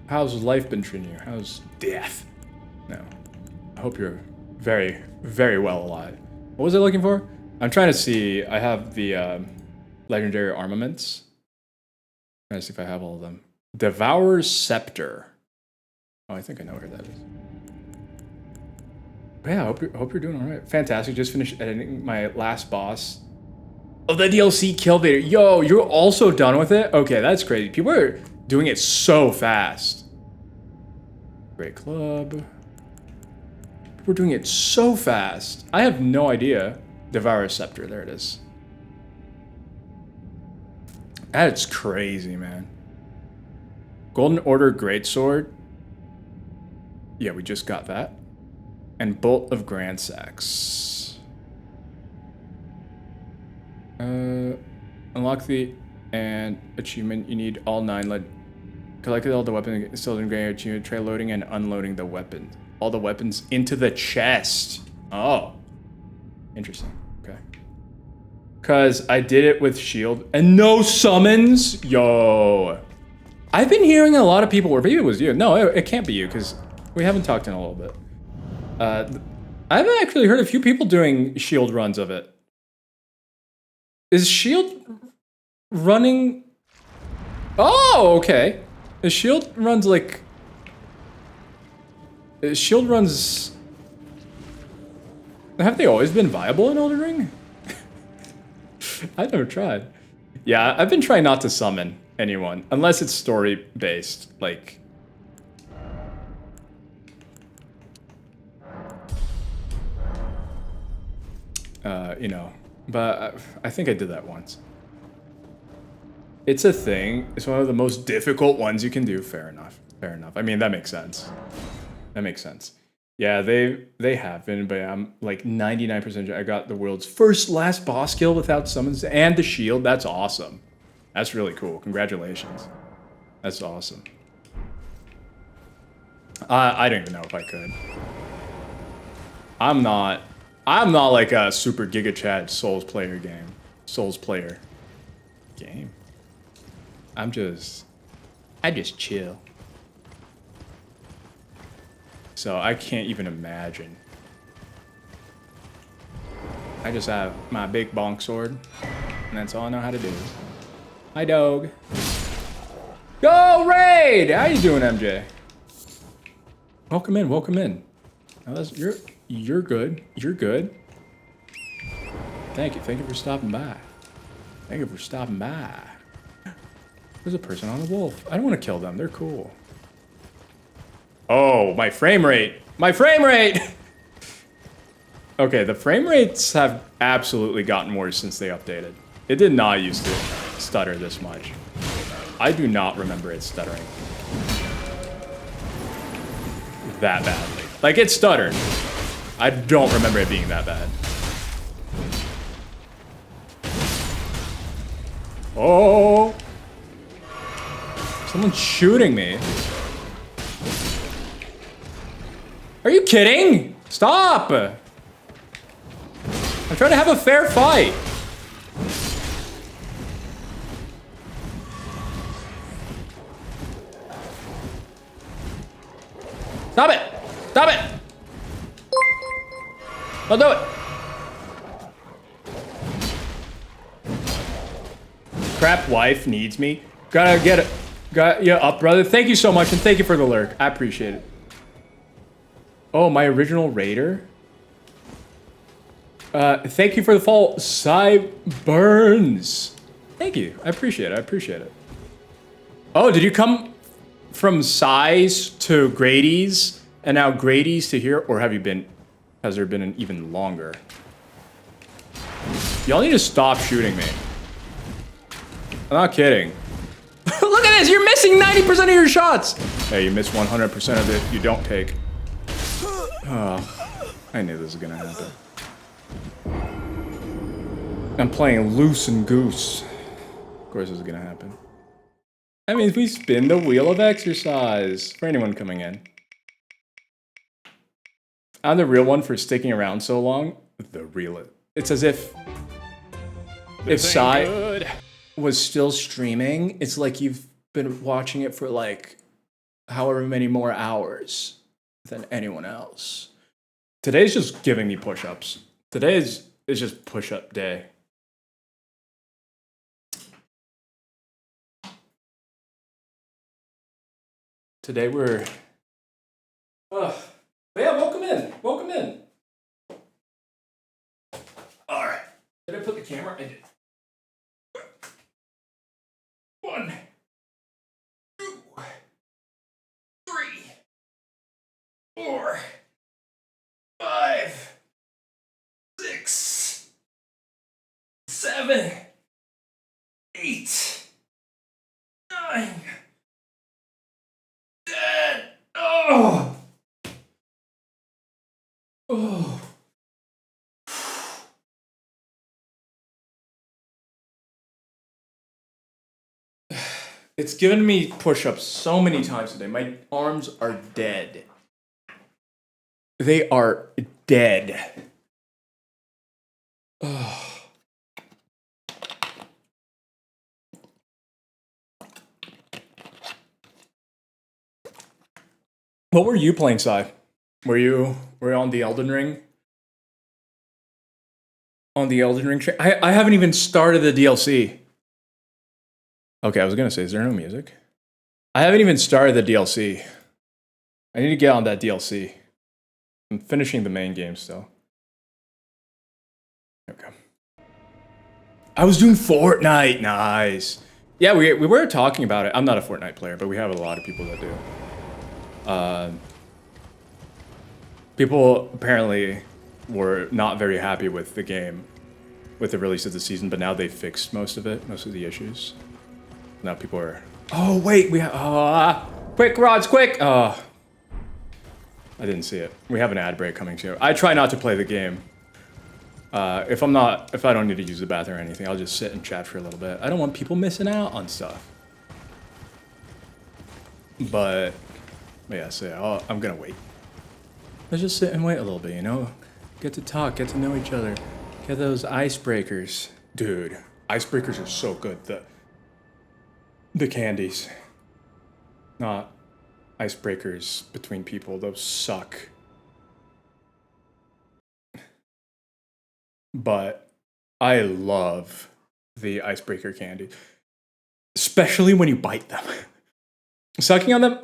How's life been treating you? How's death? No. I hope you're very, very well alive. What was I looking for? I'm trying to see. I have the legendary armaments. I'm trying to see if I have all of them. Devourer's Scepter. Oh, I think I know where that is. But yeah, I hope you're doing all right. Fantastic. Just finished editing my last boss of the DLC, Kill Vader. Yo, you're also done with it? Okay, that's crazy. People are doing it so fast. Great Club. People are doing it so fast. I have no idea. Devourer's Scepter. There it is. That's crazy, man. Golden Order Greatsword. Yeah, we just got that. And Bolt of Grand Sax. Unlock the achievement. You need all 9 collected all the weapons still in gray achievement. Try loading and unloading the weapon. All the weapons into the chest. Oh. Interesting. Okay. Because I did it with shield and no summons. Yo. I've been hearing a lot of people, or maybe it was you. No, it can't be you because we haven't talked in a little bit. I've actually heard a few people doing shield runs of it. Is shield running? Oh, okay. Is shield runs like? Shield runs. Have they always been viable in Elden Ring? I've never tried. Yeah, I've been trying not to summon anyone unless it's story based, like. You know, but I think I did that once. It's a thing. It's one of the most difficult ones you can do. Fair enough. Fair enough. I mean, that makes sense. That makes sense. Yeah, they have been, but I'm like 99% sure I got the world's last boss kill without summons and the shield. That's awesome. That's really cool. Congratulations. That's awesome. I don't even know if I could. I'm not like a super Giga Chad Souls player game. I just chill. So I can't even imagine. I just have my big bonk sword, and that's all I know how to do. Hi, dog. Go raid! How you doing, MJ? Welcome in, welcome in. Oh, you're good. You're good. Thank you for stopping by. Thank you for stopping by. There's a person on the wolf. I don't want to kill them. They're cool. Oh, my frame rate. My frame rate! Okay, the frame rates have absolutely gotten worse since they updated. It did not used to stutter this much. I do not remember it stuttering that badly. Like, it stuttered. I don't remember it being that bad. Oh! Someone's shooting me. Are you kidding? Stop! I'm trying to have a fair fight. Stop it! Stop it! Don't do it! Crap wife needs me. Gotta get it. Got you up, brother. Thank you so much, and thank you for the lurk. I appreciate it. Oh, my original raider. Thank you for the follow, Cy Burns. Thank you. I appreciate it. I appreciate it. Oh, did you come from Cy's to Grady's and now Grady's to here, or have you been? Has there been an even longer? Y'all need to stop shooting me. I'm not kidding. Look at this! You're missing 90% of your shots! Hey, you miss 100% of it, you don't take. Oh, I knew this was gonna happen. I'm playing loose and goose. Of course this is gonna happen. That means we spin the wheel of exercise for anyone coming in. I'm the real one for sticking around so long. It's as if Psy was still streaming, it's like you've been watching it for like however many more hours than anyone else. Today's just giving me push-ups. Today is just push-up day. Today we're... But yeah, welcome in. Welcome in. All right. Did I put the camera? I did. 1, 2, 3, 4, 5, 6, 7, 8, 9, 10. Oh. Oh. It's given me push-ups so many times today. My arms are dead. They are dead. Oh. What were you playing, Sai? Were you on the Elden Ring? On the Elden Ring train? I haven't even started the DLC. Okay, I was gonna say, is there no music? I haven't even started the DLC. I need to get on that DLC. I'm finishing the main game still. Okay. I was doing Fortnite. Nice. Yeah, we were talking about it. I'm not a Fortnite player, but we have a lot of people that do. People apparently were not very happy with the game, with the release of the season, but now they fixed most of it, most of the issues. Now people are, oh wait, we have, quick Rods, quick! Oh, I didn't see it. We have an ad break coming soon. I try not to play the game. If I don't need to use the bathroom or anything, I'll just sit and chat for a little bit. I don't want people missing out on stuff. But yeah, so yeah, I'm gonna wait. Let's just sit and wait a little bit, you know? Get to talk, get to know each other. Get those icebreakers. Dude, icebreakers are so good. The candies. Not icebreakers between people. Those suck. But I love the icebreaker candy. Especially when you bite them. Sucking on them,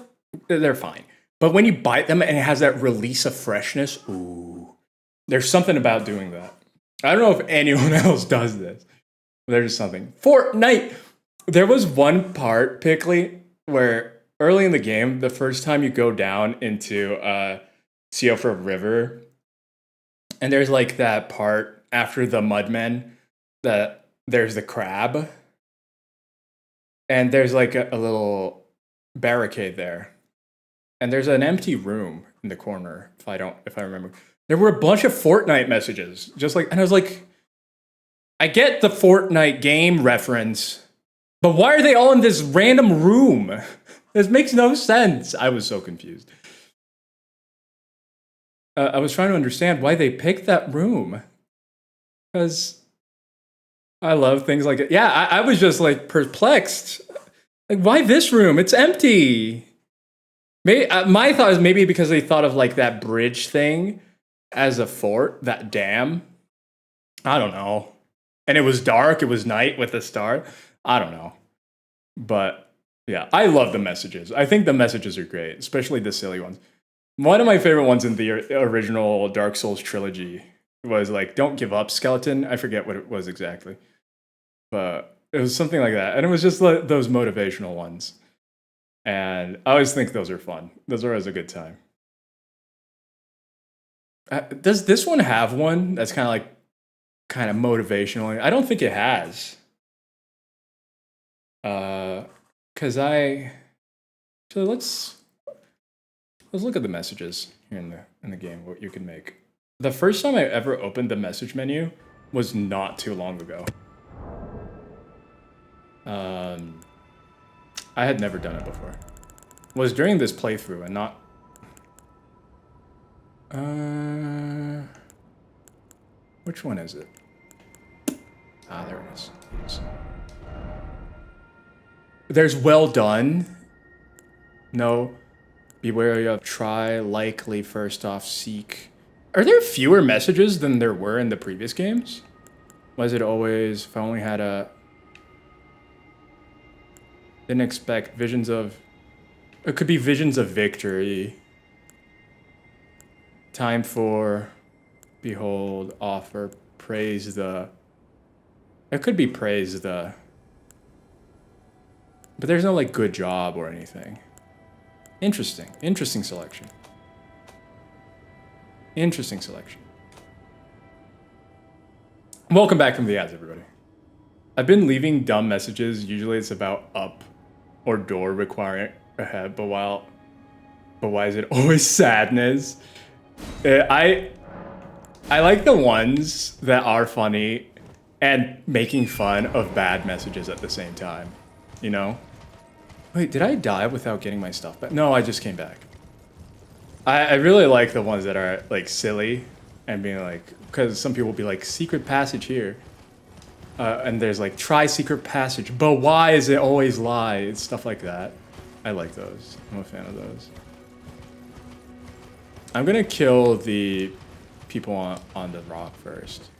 they're fine. But when you bite them and it has that release of freshness, ooh. There's something about doing that. I don't know if anyone else does this. But there's just something. Fortnite! There was one part, Pickley, where early in the game, the first time you go down into Seofra River, and there's like that part after the Mudmen, that there's the crab, and there's like a little barricade there. And there's an empty room in the corner, if I remember. There were a bunch of Fortnite messages, and I was like, I get the Fortnite game reference, but why are they all in this random room? This makes no sense. I was so confused. I was trying to understand why they picked that room. Because I love things like it. Yeah, I was just like perplexed. Like, why this room? It's empty. Maybe my thought is maybe because they thought of like that bridge thing as a fort, that dam. I don't know. And it was dark, it was night with a star. I don't know. But yeah, I love the messages. I think the messages are great, especially the silly ones. One of my favorite ones in the original Dark Souls trilogy was like, don't give up, skeleton. I forget what it was exactly. But it was something like that. And it was just like those motivational ones. And I always think those are fun. Those are always a good time. Does this one have one that's kind of motivational? I don't think it has. So let's look at the messages here in the game. What you can make. The first time I ever opened the message menu was not too long ago. I had never done it before. It was during this playthrough and not. Which one is it? Ah, there it is. There's well done. No. Be wary of. Try. Likely. First off. Seek. Are there fewer messages than there were in the previous games? Was it always, if I only had a. Didn't expect visions of. It could be visions of victory. Time for. Behold. Offer. Praise the. It could be praise the. But there's no like good job or anything. Interesting. Interesting selection. Interesting selection. Welcome back from the ads, everybody. I've been leaving dumb messages. Usually it's about up or door requiring a head, but why is it always sadness? I like the ones that are funny and making fun of bad messages at the same time. You know? Wait, did I die without getting my stuff back? No, I just came back. I really like the ones that are like silly and being like, because some people will be like, secret passage here. And there's like, try secret passage, but why is it always lie? It's stuff like that. I like those. I'm a fan of those. I'm gonna kill the people on the rock first.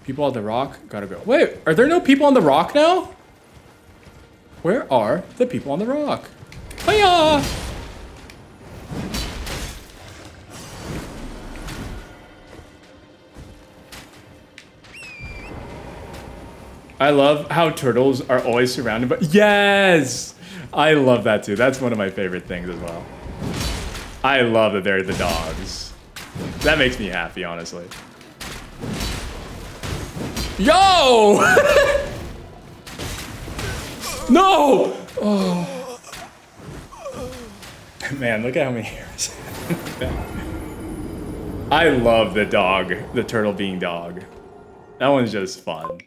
People on the rock gotta go. Wait, are there no people on the rock now? Where are the people on the rock? Hiya! I love how turtles are always surrounded by... Yes! I love that too. That's one of my favorite things as well. I love that they're the dogs. That makes me happy, honestly. Yo! No! Oh. Man, look at how many hairs. I love the dog, the turtle being dog. That one's just fun.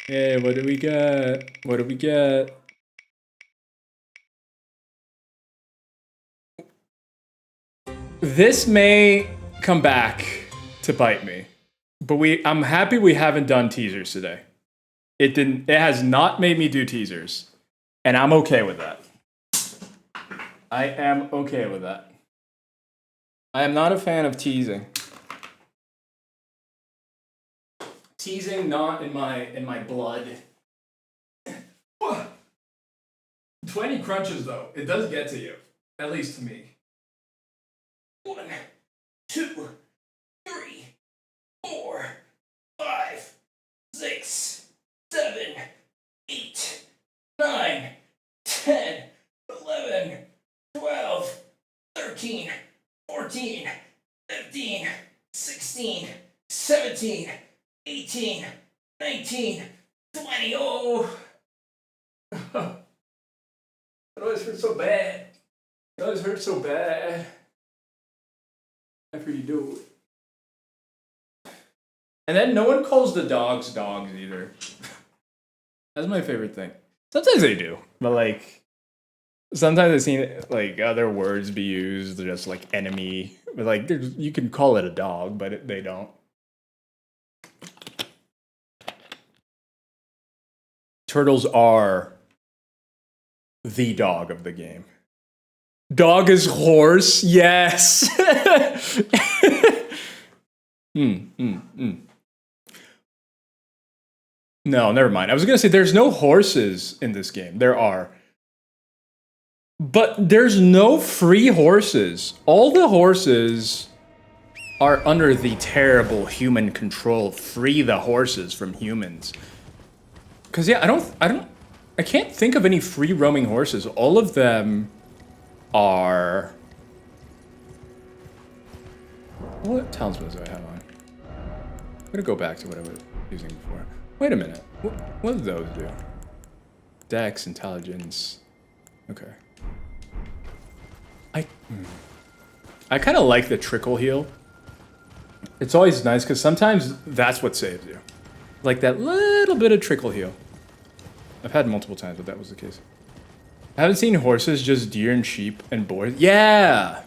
Hey, what do we get? What do we get? This may come back to bite me, but I'm happy we haven't done teasers today. It has not made me do teasers, and I'm okay with that. I am okay with that. I am not a fan of teasing. Teasing not in my blood. 20 crunches though, it does get to you. At least to me. 1, 2, 3, 4, 5, 6, 7, 8, 9, 10, 11, 12, 13, 14, 15, 16, 17, 18, 19, 20. Oh! It always hurts so bad. It always hurts so bad. After you do it. And then no one calls the dogs dogs either. That's my favorite thing. Sometimes they do, but like sometimes I've seen like other words be used, just like enemy. But like you can call it a dog, but they don't. Turtles are the dog of the game. Dog is horse, yes. No, never mind. I was gonna say there's no horses in this game. There are. But there's no free horses. All the horses are under the terrible human control. Free the horses from humans. Cause yeah, I can't think of any free roaming horses. All of them are... What talismans do I have on? I'm gonna go back to what I was using before. Wait a minute. What do those do? Dex, intelligence. Okay. I kind of like the trickle heal. It's always nice because sometimes that's what saves you. Like that little bit of trickle heal. I've had multiple times, but that was the case. I haven't seen horses, just deer and sheep and boars. Yeah!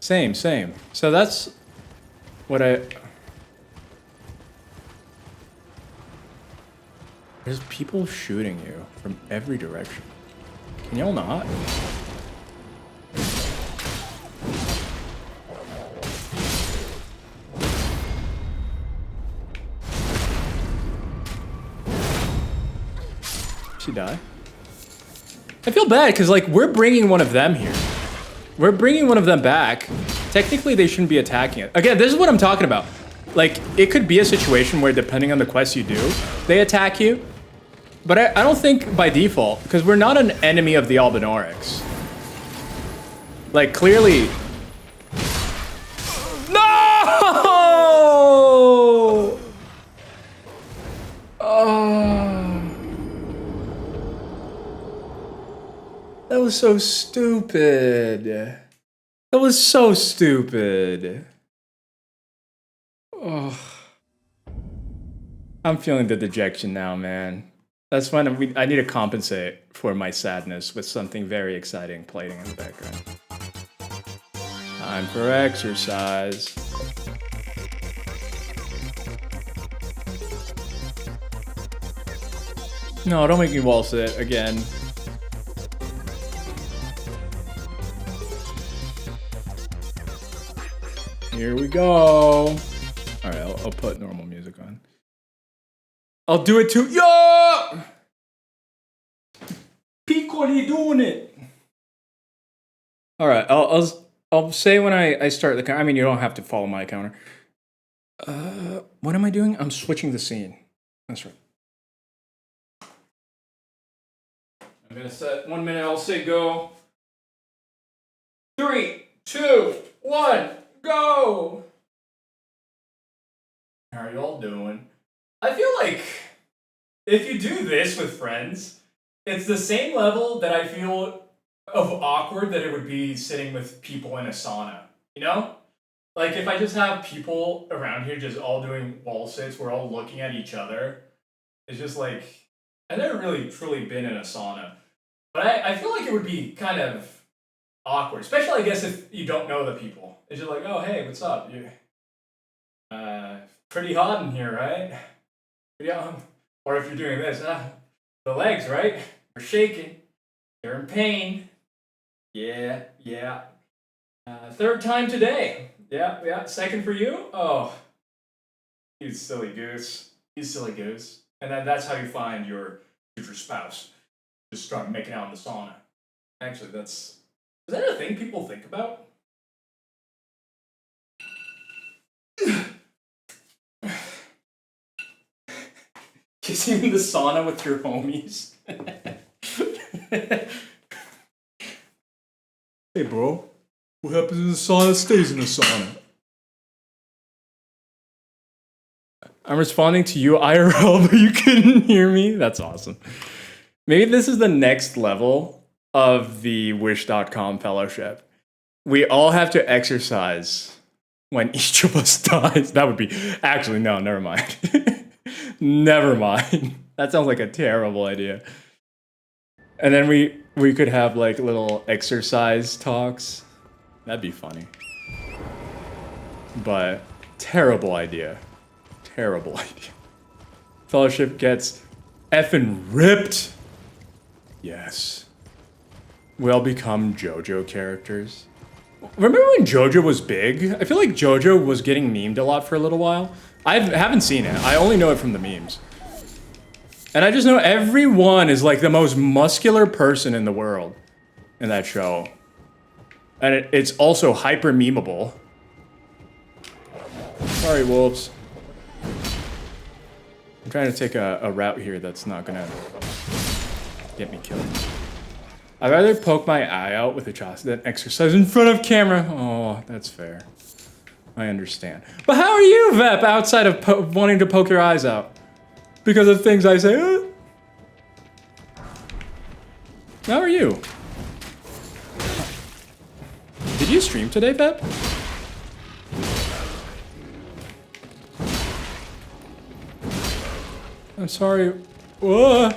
Same. So that's what There's people shooting you from every direction. Can y'all not? She die? I feel bad because like we're bringing one of them here. We're bringing one of them back. Technically they shouldn't be attacking it. Again, this is what I'm talking about. Like it could be a situation where depending on the quest you do, they attack you. But I don't think by default, because we're not an enemy of the Albinaurics. Like clearly... No! Oh. That was so stupid. That was so stupid. Oh. I'm feeling the dejection now, man. That's fine. I need to compensate for my sadness with something very exciting playing in the background. Time for exercise. No, don't make me wall sit again. Here we go. All right, I'll put normal music on. I'll do it too. Yo! Piccoli doing it. All right, I'll say when I start the counter. I mean, you don't have to follow my counter. What am I doing? I'm switching the scene. That's right. I'm gonna set 1 minute. I'll say go. 3, 2, 1, go. How are y'all doing? I feel like if you do this with friends, it's the same level that I feel of awkward that it would be sitting with people in a sauna. You know? Like, if I just have people around here just all doing wall sits, we're all looking at each other. It's just like, I've never really truly been in a sauna. But I feel like it would be kind of awkward, especially, I guess, if you don't know the people. It's just like, oh, hey, what's up? You pretty hot in here, right? Yeah. Or if you're doing this, the legs, right? They're shaking. They're in pain. Yeah. Third time today. Yeah. Second for you? Oh. You silly goose. And then that's how you find your future spouse. Just start making out in the sauna. Actually, is that a thing people think about? Kissing in the sauna with your homies. Hey, bro. What happens in the sauna stays in the sauna. I'm responding to you IRL, but you couldn't hear me? That's awesome. Maybe this is the next level of the Wish.com fellowship. We all have to exercise when each of us dies. That would be... Actually, no, never mind. Never mind. That sounds like a terrible idea. And then we could have like little exercise talks. That'd be funny. But terrible idea. Terrible idea. Fellowship gets effing ripped. Yes. We all become JoJo characters. Remember when JoJo was big? I feel like JoJo was getting memed a lot for a little while. I haven't seen it. I only know it from the memes. And I just know everyone is like the most muscular person in the world in that show. And it's also hyper memeable. Sorry, wolves. I'm trying to take a route here that's not gonna get me killed. I'd rather poke my eye out with a chopstick than exercise in front of camera. Oh, that's fair. I understand. But how are you, Vep, outside of wanting to poke your eyes out? Because of things I say? How are you? Did you stream today, Vep? I'm sorry. Whoa.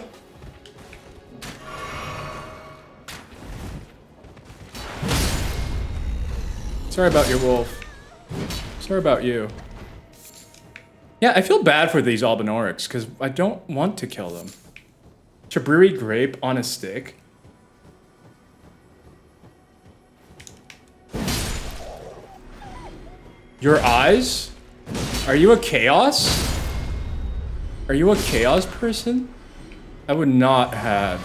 Sorry about your wolf. Sorry about you. Yeah, I feel bad for these Albinorics, because I don't want to kill them. Chaburi grape on a stick. Your eyes? Are you a chaos? Are you a chaos person? I would not have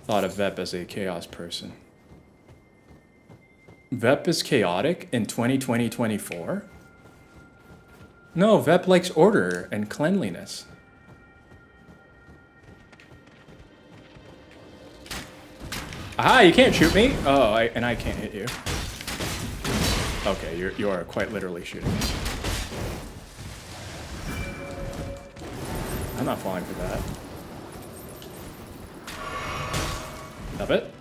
thought of Vep as a chaos person. Vep is chaotic in 2020-24? No, Vep likes order and cleanliness. Aha, you can't shoot me? Oh, and I can't hit you. Okay, you are quite literally shooting me. I'm not falling for that. Stop it.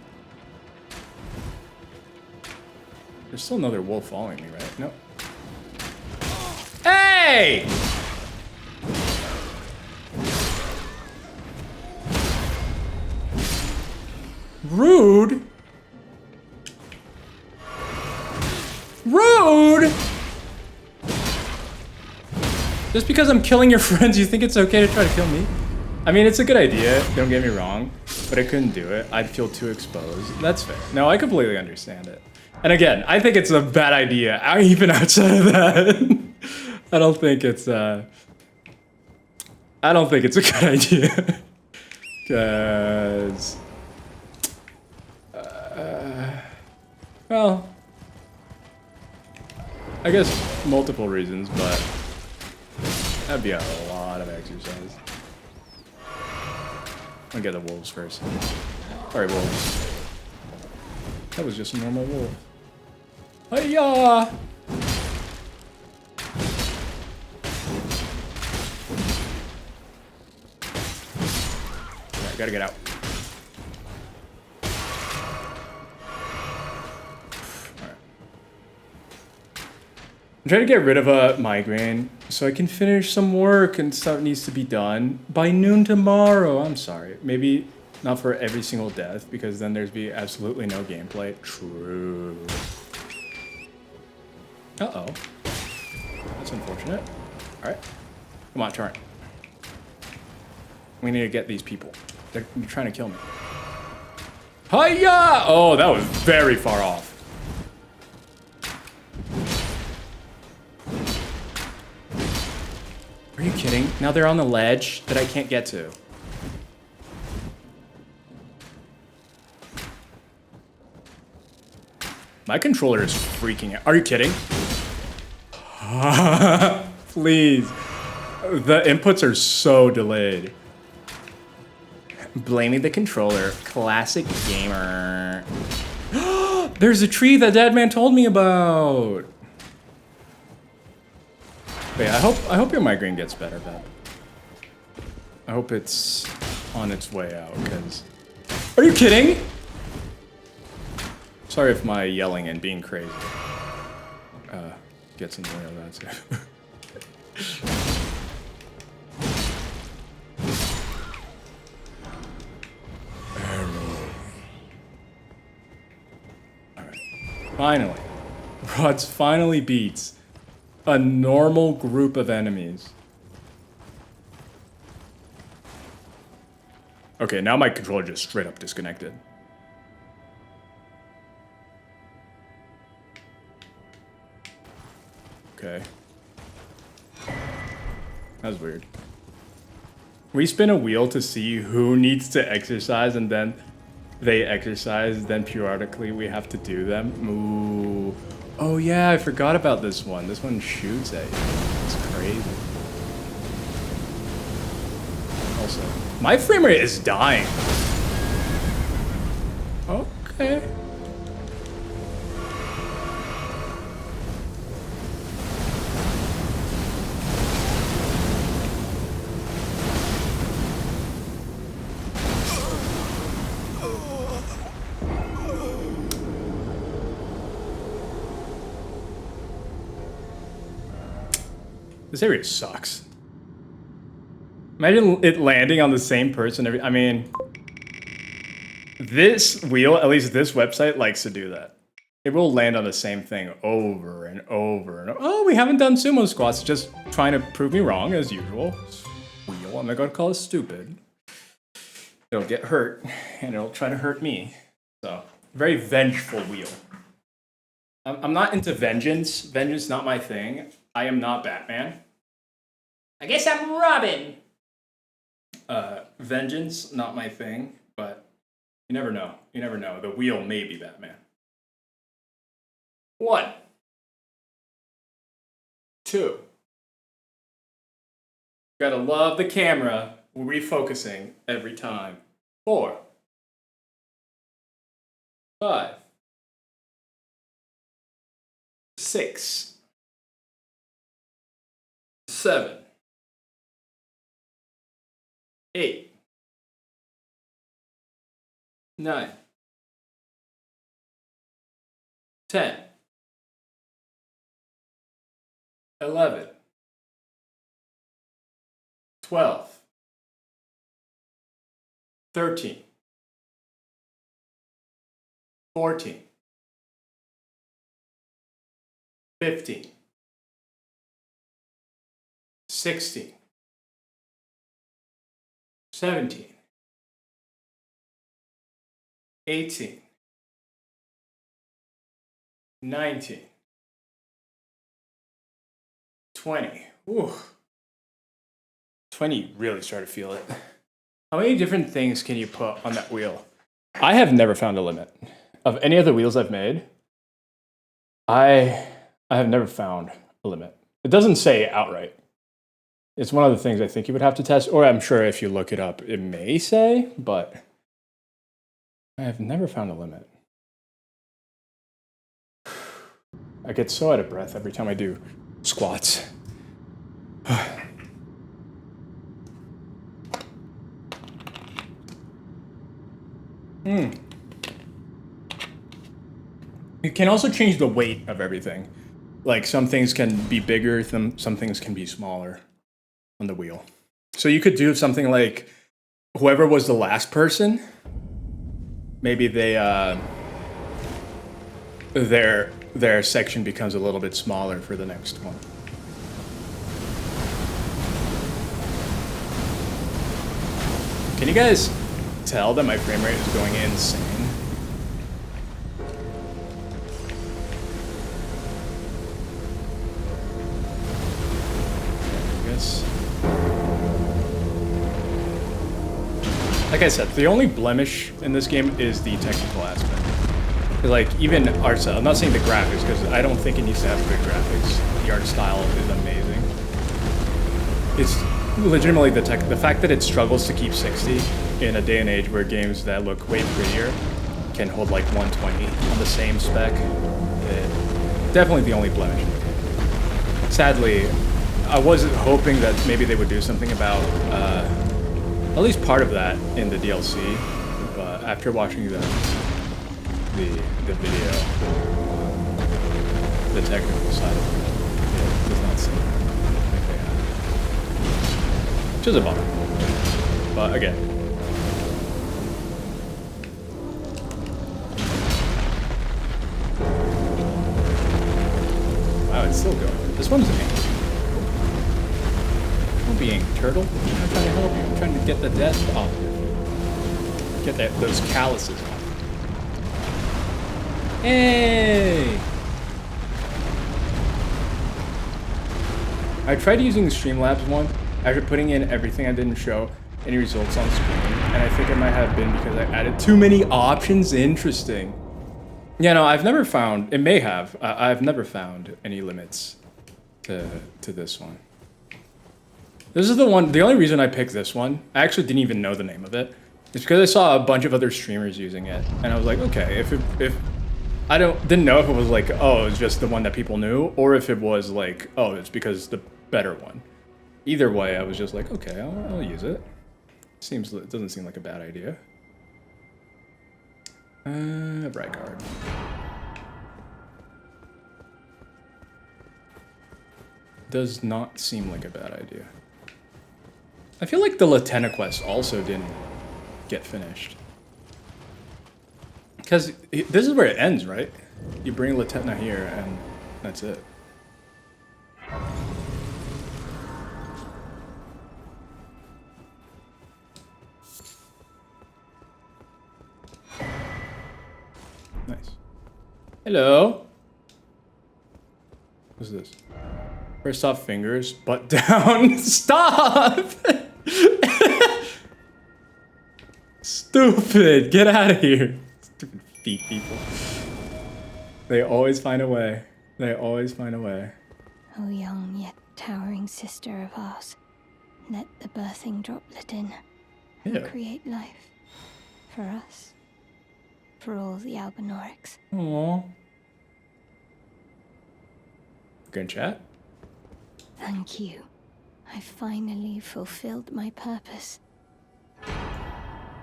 There's still another wolf following me, right? Nope. Hey! Rude. Rude! Just because I'm killing your friends, you think it's okay to try to kill me? I mean, it's a good idea, don't get me wrong, but I couldn't do it. I'd feel too exposed. That's fair. No, I completely understand it. And again, I think it's a bad idea. Even outside of that, I don't think it's a good idea. Cause, well, I guess multiple reasons, but that'd be a lot of exercise. I'll get the wolves first. Sorry, wolves. That was just a normal wolf. Hiya! Alright, gotta get out. Alright. I'm trying to get rid of a migraine so I can finish some work and stuff needs to be done by noon tomorrow. I'm sorry. Maybe not for every single death, because then there'd be absolutely no gameplay. True. Uh-oh. That's unfortunate. Alright. Come on, turn. We need to get these people. They're trying to kill me. Hiya! Oh, that was very far off. Are you kidding? Now they're on the ledge that I can't get to. My controller is freaking out. Are you kidding? Please. The inputs are so delayed. Blaming the controller. Classic gamer. There's a tree that Deadman told me about. Wait, I hope your migraine gets better, Beth. I hope it's on its way out, because... Are you kidding? Sorry if my yelling and being crazy gets in the way of that too. Alright. Finally. Rods finally beats a normal group of enemies. Okay, now my controller just straight up disconnected. Okay. That's weird. We spin a wheel to see who needs to exercise, and then they exercise, then periodically we have to do them. Ooh. Oh yeah, I forgot about this one. This one shoots at you. It's crazy. Also, my frame rate is dying. Okay. This area sucks. Imagine it landing on the same person every... I mean... This wheel, at least this website, likes to do that. It will land on the same thing over and over and over. Oh, we haven't done sumo squats. Just trying to prove me wrong, as usual. Wheel, I'm not gonna call it stupid. It'll get hurt, and it'll try to hurt me. So, very vengeful wheel. I'm not into vengeance. Vengeance not my thing. I am not Batman. I guess I'm Robin. Vengeance, not my thing, but you never know. You never know. The wheel may be Batman. 1. 2. Gotta love the camera refocusing every time. 4. 5. 6. 7. 8. 9. 10. 11. 12. 13. 14. 15. 16. 17. 18. 19. 20. Ooh. 20 really started to feel it. How many different things can you put on that wheel? I have never found a limit. Of any of the wheels I've made, I have never found a limit. It doesn't say outright. It's one of the things I think you would have to test, or I'm sure if you look it up, it may say, but I have never found a limit. I get so out of breath every time I do squats. You can also change the weight of everything. Like some things can be bigger, some things can be smaller on the wheel. So you could do something like whoever was the last person, maybe they their section becomes a little bit smaller for the next one. Can you guys tell that my frame rate is going insane? Like I said, the only blemish in this game is the technical aspect. Like, even art style, I'm not saying the graphics, because I don't think it needs to have good graphics. The art style is amazing. It's legitimately the fact that it struggles to keep 60 in a day and age where games that look way prettier can hold like 120 on the same spec. Definitely the only blemish. Sadly, I was hoping that maybe they would do something about at least part of that in the DLC, but after watching the video, the technical side of it does not seem like they have. Which is a bummer. But again. Wow, it's still going. This one's amazing. Don't be angry, turtle. I'm trying to help you. I'm trying to get the death off. Get those calluses off. Hey! I tried using the Streamlabs one after putting in everything I didn't show any results on screen, and I think it might have been because I added too many options. Interesting. Yeah, no, I've never found, it may have, I've never found any limits to this one. This is the only reason I picked this one, I actually didn't even know the name of it. It's because I saw a bunch of other streamers using it, and I was like, okay, if I didn't know if it was like, oh, it's just the one that people knew, or if it was like, oh, it's because the better one. Either way, I was just like, okay, I'll use it. It doesn't seem like a bad idea. Bright card. Does not seem like a bad idea. I feel like the Latenna quest also didn't get finished. Because this is where it ends, right? You bring Latenna here and that's it. Nice. Hello. What's this? First off, fingers, butt down. Stop! Stupid! Get out of here. Stupid feet people. They always find a way. They always find a way. O young yet towering sister of ours, let the birthing droplet in and create life. For us. For all the Albinorics. Aww. Good chat. Thank you. I finally fulfilled my purpose.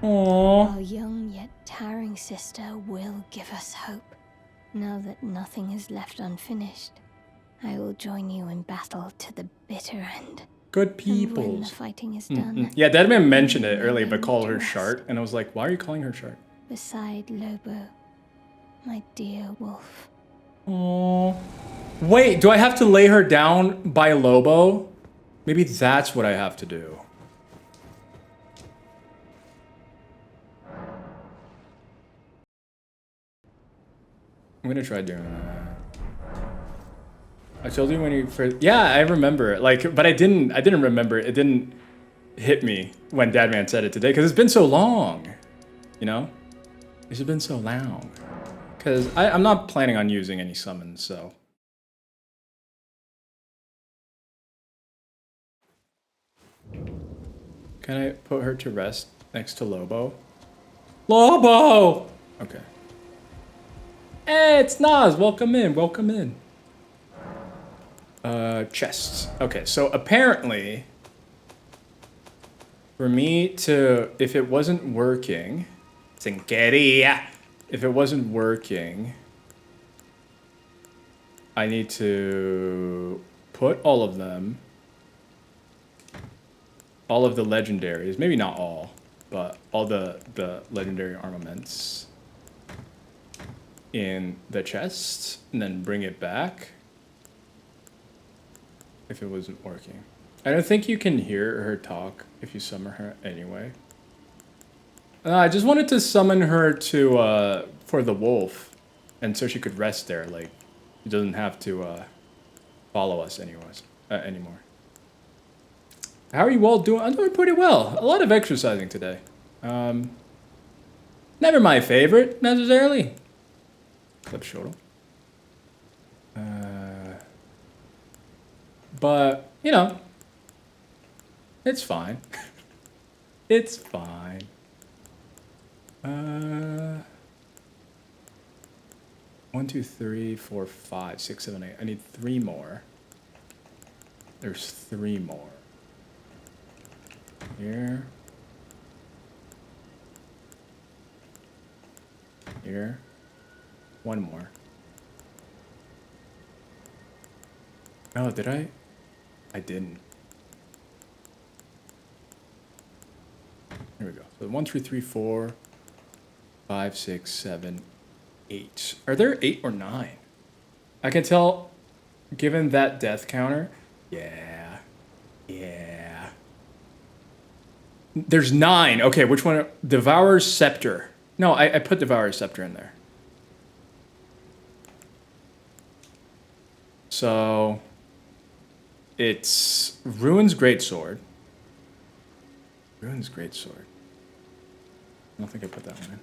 Aww. Our young yet towering sister will give us hope. Now that nothing is left unfinished, I will join you in battle to the bitter end. Good people. When the peoples. fighting is done. Yeah, Deadman mentioned it earlier, but called her Shart, and I was like, why are you calling her Shart? Beside Lobo, my dear wolf. Aww. Wait, do I have to lay her down by Lobo? Maybe that's what I have to do. I'm gonna try doing that. I told you when you first. Yeah, I remember it. Like, but I didn't remember it. It didn't hit me when Dadman said it today because it's been so long. You know, it's been so long. Because I'm not planning on using any summons, so. Can I put her to rest next to Lobo? Lobo! Okay. Hey, it's Nas. Welcome in. Welcome in. Chests. Okay, so apparently, for me to, if it wasn't working, if it wasn't working, I need to put all of them, all of the legendaries, maybe not all, but all the legendary armaments in the chest, and then bring it back if it wasn't working. I don't think you can hear her talk if you summon her anyway. I just wanted to summon her to, for the wolf, and so she could rest there, like, she doesn't have to, follow us anyways, anymore. How are you all doing? I'm doing pretty well. A lot of exercising today. Never my favorite, necessarily. Clip shoulder. But, you know, it's fine. It's fine. 1, 2, 3, 4, 5, 6, 7, 8. I need 3 more. There's 3 more. Here. Here. 1 more. Oh, did I? I didn't. Here we go. So 1, 2, 3, 4, 5, 6, 7, 8. Are there 8 or 9? I can tell, given that death counter. Yeah. Yeah. There's 9. Okay, which one? Devourer's Scepter. No, I put Devourer's Scepter in there. So it's Ruin's Greatsword. Ruin's Greatsword. I don't think I put that one in.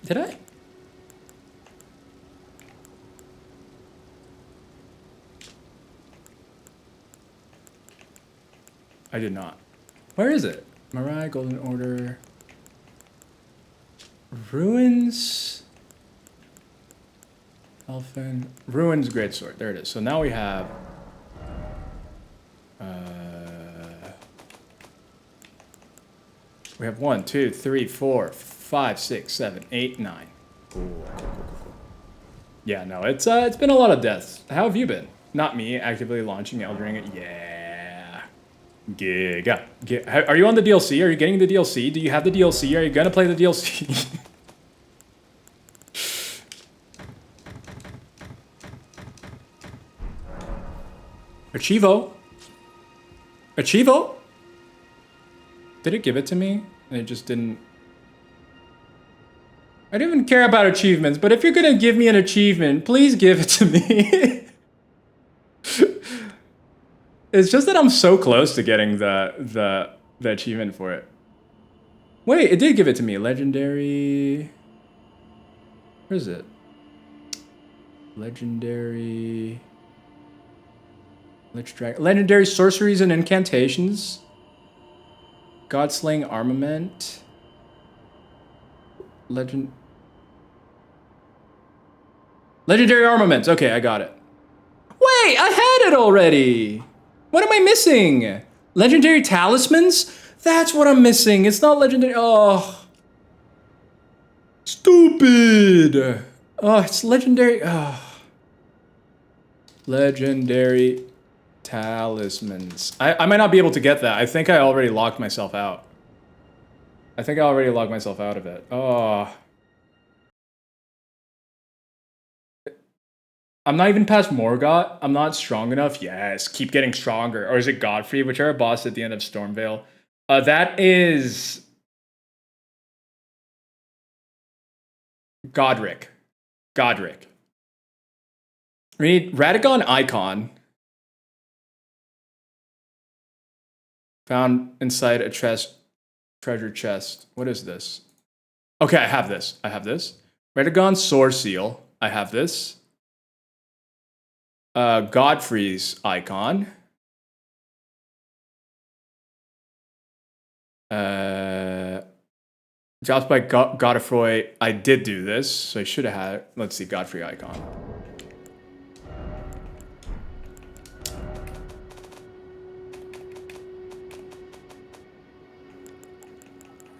Did I? I did not. Where is it? Mariah, Golden Order. Ruins. Elfin. Ruins Greatsword. There it is. So now we have. We have 1, 2, 3, 4, 5, 6, 7, 8, 9. Cool. Yeah, no, it's been a lot of deaths. How have you been? Not me actively launching Elden Ring. Yeah. Giga. Are you on the DLC? Are you getting the DLC? Do you have the DLC? Are you gonna play the DLC? Archivo. Did it give it to me? And it just didn't. I don't even care about achievements, but if you're gonna give me an achievement, please give it to me. It's just that I'm so close to getting the achievement for it. Wait, it did give it to me. Legendary. Where is it? Legendary. Legendary sorceries and incantations. Godslaying armament. Legendary armaments. Okay, I got it. Wait, I had it already. What am I missing? Legendary talismans? That's what I'm missing. It's not legendary. Oh. Stupid. Oh, it's legendary. Oh. Legendary talismans. I might not be able to get that. I think I already locked myself out. I think I already logged myself out of it. Oh. I'm not even past Morgott. I'm not strong enough. Yes, keep getting stronger. Or is it Godfrey? Whichever boss at the end of Stormvale. That is Godric. Godric. We need Radagon icon. Found inside a treasure chest. What is this? Okay, I have this. Radagon sword seal. I have this. Godfrey's icon. Jobs by Godfrey. I did do this, so I should have had. Let's see, Godfrey icon.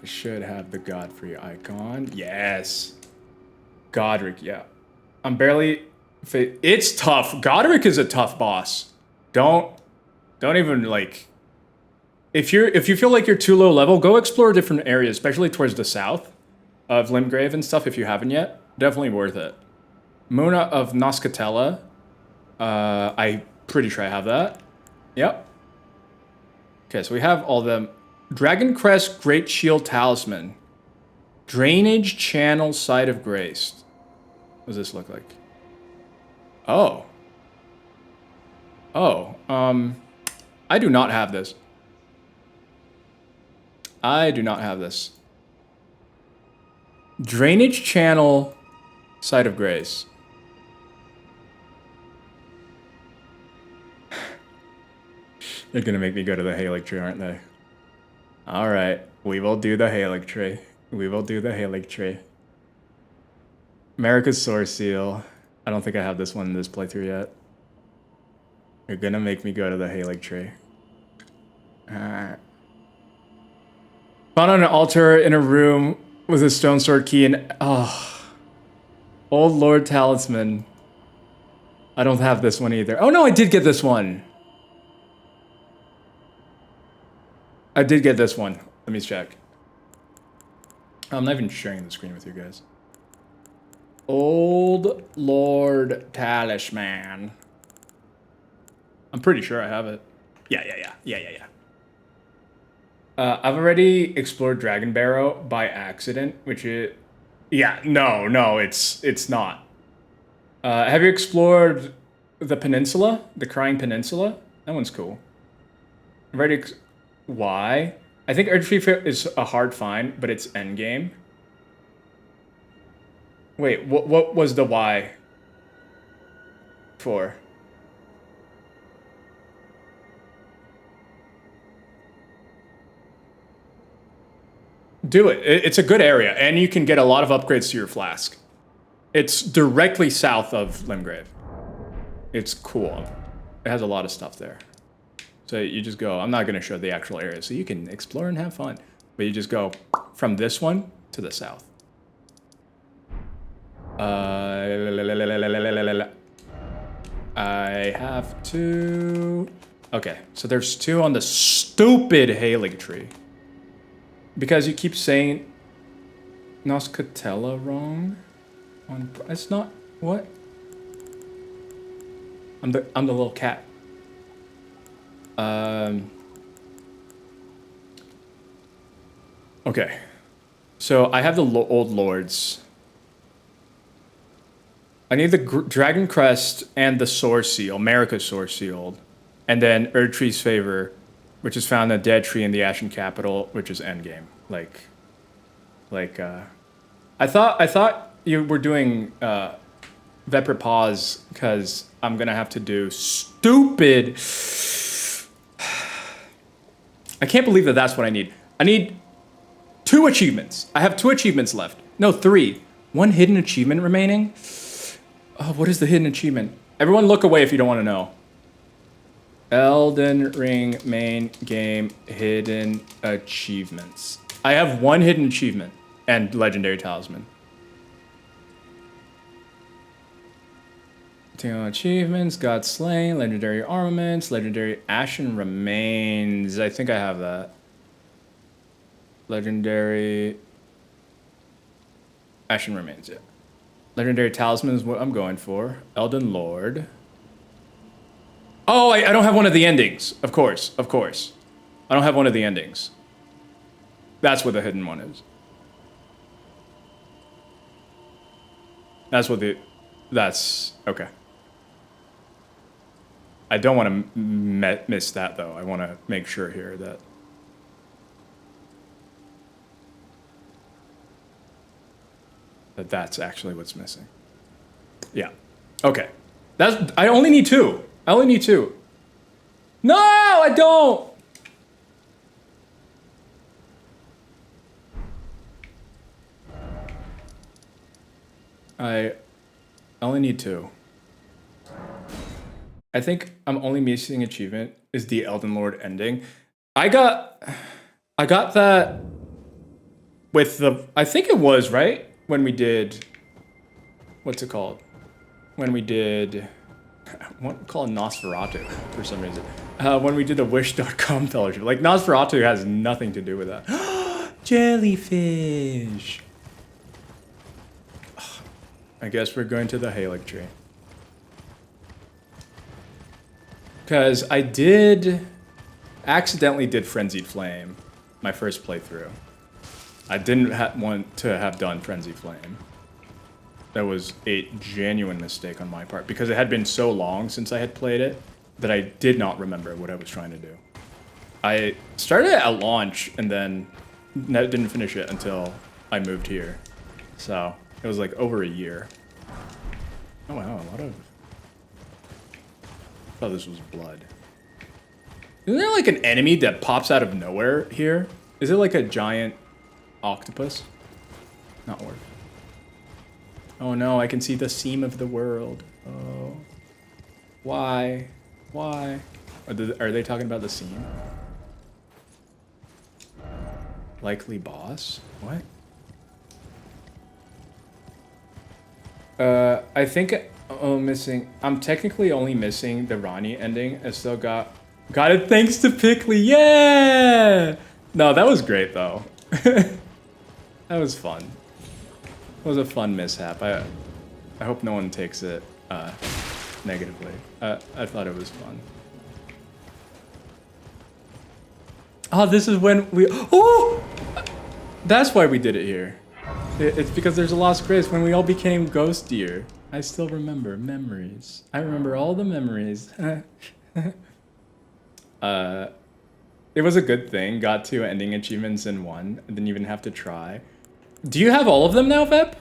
I should have the Godfrey icon. Yes. Godric, yeah. I'm barely. It's tough. Godric is a tough boss. Don't even like. If you feel like you're too low level, go explore different areas, especially towards the south of Limgrave and stuff. If you haven't yet, definitely worth it. Muna of Noscatella. I'm pretty sure I have that. Yep. Okay, so we have all them. Dragon Crest Great Shield Talisman. Drainage Channel Site of Grace. What does this look like? Oh. I do not have this. Drainage Channel Site of Grace. They're gonna make me go to the Halic Tree, aren't they? Alright, we will do the Halic Tree. America's Source Seal. I don't think I have this one in this playthrough yet. You're gonna make me go to the Halic Tree. Alright. Found on an altar in a room with a stone sword key and... Old Lord Talisman. I don't have this one either. Oh no, I did get this one. Let me check. I'm not even sharing the screen with you guys. Old Lord Talisman. I'm pretty sure I have it. Yeah. I've already explored Dragon Barrow by accident, which is... Yeah, no, it's not. Have you explored the peninsula? The Crying Peninsula? That one's cool. I've already... Why? I think Erdtree is a hard find, but it's endgame. Wait, what was the why for? Do it. It's a good area, and you can get a lot of upgrades to your flask. It's directly south of Limgrave. It's cool. It has a lot of stuff there. So you just go, I'm not going to show the actual area, so you can explore and have fun. But you just go from this one to the south. I have two. Okay, so there's two on the stupid Halic Tree. Because you keep saying Noscatella wrong. It's not what? I'm the little cat. Okay. So I have the old lords. I need the Dragon Crest and the Source Seal, America's Source Seal, and then Erdtree's Favor, which is found in the Dead Tree in the Ashen Capital, which is endgame. I thought you were doing Vepr Pause because I'm gonna have to do stupid. I can't believe that that's what I need. I need 2 achievements. I have 2 achievements left. No, 3. 1 hidden achievement remaining. Oh, what is the hidden achievement? Everyone look away if you don't want to know. Elden Ring main game hidden achievements. I have 1 hidden achievement and legendary talisman. Achievements, God Slain, legendary armaments, legendary Ashen Remains. I think I have that. Legendary Ashen Remains, yeah. Legendary Talisman is what I'm going for. Elden Lord. Oh, I don't have one of the endings. Of course. I don't have one of the endings. That's what the hidden one is. That's what the... That's... Okay. I don't want to miss that, though. I want to make sure here that... that's actually what's missing. Yeah. Okay. That's... I only need 2. I only need 2. No, I don't! I only need 2. I think I'm only missing achievement is the Elden Lord ending. I got that with the... I think it was, right? When we did... What's it called? When we did... I want to call it Nosferatu for some reason. When we did the Wish.com fellowship. Like, Nosferatu has nothing to do with that. Jellyfish! I guess we're going to the Halig tree. Because I accidentally did Frenzied Flame, my first playthrough. I didn't want to have done Frenzied Flame. That was a genuine mistake on my part, because it had been so long since I had played it that I did not remember what I was trying to do. I started it at launch and then didn't finish it until I moved here. So it was like over a year. Oh wow, a lot of... I thought this was blood. Isn't there like an enemy that pops out of nowhere here? Is it like a giant octopus? Not worth. Oh no, I can see the seam of the world. Oh. Why? Why? Are they talking about the seam? Likely boss? What? I think I'm technically only missing the Ronnie ending. I still got it thanks to Pickley. Yeah! No, that was great though. That was fun. It was a fun mishap. I hope no one takes it negatively. I thought it was fun. Oh, this is when we... Oh! That's why we did it here. It's because there's a lost grace when we all became ghost deer. I still remember memories. I remember all the memories. It was a good thing. Got 2 ending achievements in 1. I didn't even have to try. Do you have all of them now, Vep?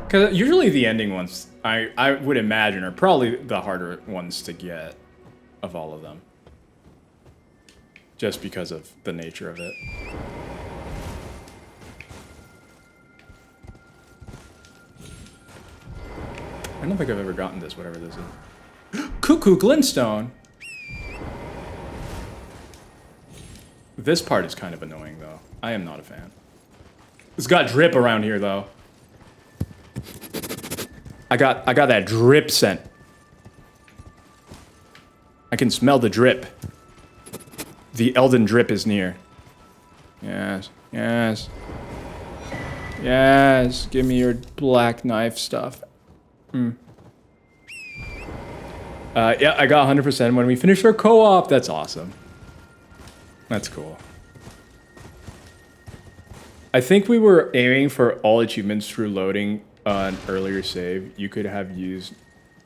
Because usually the ending ones, I would imagine, are probably the harder ones to get of all of them. Just because of the nature of it. I don't think I've ever gotten this, whatever this is. Cuckoo Glintstone! This part is kind of annoying, though. I am not a fan. It's got drip around here, though. I got that drip scent. I can smell the drip. The Elden drip is near. Yes, yes. Yes, give me your black knife stuff. Yeah, I got 100% when we finished our co-op. That's awesome. That's cool. I think we were aiming for all achievements through loading an earlier save. You could have used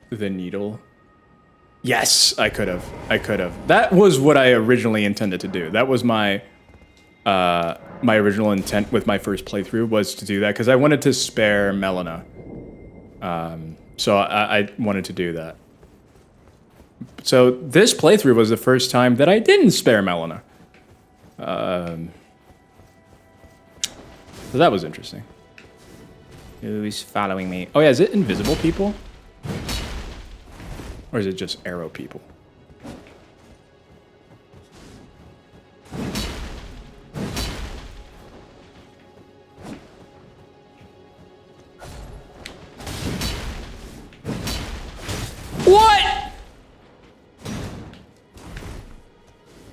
the needle. Yes, I could have. I could have. That was what I originally intended to do. That was my original intent with my first playthrough, was to do that because I wanted to spare Melina. So I wanted to do that. So this playthrough was the first time that I didn't spare Melina. So that was interesting. Who's following me? Oh yeah, is it invisible people? Or is it just arrow people? What?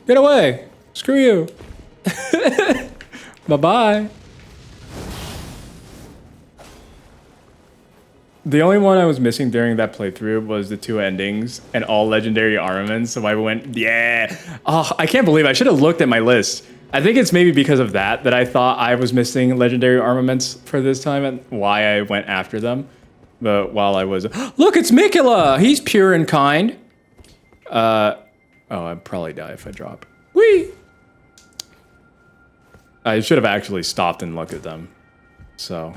Get away. Screw you. Bye-bye. The only one I was missing during that playthrough was the 2 endings and all legendary armaments, so I went, yeah. Oh, I can't believe I should have looked at my list. I think it's maybe because of that I thought I was missing legendary armaments for this time and why I went after them. while I was... Look, it's Mikula! He's pure and kind. Oh, I'd probably die if I drop. Whee! I should have actually stopped and looked at them. So.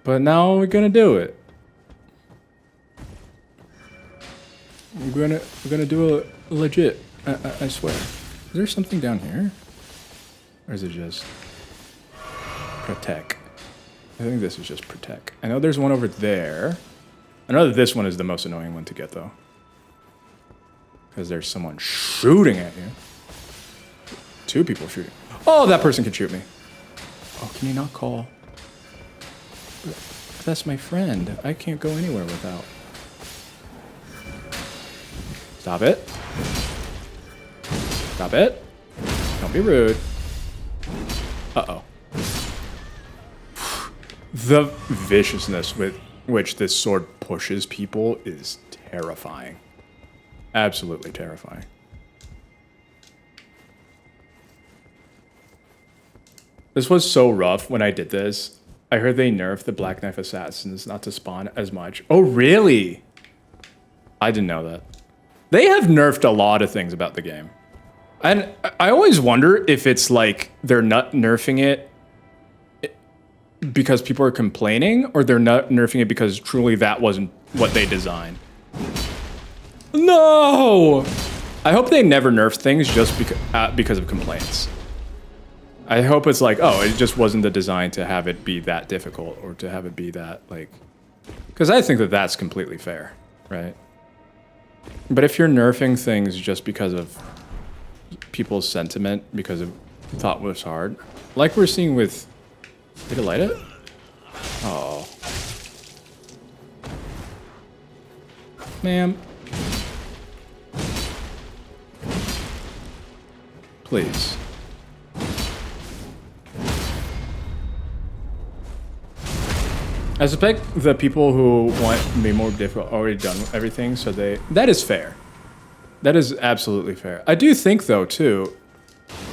But now we're gonna do it. We're gonna do a legit. I swear. Is there something down here? Or is it just protect? I think this is just protect. I know there's one over there. I know that this one is the most annoying one to get though. Because there's someone shooting at you. 2 people shooting. Oh, that person can shoot me. Oh, can you not call? But that's my friend. I can't go anywhere without. Stop it. Stop it. Don't be rude. Uh-oh. The viciousness with which this sword pushes people is terrifying. Absolutely terrifying. This was so rough when I did this. I heard they nerfed the Black Knife Assassins not to spawn as much. Oh, really? I didn't know that. They have nerfed a lot of things about the game. And I always wonder if it's like they're not nerfing it because people are complaining, or they're not nerfing it because truly that wasn't what they designed. No! I hope they never nerf things just because of complaints. I hope it's like, oh, it just wasn't the design to have it be that difficult, or to have it be that, like... Because I think that that's completely fair, right? But if you're nerfing things just because of people's sentiment, because of thought was hard, like we're seeing with... Did it light it? Oh. Ma'am. Please. I suspect the people who want to be more difficult already done everything, so that is fair. That is absolutely fair. I do think, though, too,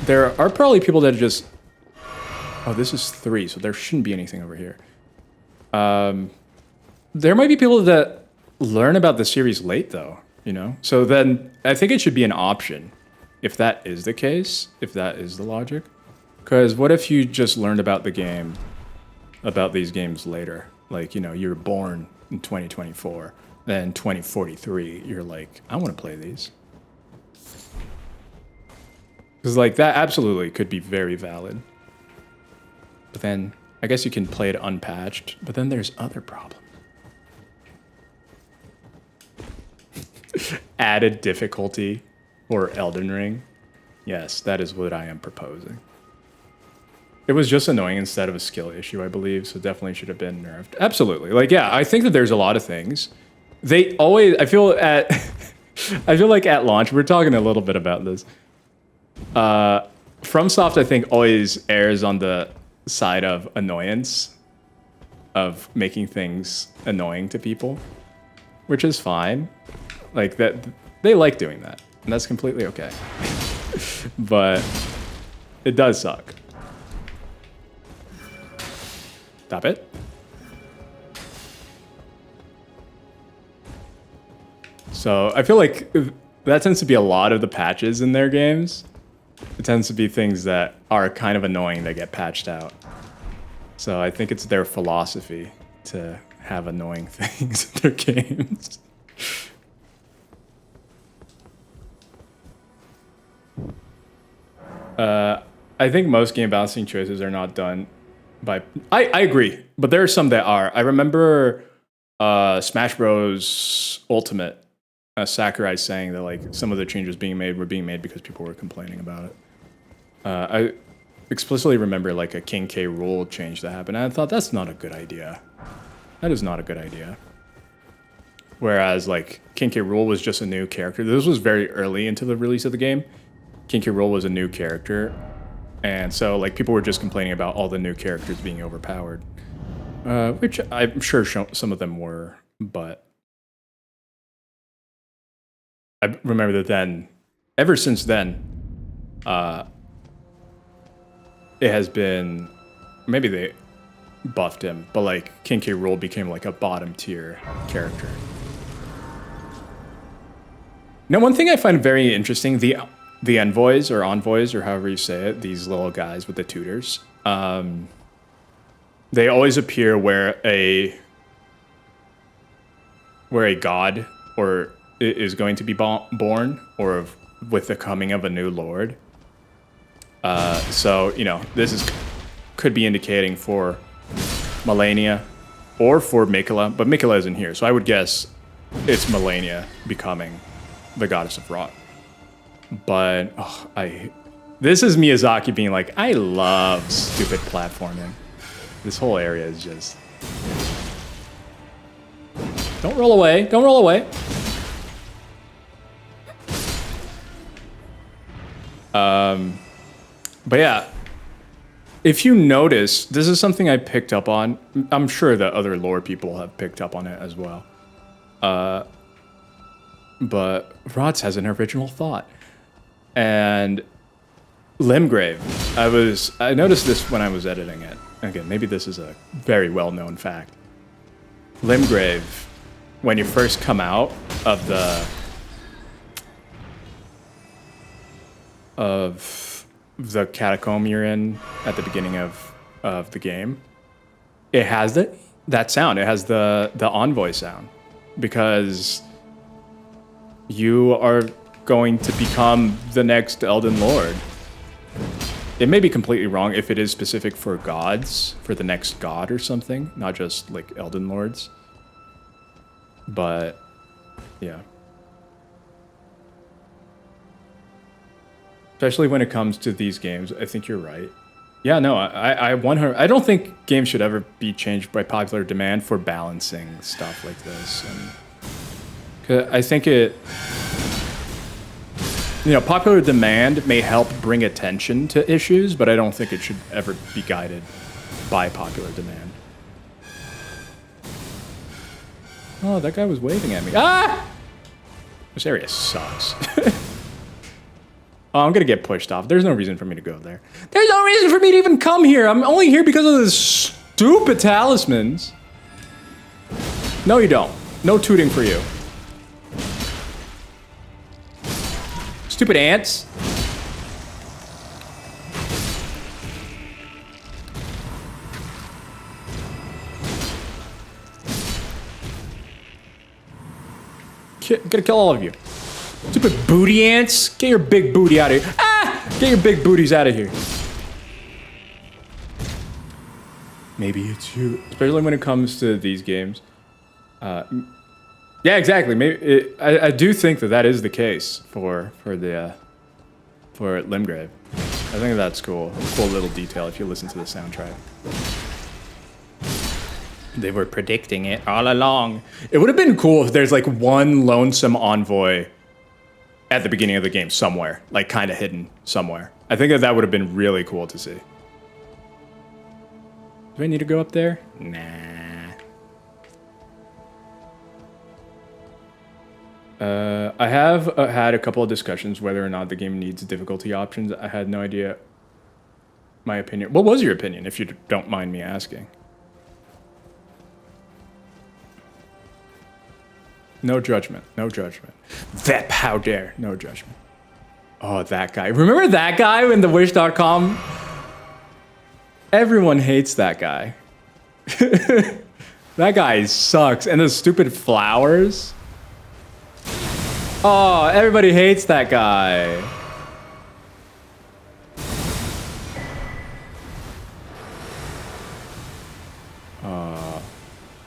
there are probably people that just... Oh, this is 3, so there shouldn't be anything over here. There might be people that learn about the series late, though, you know? So then I think it should be an option, if that is the case, if that is the logic. Because what if you just learned about the game, about these games later? Like, you know, you were born in 2024, then 2043, you're like, I want to play these. Because, like, that absolutely could be very valid. But then, I guess you can play it unpatched, but then there's other problems. Added difficulty for Elden Ring. Yes, that is what I am proposing. It was just annoying instead of a skill issue, I believe, so definitely should have been nerfed. Absolutely. Like, yeah, I think that there's a lot of things. They always, I feel like at launch, we're talking a little bit about this. FromSoft, I think, always errs on the side of annoyance, of making things annoying to people, which is fine. Like, that, they like doing that, and that's completely okay. But it does suck. Stop it. So I feel like that tends to be a lot of the patches in their games. It tends to be things that are kind of annoying that get patched out. So I think it's their philosophy to have annoying things in their games. I think most game balancing choices are not done by... I agree, but there are some that are. I remember Smash Bros. Ultimate, Sakurai saying that like some of the changes were being made because people were complaining about it. I explicitly remember like a King K. Rool change that happened, and I thought that's not a good idea. That is not a good idea. Whereas like King K. Rool was just a new character. This was very early into the release of the game. King K. Rool was a new character, and so like people were just complaining about all the new characters being overpowered, which I'm sure some of them were, but I remember that then, ever since then, it has been, maybe buffed him, but like King K. Rool became like a bottom tier character. Now, one thing I find very interesting, the envoys or envoys or however you say it, these little guys with the tutors, they always appear where a god or is going to be born, or with the coming of a new lord. So, you know, this could be indicating for Melania or for Mikola, but Mikola isn't here, so I would guess it's Melania becoming the goddess of rot. But this is Miyazaki being like, I love stupid platforming. This whole area is just... Don't roll away. Don't roll away. But yeah, if you notice, this is something I picked up on. I'm sure that other lore people have picked up on it as well. But Rods has an original thought. And Limgrave, I noticed this when I was editing it. Again, maybe this is a very well-known fact. Limgrave, when you first come out of the catacomb you're in at the beginning of the game, it has that sound. It has the envoy sound, because you are going to become the next Elden Lord. It may be completely wrong if it is specific for gods, for the next god or something, not just like Elden Lords. But yeah. Especially when it comes to these games, I think you're right. Yeah, no, I don't think games should ever be changed by popular demand for balancing stuff like this. And 'cause I think popular demand may help bring attention to issues, but I don't think it should ever be guided by popular demand. Oh, that guy was waving at me. Ah! This area sucks. Oh, I'm gonna get pushed off. There's no reason for me to go there. There's no reason for me to even come here. I'm only here because of the stupid talismans. No, you don't. No tooting for you. Stupid ants. Gonna kill all of you. Stupid booty ants. Get your big booty out of here. Ah! Get your big booties out of here. Maybe it's you. Especially when it comes to these games. Yeah, exactly. Maybe I do think that is the case for Limgrave. I think that's cool. Cool little detail if you listen to the soundtrack. They were predicting it all along. It would have been cool if there's like one lonesome envoy at the beginning of the game somewhere, like kind of hidden somewhere. I think that would have been really cool to see. Do I need to go up there? Nah. I have had a couple of discussions whether or not the game needs difficulty options. I had no idea my opinion. What was your opinion, if you don't mind me asking? No judgment. No judgment. That how dare. No judgment. Oh, that guy. Remember that guy in the Wish.com? Everyone hates that guy. That guy sucks. And the stupid flowers. Oh, everybody hates that guy. Oh,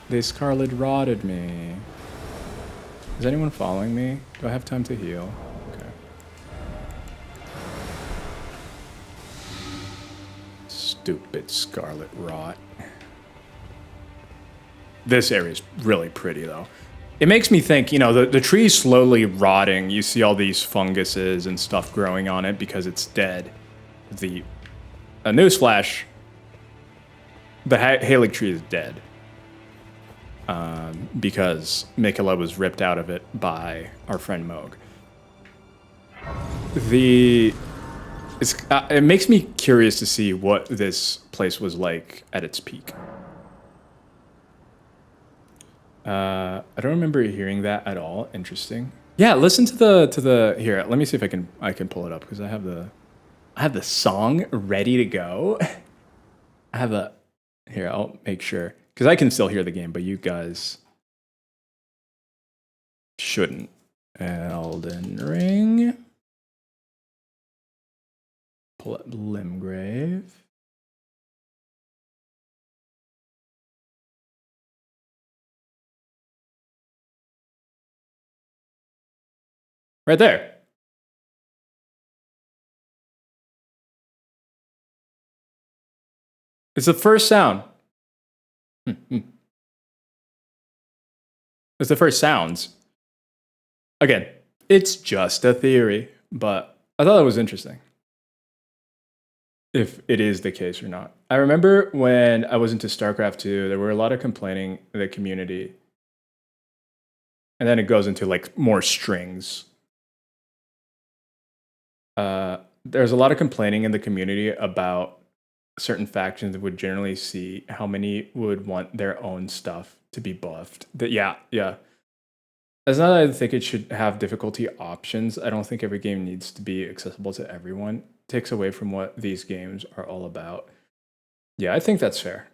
they scarlet rotted me. Is anyone following me? Do I have time to heal? Okay. Stupid scarlet rot. This area is really pretty, though. It makes me think, the tree's slowly rotting. You see all these funguses and stuff growing on it because it's dead. A newsflash, the Halig tree is dead. Because Mikola was ripped out of it by our friend Moog. It makes me curious to see what this place was like at its peak. I don't remember hearing that at all. Interesting. Yeah, listen to the here. Let me see if I can pull it up because I have the song ready to go. I have a here. I'll make sure because I can still hear the game, but you guys shouldn't. Elden Ring. Pull up Limgrave. Right there. It's the first sound. It's the first sounds. Again, it's just a theory, but I thought that was interesting. If it is the case or not. I remember when I was into StarCraft 2, there were a lot of complaining in the community. And then it goes into like more strings. There's a lot of complaining in the community about certain factions that would generally see how many would want their own stuff to be buffed. Yeah. As not that I think it should have difficulty options. I don't think every game needs to be accessible to everyone. It takes away from what these games are all about. Yeah, I think that's fair.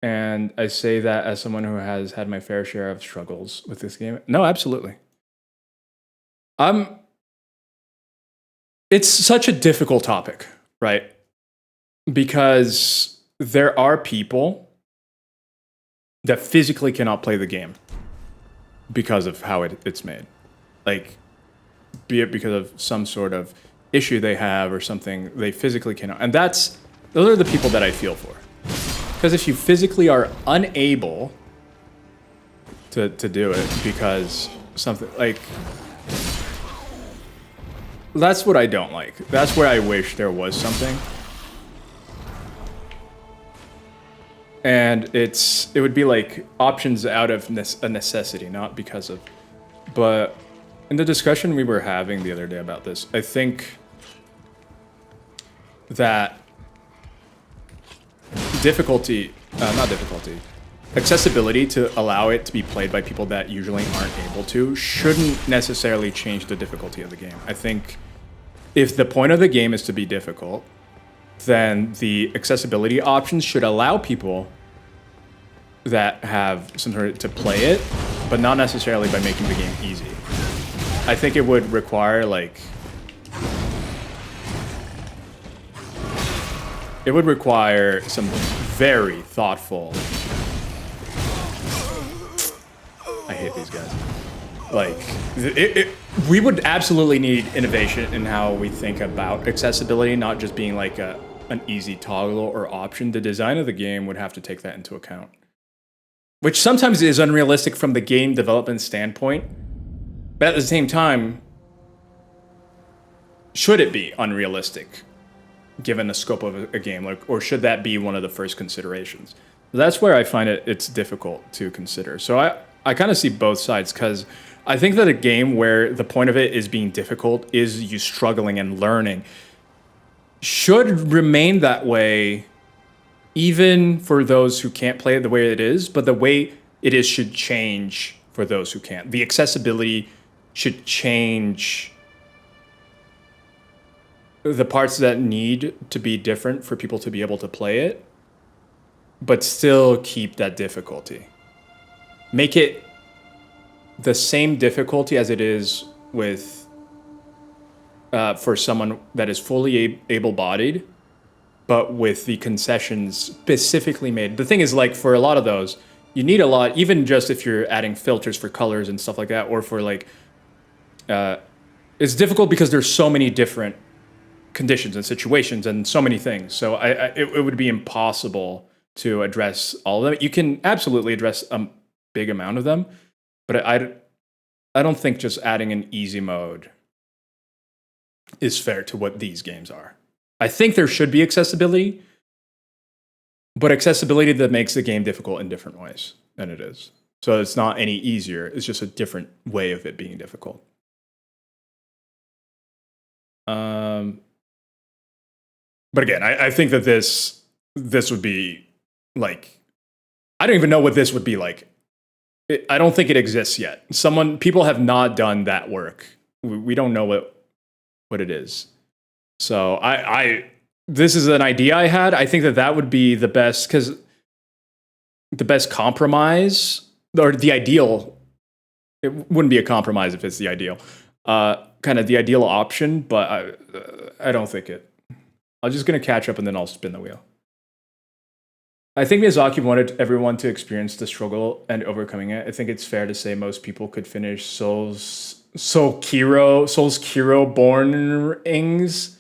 And I say that as someone who has had my fair share of struggles with this game. No, absolutely. It's such a difficult topic, right? Because there are people that physically cannot play the game because of how it's made. Like, be it because of some sort of issue they have or something, they physically cannot. And those are the people that I feel for. Because if you physically are unable to do it because something like... That's what I don't like. That's where I wish there was something. And it would be like options out of a necessity, not because of... But in the discussion we were having the other day about this, I think that accessibility to allow it to be played by people that usually aren't able to shouldn't necessarily change the difficulty of the game. I think if the point of the game is to be difficult, then the accessibility options should allow people that have some sort of to play it, but not necessarily by making the game easy. I think it would require some very thoughtful... I hate these guys. We would absolutely need innovation in how we think about accessibility, not just being like an easy toggle or option. The design of the game would have to take that into account. Which sometimes is unrealistic from the game development standpoint. But at the same time, should it be unrealistic given the scope of a game? Or should that be one of the first considerations? That's where I find it's difficult to consider. So I kind of see both sides, because I think that a game where the point of it is being difficult, is you struggling and learning, should remain that way even for those who can't play it the way it is, but the way it is should change for those who can't. The accessibility should change the parts that need to be different for people to be able to play it, but still keep that difficulty. Make it the same difficulty as it is with for someone that is fully able-bodied, but with the concessions specifically made. The thing is, like, for a lot of those, you need a lot, even just if you're adding filters for colors and stuff like that, or for like, it's difficult because there's so many different conditions and situations and so many things. So it would be impossible to address all of them. You can absolutely address a big amount of them, but I don't think just adding an easy mode is fair to what these games are. I think there should be accessibility, but accessibility that makes the game difficult in different ways than it is. So it's not any easier, it's just a different way of it being difficult. But again, I think that this would be like, I don't even know what this would be like I don't think it exists yet. People have not done that work. We don't know what it is. So this is an idea I had. I think that would be the best, because the best compromise, or the ideal. It wouldn't be a compromise if it's the ideal. Kind of the ideal option, but I don't think it. I'm just gonna catch up and then I'll spin the wheel. I think Miyazaki wanted everyone to experience the struggle and overcoming it. I think it's fair to say most people could finish Soul's Kiro Bornings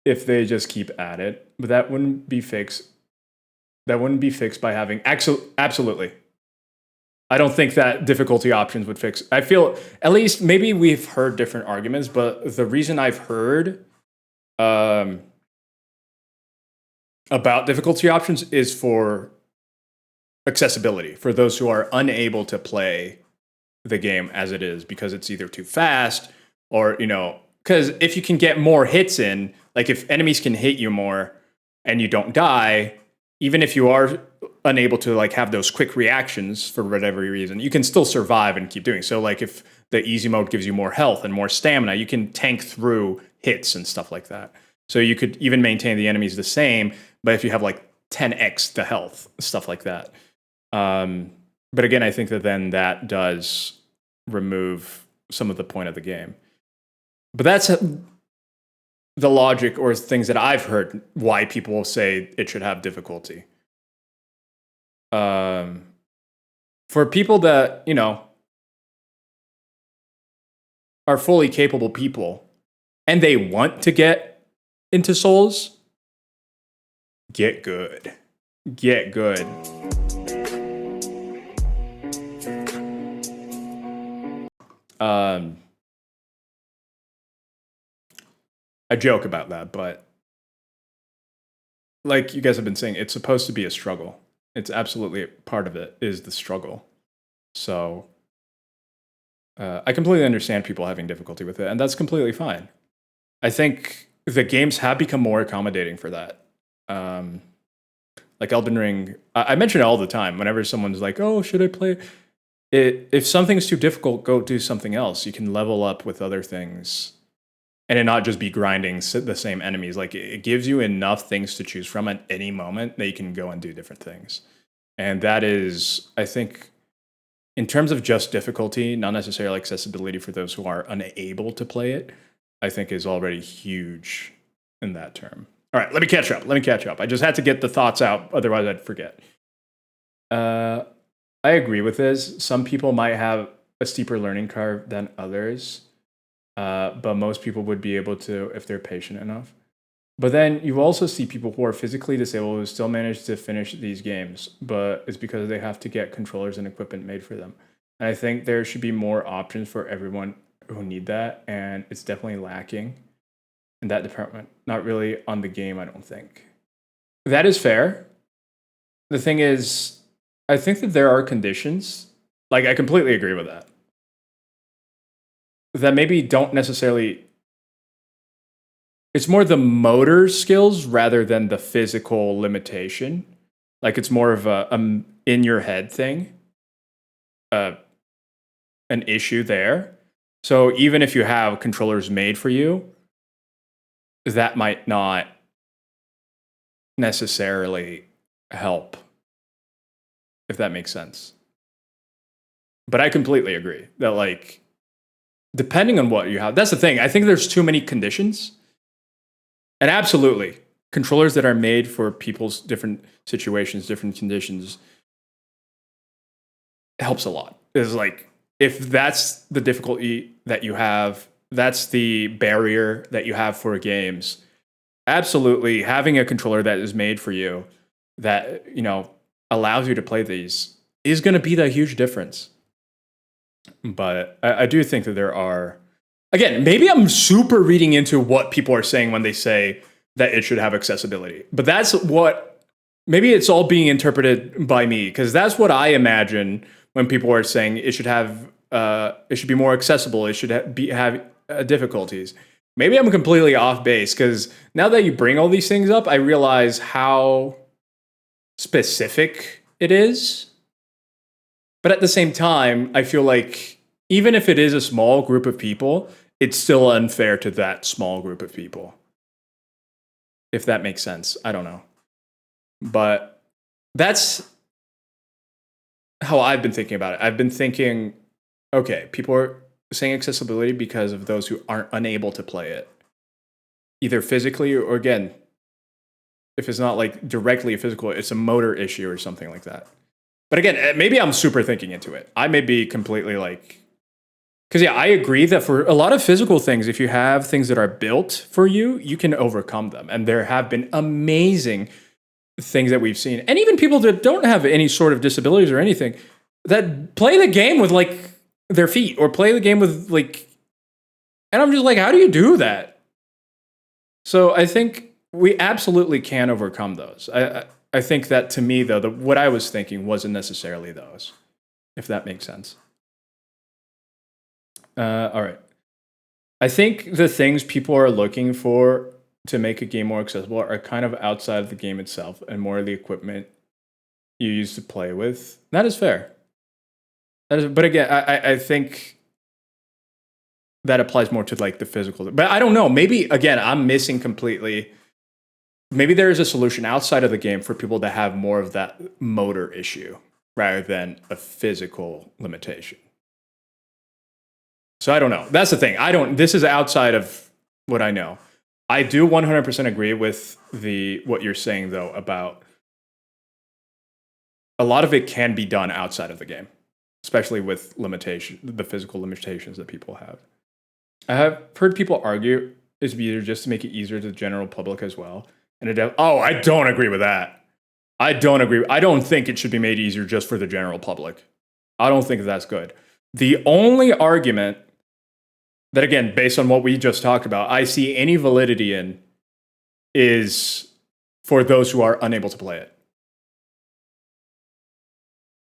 if they just keep at it. But that wouldn't be fixed. That wouldn't be fixed by having absolutely. I don't think that difficulty options would fix. I feel, at least maybe we've heard different arguments, but the reason I've heard about difficulty options is for accessibility, for those who are unable to play the game as it is because it's either too fast or, because if you can get more hits in, like if enemies can hit you more and you don't die, even if you are unable to like have those quick reactions for whatever reason, you can still survive and keep doing. So like if the easy mode gives you more health and more stamina, you can tank through hits and stuff like that. So you could even maintain the enemies the same, but if you have like 10x the health, stuff like that. But again, I think that then that does remove some of the point of the game. But that's the logic or things that I've heard why people will say it should have difficulty. For people that, are fully capable people and they want to get into Souls, get good. Get good. I joke about that, but like you guys have been saying, it's supposed to be a struggle. It's absolutely part of it is the struggle. So I completely understand people having difficulty with it, and that's completely fine. I think the games have become more accommodating for that. Like Elden Ring, I mention it all the time. Whenever someone's like, "Oh, should I play it?" If something's too difficult, go do something else. You can level up with other things, and it not just be grinding the same enemies. Like it gives you enough things to choose from at any moment that you can go and do different things. And that is, I think, in terms of just difficulty, not necessarily accessibility for those who are unable to play it, I think is already huge in that term. All right, let me catch up. I just had to get the thoughts out, otherwise I'd forget. I agree with this. Some people might have a steeper learning curve than others, but most people would be able to if they're patient enough. But then you also see people who are physically disabled who still manage to finish these games, but it's because they have to get controllers and equipment made for them. And I think there should be more options for everyone who need that, and it's definitely lacking in that department. Not really on the game, I don't think. That is fair. The thing is, I think that there are conditions, like I completely agree with that, that maybe don't necessarily, it's more the motor skills rather than the physical limitation. Like it's more of a in your head thing, an issue there. So even if you have controllers made for you, that might not necessarily help, if that makes sense. But I completely agree that, like, depending on what you have, that's the thing. I think there's too many conditions. And absolutely, controllers that are made for people's different situations, different conditions, helps a lot. It's like, if that's the difficulty that you have, that's the barrier that you have for games, absolutely having a controller that is made for you, that, allows you to play these, is going to be the huge difference. But I do think that there are, again, maybe I'm super reading into what people are saying when they say that it should have accessibility. But that's what, maybe it's all being interpreted by me, because that's what I imagine when people are saying it should have, it should be more accessible, it should have difficulties. Maybe I'm completely off base, because now that you bring all these things up, I realize how specific it is. But at the same time, I feel like even if it is a small group of people, it's still unfair to that small group of people. If that makes sense. I don't know. But that's how I've been thinking about it. I've been thinking, okay, people are saying accessibility because of those who aren't unable to play it, either physically or again, if it's not like directly a physical, it's a motor issue or something like that. But again, maybe I'm super thinking into it. I may be completely like, because yeah, I agree that for a lot of physical things, if you have things that are built for you, you can overcome them. And there have been amazing things that we've seen. And even people that don't have any sort of disabilities or anything that play the game with like their feet or play the game with like, and I'm just like, how do you do that? So I think we absolutely can overcome those. I think that to me though, what I was thinking wasn't necessarily those, if that makes sense. All right. I think the things people are looking for to make a game more accessible are kind of outside of the game itself and more the equipment you use to play with. That is fair. But again, I think that applies more to like the physical. But I don't know. Maybe, again, I'm missing completely. Maybe there is a solution outside of the game for people that have more of that motor issue rather than a physical limitation. So I don't know. That's the thing. This is outside of what I know. I do 100% agree with what you're saying though about a lot of it can be done outside of the game, especially with the physical limitations that people have. I have heard people argue it's either just to make it easier to the general public as well. And I don't agree with that. I don't agree. I don't think it should be made easier just for the general public. I don't think that's good. The only argument that, again, based on what we just talked about, I see any validity in is for those who are unable to play it.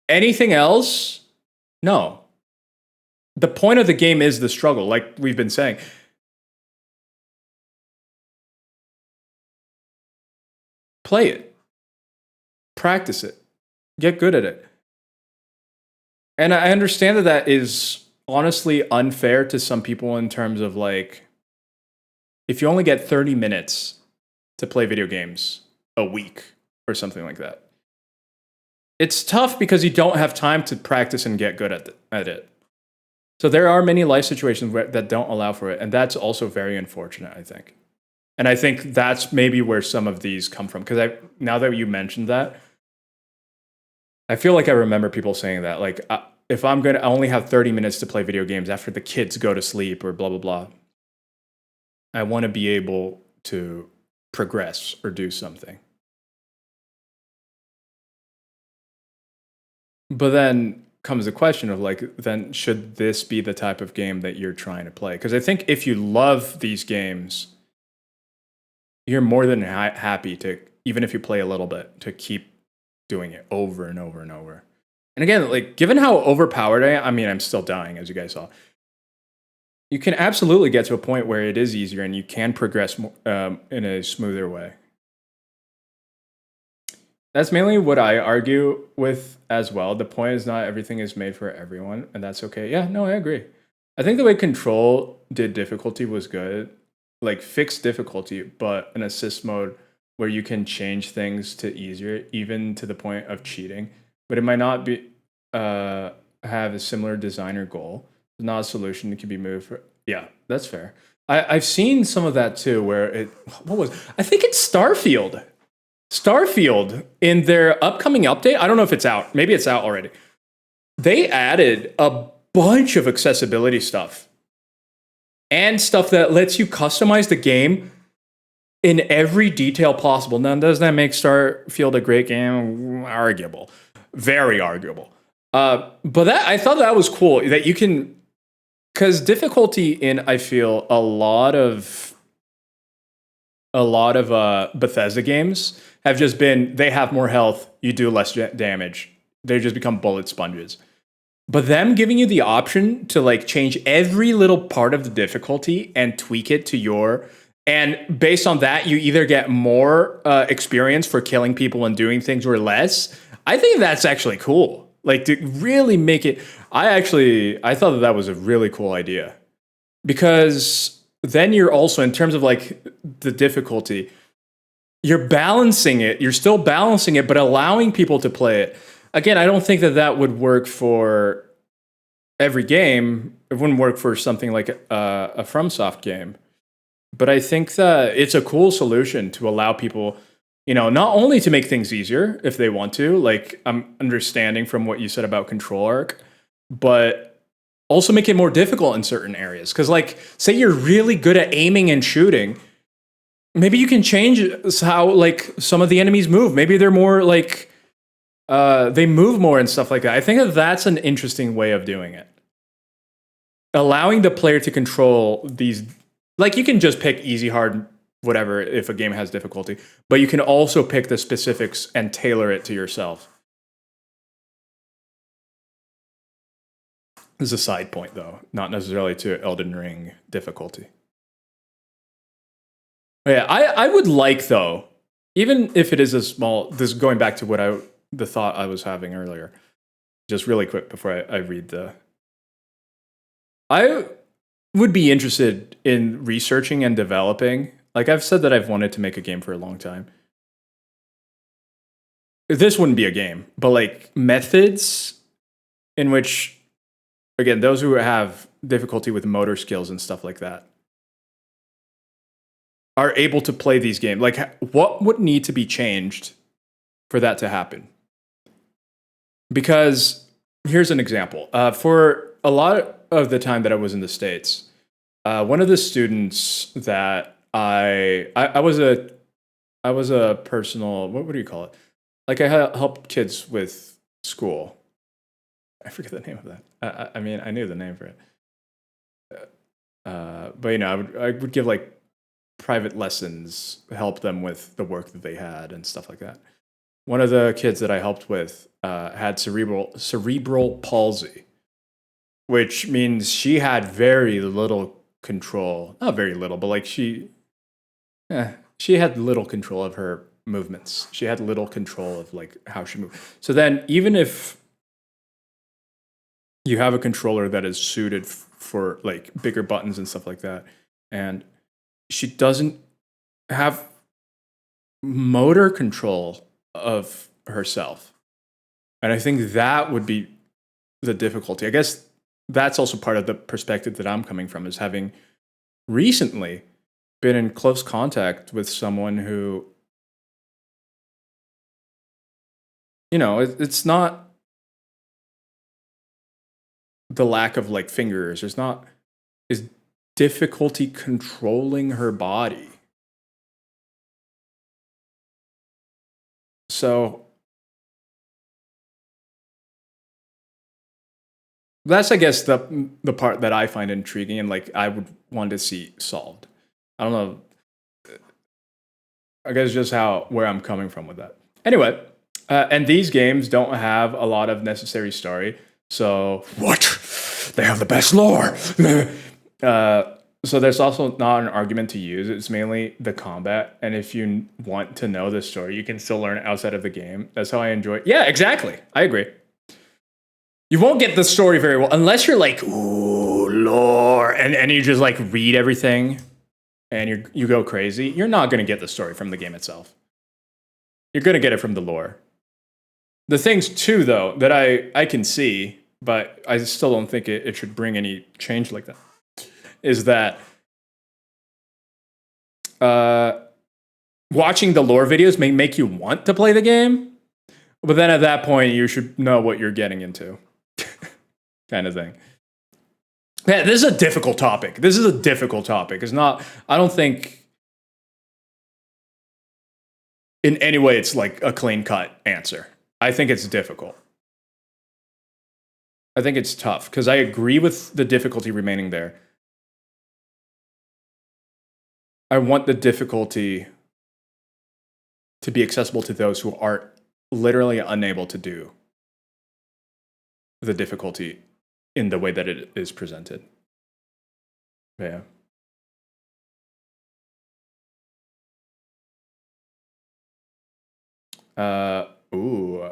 Anything else? No. The point of the game is the struggle, like we've been saying. Play it. Practice it. Get good at it. And I understand that is honestly unfair to some people in terms of like, if you only get 30 minutes to play video games a week or something like that, it's tough because you don't have time to practice and get good at it. So there are many life situations that don't allow for it. And that's also very unfortunate, I think. And I think that's maybe where some of these come from. Because now that you mentioned that, I feel like I remember people saying that. Like, if I'm going to only have 30 minutes to play video games after the kids go to sleep or blah, blah, blah, I want to be able to progress or do something. But then comes the question of like, then should this be the type of game that you're trying to play? Because I think if you love these games, you're more than happy to, even if you play a little bit, to keep doing it over and over and over. And again, like, given how overpowered I mean, I'm still dying, as you guys saw. You can absolutely get to a point where it is easier and you can progress in a smoother way. That's mainly what I argue with as well. The point is not everything is made for everyone, and that's okay. Yeah, no, I agree. I think the way Control did difficulty was good. Like, fixed difficulty, but an assist mode where you can change things to easier, even to the point of cheating. But it might not be have a similar design or goal. It's not a solution that can be moved for. Yeah, that's fair. I've seen some of that too, where I think it's Starfield. Starfield, in their upcoming update, I don't know if it's out. Maybe it's out already. They added a bunch of accessibility stuff. And stuff that lets you customize the game in every detail possible. Now, does that make Starfield a great game? Arguable. Very arguable. But I thought that was cool. That you can... Because difficulty in, I feel, a lot of Bethesda games have just been, they have more health, you do less damage. They just become bullet sponges. But them giving you the option to like change every little part of the difficulty and tweak it to your, and based on that, you either get more experience for killing people and doing things or less. I think that's actually cool. Like to really make it. I thought that that was a really cool idea, because then you're also, in terms of like the difficulty, you're balancing it. You're still balancing it, but allowing people to play it. Again, I don't think that that would work for every game. It wouldn't work for something like a FromSoft game. But I think that it's a cool solution to allow people, not only to make things easier if they want to, like I'm understanding from what you said about control arc, but also make it more difficult in certain areas. Because, like, say you're really good at aiming and shooting, maybe you can change how, like, some of the enemies move. Maybe they're more like they move more and stuff like that. I think that that's an interesting way of doing it. Allowing the player to control these, like, you can just pick easy, hard, whatever if a game has difficulty, but you can also pick the specifics and tailor it to yourself. This is a side point, though, not necessarily to Elden Ring difficulty. Yeah, I would like, though, even if it is a small, this is going back to what the thought I was having earlier, just really quick before I read I would be interested in researching and developing. Like, I've said that I've wanted to make a game for a long time. This wouldn't be a game, but like methods in which, again, those who have difficulty with motor skills and stuff like that are able to play these games. Like, what would need to be changed for that to happen? Because here's an example. For a lot of the time that I was in the States, one of the students that I was a personal, what do you call it? Like, I helped kids with school. I forget the name of that. I mean, I knew the name for it. But I would give like private lessons, help them with the work that they had and stuff like that. One of the kids that I helped with had cerebral palsy, which means she had very little control. Not very little, but like she had little control of her movements. She had little control of like how she moved. So then, even if you have a controller that is suited for like bigger buttons and stuff like that, and she doesn't have motor control of herself. And I think that would be the difficulty. I guess that's also part of the perspective that I'm coming from, is having recently been in close contact with someone who, it's not the lack of like fingers. Is difficulty controlling her body. So that's, I guess, the part that I find intriguing and like I would want to see solved. I don't know. I guess just where I'm coming from with that. Anyway, and these games don't have a lot of necessary story. So what? They have the best lore. So there's also not an argument to use. It's mainly the combat. And if you want to know the story, you can still learn it outside of the game. That's how I enjoy it. Yeah, exactly. I agree. You won't get the story very well unless you're like, ooh, lore, and you just like read everything and you go crazy. You're not going to get the story from the game itself. You're going to get it from the lore. The things too, though, that I can see, but I still don't think it should bring any change like that, is that watching the lore videos may make you want to play the game, but then at that point, you should know what you're getting into. Kind of thing. Yeah, this is a difficult topic. It's not, I don't think in any way it's like a clean cut answer. I think it's difficult. I think it's tough because I agree with the difficulty remaining there. I want the difficulty to be accessible to those who are literally unable to do the difficulty in the way that it is presented. Yeah.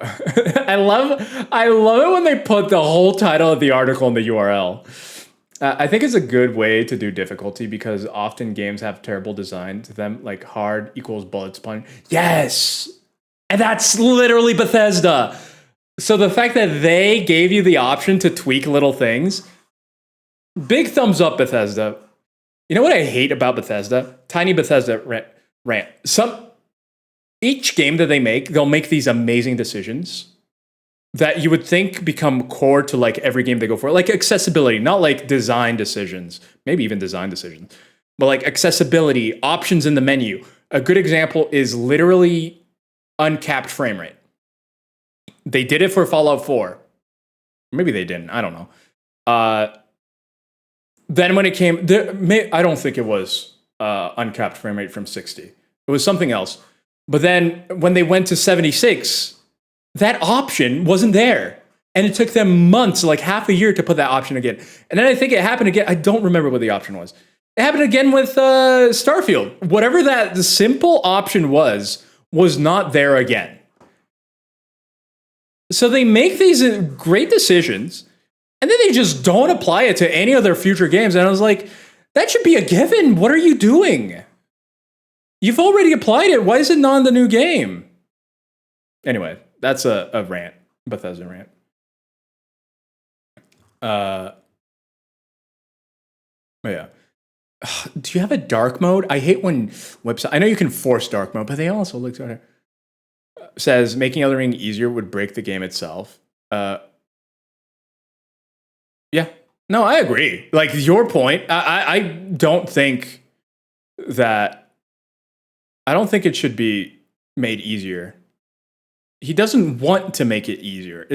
I love it when they put the whole title of the article in the URL. I think it's a good way to do difficulty because often games have terrible design to them, like hard equals bullets point. Yes, and that's literally Bethesda. So the fact that they gave you the option to tweak little things, big thumbs up, Bethesda. You know what I hate about Bethesda? Tiny Bethesda rant. Each game that they make, they'll make these amazing decisions that you would think become core to like every game they go for. Like accessibility, not like design decisions, maybe even design decisions, but like accessibility, options in the menu. A good example is literally uncapped frame rate. They did it for Fallout 4. Maybe they didn't. I don't know. Then when it came, I don't think it was uncapped frame rate from 60. It was something else. But then when they went to 76, that option wasn't there. And it took them months, like half a year to put that option again. And then I think it happened again. I don't remember what the option was. It happened again with Starfield. Whatever that the simple option was not there again. So they make these great decisions, and then they just don't apply it to any of their future games. And I was like, that should be a given. What are you doing? You've already applied it. Why is it not in the new game? Anyway, that's a rant. Bethesda rant. Yeah. Do you have a dark mode? I hate when website. I know you can force dark mode, but they also look at it. Says making Elden Ring easier would break the game itself. Yeah. No, I agree. Like your point, I don't think that. I don't think it should be made easier. He doesn't want to make it easier.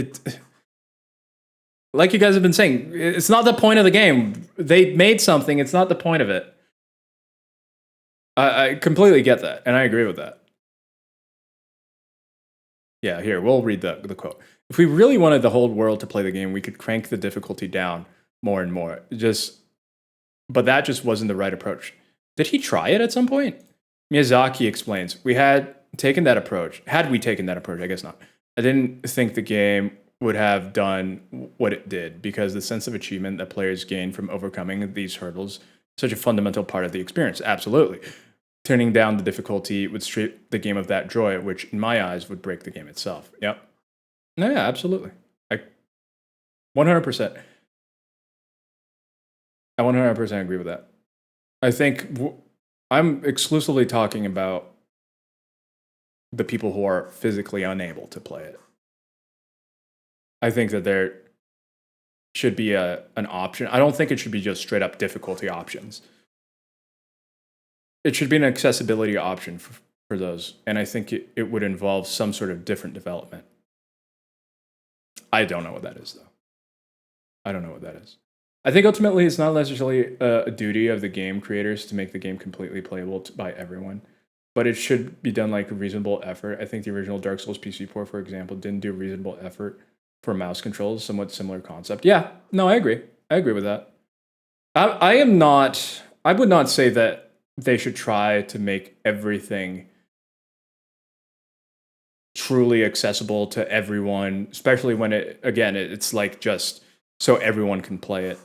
Like you guys have been saying, it's not the point of the game. They made something. It's not the point of it. I completely get that, and I agree with that. Yeah, here, we'll read the quote. If we really wanted the whole world to play the game, we could crank the difficulty down more and more. But that just wasn't the right approach. Did he try it at some point? Miyazaki explains, had we taken that approach, I guess not. I didn't think the game would have done what it did because the sense of achievement that players gain from overcoming these hurdles is such a fundamental part of the experience. Absolutely. Turning down the difficulty would strip the game of that joy, which in my eyes would break the game itself. Yep. No, yeah, absolutely. 100%. I 100% agree with that. I think I'm exclusively talking about the people who are physically unable to play it. I think that there should be an option. I don't think it should be just straight up difficulty options. It should be an accessibility option for those. And I think it would involve some sort of different development. I don't know what that is, though. I don't know what that is. I think ultimately it's not necessarily a duty of the game creators to make the game completely playable by everyone, but it should be done like a reasonable effort. I think the original Dark Souls PC port, for example, didn't do reasonable effort for mouse controls, somewhat similar concept. Yeah, no, I agree. I agree with that. I would not say that they should try to make everything truly accessible to everyone, especially when it's like just so everyone can play it.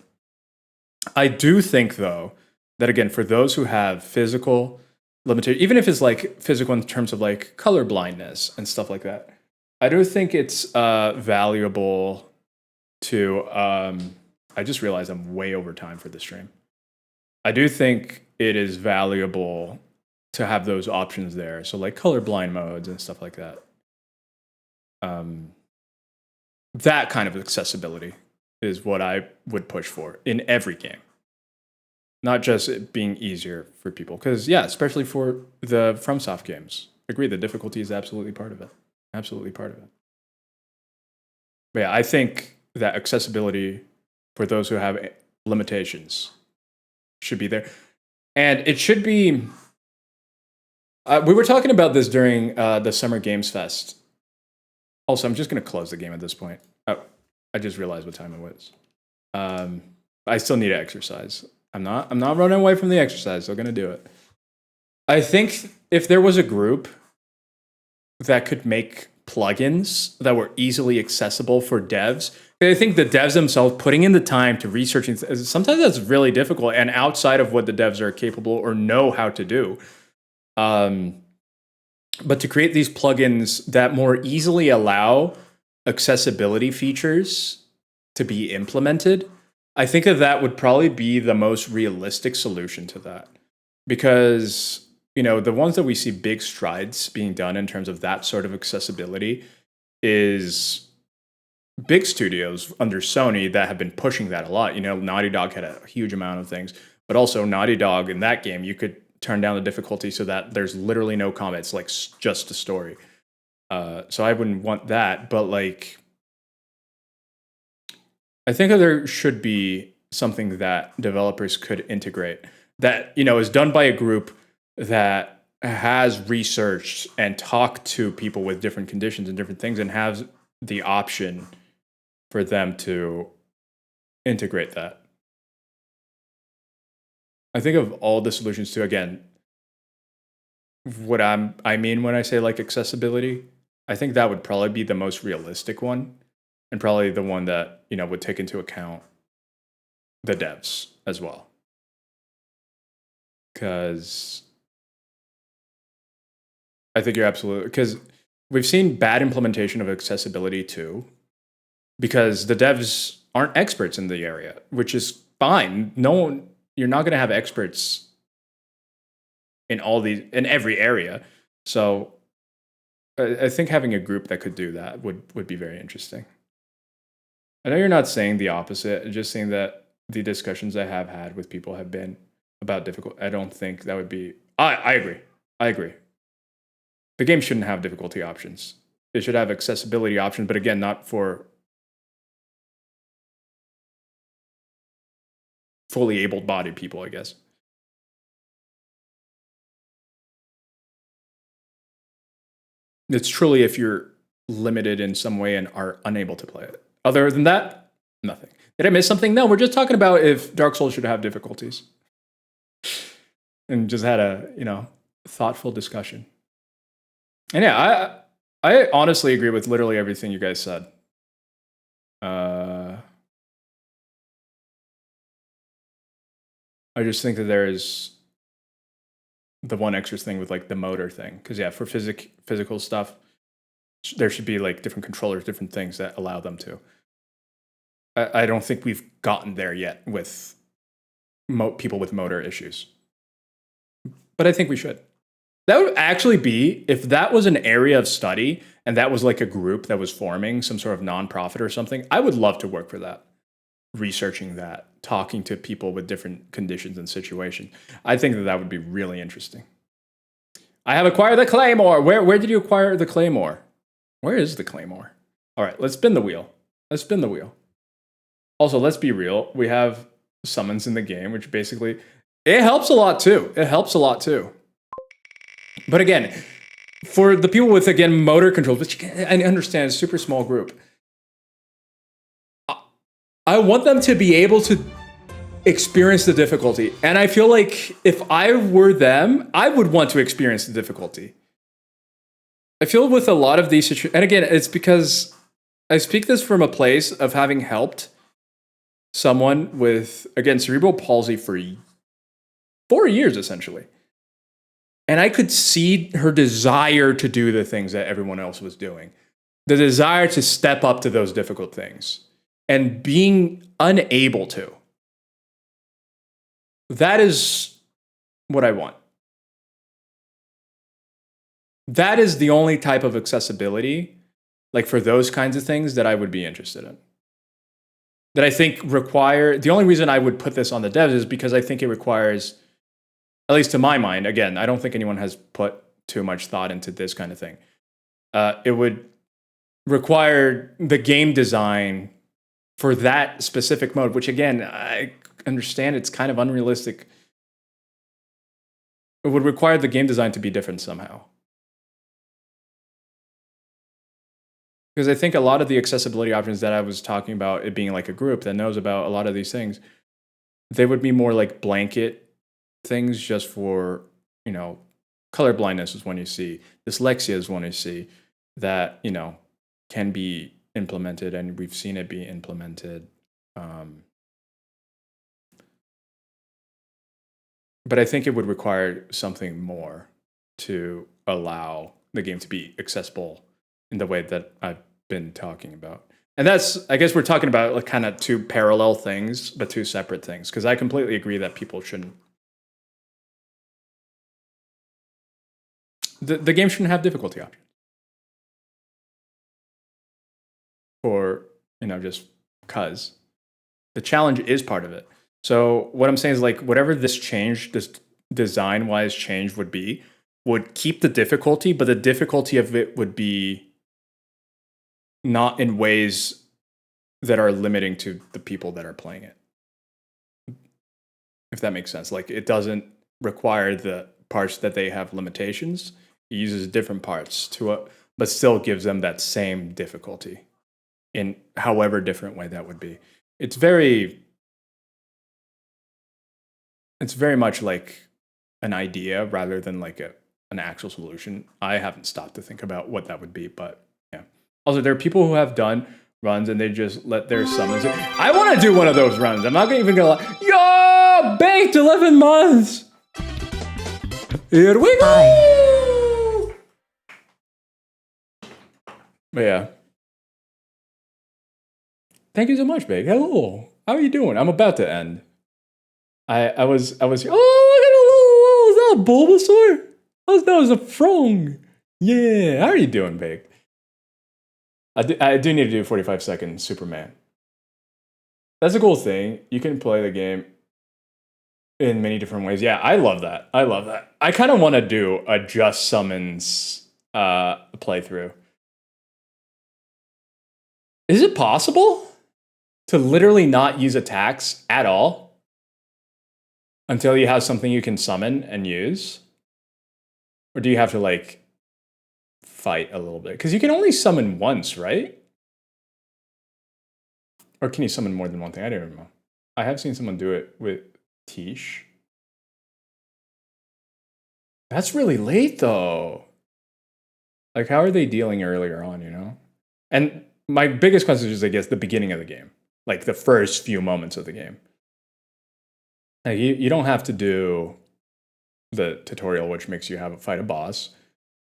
I do think, though, that again, for those who have physical limitation, even if it's like physical in terms of like color blindness and stuff like that, I do think it's valuable to. I just realized I'm way over time for this stream. I do think it is valuable to have those options there. So like colorblind modes and stuff like that. That kind of accessibility is what I would push for in every game. Not just it being easier for people. Because, yeah, especially for the FromSoft games. Agree, the difficulty is absolutely part of it. Absolutely part of it. But yeah, I think that accessibility for those who have limitations should be there. And it should be... we were talking about this during the Summer Games Fest. Also, I'm just going to close the game at this point. Oh, I just realized what time it was. I still need to exercise. I'm not running away from the exercise. I'm going to do it. I think if there was a group that could make plugins that were easily accessible for devs. I think the devs themselves putting in the time to researching, sometimes that's really difficult and outside of what the devs are capable or know how to do. But to create these plugins that more easily allow accessibility features to be implemented, I think that would probably be the most realistic solution to that. Because, you know, the ones that we see big strides being done in terms of that sort of accessibility is big studios under Sony that have been pushing that a lot. You know, Naughty Dog had a huge amount of things, but also Naughty Dog in that game, you could turn down the difficulty so that there's literally no combat. It's like just a story. So I wouldn't want that, but like, I think that there should be something that developers could integrate that, you know, is done by a group that has researched and talked to people with different conditions and different things and has the option for them to integrate that. I think of all the solutions to, again, what I mean when I say like accessibility, I think that would probably be the most realistic one and probably the one that, you know, would take into account the devs as well. Because I think you're absolutely, because we've seen bad implementation of accessibility too, because the devs aren't experts in the area, which is fine. No one, you're not going to have experts in every area. So I think having a group that could do that would be very interesting. I know you're not saying the opposite, just saying that the discussions I have had with people have been about difficult. I don't think that would be, I agree. I agree. The game shouldn't have difficulty options. It should have accessibility options, but again, not for fully able-bodied people, I guess. It's truly if you're limited in some way and are unable to play it. Other than that, nothing. Did I miss something? No, we're just talking about if Dark Souls should have difficulties. And just had a, you know, thoughtful discussion. And yeah, I honestly agree with literally everything you guys said. I just think that there is the one extra thing with like the motor thing. Because yeah, for physical stuff, there should be like different controllers, different things that allow them to. I don't think we've gotten there yet with people with motor issues. But I think we should. That would actually be, if that was an area of study and that was like a group that was forming some sort of nonprofit or something, I would love to work for that. Researching that, talking to people with different conditions and situations. I think that would be really interesting. I have acquired the Claymore. Where did you acquire the Claymore? Where is the Claymore? All right, let's spin the wheel. Let's spin the wheel. Also, let's be real. We have summons in the game, which basically, it helps a lot too. It helps a lot too. But again, for the people with, again, motor controls, which I understand is a super small group, I want them to be able to experience the difficulty. And I feel like if I were them, I would want to experience the difficulty. I feel with a lot of these situations, and again, it's because I speak this from a place of having helped someone with, again, cerebral palsy for 4 years, essentially. And I could see her desire to do the things that everyone else was doing. The desire to step up to those difficult things. And being unable to. That is what I want. That is the only type of accessibility, like for those kinds of things, that I would be interested in. That I think require, the only reason I would put this on the devs is because I think it requires, at least to my mind, again, I don't think anyone has put too much thought into this kind of thing. It would require the game design for that specific mode, which again, I understand it's kind of unrealistic. It would require the game design to be different somehow. Because I think a lot of the accessibility options that I was talking about, it being like a group that knows about a lot of these things, they would be more like blanket things just for, you know, color blindness is one you see, dyslexia is one you see, that, you know, can be implemented, and we've seen it be implemented. But I think it would require something more to allow the game to be accessible in the way that I've been talking about. And that's, I guess we're talking about like kind of two parallel things, but two separate things. Because I completely agree that people shouldn't. The game shouldn't have difficulty options. Or, you know, just because. The challenge is part of it. So what I'm saying is like whatever this change, this design-wise change would keep the difficulty, but the difficulty of it would be not in ways that are limiting to the people that are playing it. If that makes sense. Like it doesn't require the parts that they have limitations. It uses different parts but still gives them that same difficulty in however different way that would be. It's very much like an idea rather than like an actual solution. I haven't stopped to think about what that would be, but yeah. Also, there are people who have done runs and they just let their summons. I want to do one of those runs. I'm not even gonna lie. Yo, baked 11 months. Here we go. But yeah. Thank you so much, Bake. Hello. How are you doing? I'm about to end. I was. Oh, look at is that a Bulbasaur? That was a Frong. Yeah. How are you doing, Bake? I do need to do 45-second Superman. That's a cool thing. You can play the game in many different ways. Yeah, I love that. I kind of want to do a just summons playthrough. Is it possible to literally not use attacks at all until you have something you can summon and use? Or do you have to like fight a little bit? Because you can only summon once, right? Or can you summon more than one thing? I don't even know. I have seen someone do it with Tish. That's really late though. Like how are they dealing earlier on, you know? And my biggest question is, I guess, the beginning of the game. Like the first few moments of the game. Like you don't have to do the tutorial, which makes you fight a boss.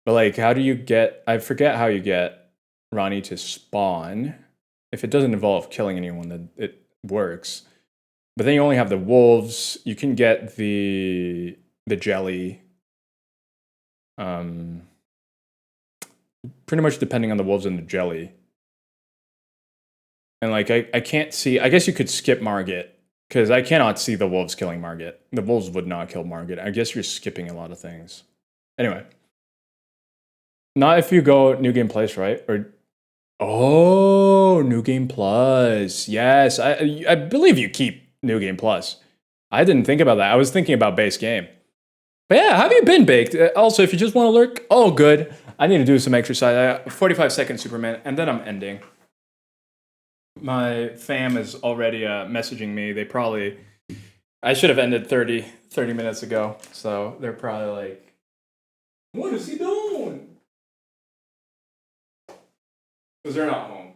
But like, how do you get... I forget how you get Ronnie to spawn. If it doesn't involve killing anyone, then it works. But then you only have the wolves. You can get the jelly. Pretty much depending on the wolves and the jelly. And like, I can't see... I guess you could skip Margit. Because I cannot see the wolves killing Margit. The wolves would not kill Margit. I guess you're skipping a lot of things. Anyway. Not if you go New Game Plus, right? Or... Oh, New Game Plus. Yes, I believe you keep New Game Plus. I didn't think about that. I was thinking about base game. But yeah, how have you been, Baked? Also, if you just want to lurk, oh, good. I need to do some exercise. 45-second Superman, and then I'm ending. My fam is already messaging me. They probably... I should have ended 30 minutes ago. So they're probably like, what is he doing? Because they're not home.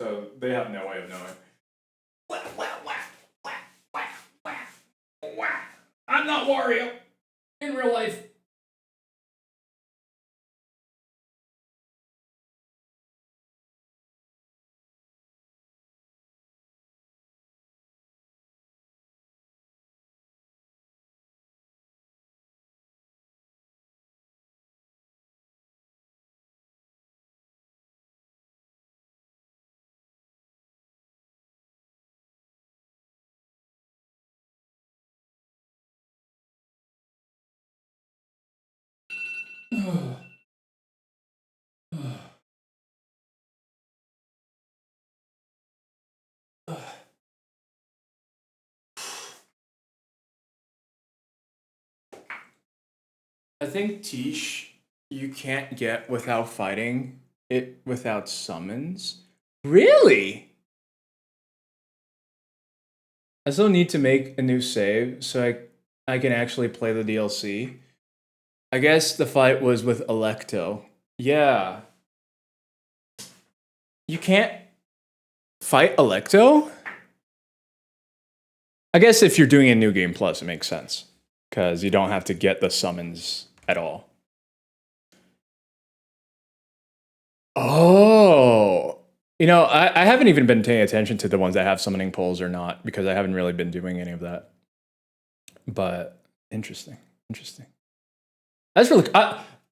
So they have no way of knowing. I'm not Wario. In real life. I think Tish, you can't get without fighting it without summons. Really? I still need to make a new save so I can actually play the DLC. I guess the fight was with Electo. Yeah. You can't fight Electo? I guess if you're doing a New Game Plus, it makes sense. Because you don't have to get the summons at all. Oh. You know, I haven't even been paying attention to the ones that have summoning poles or not, because I haven't really been doing any of that. But interesting. That's really...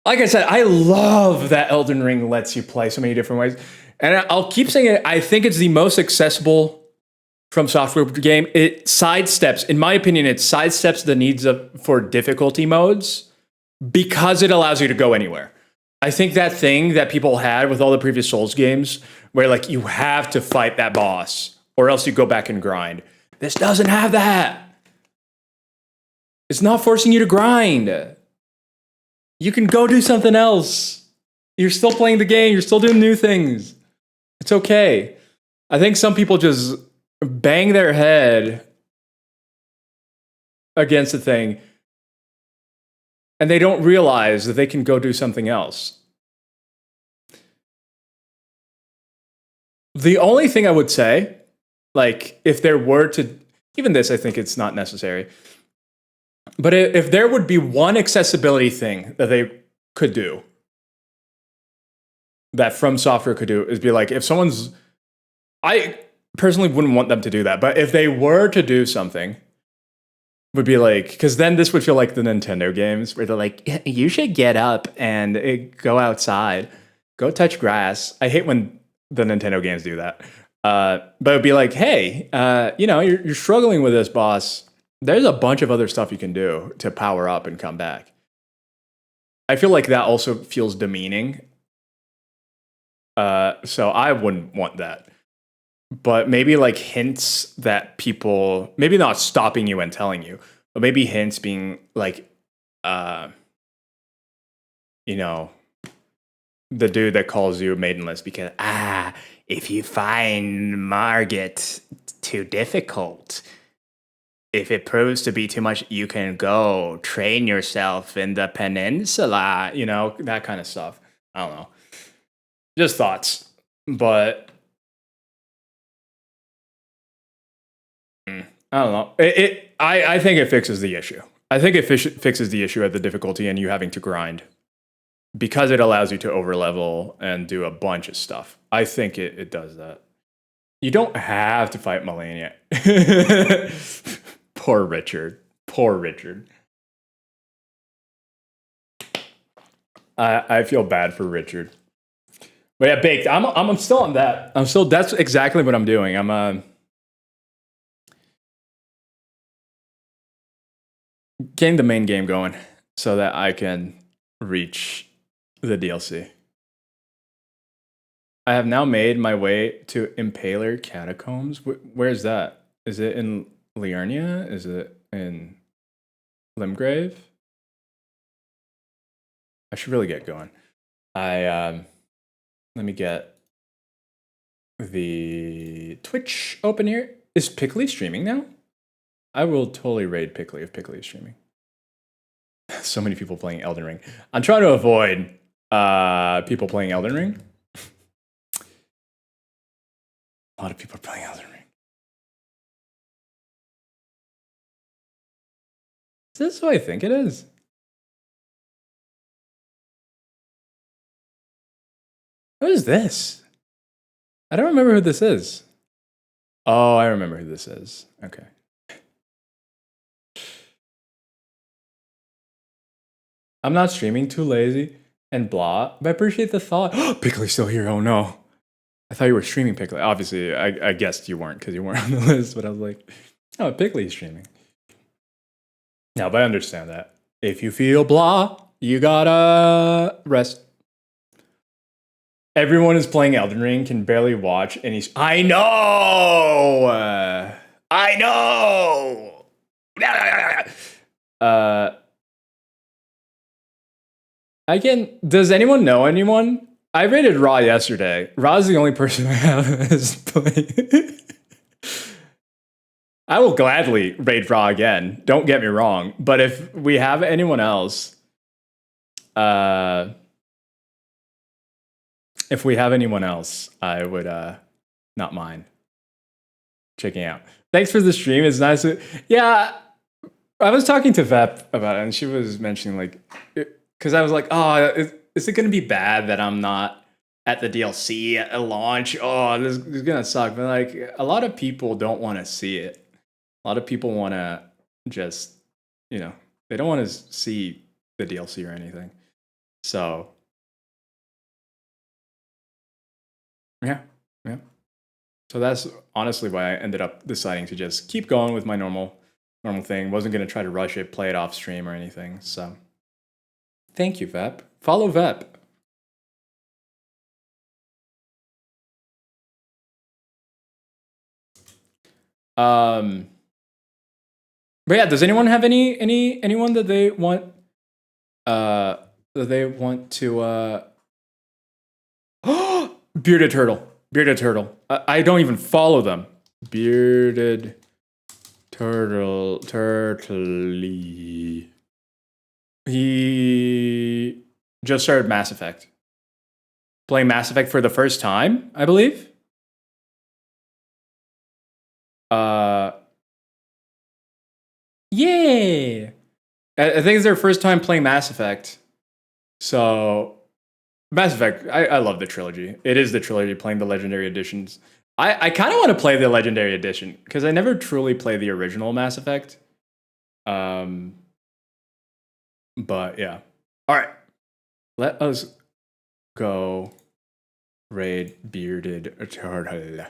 like I said, I love that Elden Ring lets you play so many different ways. And I'll keep saying it, I think it's the most accessible From Software game. It sidesteps, in my opinion, it sidesteps the needs for difficulty modes because it allows you to go anywhere. I think that thing that people had with all the previous Souls games, where like you have to fight that boss or else you go back and grind. This doesn't have that. It's not forcing you to grind. You can go do something else. You're still playing the game. You're still doing new things. It's okay. I think some people just bang their head against a thing and they don't realize that they can go do something else. The only thing I would say, like, if there were to, even this, I think it's not necessary, but if there would be one accessibility thing that they could do, that From Software could do, is be like, if someone's, I personally wouldn't want them to do that, but if they were to do something, would be like, because then this would feel like the Nintendo games where they're like, you should get up and go outside, go touch grass. I hate when the Nintendo games do that. But it'd be like, hey, you know, you're struggling with this boss. There's a bunch of other stuff you can do to power up and come back. I feel like that also feels demeaning. So I wouldn't want that. But maybe like hints that people, maybe not stopping you and telling you, but maybe hints being like, you know, the dude that calls you maidenless because, if you find Margit too difficult, if it proves to be too much, you can go train yourself in the peninsula, you know, that kind of stuff. I don't know. Just thoughts. But I don't know. I think it fixes the issue. I think it fixes the issue at the difficulty and you having to grind. Because it allows you to overlevel and do a bunch of stuff. I think it does that. You don't have to fight Melania. Poor Richard. Poor Richard. I feel bad for Richard. But yeah, Baked. I'm still on that. That's exactly what I'm doing. I'm getting the main game going so that I can reach the DLC. I have now made my way to Impaler Catacombs. Where's that? Is it in Liurnia? Is it in Limgrave? I should really get going. Let me get the Twitch open here. Is Pickley streaming now? I will totally raid Pickley if Pickley is streaming. So many people playing Elden Ring. I'm trying to avoid people playing Elden Ring. A lot of people are playing Elden Ring. Is this what I think it is? What is this? I don't remember who this is. Oh, I remember who this is. Okay. I'm not streaming, too lazy, and blah, but I appreciate the thought. Pickley's still here, oh no. I thought you were streaming Pickley. Obviously, I guessed you weren't because you weren't on the list, but I was like, oh, Pickley's streaming. No, but I understand that. If you feel blah, you gotta rest. Everyone who's playing Elden Ring can barely watch any... I know! I know! I can... Does anyone know anyone? I rated Raw yesterday. Raw's the only person I have that's playing. I will gladly raid Raw again. Don't get me wrong. But if we have anyone else... if we have anyone else, I would not mind checking out. Thanks for the stream. It's nice. Yeah, I was talking to Vep about it, and she was mentioning like, because I was like, oh, is it going to be bad that I'm not at the DLC at launch? Oh, this is going to suck. But like, a lot of people don't want to see it. A lot of people want to just, they don't want to see the DLC or anything. So, yeah. So that's honestly why I ended up deciding to just keep going with my normal thing. Wasn't going to try to rush it, play it off stream or anything. So, thank you, Vep. Follow Vep. But yeah, does anyone have anyone that they want to Bearded Turtle. I don't even follow them. Bearded Turtley. He just started Mass Effect. Playing Mass Effect for the first time, I believe. Yeah. I think it's their first time playing Mass Effect. So, Mass Effect, I love the trilogy. It is the trilogy, playing the Legendary Editions. I kind of want to play the Legendary Edition, because I never truly played the original Mass Effect. But yeah. All right. Let us go raid Bearded Turtle.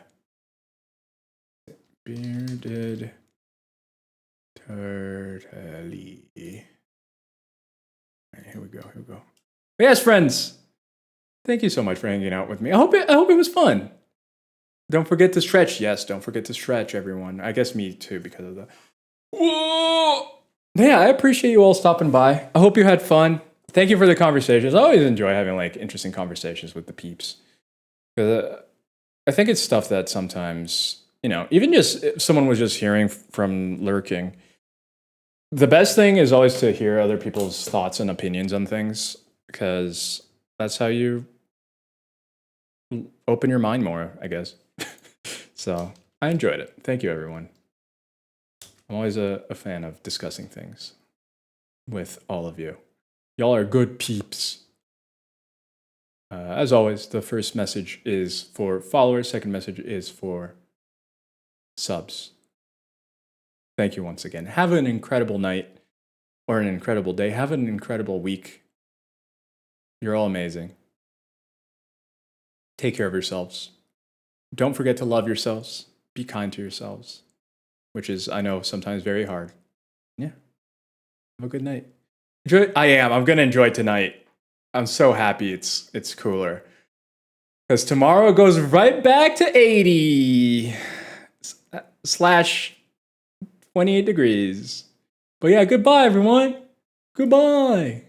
Bearded Turtley. Right, here we go. But yes, friends. Thank you so much for hanging out with me. I hope it was fun. Don't forget to stretch. Yes, don't forget to stretch, everyone. I guess me too, because of the. Whoa! Yeah, I appreciate you all stopping by. I hope you had fun. Thank you for the conversations. I always enjoy having like interesting conversations with the peeps. Because I think it's stuff that sometimes, even just if someone was just hearing from lurking, the best thing is always to hear other people's thoughts and opinions on things, because that's how you open your mind more, I guess. So I enjoyed it. Thank you, everyone. I'm always a fan of discussing things with all of you. Y'all are good peeps. As always, the first message is for followers. Second message is for subs. Thank you once again. Have an incredible night or an incredible day. Have an incredible week. You're all amazing. Take care of yourselves. Don't forget to love yourselves. Be kind to yourselves, which is, I know, sometimes very hard. Yeah. Have a good night. I'm going to enjoy tonight. I'm so happy it's cooler. Because tomorrow it goes right back to 80 / 28 degrees. But yeah, goodbye, everyone. Goodbye.